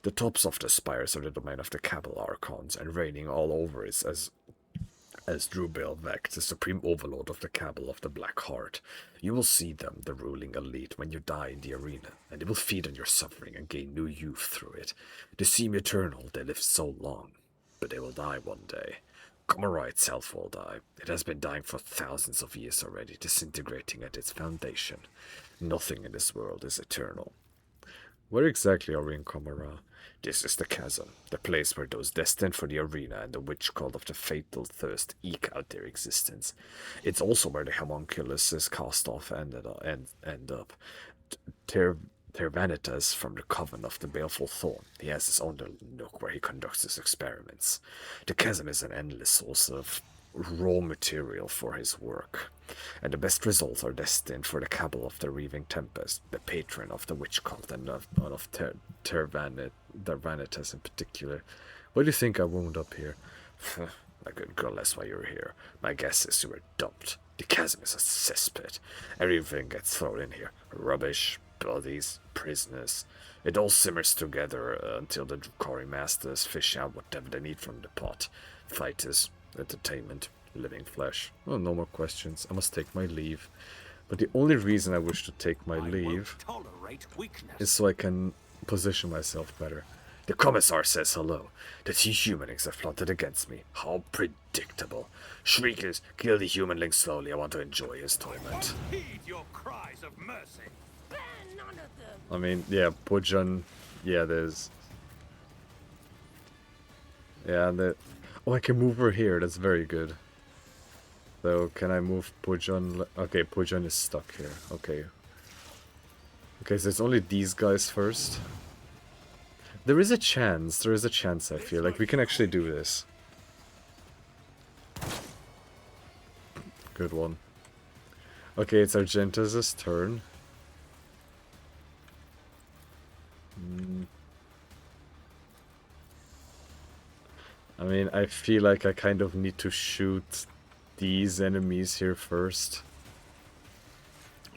The tops of the spires are the domain of the Cabal Archons, and reigning all over is as Drubel Vec, the supreme overlord of the Cabal of the Black Heart. You will see them, the ruling elite, when you die in the arena, and they will feed on your suffering and gain new youth through it. They seem eternal, they live so long, but they will die one day. Komara itself will die. It has been dying for thousands of years already, disintegrating at its foundation. Nothing in this world is eternal. Where exactly are we in Komara? This is the chasm, the place where those destined for the arena and the witch cult of the fatal thirst eke out their existence. It's also where the homunculus' cast off end up. Tervanitas from the coven of the baleful thorn. He has his own little nook where he conducts his experiments. The chasm is an endless source of raw material for his work, and the best results are destined for the Cabal of the Reaving Tempest, the patron of the witch cult and of Tervanitas in particular. Why do you think I wound up here? I couldn't care less why you're here. My guess is you were dumped. The chasm is a cesspit. Everything gets thrown in here. Rubbish, bodies, prisoners. It all simmers together until the Drukari masters fish out whatever they need from the pot. Fighters, entertainment, living flesh. Well, no more questions. I must take my leave. But the only reason I wish to take my leave is so I can position myself better. The Commissar says hello. The 2 humanlings have plotted against me. How predictable. Shriekers, kill the humanling slowly. I want to enjoy his torment. Heed your cries of mercy. I mean, yeah, Pujan. Yeah, there's... Yeah, oh, I can move her here. That's very good. So, can I move Pujan? Okay, Pujan is stuck here. Okay. Okay, so it's only these guys first. There is a chance, I feel. Like, we can actually do this. Good one. Okay, it's Argentas' turn. I mean, I feel like I kind of need to shoot these enemies here first.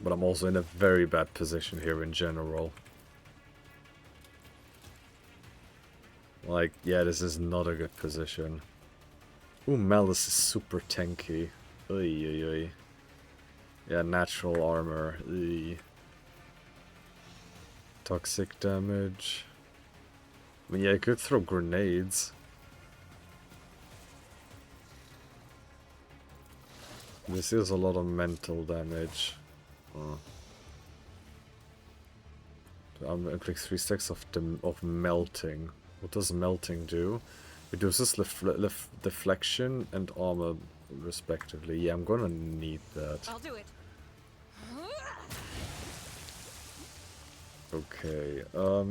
But I'm also in a very bad position here in general. Like, yeah, this is not a good position. Ooh, Malice is super tanky. Oy, oy, oy. Yeah, natural armor. Oy. Toxic damage. I mean, yeah, I could throw grenades. This is a lot of mental damage. Oh. I'm like 3 stacks of melting. What does melting do? Reduces deflection and armor respectively. Yeah, I'm gonna need that. I'll do it. Okay, I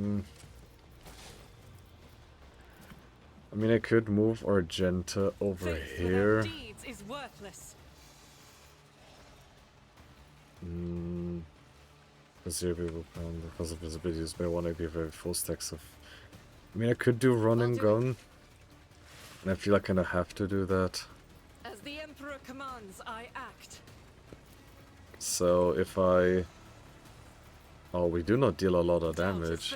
mean, I could move Argenta over here. Deeds is worthless. Because of visibility, but I want to give a full stacks of... I mean, I could do run and gun. And I feel I kind of have to do that. As the Emperor commands, I act. So if I... Oh, we do not deal a lot of damage.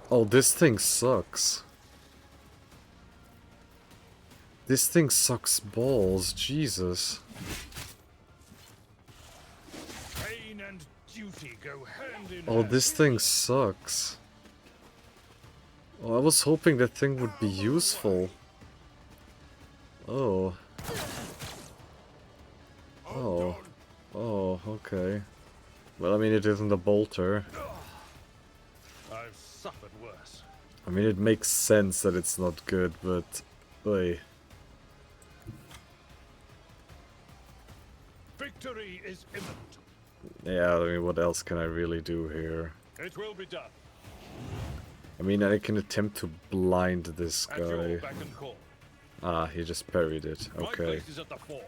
Oh, this thing sucks. This thing sucks balls, Jesus. Pain and duty go hand in Oh, hand. this thing sucks. Oh, I was hoping that thing would be useful. Oh. Oh. Oh, okay. Well, I mean, it isn't a bolter. I've suffered worse. I mean, it makes sense that it's not good, but... Oy. Victory is imminent. Yeah, I mean, what else can I really do here? It will be done. I mean, I can attempt to blind this At your guy. beck and call. Ah, he just parried it. My Okay. place is at the fore.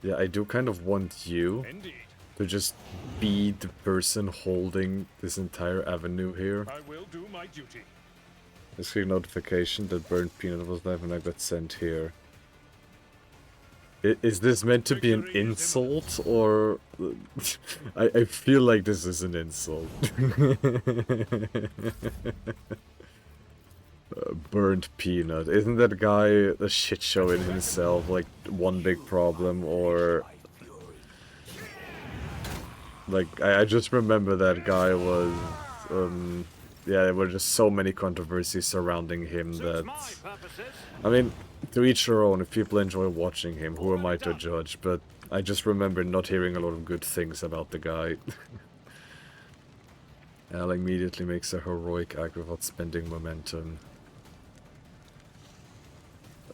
Yeah, I do kind of want you Indeed. to just be the person holding this entire avenue here. I will do my duty. Just get a notification that burnt peanut was live and I got sent here. Is this meant to be an insult, or... I feel like this is an insult. Burnt peanut. Isn't that guy a shit show in himself? Like, one big problem, or... Like, I just remember that guy was... yeah, there were just so many controversies surrounding him that... I mean, to each their own. If people enjoy watching him, who am I to judge? But I just remember not hearing a lot of good things about the guy. Al immediately makes a heroic act without spending momentum.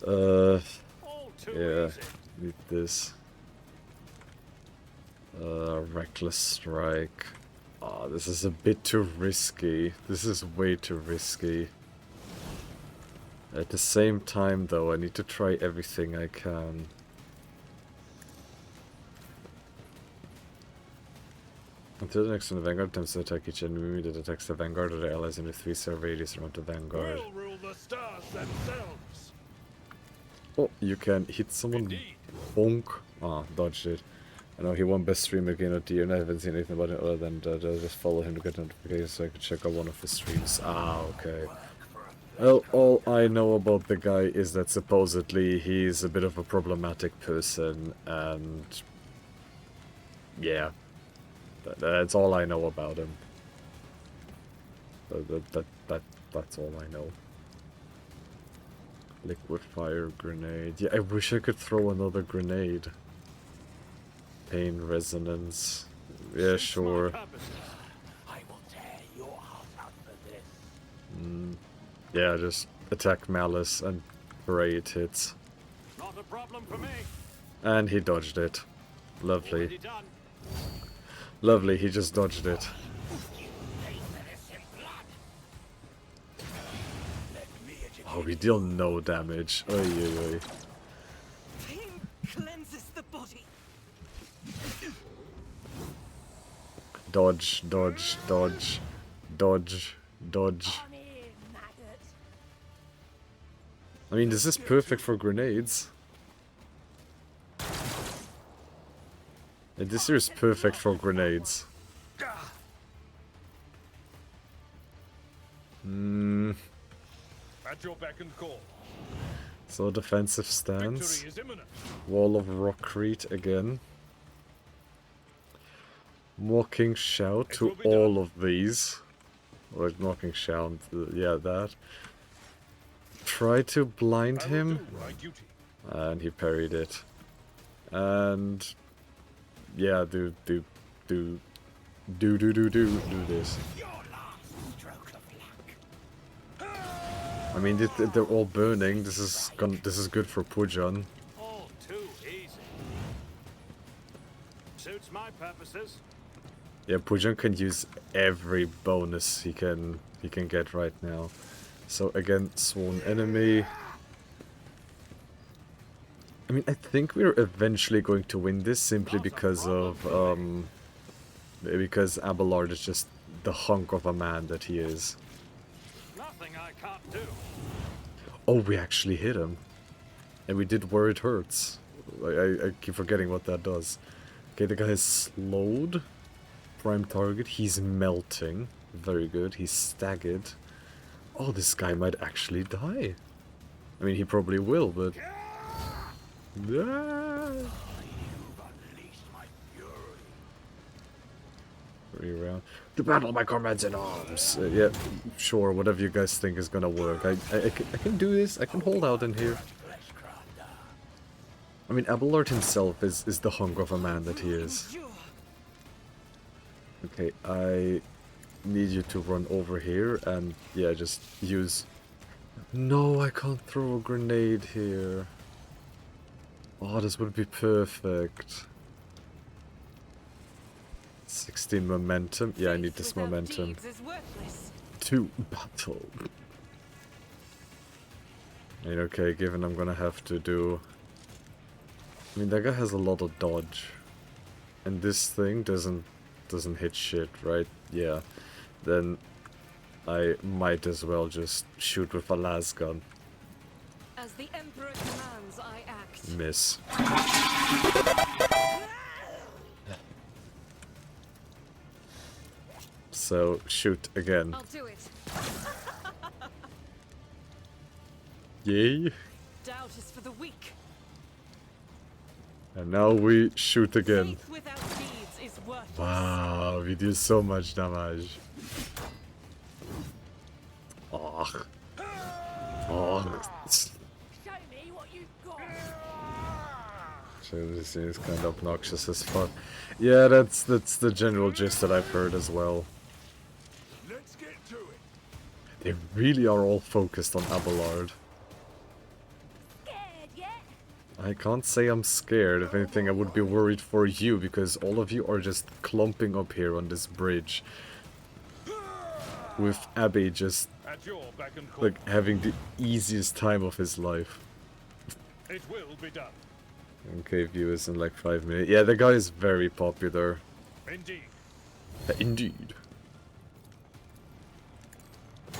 Yeah, need this. Reckless strike. Ah, this is a bit too risky. This is way too risky. At the same time, though, I need to try everything I can. Until the next one, the Vanguard attempts to attack each enemy that attacks the Vanguard or the allies in a 3-star radius around the Vanguard. We'll rule the stars themselves. Oh, you can hit someone. Indeed. Bonk. Ah, dodged it. I know he won best streamer again at the and I haven't seen anything about it other than just follow him to get notifications so I can check out one of his streams. Ah, okay. Well, all I know about the guy is that supposedly he's a bit of a problematic person, and yeah, that's all I know about him. That's all I know. Liquid fire grenade. Yeah, I wish I could throw another grenade. Pain resonance. Yeah, sure. Yeah, just attack Malice and pray it hits. Not a problem for me. And he dodged it. Lovely. Lovely, he just dodged it. Oh, we deal no damage. Oy, oy, oy. Pain cleanses the body. Dodge, dodge, dodge, dodge, dodge. I mean, this is perfect for grenades. And this here is perfect for grenades. At your beck and call. So defensive stance. Victory is imminent. Wall of Rockcrete again. Mocking Shout to all of these. Or Mocking Shout, yeah, that. Try to blind him. And he parried it. And yeah, do this. I mean, they're all burning. This is good for Pujan. All too easy. Suits my purposes. Yeah, Pujan can use every bonus he can get right now. So again, Sworn Enemy. I mean, I think we're eventually going to win this simply because of because Abelard is just the hunk of a man that he is. Nothing I can't do. Oh, we actually hit him. And we did where it hurts. I keep forgetting what that does. Okay, the guy is slowed. Prime target. He's melting. Very good. He's staggered. Oh, this guy might actually die. I mean, he probably will, but... Round. To battle my comrades in arms. Yeah, sure, whatever you guys think is gonna work. I can do this. I can hold out in here. I mean, Abelard himself is the hunk of a man that he is. Okay, I need you to run over here and, yeah, just use... No, I can't throw a grenade here. Oh, this would be perfect. 16 momentum. Yeah, I need this momentum. To battle. I mean, okay, given I'm gonna have to do... I mean, that guy has a lot of dodge. And this thing doesn't hit shit, right? Yeah. Then I might as well just shoot with a las gun. As the Emperor commands, I act. Miss. So, shoot again. I'll do it. Yay. Doubt is for the weak. And now we shoot again. Faith without deeds is worthless. Wow, we do so much damage. Oh. Oh. Show me what you've got. So this is kind of obnoxious as fuck. Yeah, that's the general gist that I've heard as well. Let's get to it. They really are all focused on Abelard. Scared yet? I can't say I'm scared. If anything, I would be worried for you because all of you are just clumping up here on this bridge. With Abby just like having the easiest time of his life. It will be done. Okay, viewers in like 5 minutes. Yeah, the guy is very popular. Indeed. Indeed.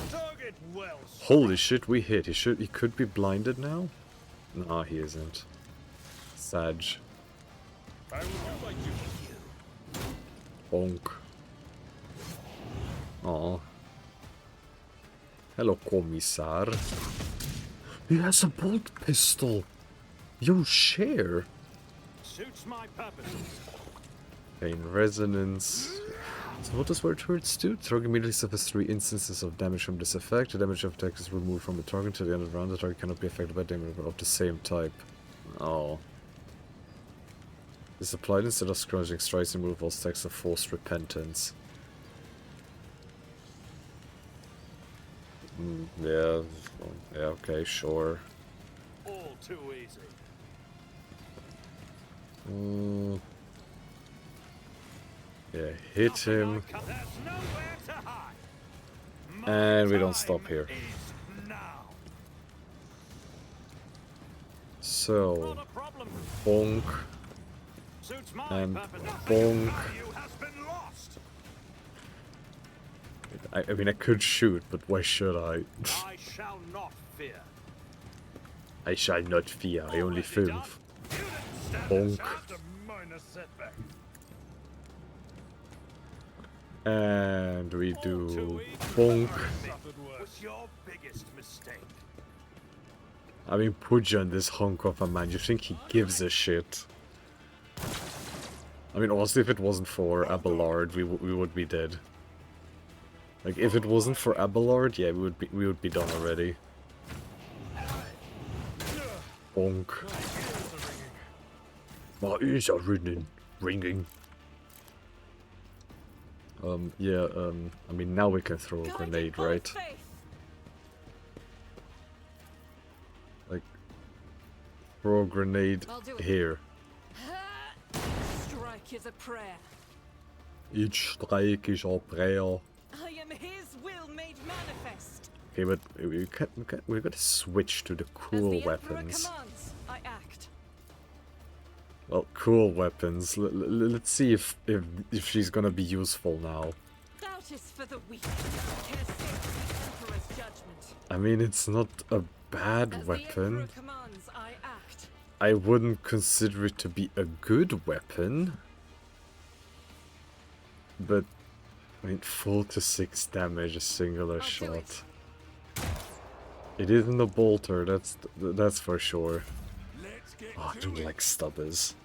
Target well. Holy shit, we hit. He could be blinded now? Nah, he isn't. Sag. I will do my duty. Bonk. Aw. Hello, Commissar. He has a bolt pistol. Yo, share. Suits my purposes. Pain resonance. So what does word hurts do? Target immediately suffers 3 instances of damage from this effect. The damage of attack is removed from the target to the end of the round. The target cannot be affected by damage of the same type. Oh. This applied instead of scrounging strikes and remove all stacks of forced repentance. Yeah, okay, sure. All too easy. Yeah, hit him. And we don't stop here. So, bonk. And bonk. I mean, I could shoot, but why should I? I shall not fear. I shall not fear, I only film. Bonk. And we do bonk. was your biggest mistake. I mean, Pujan, this hunk of a man, you think he gives a shit? I mean, honestly, if it wasn't for Abelard, we would be dead. Like, if it wasn't for Abelard, yeah, we would be done already. Bonk. My ears are ringing. Yeah, I mean, now we can throw a grenade, right? Like, throw a grenade here. Strike is a prayer. Each strike is a prayer. I am his will made manifest. Okay, but we gotta switch to the cool weapons. Commands, I act. Well, cool weapons. Let's see if she's gonna be useful now. Doubt is for the weak. Can escape the Emperor's judgment. I mean, it's not a bad As weapon. the Emperor commands, I act. I wouldn't consider it to be a good weapon. But, I mean, 4 to 6 damage a singular shot. It isn't a bolter, that's for sure. Oh, I don't like stubbers.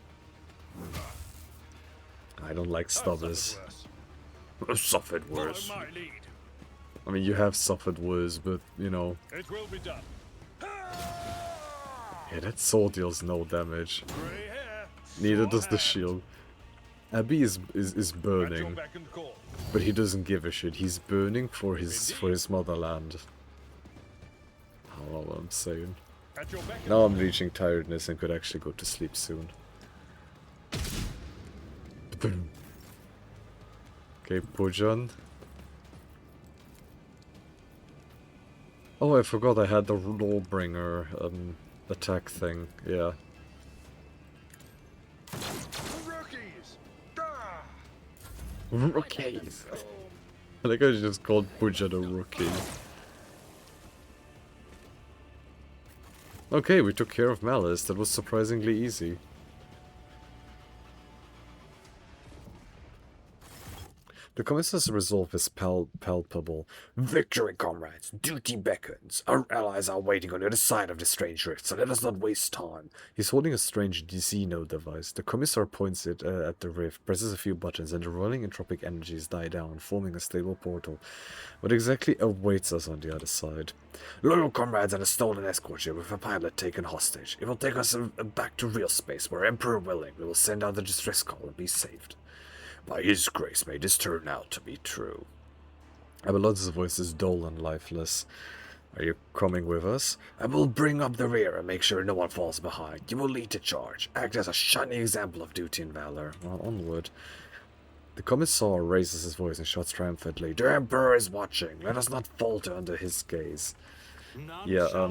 I don't like stubbers. Suffered worse. I mean, you have suffered worse, but, you know. It will be done. Yeah, that sword deals no damage. Neither does the shield. Abby is burning, but he doesn't give a shit. He's burning for his motherland. I don't know what I'm saying. Now I'm reaching tiredness and could actually go to sleep soon. Okay, Pujan. Oh, I forgot I had the Lawbringer attack thing. Yeah. Rookies! I think I just called Pujan a rookie. Okay, we took care of Malice. That was surprisingly easy. The Commissar's resolve is palpable. Victory, comrades! Duty beckons! Our allies are waiting on the other side of the strange rift, so let us not waste time. He's holding a strange Xeno device. The Commissar points it at the rift, presses a few buttons, and the rolling entropic energies die down, forming a stable portal. What exactly awaits us on the other side? Loyal comrades and a stolen escort ship with a pilot taken hostage. It will take us back to real space, where Emperor willing, we will send out the distress call and be saved. By his grace may this turn out to be true. Abelard's voice is dull and lifeless. Are you coming with us? I will bring up the rear and make sure no one falls behind. You will lead the charge. Act as a shining example of duty and valor. Well, onward. The Commissar raises his voice and shouts triumphantly. The Emperor is watching. Let us not falter under his gaze. Yeah,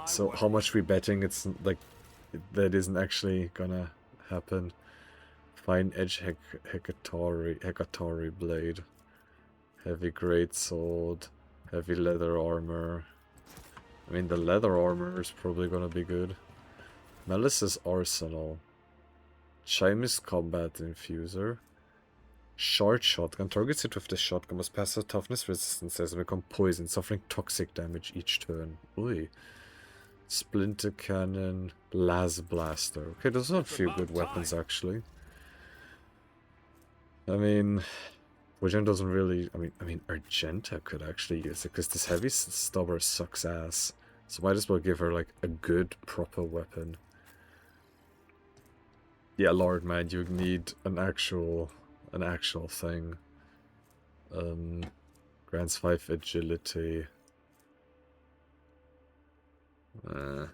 so how much we betting it's like that isn't actually gonna happen? Fine edge Hekatari blade. Heavy greatsword. Heavy leather armor. I mean, the leather armor is probably gonna be good. Malice's arsenal. Chime's combat infuser. Short shotgun. Targets hit with the shotgun must pass a toughness resistance and become poisoned, suffering toxic damage each turn. Oi. Splinter cannon. Las blaster. Okay, those are a few good weapons actually. I mean, Pujan doesn't really. I mean, Argenta could actually use it because this heavy stubber sucks ass. So might as well give her like a good proper weapon. Yeah, Lord, man, you need an actual thing. Grants 5 agility. What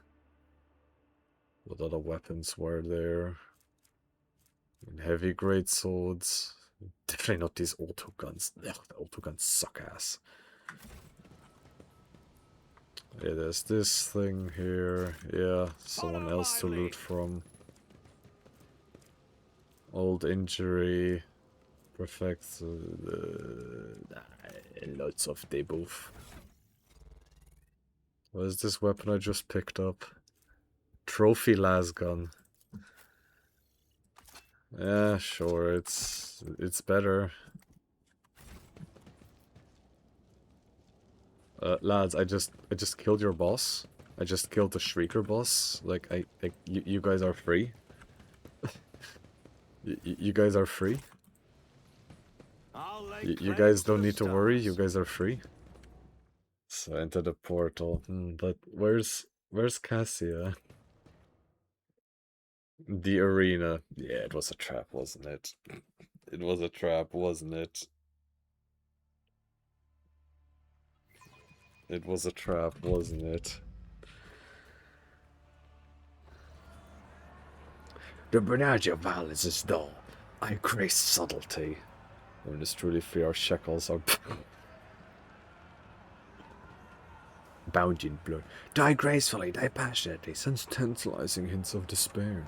other weapons were there? I mean, heavy great swords. Definitely not these auto guns. Ugh, the auto guns suck ass. Yeah, there's this thing here. Yeah, someone else to loot from. Old injury. Perfect. Lots of debuff. What is this weapon I just picked up? Trophy lasgun. Yeah, sure, it's better. Lads, I just killed your boss. I just killed the Shrieker boss. Like, you guys are free. You guys are free. You guys don't need to worry. You guys are free. So enter the portal. But where's Cassia? The arena. Yeah, it was a trap, wasn't it? It was a trap, wasn't it? It was a trap, wasn't it? The Bernage of violence is dull. I crave subtlety. When it's truly free, our shekels are bound in blood. Die gracefully, die passionately, sense tantalizing hints of despair.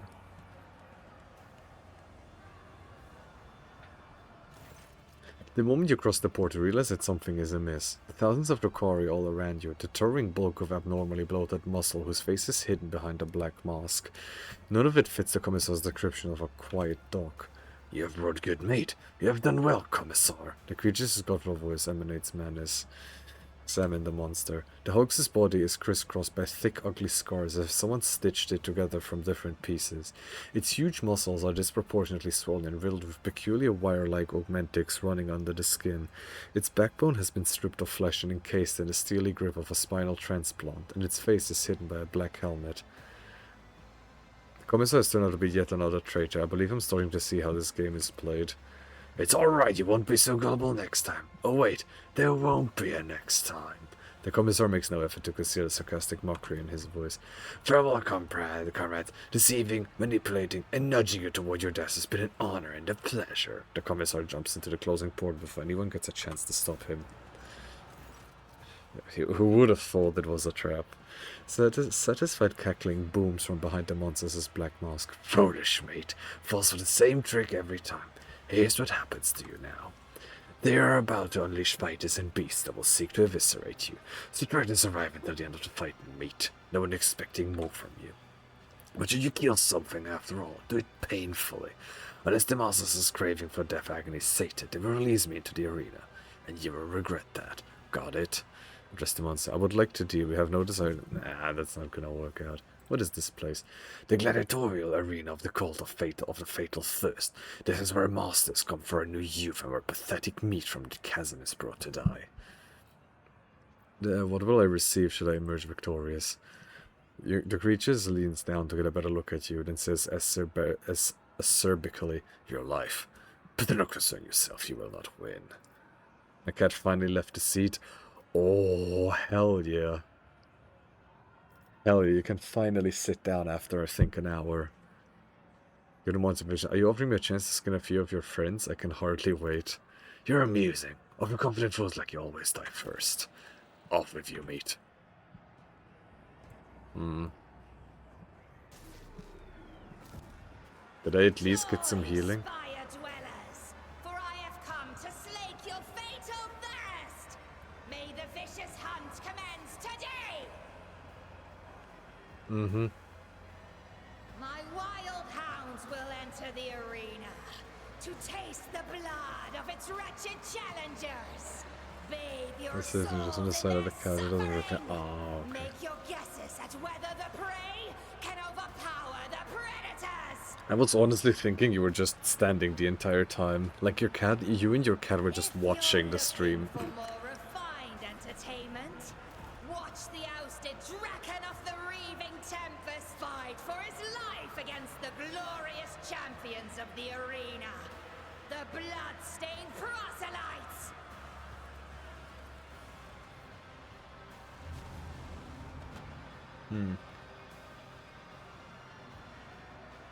The moment you cross the port, you realize that something is amiss. The thousands of Dokari all around you, the towering bulk of abnormally bloated muscle whose face is hidden behind a black mask. None of it fits the Commissar's description of a quiet dock. You have brought good meat. You have done well, Commissar. The creature's guttural voice emanates menace. Examine the monster. The hoax's body is crisscrossed by thick, ugly scars as if someone stitched it together from different pieces. Its huge muscles are disproportionately swollen and riddled with peculiar wire-like augmentics running under the skin. Its backbone has been stripped of flesh and encased in the steely grip of a spinal transplant, and its face is hidden by a black helmet. The Commissar has turned out to be yet another traitor. I believe I'm starting to see how this game is played. It's alright, you won't be so gullible next time. Oh wait, there won't be a next time. The Commissar makes no effort to conceal the sarcastic mockery in his voice. Farewell, comrade. Deceiving, manipulating, and nudging you toward your death has been an honor and a pleasure. The Commissar jumps into the closing port before anyone gets a chance to stop him. Who would have thought it was a trap? Satisfied cackling booms from behind the monster's black mask. Foolish, mate. Falls for the same trick every time. Here's what happens to you now. They are about to unleash fighters and beasts that will seek to eviscerate you, so try to survive until the end of the fight, mate. No one expecting more from you. But should you kill something after all, do it painfully. Unless the monster's craving for death agony is sated, they will release me into the arena, and you will regret that. Got it? Address the monster. I would like to deal. We have no desire. Nah, that's not gonna work out. What is this place? The gladiatorial arena of the cult of the fatal thirst. This is where masters come for a new youth and where pathetic meat from the chasm is brought to die. What will I receive should I emerge victorious? The creature leans down to get a better look at you, then says acerbically, your life. But do not concern yourself, you will not win. The cat finally left the seat. Oh, hell yeah. Hell yeah, you can finally sit down after, I think, an hour. You're the monster vision. Are you offering me a chance to skin a few of your friends? I can hardly wait. You're amusing. Overconfident fools like you always die first. Off with you, mate. Did I at least get some healing? My wild hounds will enter the arena to taste the blood of its wretched challengers. Bathe your This isn't just on the side of the couch. It doesn't work. Oh, okay. Make your guesses at whether the prey can overpower the predators. I was honestly thinking you were just standing the entire time, like you and your cat were just watching the stream. For more refined entertainment, watch the ousted draken of the reaving tempest fight for his life against the glorious champions of the arena, the blood-stained proselytes.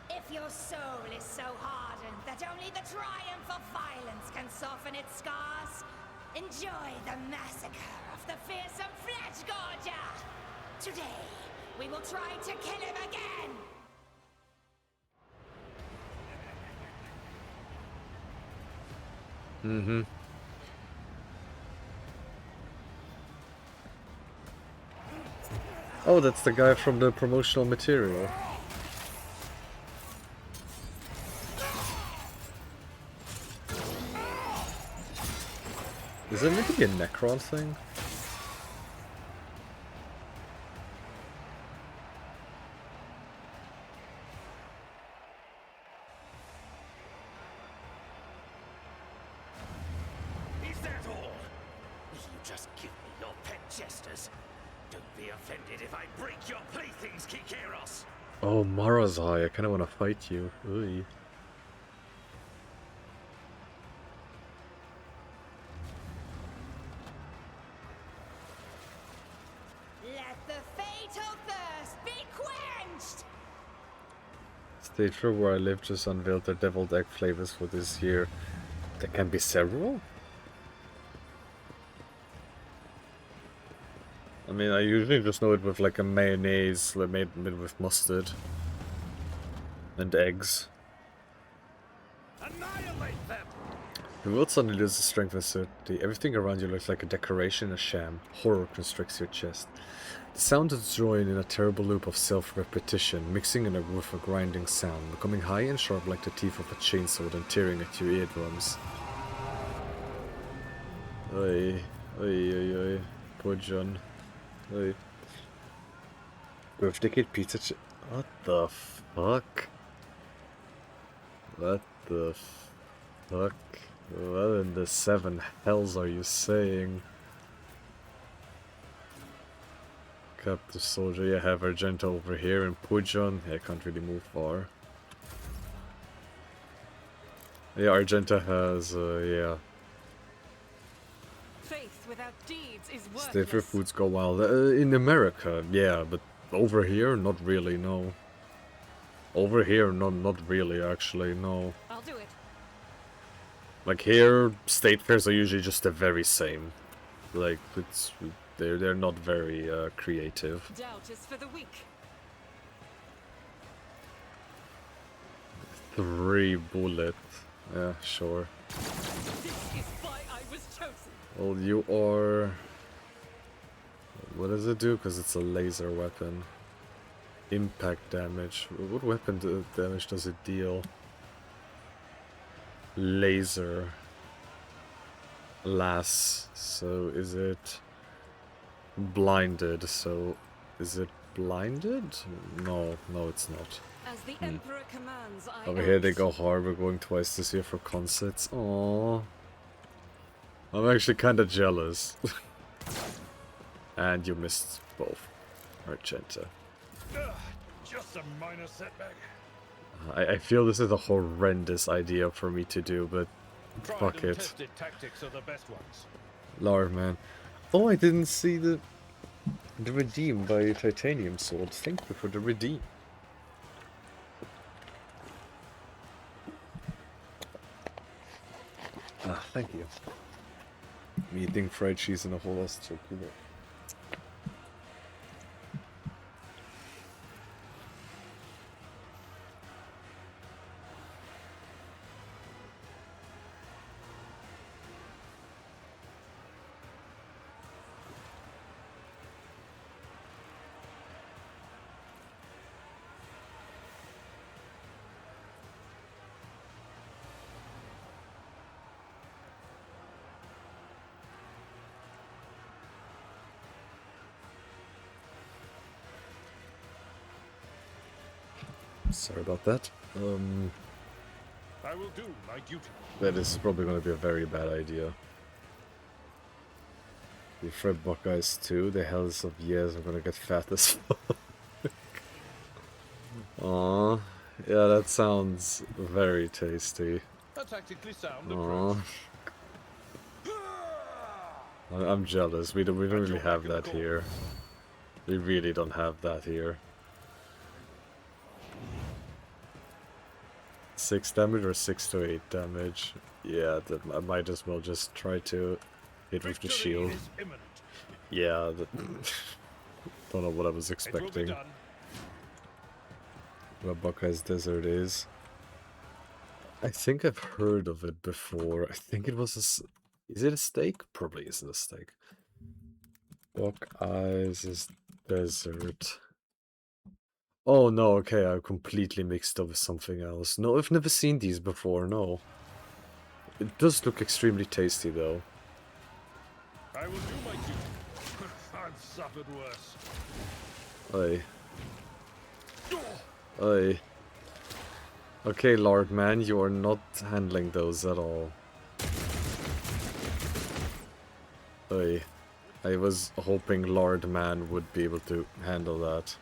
If your soul is so hardened that only the triumph of violence can soften its scars, enjoy the massacre of the fearsome flesh gorger. Today, we will try to kill him again. Oh, that's the guy from the promotional material. Is it maybe a Necron thing? Just give me your pet jesters. Don't be offended if I break your playthings, Kikeros. Oh, Marazai, I kind of want to fight you. Ooh. Let the fatal thirst be quenched! Stage 4 where I live just unveiled their deviled egg flavors for this year. There can be several? I mean, I usually just know it with like a mayonnaise like made with mustard and eggs. Annihilate them! The world suddenly loses strength and certainty. Everything around you looks like a decoration, a sham. Horror constricts your chest. The sound is joined in a terrible loop of self-repetition, mixing in with a grinding sound, becoming high and sharp like the teeth of a chainsaw, then tearing at your eardrums. Oi, oi, oi, oi. Poor John. Oi. Birthday kid pizza what the fuck? What the fuck? What in the seven hells are you saying? Captive soldier, yeah, have Argenta over here and Pujon. Yeah, I can't really move far. Yeah, Argenta has, yeah. Faith without deeds is Stiffer foods go wild. In America, yeah, but over here, not really, no. Over here, not really, actually, no. I'll do it. Like here, state fairs are usually just the very same. Like they're not very creative. Doubt is for the weak. 3 bullet. Yeah, sure. This is why I was chosen. Well, you are. What does it do? Because it's a laser weapon. Impact damage. What weapon damage does it deal? Laser. Lass. So is it blinded? So is it blinded? No, it's not. As the Emperor commands, I Over here they go hard. We're going twice this year for concerts. Aww. I'm actually kind of jealous. And you missed both. Argenta. Just a minor setback. I feel this is a horrendous idea for me to do, but fuck it. Tested tactics are the best ones. Lord, man. Oh, I didn't see the redeem by Titanium Sword. Thank you for the redeem. Ah, thank you. Me eating fried cheese and a whole lot of turkey. Sorry about that. I will do my duty. That is probably going to be a very bad idea. The Fred Buckeyes too. The hells of years I'm going to get fat as fuck. Aww. Yeah, that sounds very tasty. A tactically sound Aww. I'm jealous. We don't really have that here. We really don't have that here. 6 damage or 6 to 8 damage? Yeah, I might as well just try to hit with the shield. Yeah, don't know what I was expecting. Where Buckeye's Desert is. I think I've heard of it before. I think it was a... Is it a steak? Probably isn't a steak. Buckeye's Desert. Oh no, okay, I completely mixed up with something else. No, I've never seen these before, no. It does look extremely tasty though. I will do my duty. I've suffered worse. Oi. Oi. Okay, Lord Man, you are not handling those at all. Oi. I was hoping Lord Man would be able to handle that.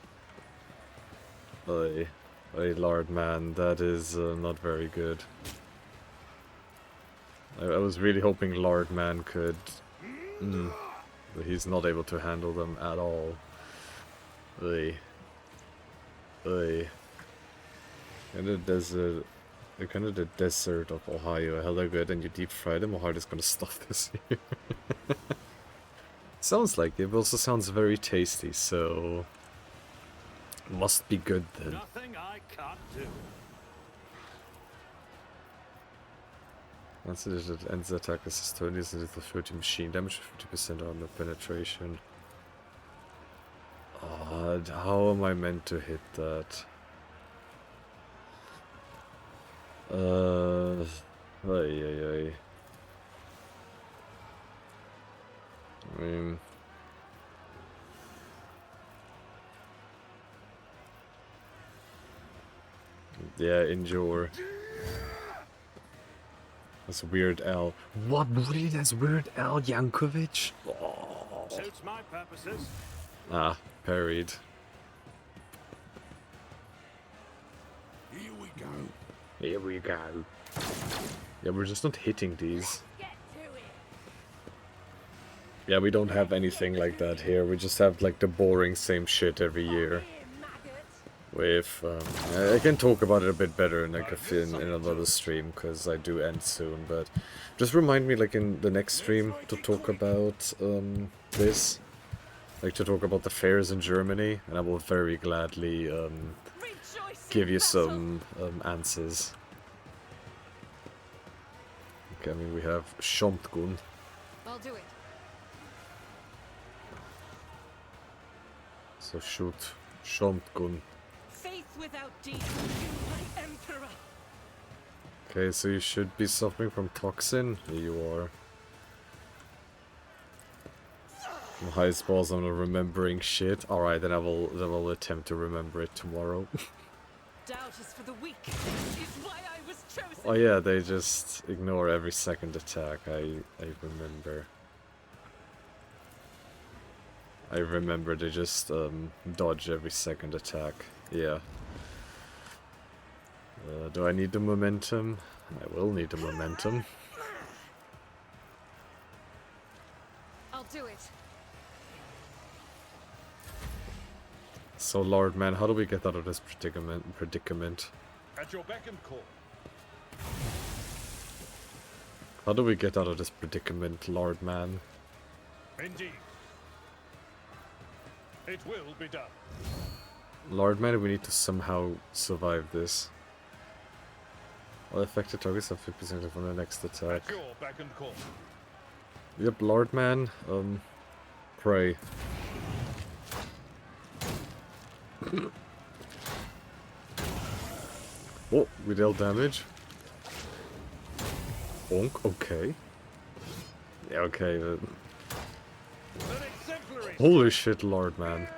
Aye, Lord Man, that is not very good. I was really hoping Lord Man could... but he's not able to handle them at all. Aye. Kind of the desert of Ohio, hella good, and you deep fry them. How hard is gonna stop this here? Sounds like it, but also sounds very tasty, so must be good then. Nothing I can't do. Once it ends the attack, this is 20 is little 30 machine damage, 50% armor penetration. Oh, how am I meant to hit that? Ay. I mean... Yeah, endure. That's Weird Al. What? Really? That's Weird Al Yankovic? Oh. Suits my purposes. Ah, parried. Here we go. Here we go. Yeah, we're just not hitting these. Yeah, we don't have anything like that here. We just have like the boring same shit every year. With, I can talk about it a bit better in like in another stream, because I do end soon, but just remind me like in the next stream to talk about this. Like to talk about the fairs in Germany, and I will very gladly give you some answers. Okay, I mean we have Shomtgun. I'll do it. So shoot Shomtgun. Faith without deeds, my emperor. Okay, so you should be suffering from toxin. Here you are. My highest balls on remembering shit. Alright, then I will attempt to remember it tomorrow. Doubt is for the weak. It's why I was chosen. Oh yeah, they just ignore every second attack. I remember. I remember they just dodge every second attack. Yeah. Do I need the momentum? I will need the momentum. I'll do it. So Lord Man, how do we get out of this predicament? At your beck and call. How do we get out of this predicament, Lord Man? Indeed. It will be done. Lord Man, we need to somehow survive this. All affected targets have 50% from the next attack. At your beck and call. Yep, Lord Man, pray. Oh, we dealt damage. Bonk, okay. Yeah, okay, but... Holy shit, Lord Man.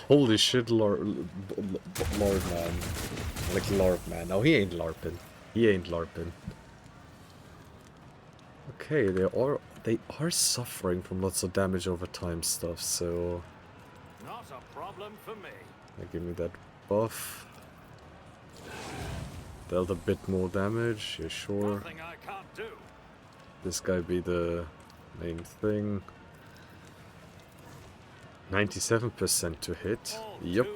Holy shit, Lord Man. Like Lord Man. No, he ain't LARPing. He ain't LARPing. Okay, they are suffering from lots of damage over time stuff, so... Not a problem for me. Give me that buff. Dealt a bit more damage, yeah, sure. Nothing I can't do. This guy be the main thing. 97% to hit. Yep.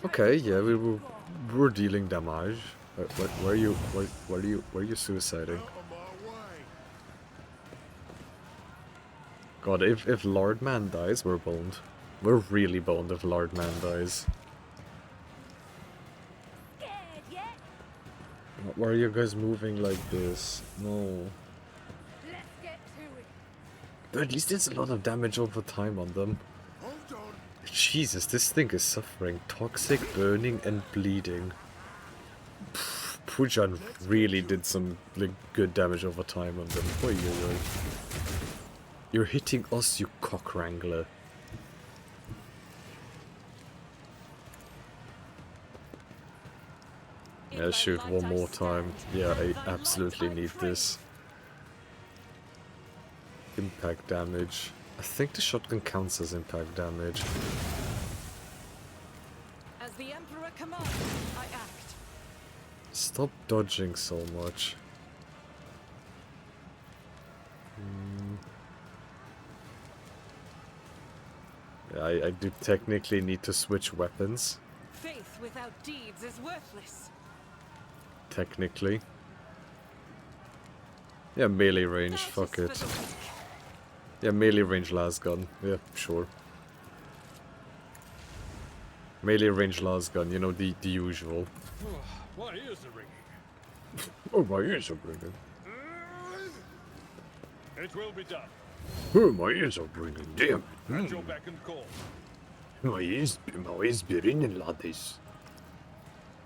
Okay, yeah, we're dealing damage. Where are you suiciding? God, if Lord Man dies, we're boned. We're really boned if Lord Man dies. Why are you guys moving like this? No. At least there's a lot of damage over time on them. Jesus, this thing is suffering. Toxic, burning, and bleeding. Pujan really did some like good damage over time on them. Oy, oy, oy. You're hitting us, you cock wrangler. Yeah, shoot one more time. Yeah, I absolutely need this. Impact damage. I think the shotgun counts as impact damage. As the Emperor commands, I act. Stop dodging so much. Yeah, I do technically need to switch weapons. Faith without deeds is worthless. Technically. Yeah, melee range, fuck it. Yeah, melee range las gun. Yeah, sure. Melee range las gun, you know, the usual. My ears are ringing. Oh, my ears are ringing. It will be done. Oh, my ears are ringing, damn. At your beck and call. My ears be ringing, laddies.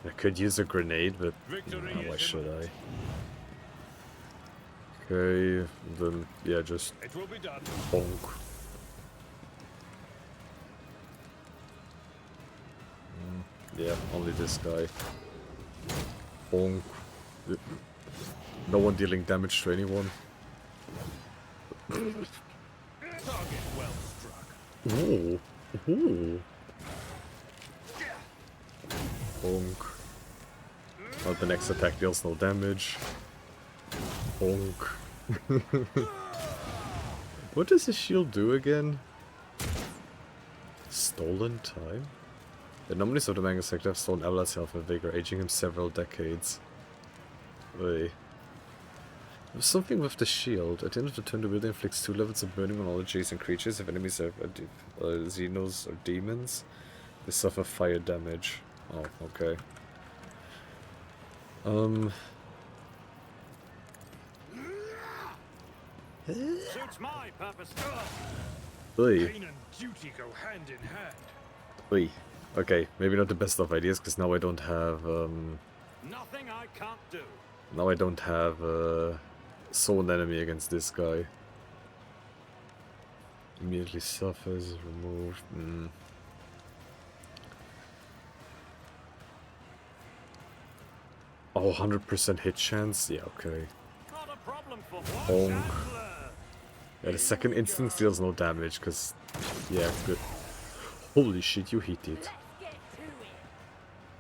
I could use a grenade, but why should I? Okay, then, yeah, just It will be done. bonk. Yeah, only this guy. Bonk. No one dealing damage to anyone. Target well struck. Ooh. Ooh. Bonk. Well, the next attack deals no damage. Bonk. What does his shield do again? Stolen time? The anomalies of the manga sector have stolen Avalar's health and vigor, aging him several decades. Wait. There's something with the shield. At the end of the turn, the wielder inflicts 2 levels of burning on all adjacent creatures. If enemies are Xenos or demons, they suffer fire damage. Oh, okay. Suits my purpose. Oi. Pain and duty go hand in hand. Oi. Okay, maybe not the best of ideas, because now I don't have, Nothing I can't do. now I don't have, sole enemy against this guy. Immediately suffers, removed. Oh, 100% hit chance? Yeah, okay. Not a problem for Bonk. Yeah, the second instance deals no damage, because, yeah, good. Holy shit, you hit it.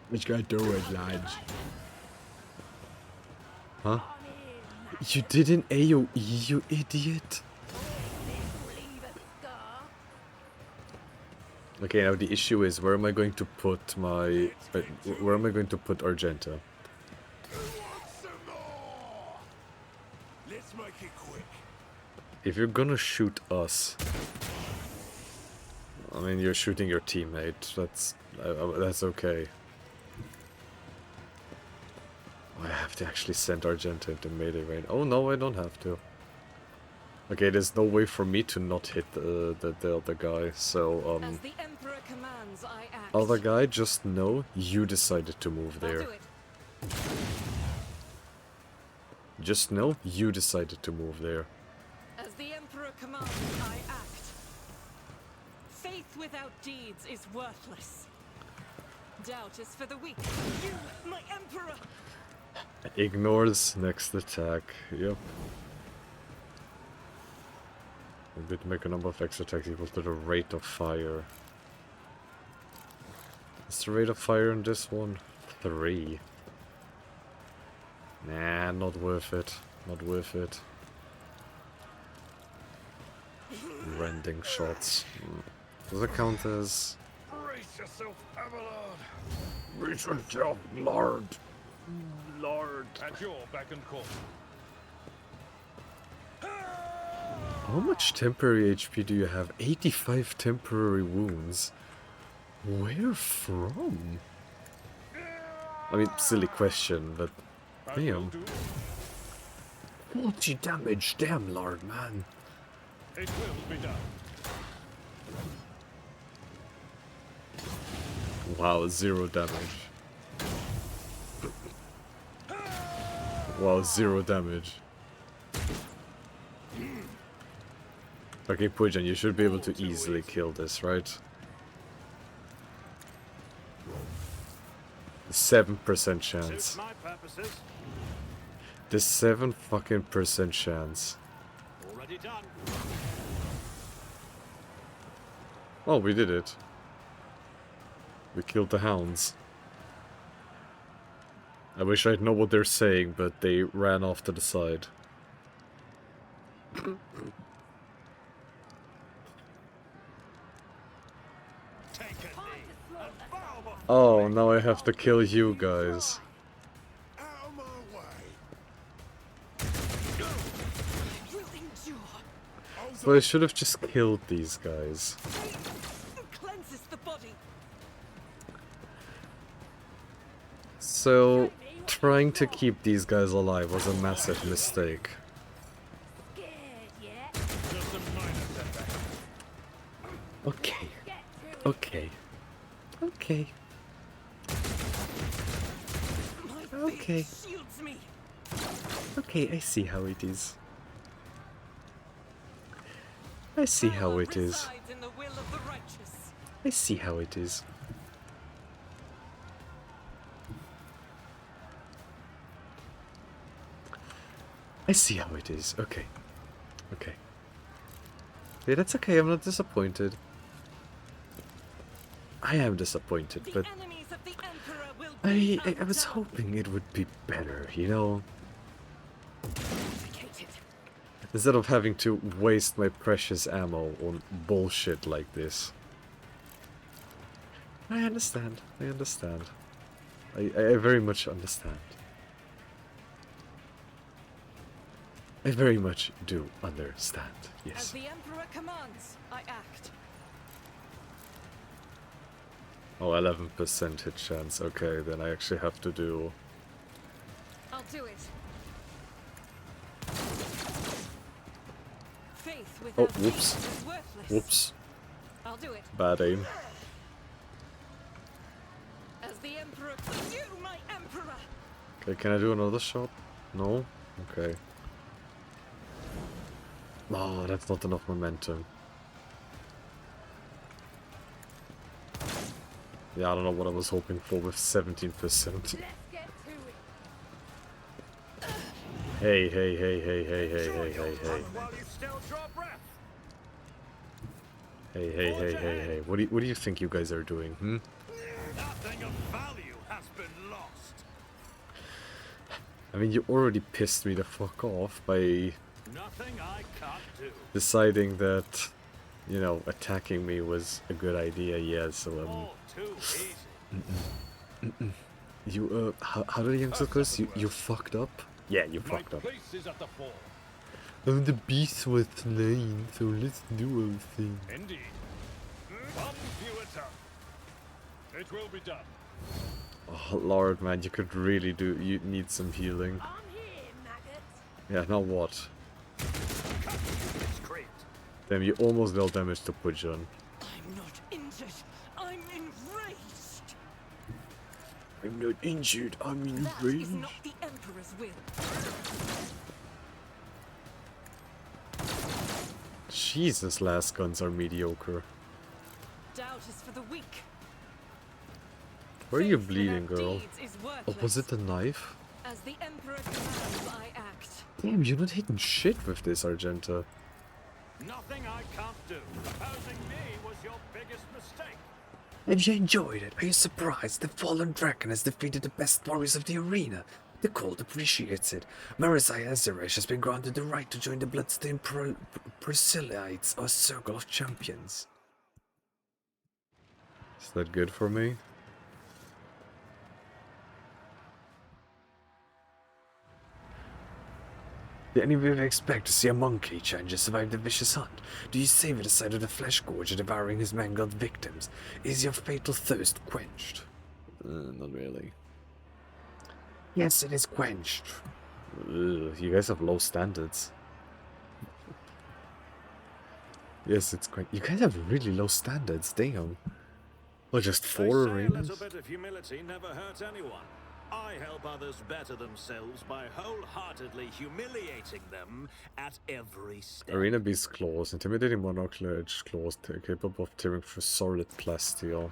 Let's get to it, lads. Huh? You did an AoE, you idiot. Okay, now the issue is, where am I going to put my... where am I going to put Argenta? Let's make it quick. If you're gonna shoot us... I mean, you're shooting your teammate, that's okay. I have to actually send Argenta into melee range. Oh no, I don't have to. Okay, there's no way for me to not hit the other guy, so As the Emperor commands, I act. other guy, just know you decided to move I'll there. do it. Just know you decided to move there. As the Emperor commands, I act. Faith without deeds is worthless. Doubt is for the weak. You, my Emperor! Ignores next attack. Yep. A bit make a number of extra attacks equal to the rate of fire. What's the rate of fire in this one? 3. Nah, not worth it. Not worth it. Rending shots. Does it count as... Brace yourself, Abelard. Brace yourself, Lord. Lord. At your beck and call. How much temporary HP do you have? 85 temporary wounds. Where from? I mean, silly question, but damn. 40 damage, damn Lord, man. It will be done. Wow, 0 damage. Wow, 0 damage. Okay, Pujan, you should be able to easily kill this, right? 7% chance. Suits my purposes. The 7 fucking % chance. Already done. Oh, we did it. We killed the hounds. I wish I'd know what they're saying, but they ran off to the side. Oh, now I have to kill you guys. But I should have just killed these guys. So, trying to keep these guys alive was a massive mistake. Okay. Okay. Okay. Okay. Okay, I see how it is. I see how it is. I see how it is. I see how it is. Okay. Okay. Yeah, that's okay. I'm not disappointed. I am disappointed, but I was hoping it would be better, you know? Instead of having to waste my precious ammo on bullshit like this. I understand. I understand. I very much understand. I very much do understand, yes. As the Emperor commands, I act. Oh, 11% hit chance. Okay, then I actually have to do... I'll do it. Faith Oh, without whoops. faith is worthless. Whoops. I'll do it. Bad aim. As the Emperor, you, my Emperor. Okay, can I do another shot? No? Okay. Oh, that's not enough momentum. Yeah, I don't know what I was hoping for with 17%. Hey, hey, hey, hey, hey, hey, hey, hey, hey. Hey, hey, hey, hey, hey. What do you think you guys are doing, hmm? Nothing of value has been lost. I mean, you already pissed me the fuck off by Nothing I can't do. deciding that, you know, attacking me was a good idea, yeah, so, All too easy. you, how did the youngster goes? You fucked up? Yeah, you My fucked up. place is at the fore. I'm the beast with lane, so let's do our thing. Indeed. One view at a time. It will be done. Oh, Lord, man, you could really do... You need some healing. Yeah, now what? Damn, you almost dealt damage to Pujan. I'm not injured. I'm enraged. I'm not injured, I'm That is not the Emperor's will. Jesus, last guns are mediocre. Doubt is for the weak. Where are you Faith bleeding, without girl? deeds is Oh, was worthless. it a knife? As the Emperor commands, I act. Damn, you're not hitting shit with this, Argenta. Nothing I can't do. Opposing me was your biggest mistake. Have you enjoyed it? Are you surprised? The fallen dragon has defeated the best warriors of the arena. The court appreciates it. Marisai Azeresh has been granted the right to join the bloodstained Proselytes, or Circle of Champions. Is that good for me? Did any of you expect to see a monkey change survive the vicious hunt? Do you savor the sight of the flesh gorger devouring his mangled victims? Is your fatal thirst quenched? Not really. Yes, it is quenched. Ugh, you guys have low standards. Yes, it's quite... You guys have really low standards, damn. Well, just 4 They say a arenas? little bit of humility never hurts anyone. I help others better themselves by wholeheartedly humiliating them at every step. Arena Beast Claws, intimidating monocular edge claws, capable of tearing through solid plasteel.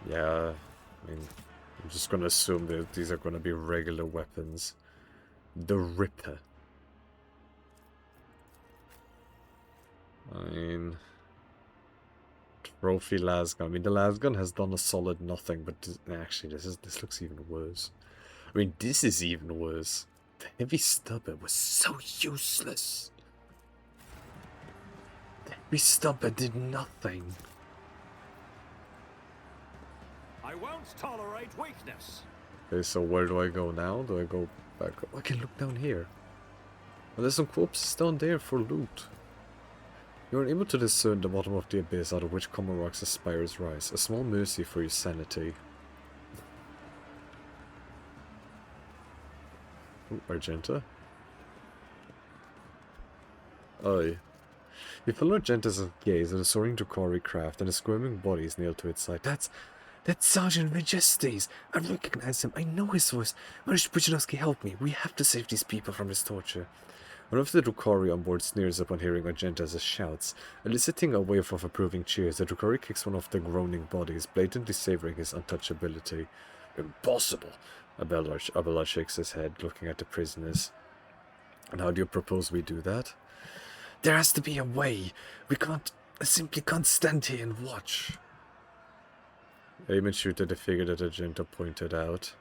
Yeah, I mean, I'm just gonna assume that these are gonna be regular weapons. The Ripper. I mean... Trophy lasgun. I mean, the lasgun has done a solid nothing, but actually, this looks even worse. I mean, this is even worse. The heavy stubber was so useless. The heavy stubber did nothing. I won't tolerate weakness. Okay, so where do I go now? Do I go back? Oh, I can look down here. Oh, there's some corpses down there for loot. You are able to discern the bottom of the abyss out of which common rocks the spires rise. A small mercy for your sanity. Ooh, Argenta. Aye. You follow Argenta's gaze at a soaring Drukhari craft and a squirming body is nailed to its side. That's Sergeant Majesties! I recognize him. I know his voice. Marish Puchanovsky, help me. We have to save these people from this torture. One of the Drukhari on board sneers upon hearing Argenta's shouts. Eliciting a wave of approving cheers, the Drukhari kicks one of the groaning bodies, blatantly savoring his untouchability. Impossible! Abelard shakes his head, looking at the prisoners. And how do you propose we do that? There has to be a way. I simply can't stand here and watch. Aim and shoot at the figure that Argenta pointed out.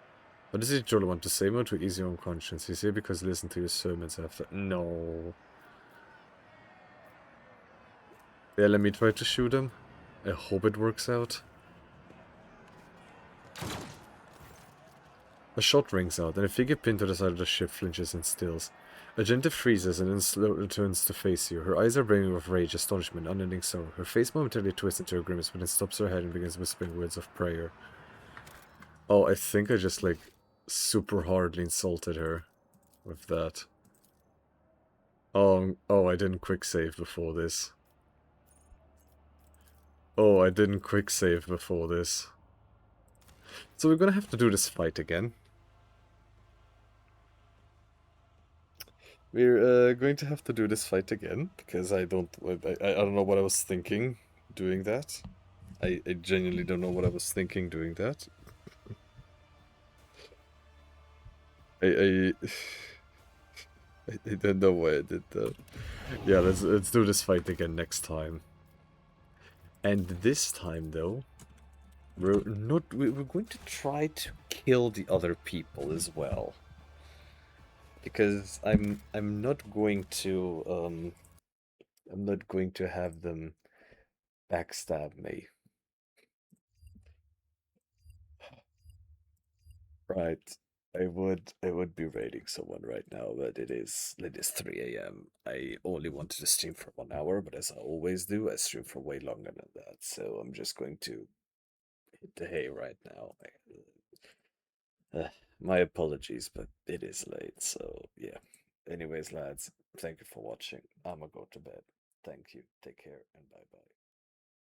What does he truly want to say? More to ease your own conscience. He's here because he listened to your sermons after. No. Yeah, let me try to shoot him. I hope it works out. A shot rings out, and a figure pinned to the side of the ship flinches and stills. Argenta freezes and then slowly turns to face you. Her eyes are brimming with rage, astonishment, unending sorrow. Her face momentarily twists into a grimace, but then stops her head and begins whispering words of prayer. Oh, I think I just, like, super hardly insulted her with that. Oh, I didn't quick save before this. Oh, I didn't quick save before this. So we're gonna have to do this fight again. We're going to have to do this fight again, because I don't know what I was thinking doing that. I genuinely don't know what I was thinking doing that. I don't know why I did that. Yeah, let's do this fight again next time. And this time, though, we're going to try to kill the other people as well. Because I'm not going to have them backstab me. Right. I would be raiding someone right now, but it is 3 AM. I only wanted to stream for 1 hour, but as I always do, I stream for way longer than that. So I'm just going to hit the hay right now. My apologies, but it is late, so yeah. Anyways, lads, thank you for watching. I'ma go to bed. Thank you. Take care and bye bye.